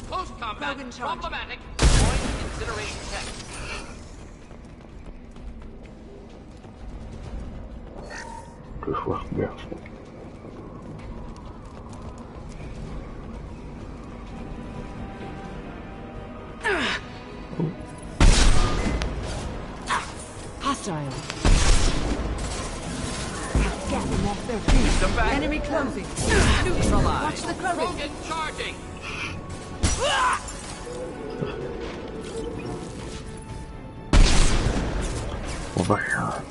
Close combat. Problematic. Point consideration text. Deux fois gaffe. Hostile. Get them off their feet. Enemy closing. Neutralize. Watch the Krogan. Krogan charging. Over here.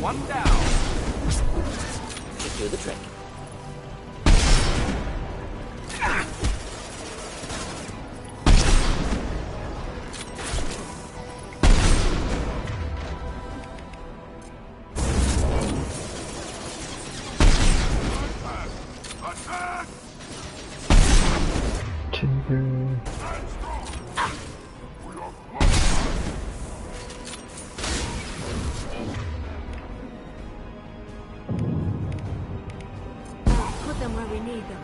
One down. Should do the trick. Put them where we need them.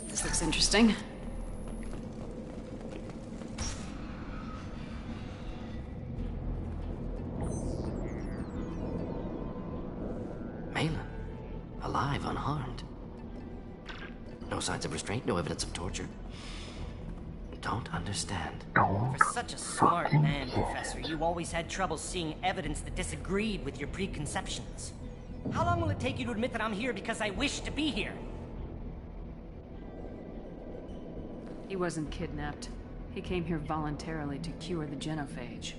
This looks interesting. Malin. Alive, unharmed. No signs of restraint, no evidence of torture. Don't understand. For such a smart man, Professor, you always had trouble seeing evidence that disagreed with your preconceptions. How long will it take you to admit that I'm here because I wish to be here? He wasn't kidnapped. He came here voluntarily to cure the genophage.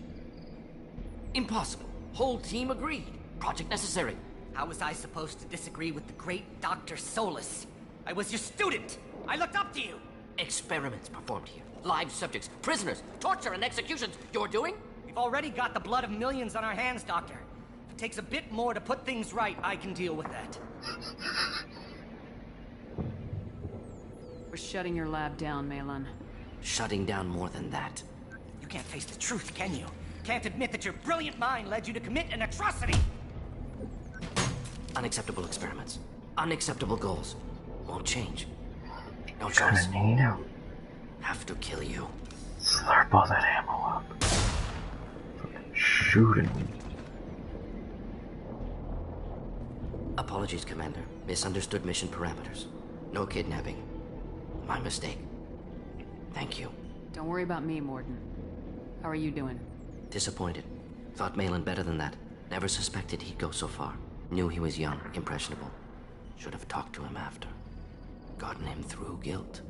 Impossible. Whole team agreed. Project necessary. How was I supposed to disagree with the great Dr. Solus? I was your student. I looked up to you. Experiments performed here. Live subjects, prisoners, torture and executions. You're doing? We've already got the blood of millions on our hands, Doctor. If it takes a bit more to put things right, I can deal with that. We're shutting your lab down, Malin. Shutting down more than that. You can't face the truth, can you? Can't admit that your brilliant mind led you to commit an atrocity! Unacceptable experiments. Unacceptable goals. Won't change. No choice. Have to kill you. Slurp all that ammo up. Fucking shooting me. Apologies, Commander. Misunderstood mission parameters. No kidnapping. My mistake. Thank you. Don't worry about me, Morden. How are you doing? Disappointed. Thought Malin better than that. Never suspected he'd go so far. Knew he was young, impressionable. Should have talked to him after. Gotten him through guilt.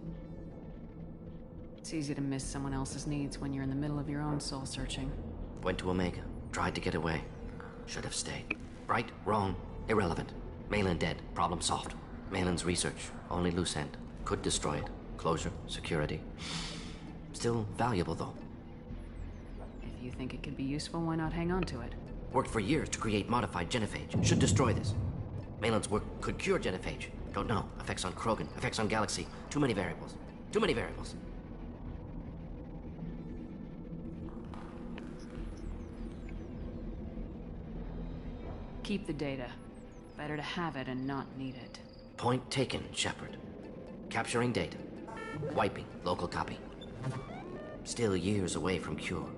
It's easy to miss someone else's needs when you're in the middle of your own soul searching. Went to Omega. Tried to get away. Should have stayed. Right, wrong, irrelevant. Malin dead. Problem solved. Malin's research. Only loose end. Could destroy it. Closure, security. Still valuable, though. If you think it could be useful, why not hang on to it? Worked for years to create modified genophage. Should destroy this. Malin's work could cure genophage. Don't know. Effects on Krogan. Effects on Galaxy. Too many variables. Too many variables. Keep the data. Better to have it and not need it. Point taken, Shepard. Capturing data. Wiping local copy. Still years away from cure,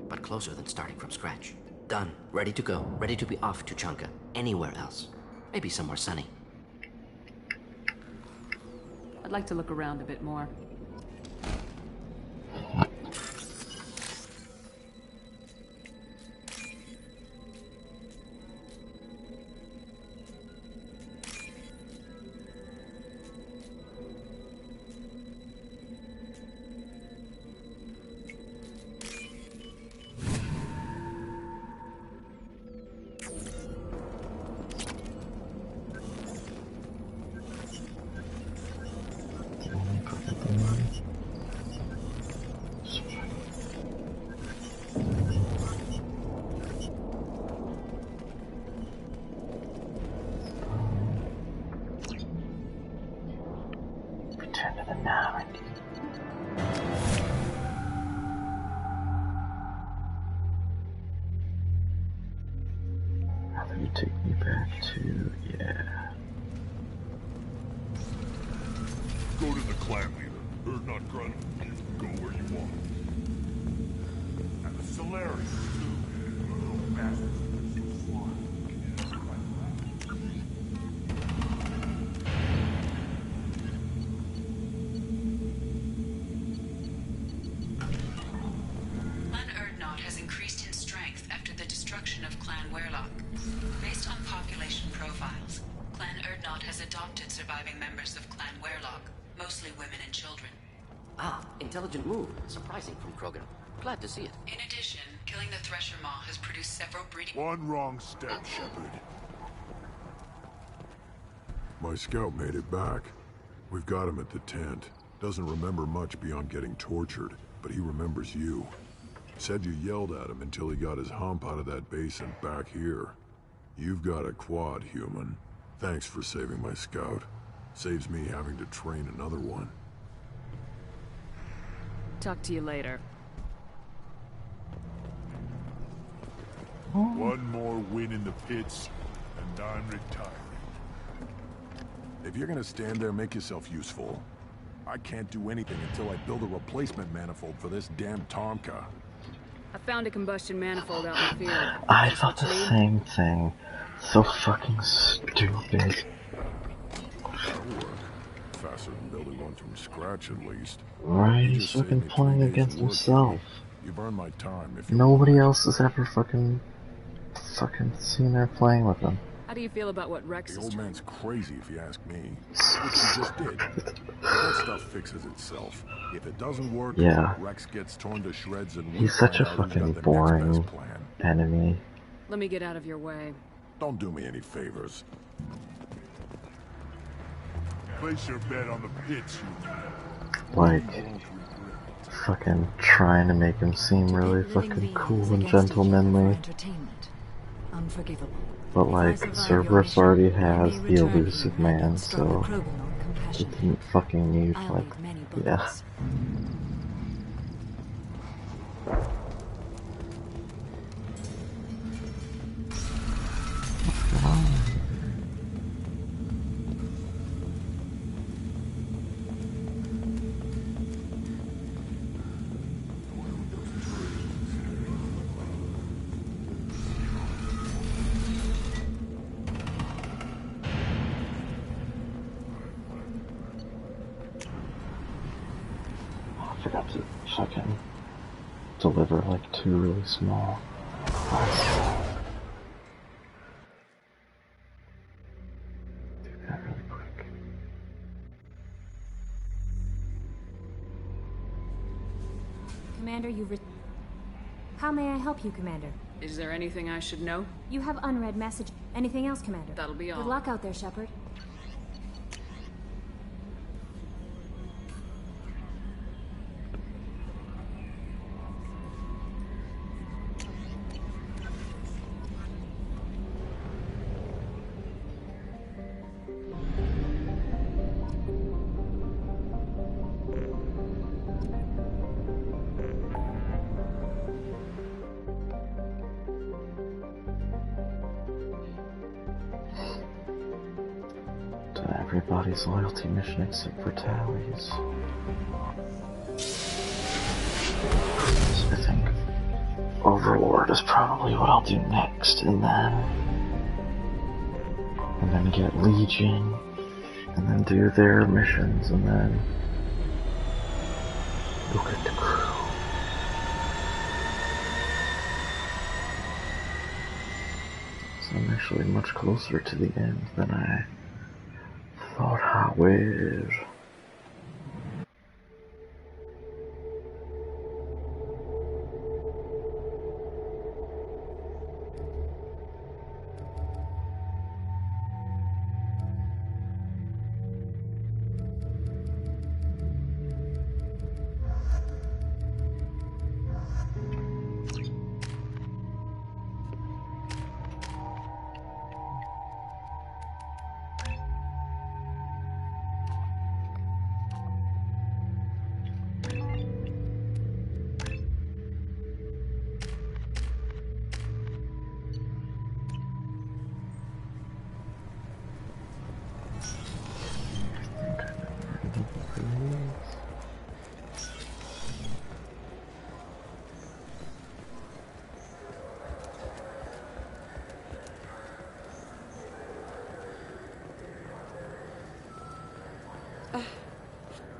but closer than starting from scratch. Done. Ready to go. Ready to be off to Chunka. Anywhere else. Maybe somewhere sunny. I'd like to look around a bit more. Take me back to, yeah. Go to the clan leader. Erdnot Grunt. Go where you want. And the Solarian, too. Little bastard. Clan Erdnot has increased in strength after the destruction of Clan Werlock. Based on population profiles, Clan Erdnot has adopted surviving members of Clan Werlock, mostly women and children. Ah, intelligent move. Surprising from Krogan. Glad to see it. In addition, killing the Thresher Maw has produced several breeding... One wrong step, Shepard. My scout made it back. We've got him at the tent. Doesn't remember much beyond getting tortured, but he remembers you. Said you yelled at him until he got his hump out of that basin back here. You've got a quad, human. Thanks for saving my scout. Saves me having to train another one. Talk to you later. One more win in the pits, and I'm retiring. If you're gonna stand there, make yourself useful. I can't do anything until I build a replacement manifold for this damn Tomka. I found a combustion manifold out in the field. I thought the same thing. So fucking stupid. That'll work. Faster than building one from scratch, at least. Right, he's fucking playing against himself. You've earned my time. If Nobody else has ever fucking seen her playing with him. How do you feel about what Rex The is old trying? man's crazy if you ask me. Which he just did. But that stuff fixes itself. If it doesn't work, Yeah. Rex gets torn to shreds and we He's such find a out who's got fucking the boring next best plan. enemy. Let me get out of your way. Don't do me any favors. Place your bet on the pitch, Like, fucking trying to make him seem really fucking cool and gentlemanly. Unforgivable. But like, Cerberus already has the elusive man, so it didn't fucking need, like, yeah. What's going on? I forgot to fucking deliver like 2 really small. Do that really quick. Commander, How may I help you, Commander? Is there anything I should know? You have unread message. Anything else, Commander? That'll be all. Good luck out there, Shepard. Everybody's loyalty mission except for Tally's. So I think Overlord is probably what I'll do next, and then get Legion, and then do their missions, and then look at the crew. So I'm actually much closer to the end than I thought I would.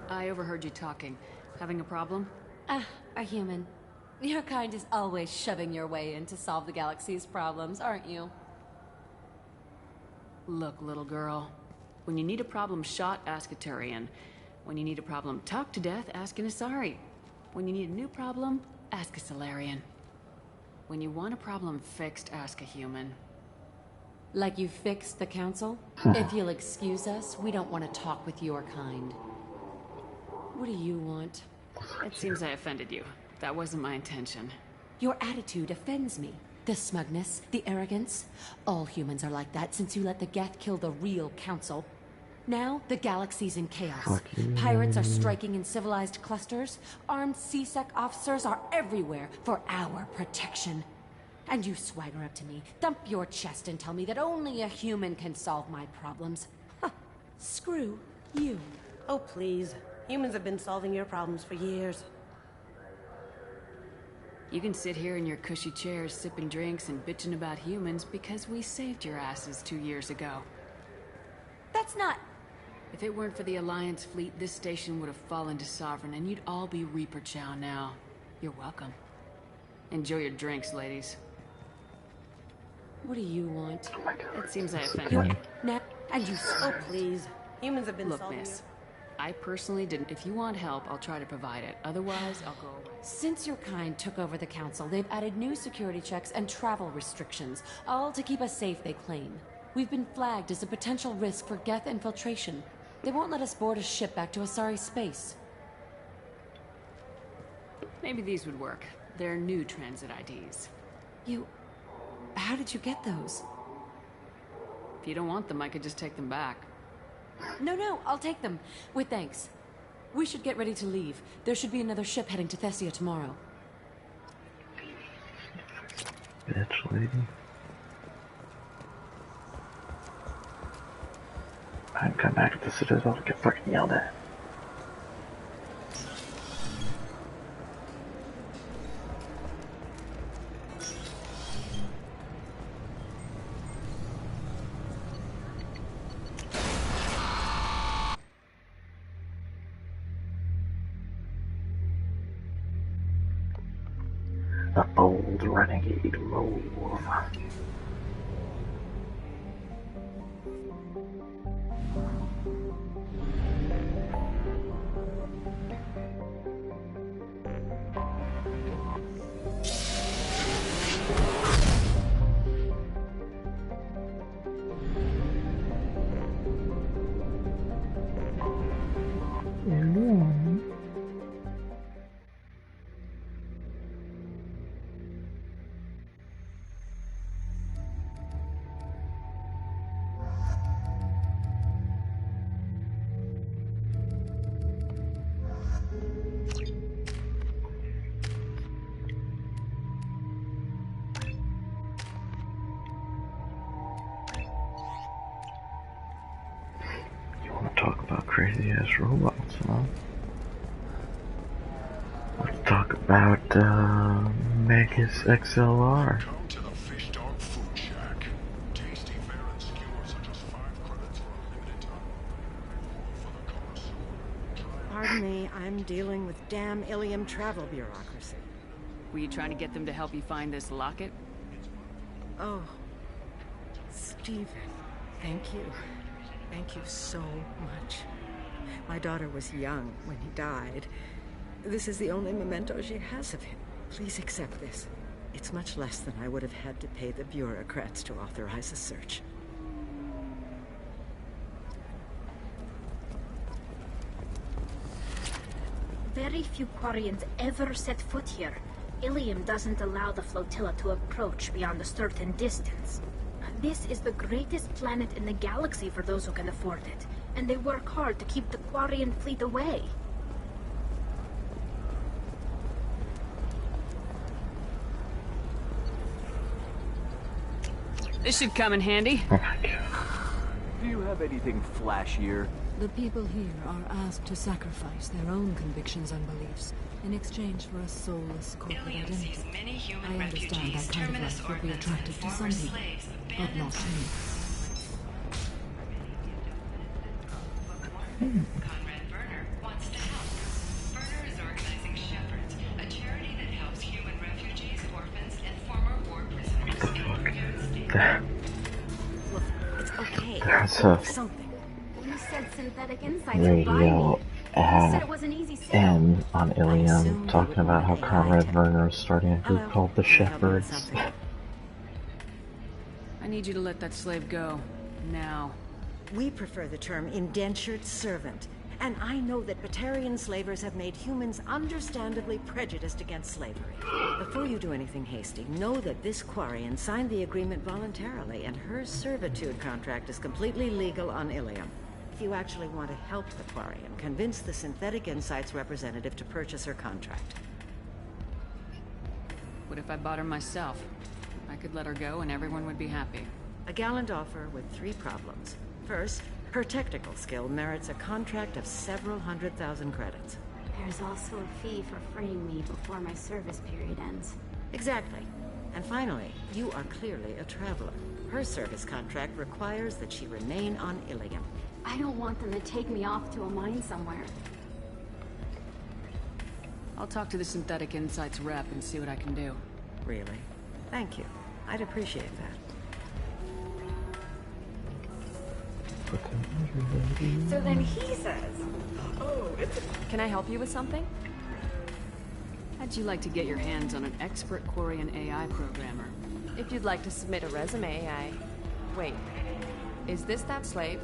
I overheard you talking. Having a problem? A human. Your kind is always shoving your way in to solve the galaxy's problems, aren't you? Look, little girl. When you need a problem shot, ask a Turian. When you need a problem talked to death, ask an Asari. When you need a new problem, ask a Solarian. When you want a problem fixed, ask a human. Like you fixed the council? If you'll excuse us, we don't want to talk with your kind. What do you want? It seems I offended you. That wasn't my intention. Your attitude offends me. The smugness, the arrogance. All humans are like that since you let the Geth kill the real council. Now, the galaxy's in chaos. Pirates are striking in civilized clusters. Armed C-Sec officers are everywhere for our protection. And you swagger up to me, thump your chest and tell me that only a human can solve my problems. Huh. Screw you. Oh, please. Humans have been solving your problems for years. You can sit here in your cushy chairs sipping drinks and bitching about humans because we saved your asses 2 years ago. That's not... If it weren't for the Alliance fleet, this station would have fallen to Sovereign and you'd all be Reaper Chow now. You're welcome. Enjoy your drinks, ladies. What do you want? Oh my God. It seems I This offended you. again. Now, and you... Oh, please. Humans have been Look, solving miss. I personally didn't. If you want help, I'll try to provide it. Otherwise, I'll go away. Since your kind took over the council, they've added new security checks and travel restrictions, all to keep us safe, they claim. We've been flagged as a potential risk for Geth infiltration. They won't let us board a ship back to Asari space. Maybe these would work. They're new transit IDs. You... How did you get those? If you don't want them, I could just take them back. No, I'll take them. With thanks. We should get ready to leave. There should be another ship heading to Thessia tomorrow. Bitch lady. I'd come back to the Citadel to get fucking yelled at. A bold renegade move. Talk about crazy ass robots, huh? Let's talk about Megas XLR. Come to the Fish Dog Food Shack. Tasty fare and skewers are just 5 credits for a limited time. Pardon me, I'm dealing with damn Ilium travel bureaucracy. Were you trying to get them to help you find this locket? Oh, Stephen, thank you. Thank you so much. My daughter was young when he died. This is the only memento she has of him. Please accept this. It's much less than I would have had to pay the bureaucrats to authorize a search. Very few Quarians ever set foot here. Ilium doesn't allow the flotilla to approach beyond a certain distance. This is the greatest planet in the galaxy for those who can afford it, and they work hard to keep the Quarian fleet away. This should come in handy. Do you have anything flashier? The people here are asked to sacrifice their own convictions and beliefs in exchange for a soulless corporate identity. I understand that kind of life would be attractive to some people, but not to me. Conrad Berner wants to help. Berner is organizing Shepherds, a charity that helps human refugees, orphans, and former war prisoners in the United States. Look, it's okay. There's Something. You said synthetic insights radio said it was an easy sale. N on Ilium talking about how Conrad Werner is starting a group called the Shepherds. I need you to let that slave go. Now. We prefer the term indentured servant. And I know that Batarian slavers have made humans understandably prejudiced against slavery. Before you do anything hasty, know that this Quarian signed the agreement voluntarily, and her servitude contract is completely legal on Ilium. If you actually want to help the Quarian, convince the Synthetic Insights representative to purchase her contract. What if I bought her myself? I could let her go and everyone would be happy. A gallant offer with 3 problems. First, her technical skill merits a contract of several 100,000 credits. There's also a fee for freeing me before my service period ends. Exactly. And finally, you are clearly a traveler. Her service contract requires that she remain on Ilium. I don't want them to take me off to a mine somewhere. I'll talk to the Synthetic Insights rep and see what I can do. Really? Thank you. I'd appreciate that. So then he says, oh, Can I help you with something? How'd you like to get your hands on an expert Quarian AI programmer? If you'd like to submit a resume, Wait. Is this that slave?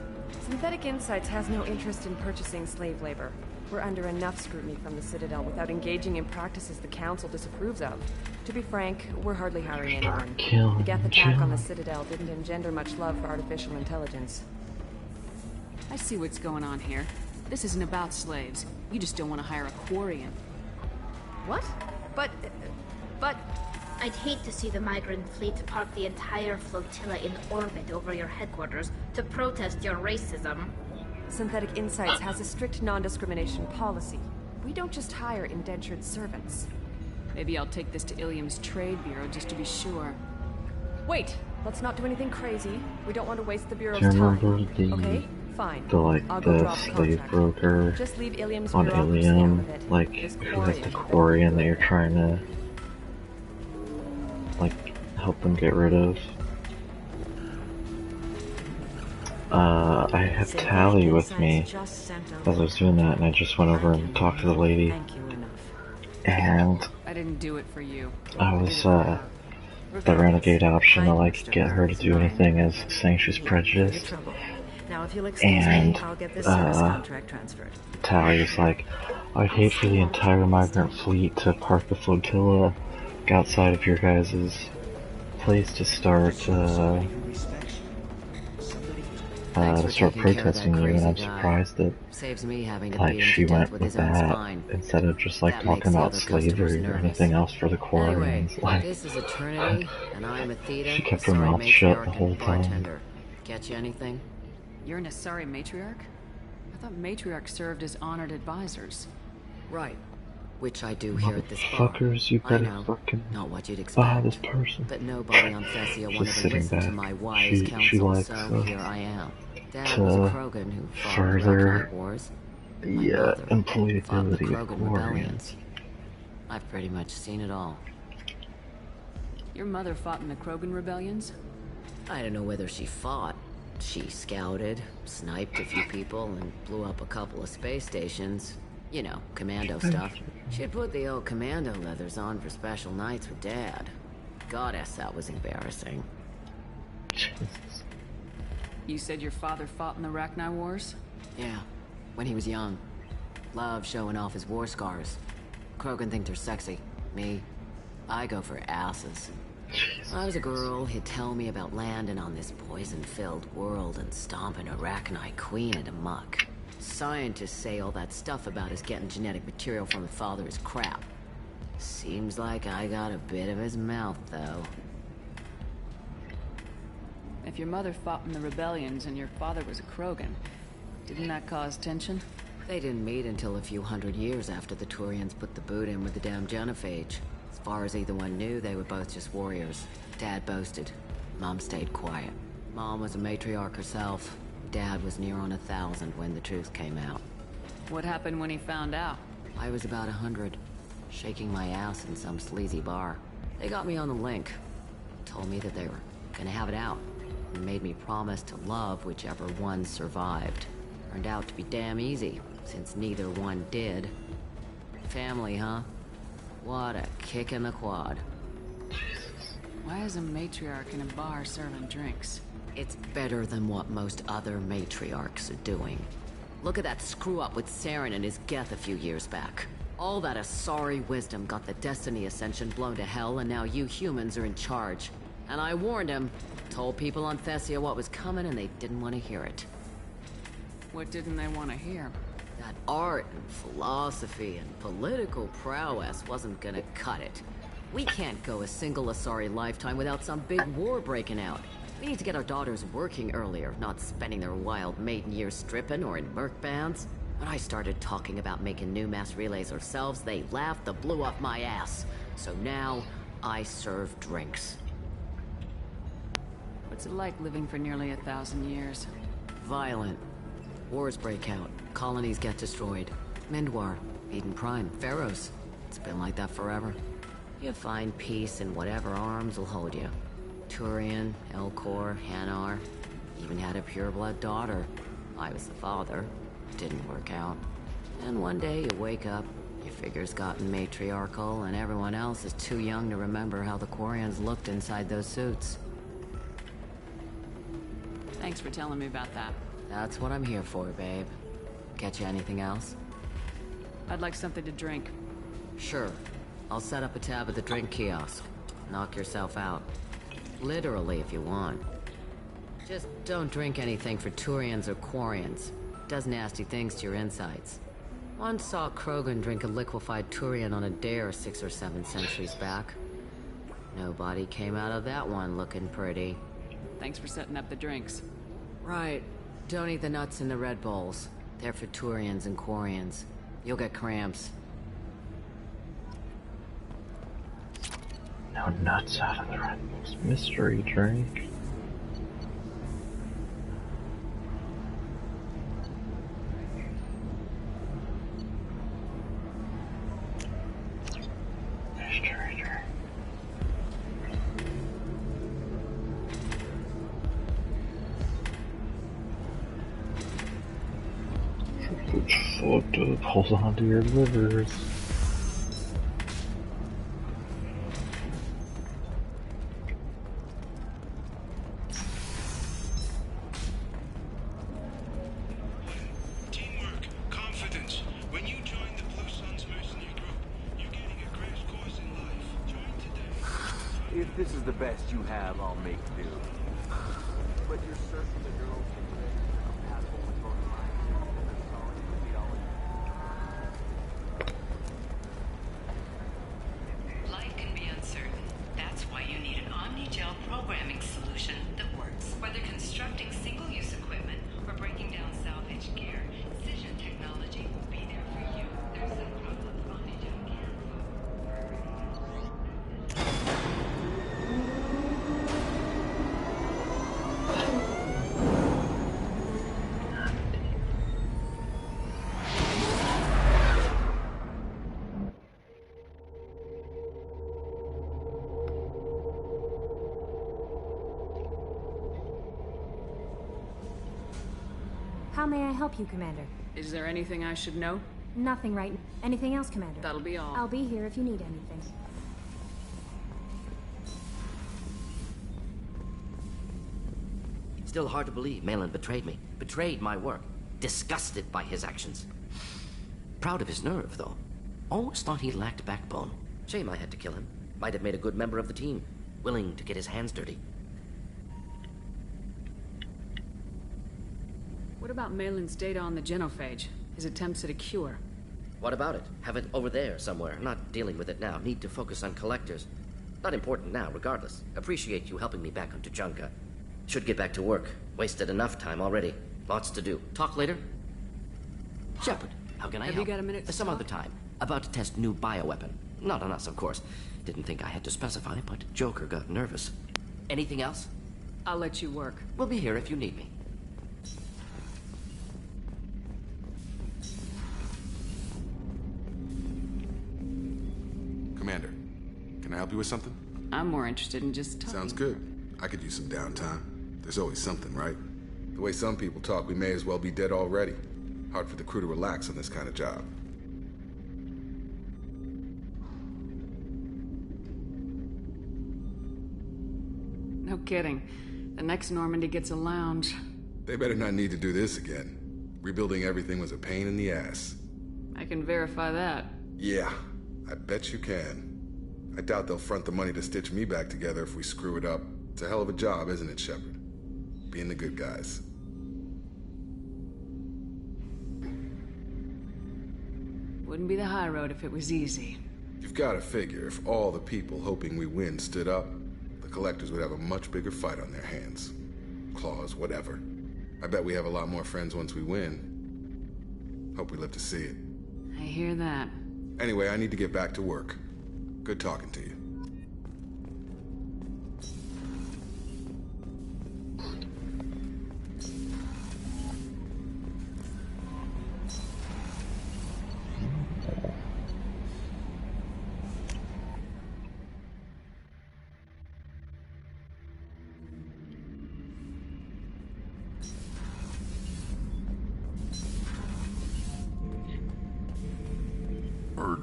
Synthetic Insights has no interest in purchasing slave labor. We're under enough scrutiny from the Citadel without engaging in practices the Council disapproves of. To be frank, we're hardly hiring anyone. The Geth attack on the Citadel didn't engender much love for artificial intelligence. I see what's going on here. This isn't about slaves. You just don't want to hire a Quarian. What? But... I'd hate to see the migrant fleet park the entire flotilla in orbit over your headquarters to protest your racism. Synthetic Insights has a strict non-discrimination policy. We don't just hire indentured servants. Maybe I'll take this to Ilium's trade bureau just to be sure. Wait! Let's not do anything crazy. We don't want to waste the bureau's Do you time. remember the, Okay? Fine. I'll go drop the slave broker Just leave Ilium's on bureaucracy out Ilium? of it. Like, who has the Quarian that you're trying to, like, help them get rid of? I have Tally with me as I was doing that, and I just went over and talked to the lady. And I didn't do it for you. I was, the renegade option to, like, get her to do anything is saying she's prejudiced. And, Tally's like, I'd hate for the entire migrant fleet to park the flotilla outside of your guys' place to start protesting you, and I'm surprised that like she went with that instead of just like talking about slavery or anything else for the Quarians. Like, this is Eternity, and I'm Athena. she kept her mouth shut the whole time. Bartender. Get you anything? You're an Asari matriarch? I thought matriarchs served as honored advisors. Right. Which I do here at this bar. Fuckers, you better fucking not what you'd buy expect. this person. But nobody on Thessia wanted to listen to my wise counsel, she likes so here I am. Dad to was a Krogan who fought in the Black Wars. employability of Krogan Quarians. rebellions. I've pretty much seen it all. Your mother fought in the Krogan rebellions? I don't know whether she fought. She scouted, sniped a few people, and blew up a couple of space stations. You know, commando stuff. She'd put the old commando leathers on for special nights with Dad. Goddess, that was embarrassing. You said your father fought in the Rachni Wars? Yeah, when he was young. Loved showing off his war scars. Krogan think they're sexy. Me, I go for asses. When I was a girl, he'd tell me about landing on this poison-filled world and stomping a Rachni queen into muck. Scientists say all that stuff about us getting genetic material from the father is crap. Seems like I got a bit of his mouth, though. If your mother fought in the rebellions and your father was a Krogan, didn't that cause tension? They didn't meet until a few hundred years after the Turians put the boot in with the damn genophage. As far as either one knew, they were both just warriors. Dad boasted. Mom stayed quiet. Mom was a matriarch herself. Dad was near on 1,000 when the truth came out. What happened when he found out? I was about 100, shaking my ass in some sleazy bar. They got me on the link. Told me that they were gonna have it out. And made me promise to love whichever one survived. Turned out to be damn easy, since neither one did. Family, huh? What a kick in the quad. Why is a matriarch in a bar serving drinks? It's better than what most other matriarchs are doing. Look at that screw-up with Saren and his Geth a few years back. All that Asari wisdom got the Destiny Ascension blown to hell, and now you humans are in charge. And I warned him, told people on Thessia what was coming, and they didn't want to hear it. What didn't they want to hear? That art and philosophy and political prowess wasn't gonna cut it. We can't go a single Asari lifetime without some big war breaking out. We need to get our daughters working earlier, not spending their wild maiden years stripping or in merc bands. When I started talking about making new mass relays ourselves, they laughed the blue off my ass. So now, I serve drinks. What's it like living for nearly 1,000 years? Violent. Wars break out. Colonies get destroyed. Mindwar, Eden Prime, Pharaohs. It's been like that forever. You find peace in whatever arms will hold you. Turian, Elcor, Hanar. Even had a pureblood daughter. I was the father. Didn't work out. And one day you wake up, your figure's gotten matriarchal, and everyone else is too young to remember how the Quarians looked inside those suits. Thanks for telling me about that. That's what I'm here for, babe. Catch you anything else? I'd like something to drink. Sure. I'll set up a tab at the drink kiosk. Knock yourself out. Literally, if you want. Just don't drink anything for Turians or Quarians. Does nasty things to your insides. Once saw Krogan drink a liquefied Turian on a dare 6 or 7 centuries back. Nobody came out of that one looking pretty. Thanks for setting up the drinks. Right. Don't eat the nuts in the Red Bowls. They're for Turians and Quarians. You'll get cramps. No nuts out of the Red Bulls. Mystery drink. Mystery drink. Fucked up. Hold on to your livers. If this is the best you have, I'll make do. But you're certain the girls can make compatible with both mine and the solid ideology. Life can be uncertain. That's why you need an omni-gel programming solution that works. Whether constructing single-use equipment or breaking down salvage gear, Cision technology will be there for you. There's some problems omni-gel can solve. How may I help you, Commander? Is there anything I should know? Nothing right now. Anything else, Commander? That'll be all. I'll be here if you need anything. Still hard to believe Malin betrayed me. Betrayed my work. Disgusted by his actions. Proud of his nerve, though. Always thought he lacked backbone. Shame I had to kill him. Might have made a good member of the team. Willing to get his hands dirty. What about Malin's data on the genophage? His attempts at a cure? What about it? Have it over there somewhere. Not dealing with it now. Need to focus on collectors. Not important now, regardless. Appreciate you helping me back on Tuchanka. Should get back to work. Wasted enough time already. Lots to do. Talk later? Shepard, how can I help? Have you got a minute to Some talk? other time. About to test new bioweapon. Not on us, of course. Didn't think I had to specify, but Joker got nervous. Anything else? I'll let you work. We'll be here if you need me. Commander, can I help you with something? I'm more interested in just talking. Sounds good. I could use some downtime. There's always something, right? The way some people talk, we may as well be dead already. Hard for the crew to relax on this kind of job. No kidding. The next Normandy gets a lounge. They better not need to do this again. Rebuilding everything was a pain in the ass. I can verify that. Yeah, I bet you can. I doubt they'll front the money to stitch me back together if we screw it up. It's a hell of a job, isn't it, Shepard? Being the good guys. Wouldn't be the high road if it was easy. You've got to figure if all the people hoping we win stood up, the collectors would have a much bigger fight on their hands. Claws, whatever. I bet we have a lot more friends once we win. Hope we live to see it. I hear that. Anyway, I need to get back to work. Good talking to you.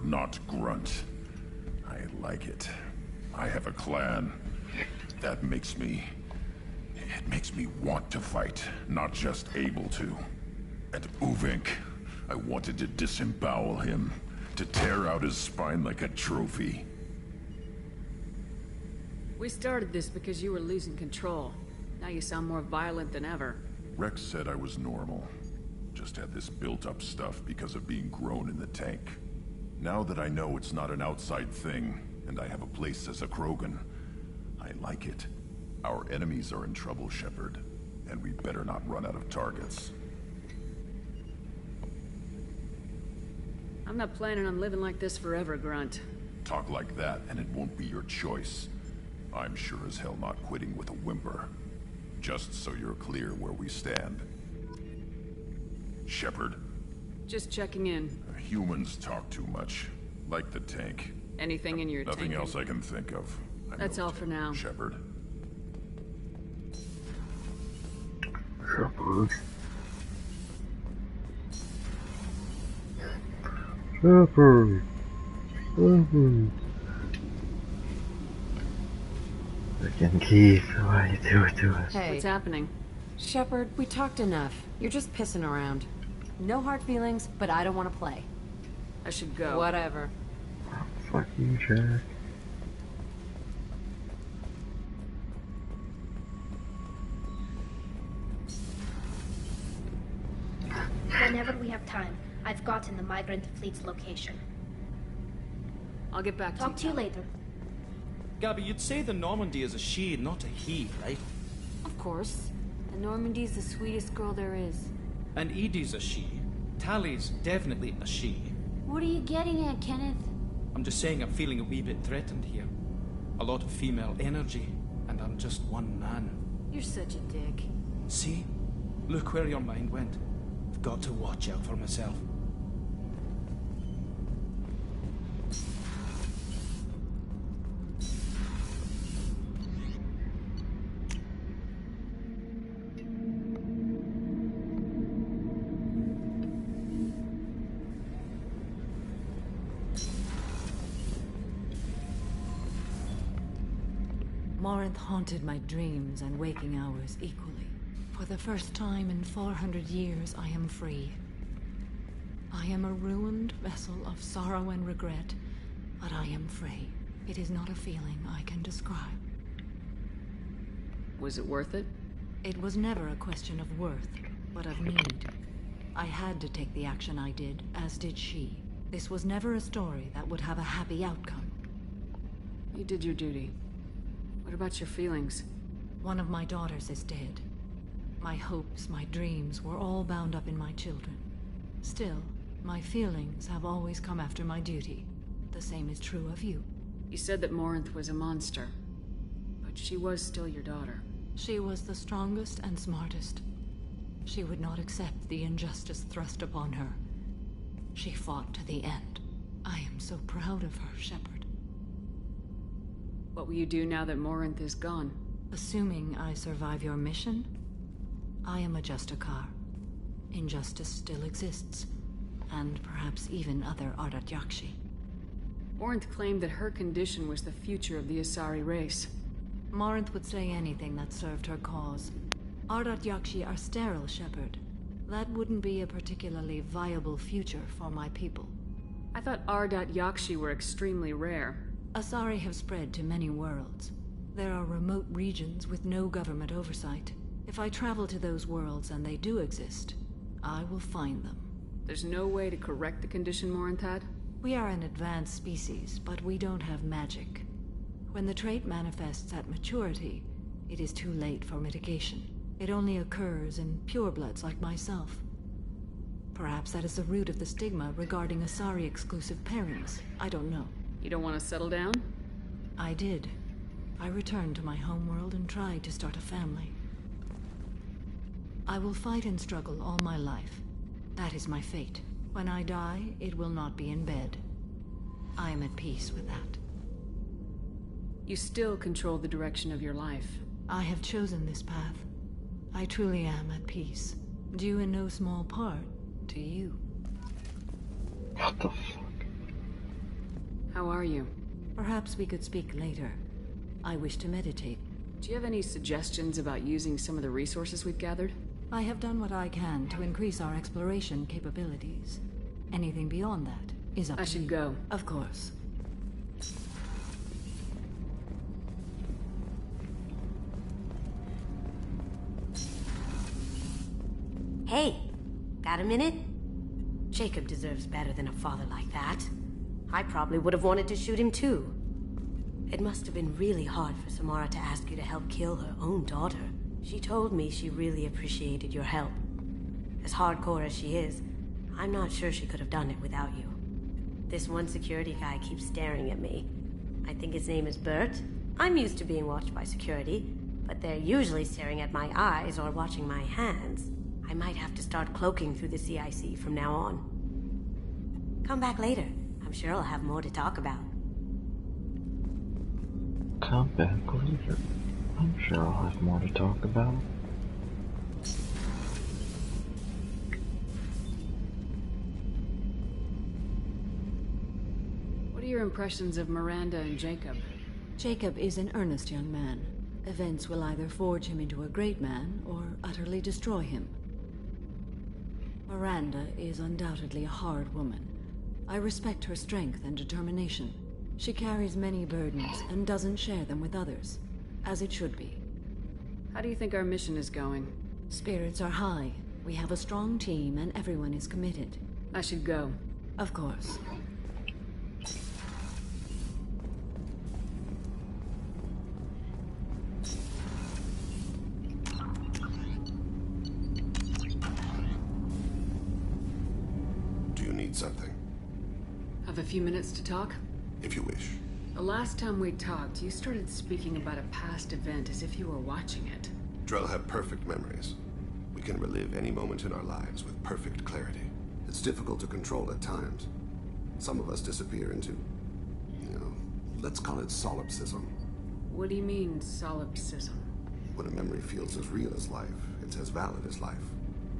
not grunt. I like it. I have a clan. That makes me... It makes me want to fight, not just able to. And Uvink, I wanted to disembowel him, to tear out his spine like a trophy. We started this because you were losing control. Now you sound more violent than ever. Rex said I was normal. Just had this built-up stuff because of being grown in the tank. Now that I know it's not an outside thing, and I have a place as a Krogan, I like it. Our enemies are in trouble, Shepard, and we better not run out of targets. I'm not planning on living like this forever, Grunt. Talk like that, and it won't be your choice. I'm sure as hell not quitting with a whimper. Just so you're clear where we stand. Shepard. Just checking in. Humans talk too much. Like the tank. Anything in your tank? Nothing else I can think of. That's all for now. Shepard. Shepard. Shepard. Shepard. Freaking Keith, why you do it to us? Hey. What's happening? Shepard, we talked enough. You're just pissing around. No hard feelings, but I don't want to play. I should go. Whatever. Oh, fuck you, Jack. Whenever we have time, I've gotten the migrant fleet's location. I'll get back Talk to you later. Gabby, you'd say the Normandy is a she, not a he, right? Of course. The Normandy's the sweetest girl there is. And Edie's a she. Tally's definitely a she. What are you getting at, Kenneth? I'm just saying I'm feeling a wee bit threatened here. A lot of female energy, and I'm just one man. You're such a dick. See? Look where your mind went. I've got to watch out for myself. Morinth haunted my dreams and waking hours equally. For the first time in 400 years, I am free. I am a ruined vessel of sorrow and regret, but I am free. It is not a feeling I can describe. Was it worth it? It was never a question of worth, but of need. I had to take the action I did, as did she. This was never a story that would have a happy outcome. You did your duty. What about your feelings? One of my daughters is dead. My hopes, my dreams were all bound up in my children. Still, my feelings have always come after my duty. The same is true of you. You said that Morinth was a monster, but she was still your daughter. She was the strongest and smartest. She would not accept the injustice thrust upon her. She fought to the end. I am so proud of her, Shepard. What will you do now that Morinth is gone? Assuming I survive your mission, I am a Justicar. Injustice still exists, and perhaps even other Ardat Yakshi. Morinth claimed that her condition was the future of the Asari race. Morinth would say anything that served her cause. Ardat Yakshi are sterile, Shepard. That wouldn't be a particularly viable future for my people. I thought Ardat Yakshi were extremely rare. Asari have spread to many worlds. There are remote regions with no government oversight. If I travel to those worlds and they do exist, I will find them. There's no way to correct the condition Morinth had? We are an advanced species, but we don't have magic. When the trait manifests at maturity, it is too late for mitigation. It only occurs in purebloods like myself. Perhaps that is the root of the stigma regarding Asari-exclusive pairings. I don't know. You don't want to settle down? I did. I returned to my homeworld and tried to start a family. I will fight and struggle all my life. That is my fate. When I die, it will not be in bed. I am at peace with that. You still control the direction of your life. I have chosen this path. I truly am at peace. Due in no small part to you. What the fuck? How are you? Perhaps we could speak later. I wish to meditate. Do you have any suggestions about using some of the resources we've gathered? I have done what I can to increase our exploration capabilities. Anything beyond that is up to you. I should go. Of course. Hey, got a minute? Jacob deserves better than a father like that. I probably would have wanted to shoot him too. It must have been really hard for Samara to ask you to help kill her own daughter. She told me she really appreciated your help. As hardcore as she is, I'm not sure she could have done it without you. This one security guy keeps staring at me. I think his name is Bert. I'm used to being watched by security, but they're usually staring at my eyes or watching my hands. I might have to start cloaking through the CIC from now on. Come back later. I'm sure I'll have more to talk about. Come back later. I'm sure I'll have more to talk about. What are your impressions of Miranda and Jacob? Jacob is an earnest young man. Events will either forge him into a great man or utterly destroy him. Miranda is undoubtedly a hard woman. I respect her strength and determination. She carries many burdens and doesn't share them with others, as it should be. How do you think our mission is going? Spirits are high. We have a strong team and everyone is committed. I should go. Of course. Something. Have a few minutes to talk? If you wish. The last time we talked, you started speaking about a past event as if you were watching it. Drell have perfect memories. We can relive any moment in our lives with perfect clarity. It's difficult to control at times. Some of us disappear into, let's call it solipsism. What do you mean, solipsism? When a memory feels as real as life, it's as valid as life.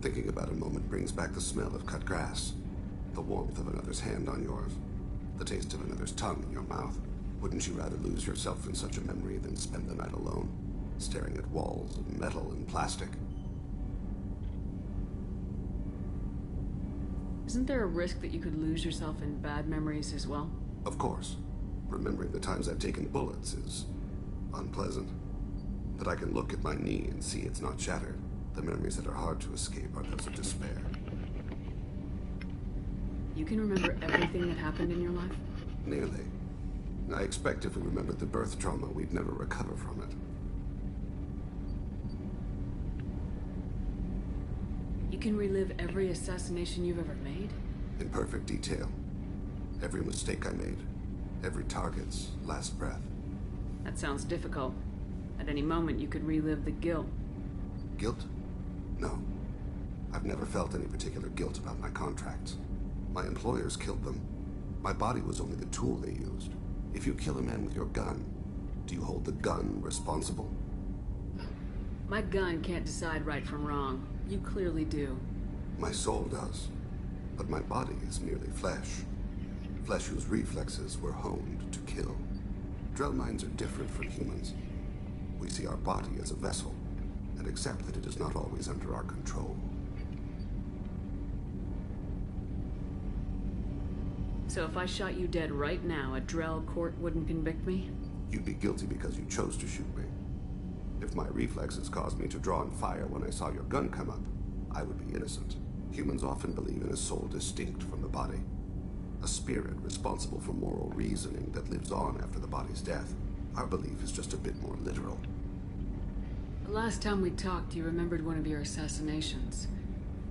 Thinking about a moment brings back the smell of cut grass. The warmth of another's hand on yours. The taste of another's tongue in your mouth. Wouldn't you rather lose yourself in such a memory than spend the night alone, staring at walls of metal and plastic? Isn't there a risk that you could lose yourself in bad memories as well? Of course. Remembering the times I've taken bullets is unpleasant. But I can look at my knee and see it's not shattered. The memories that are hard to escape are those of despair. You can remember everything that happened in your life? Nearly. I expect if we remembered the birth trauma, we'd never recover from it. You can relive every assassination you've ever made? In perfect detail. Every mistake I made. Every target's last breath. That sounds difficult. At any moment, you could relive the guilt. Guilt? No. I've never felt any particular guilt about my contracts. My employers killed them. My body was only the tool they used. If you kill a man with your gun, do you hold the gun responsible? My gun can't decide right from wrong. You clearly do. My soul does. But my body is merely flesh. Flesh whose reflexes were honed to kill. Drell minds are different from humans. We see our body as a vessel, and accept that it is not always under our control. So if I shot you dead right now, a Drell court wouldn't convict me? You'd be guilty because you chose to shoot me. If my reflexes caused me to draw and fire when I saw your gun come up, I would be innocent. Humans often believe in a soul distinct from the body. A spirit responsible for moral reasoning that lives on after the body's death. Our belief is just a bit more literal. The last time we talked, you remembered one of your assassinations.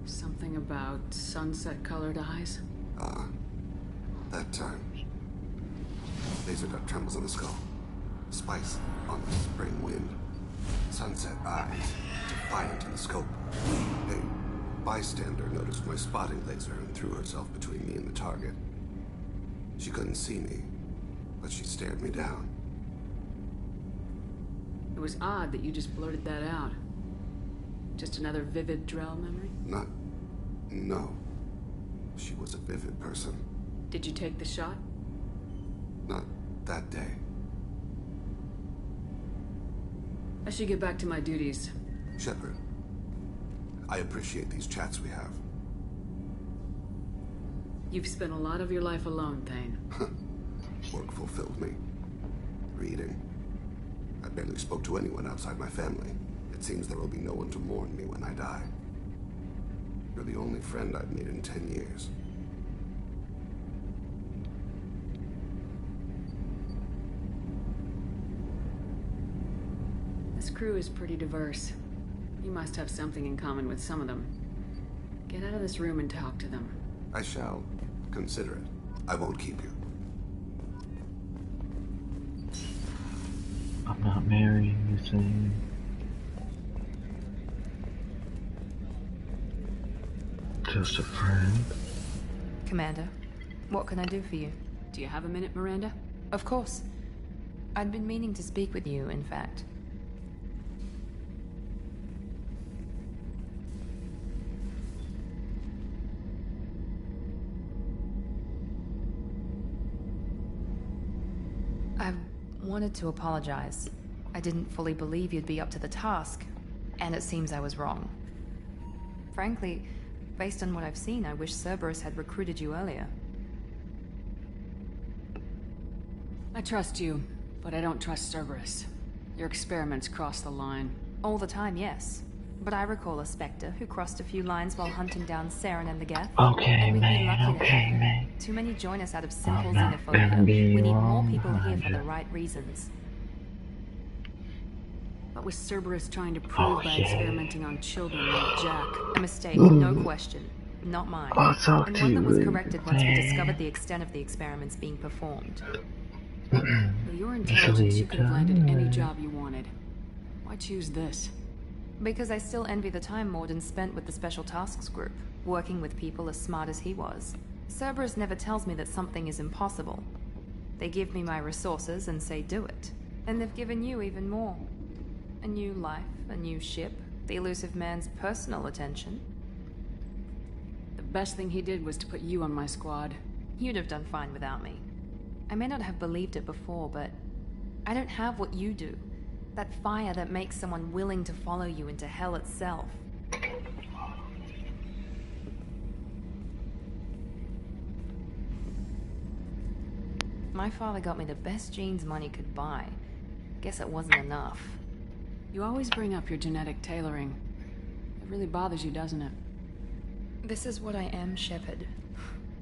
Something about sunset-colored eyes? That time. Laser dot trembles on the skull. Spice on the spring wind. Sunset eyes, defiant in the scope. A bystander noticed my spotting laser and threw herself between me and the target. She couldn't see me, but she stared me down. It was odd that you just blurted that out. Just another vivid Drell memory? No. She was a vivid person. Did you take the shot? Not that day. I should get back to my duties. Shepard, I appreciate these chats we have. You've spent a lot of your life alone, Thane. Work fulfilled me. Reading. I barely spoke to anyone outside my family. It seems there will be no one to mourn me when I die. You're the only friend I've made in 10 years. This crew is pretty diverse. You must have something in common with some of them. Get out of this room and talk to them. I shall consider it. I won't keep you. I'm not marrying you, Thane. Just a friend. Commander, what can I do for you? Do you have a minute, Miranda? Of course. I'd been meaning to speak with you, in fact. I wanted to apologize. I didn't fully believe you'd be up to the task, and it seems I was wrong. Frankly, based on what I've seen, I wish Cerberus had recruited you earlier. I trust you, but I don't trust Cerberus. Your experiments cross the line. All the time, yes. But I recall a Spectre who crossed a few lines while hunting down Saren and the Geth. Okay, man, okay, man. Too many join us out of simple I'm not gonna xenophobia. be We need more wrong, people here for Elijah. the right reasons. What was Cerberus trying to prove by experimenting on children like Jack? A mistake, no question. Not mine. I'll talk And to one you that was later, corrected once we man. discovered the extent of the experiments being performed. With your intelligence, you could have landed any job you wanted. Why choose this? Because I still envy the time Morden spent with the Special Tasks Group, working with people as smart as he was. Cerberus never tells me that something is impossible. They give me my resources and say do it. And they've given you even more. A new life, a new ship, the elusive man's personal attention. The best thing he did was to put you on my squad. You'd have done fine without me. I may not have believed it before, but I don't have what you do. That fire that makes someone willing to follow you into hell itself. My father got me the best genes money could buy. Guess it wasn't enough. You always bring up your genetic tailoring. It really bothers you, doesn't it? This is what I am, Shepard.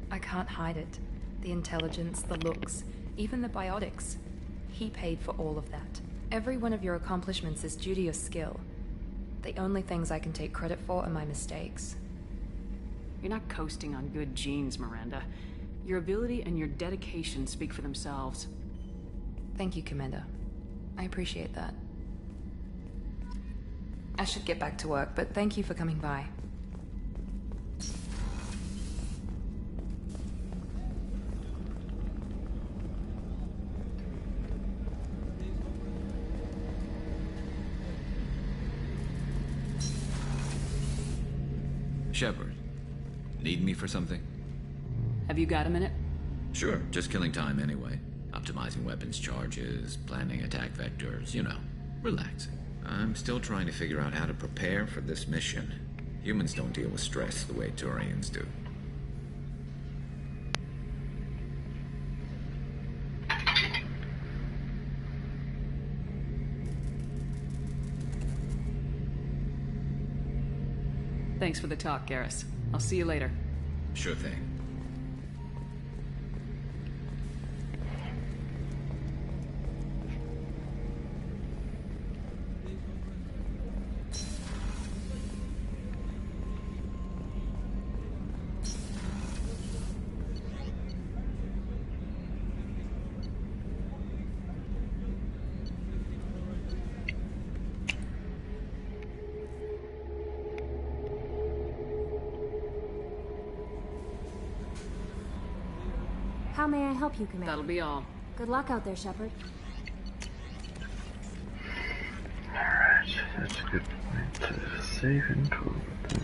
I can't hide it. The intelligence, the looks, even the biotics. He paid for all of that. Every one of your accomplishments is due to your skill. The only things I can take credit for are my mistakes. You're not coasting on good genes, Miranda. Your ability and your dedication speak for themselves. Thank you, Commander. I appreciate that. I should get back to work, but thank you for coming by. Shepard, need me for something? Have you got a minute? Sure, just killing time anyway. Optimizing weapons charges, planning attack vectors, you know, relaxing. I'm still trying to figure out how to prepare for this mission. Humans don't deal with stress the way Turians do. Thanks for the talk, Garrus. I'll see you later. Sure thing. How may I help you, Commander? That'll be all. Good luck out there, Shepard. Alright, that's a good point to save and call it.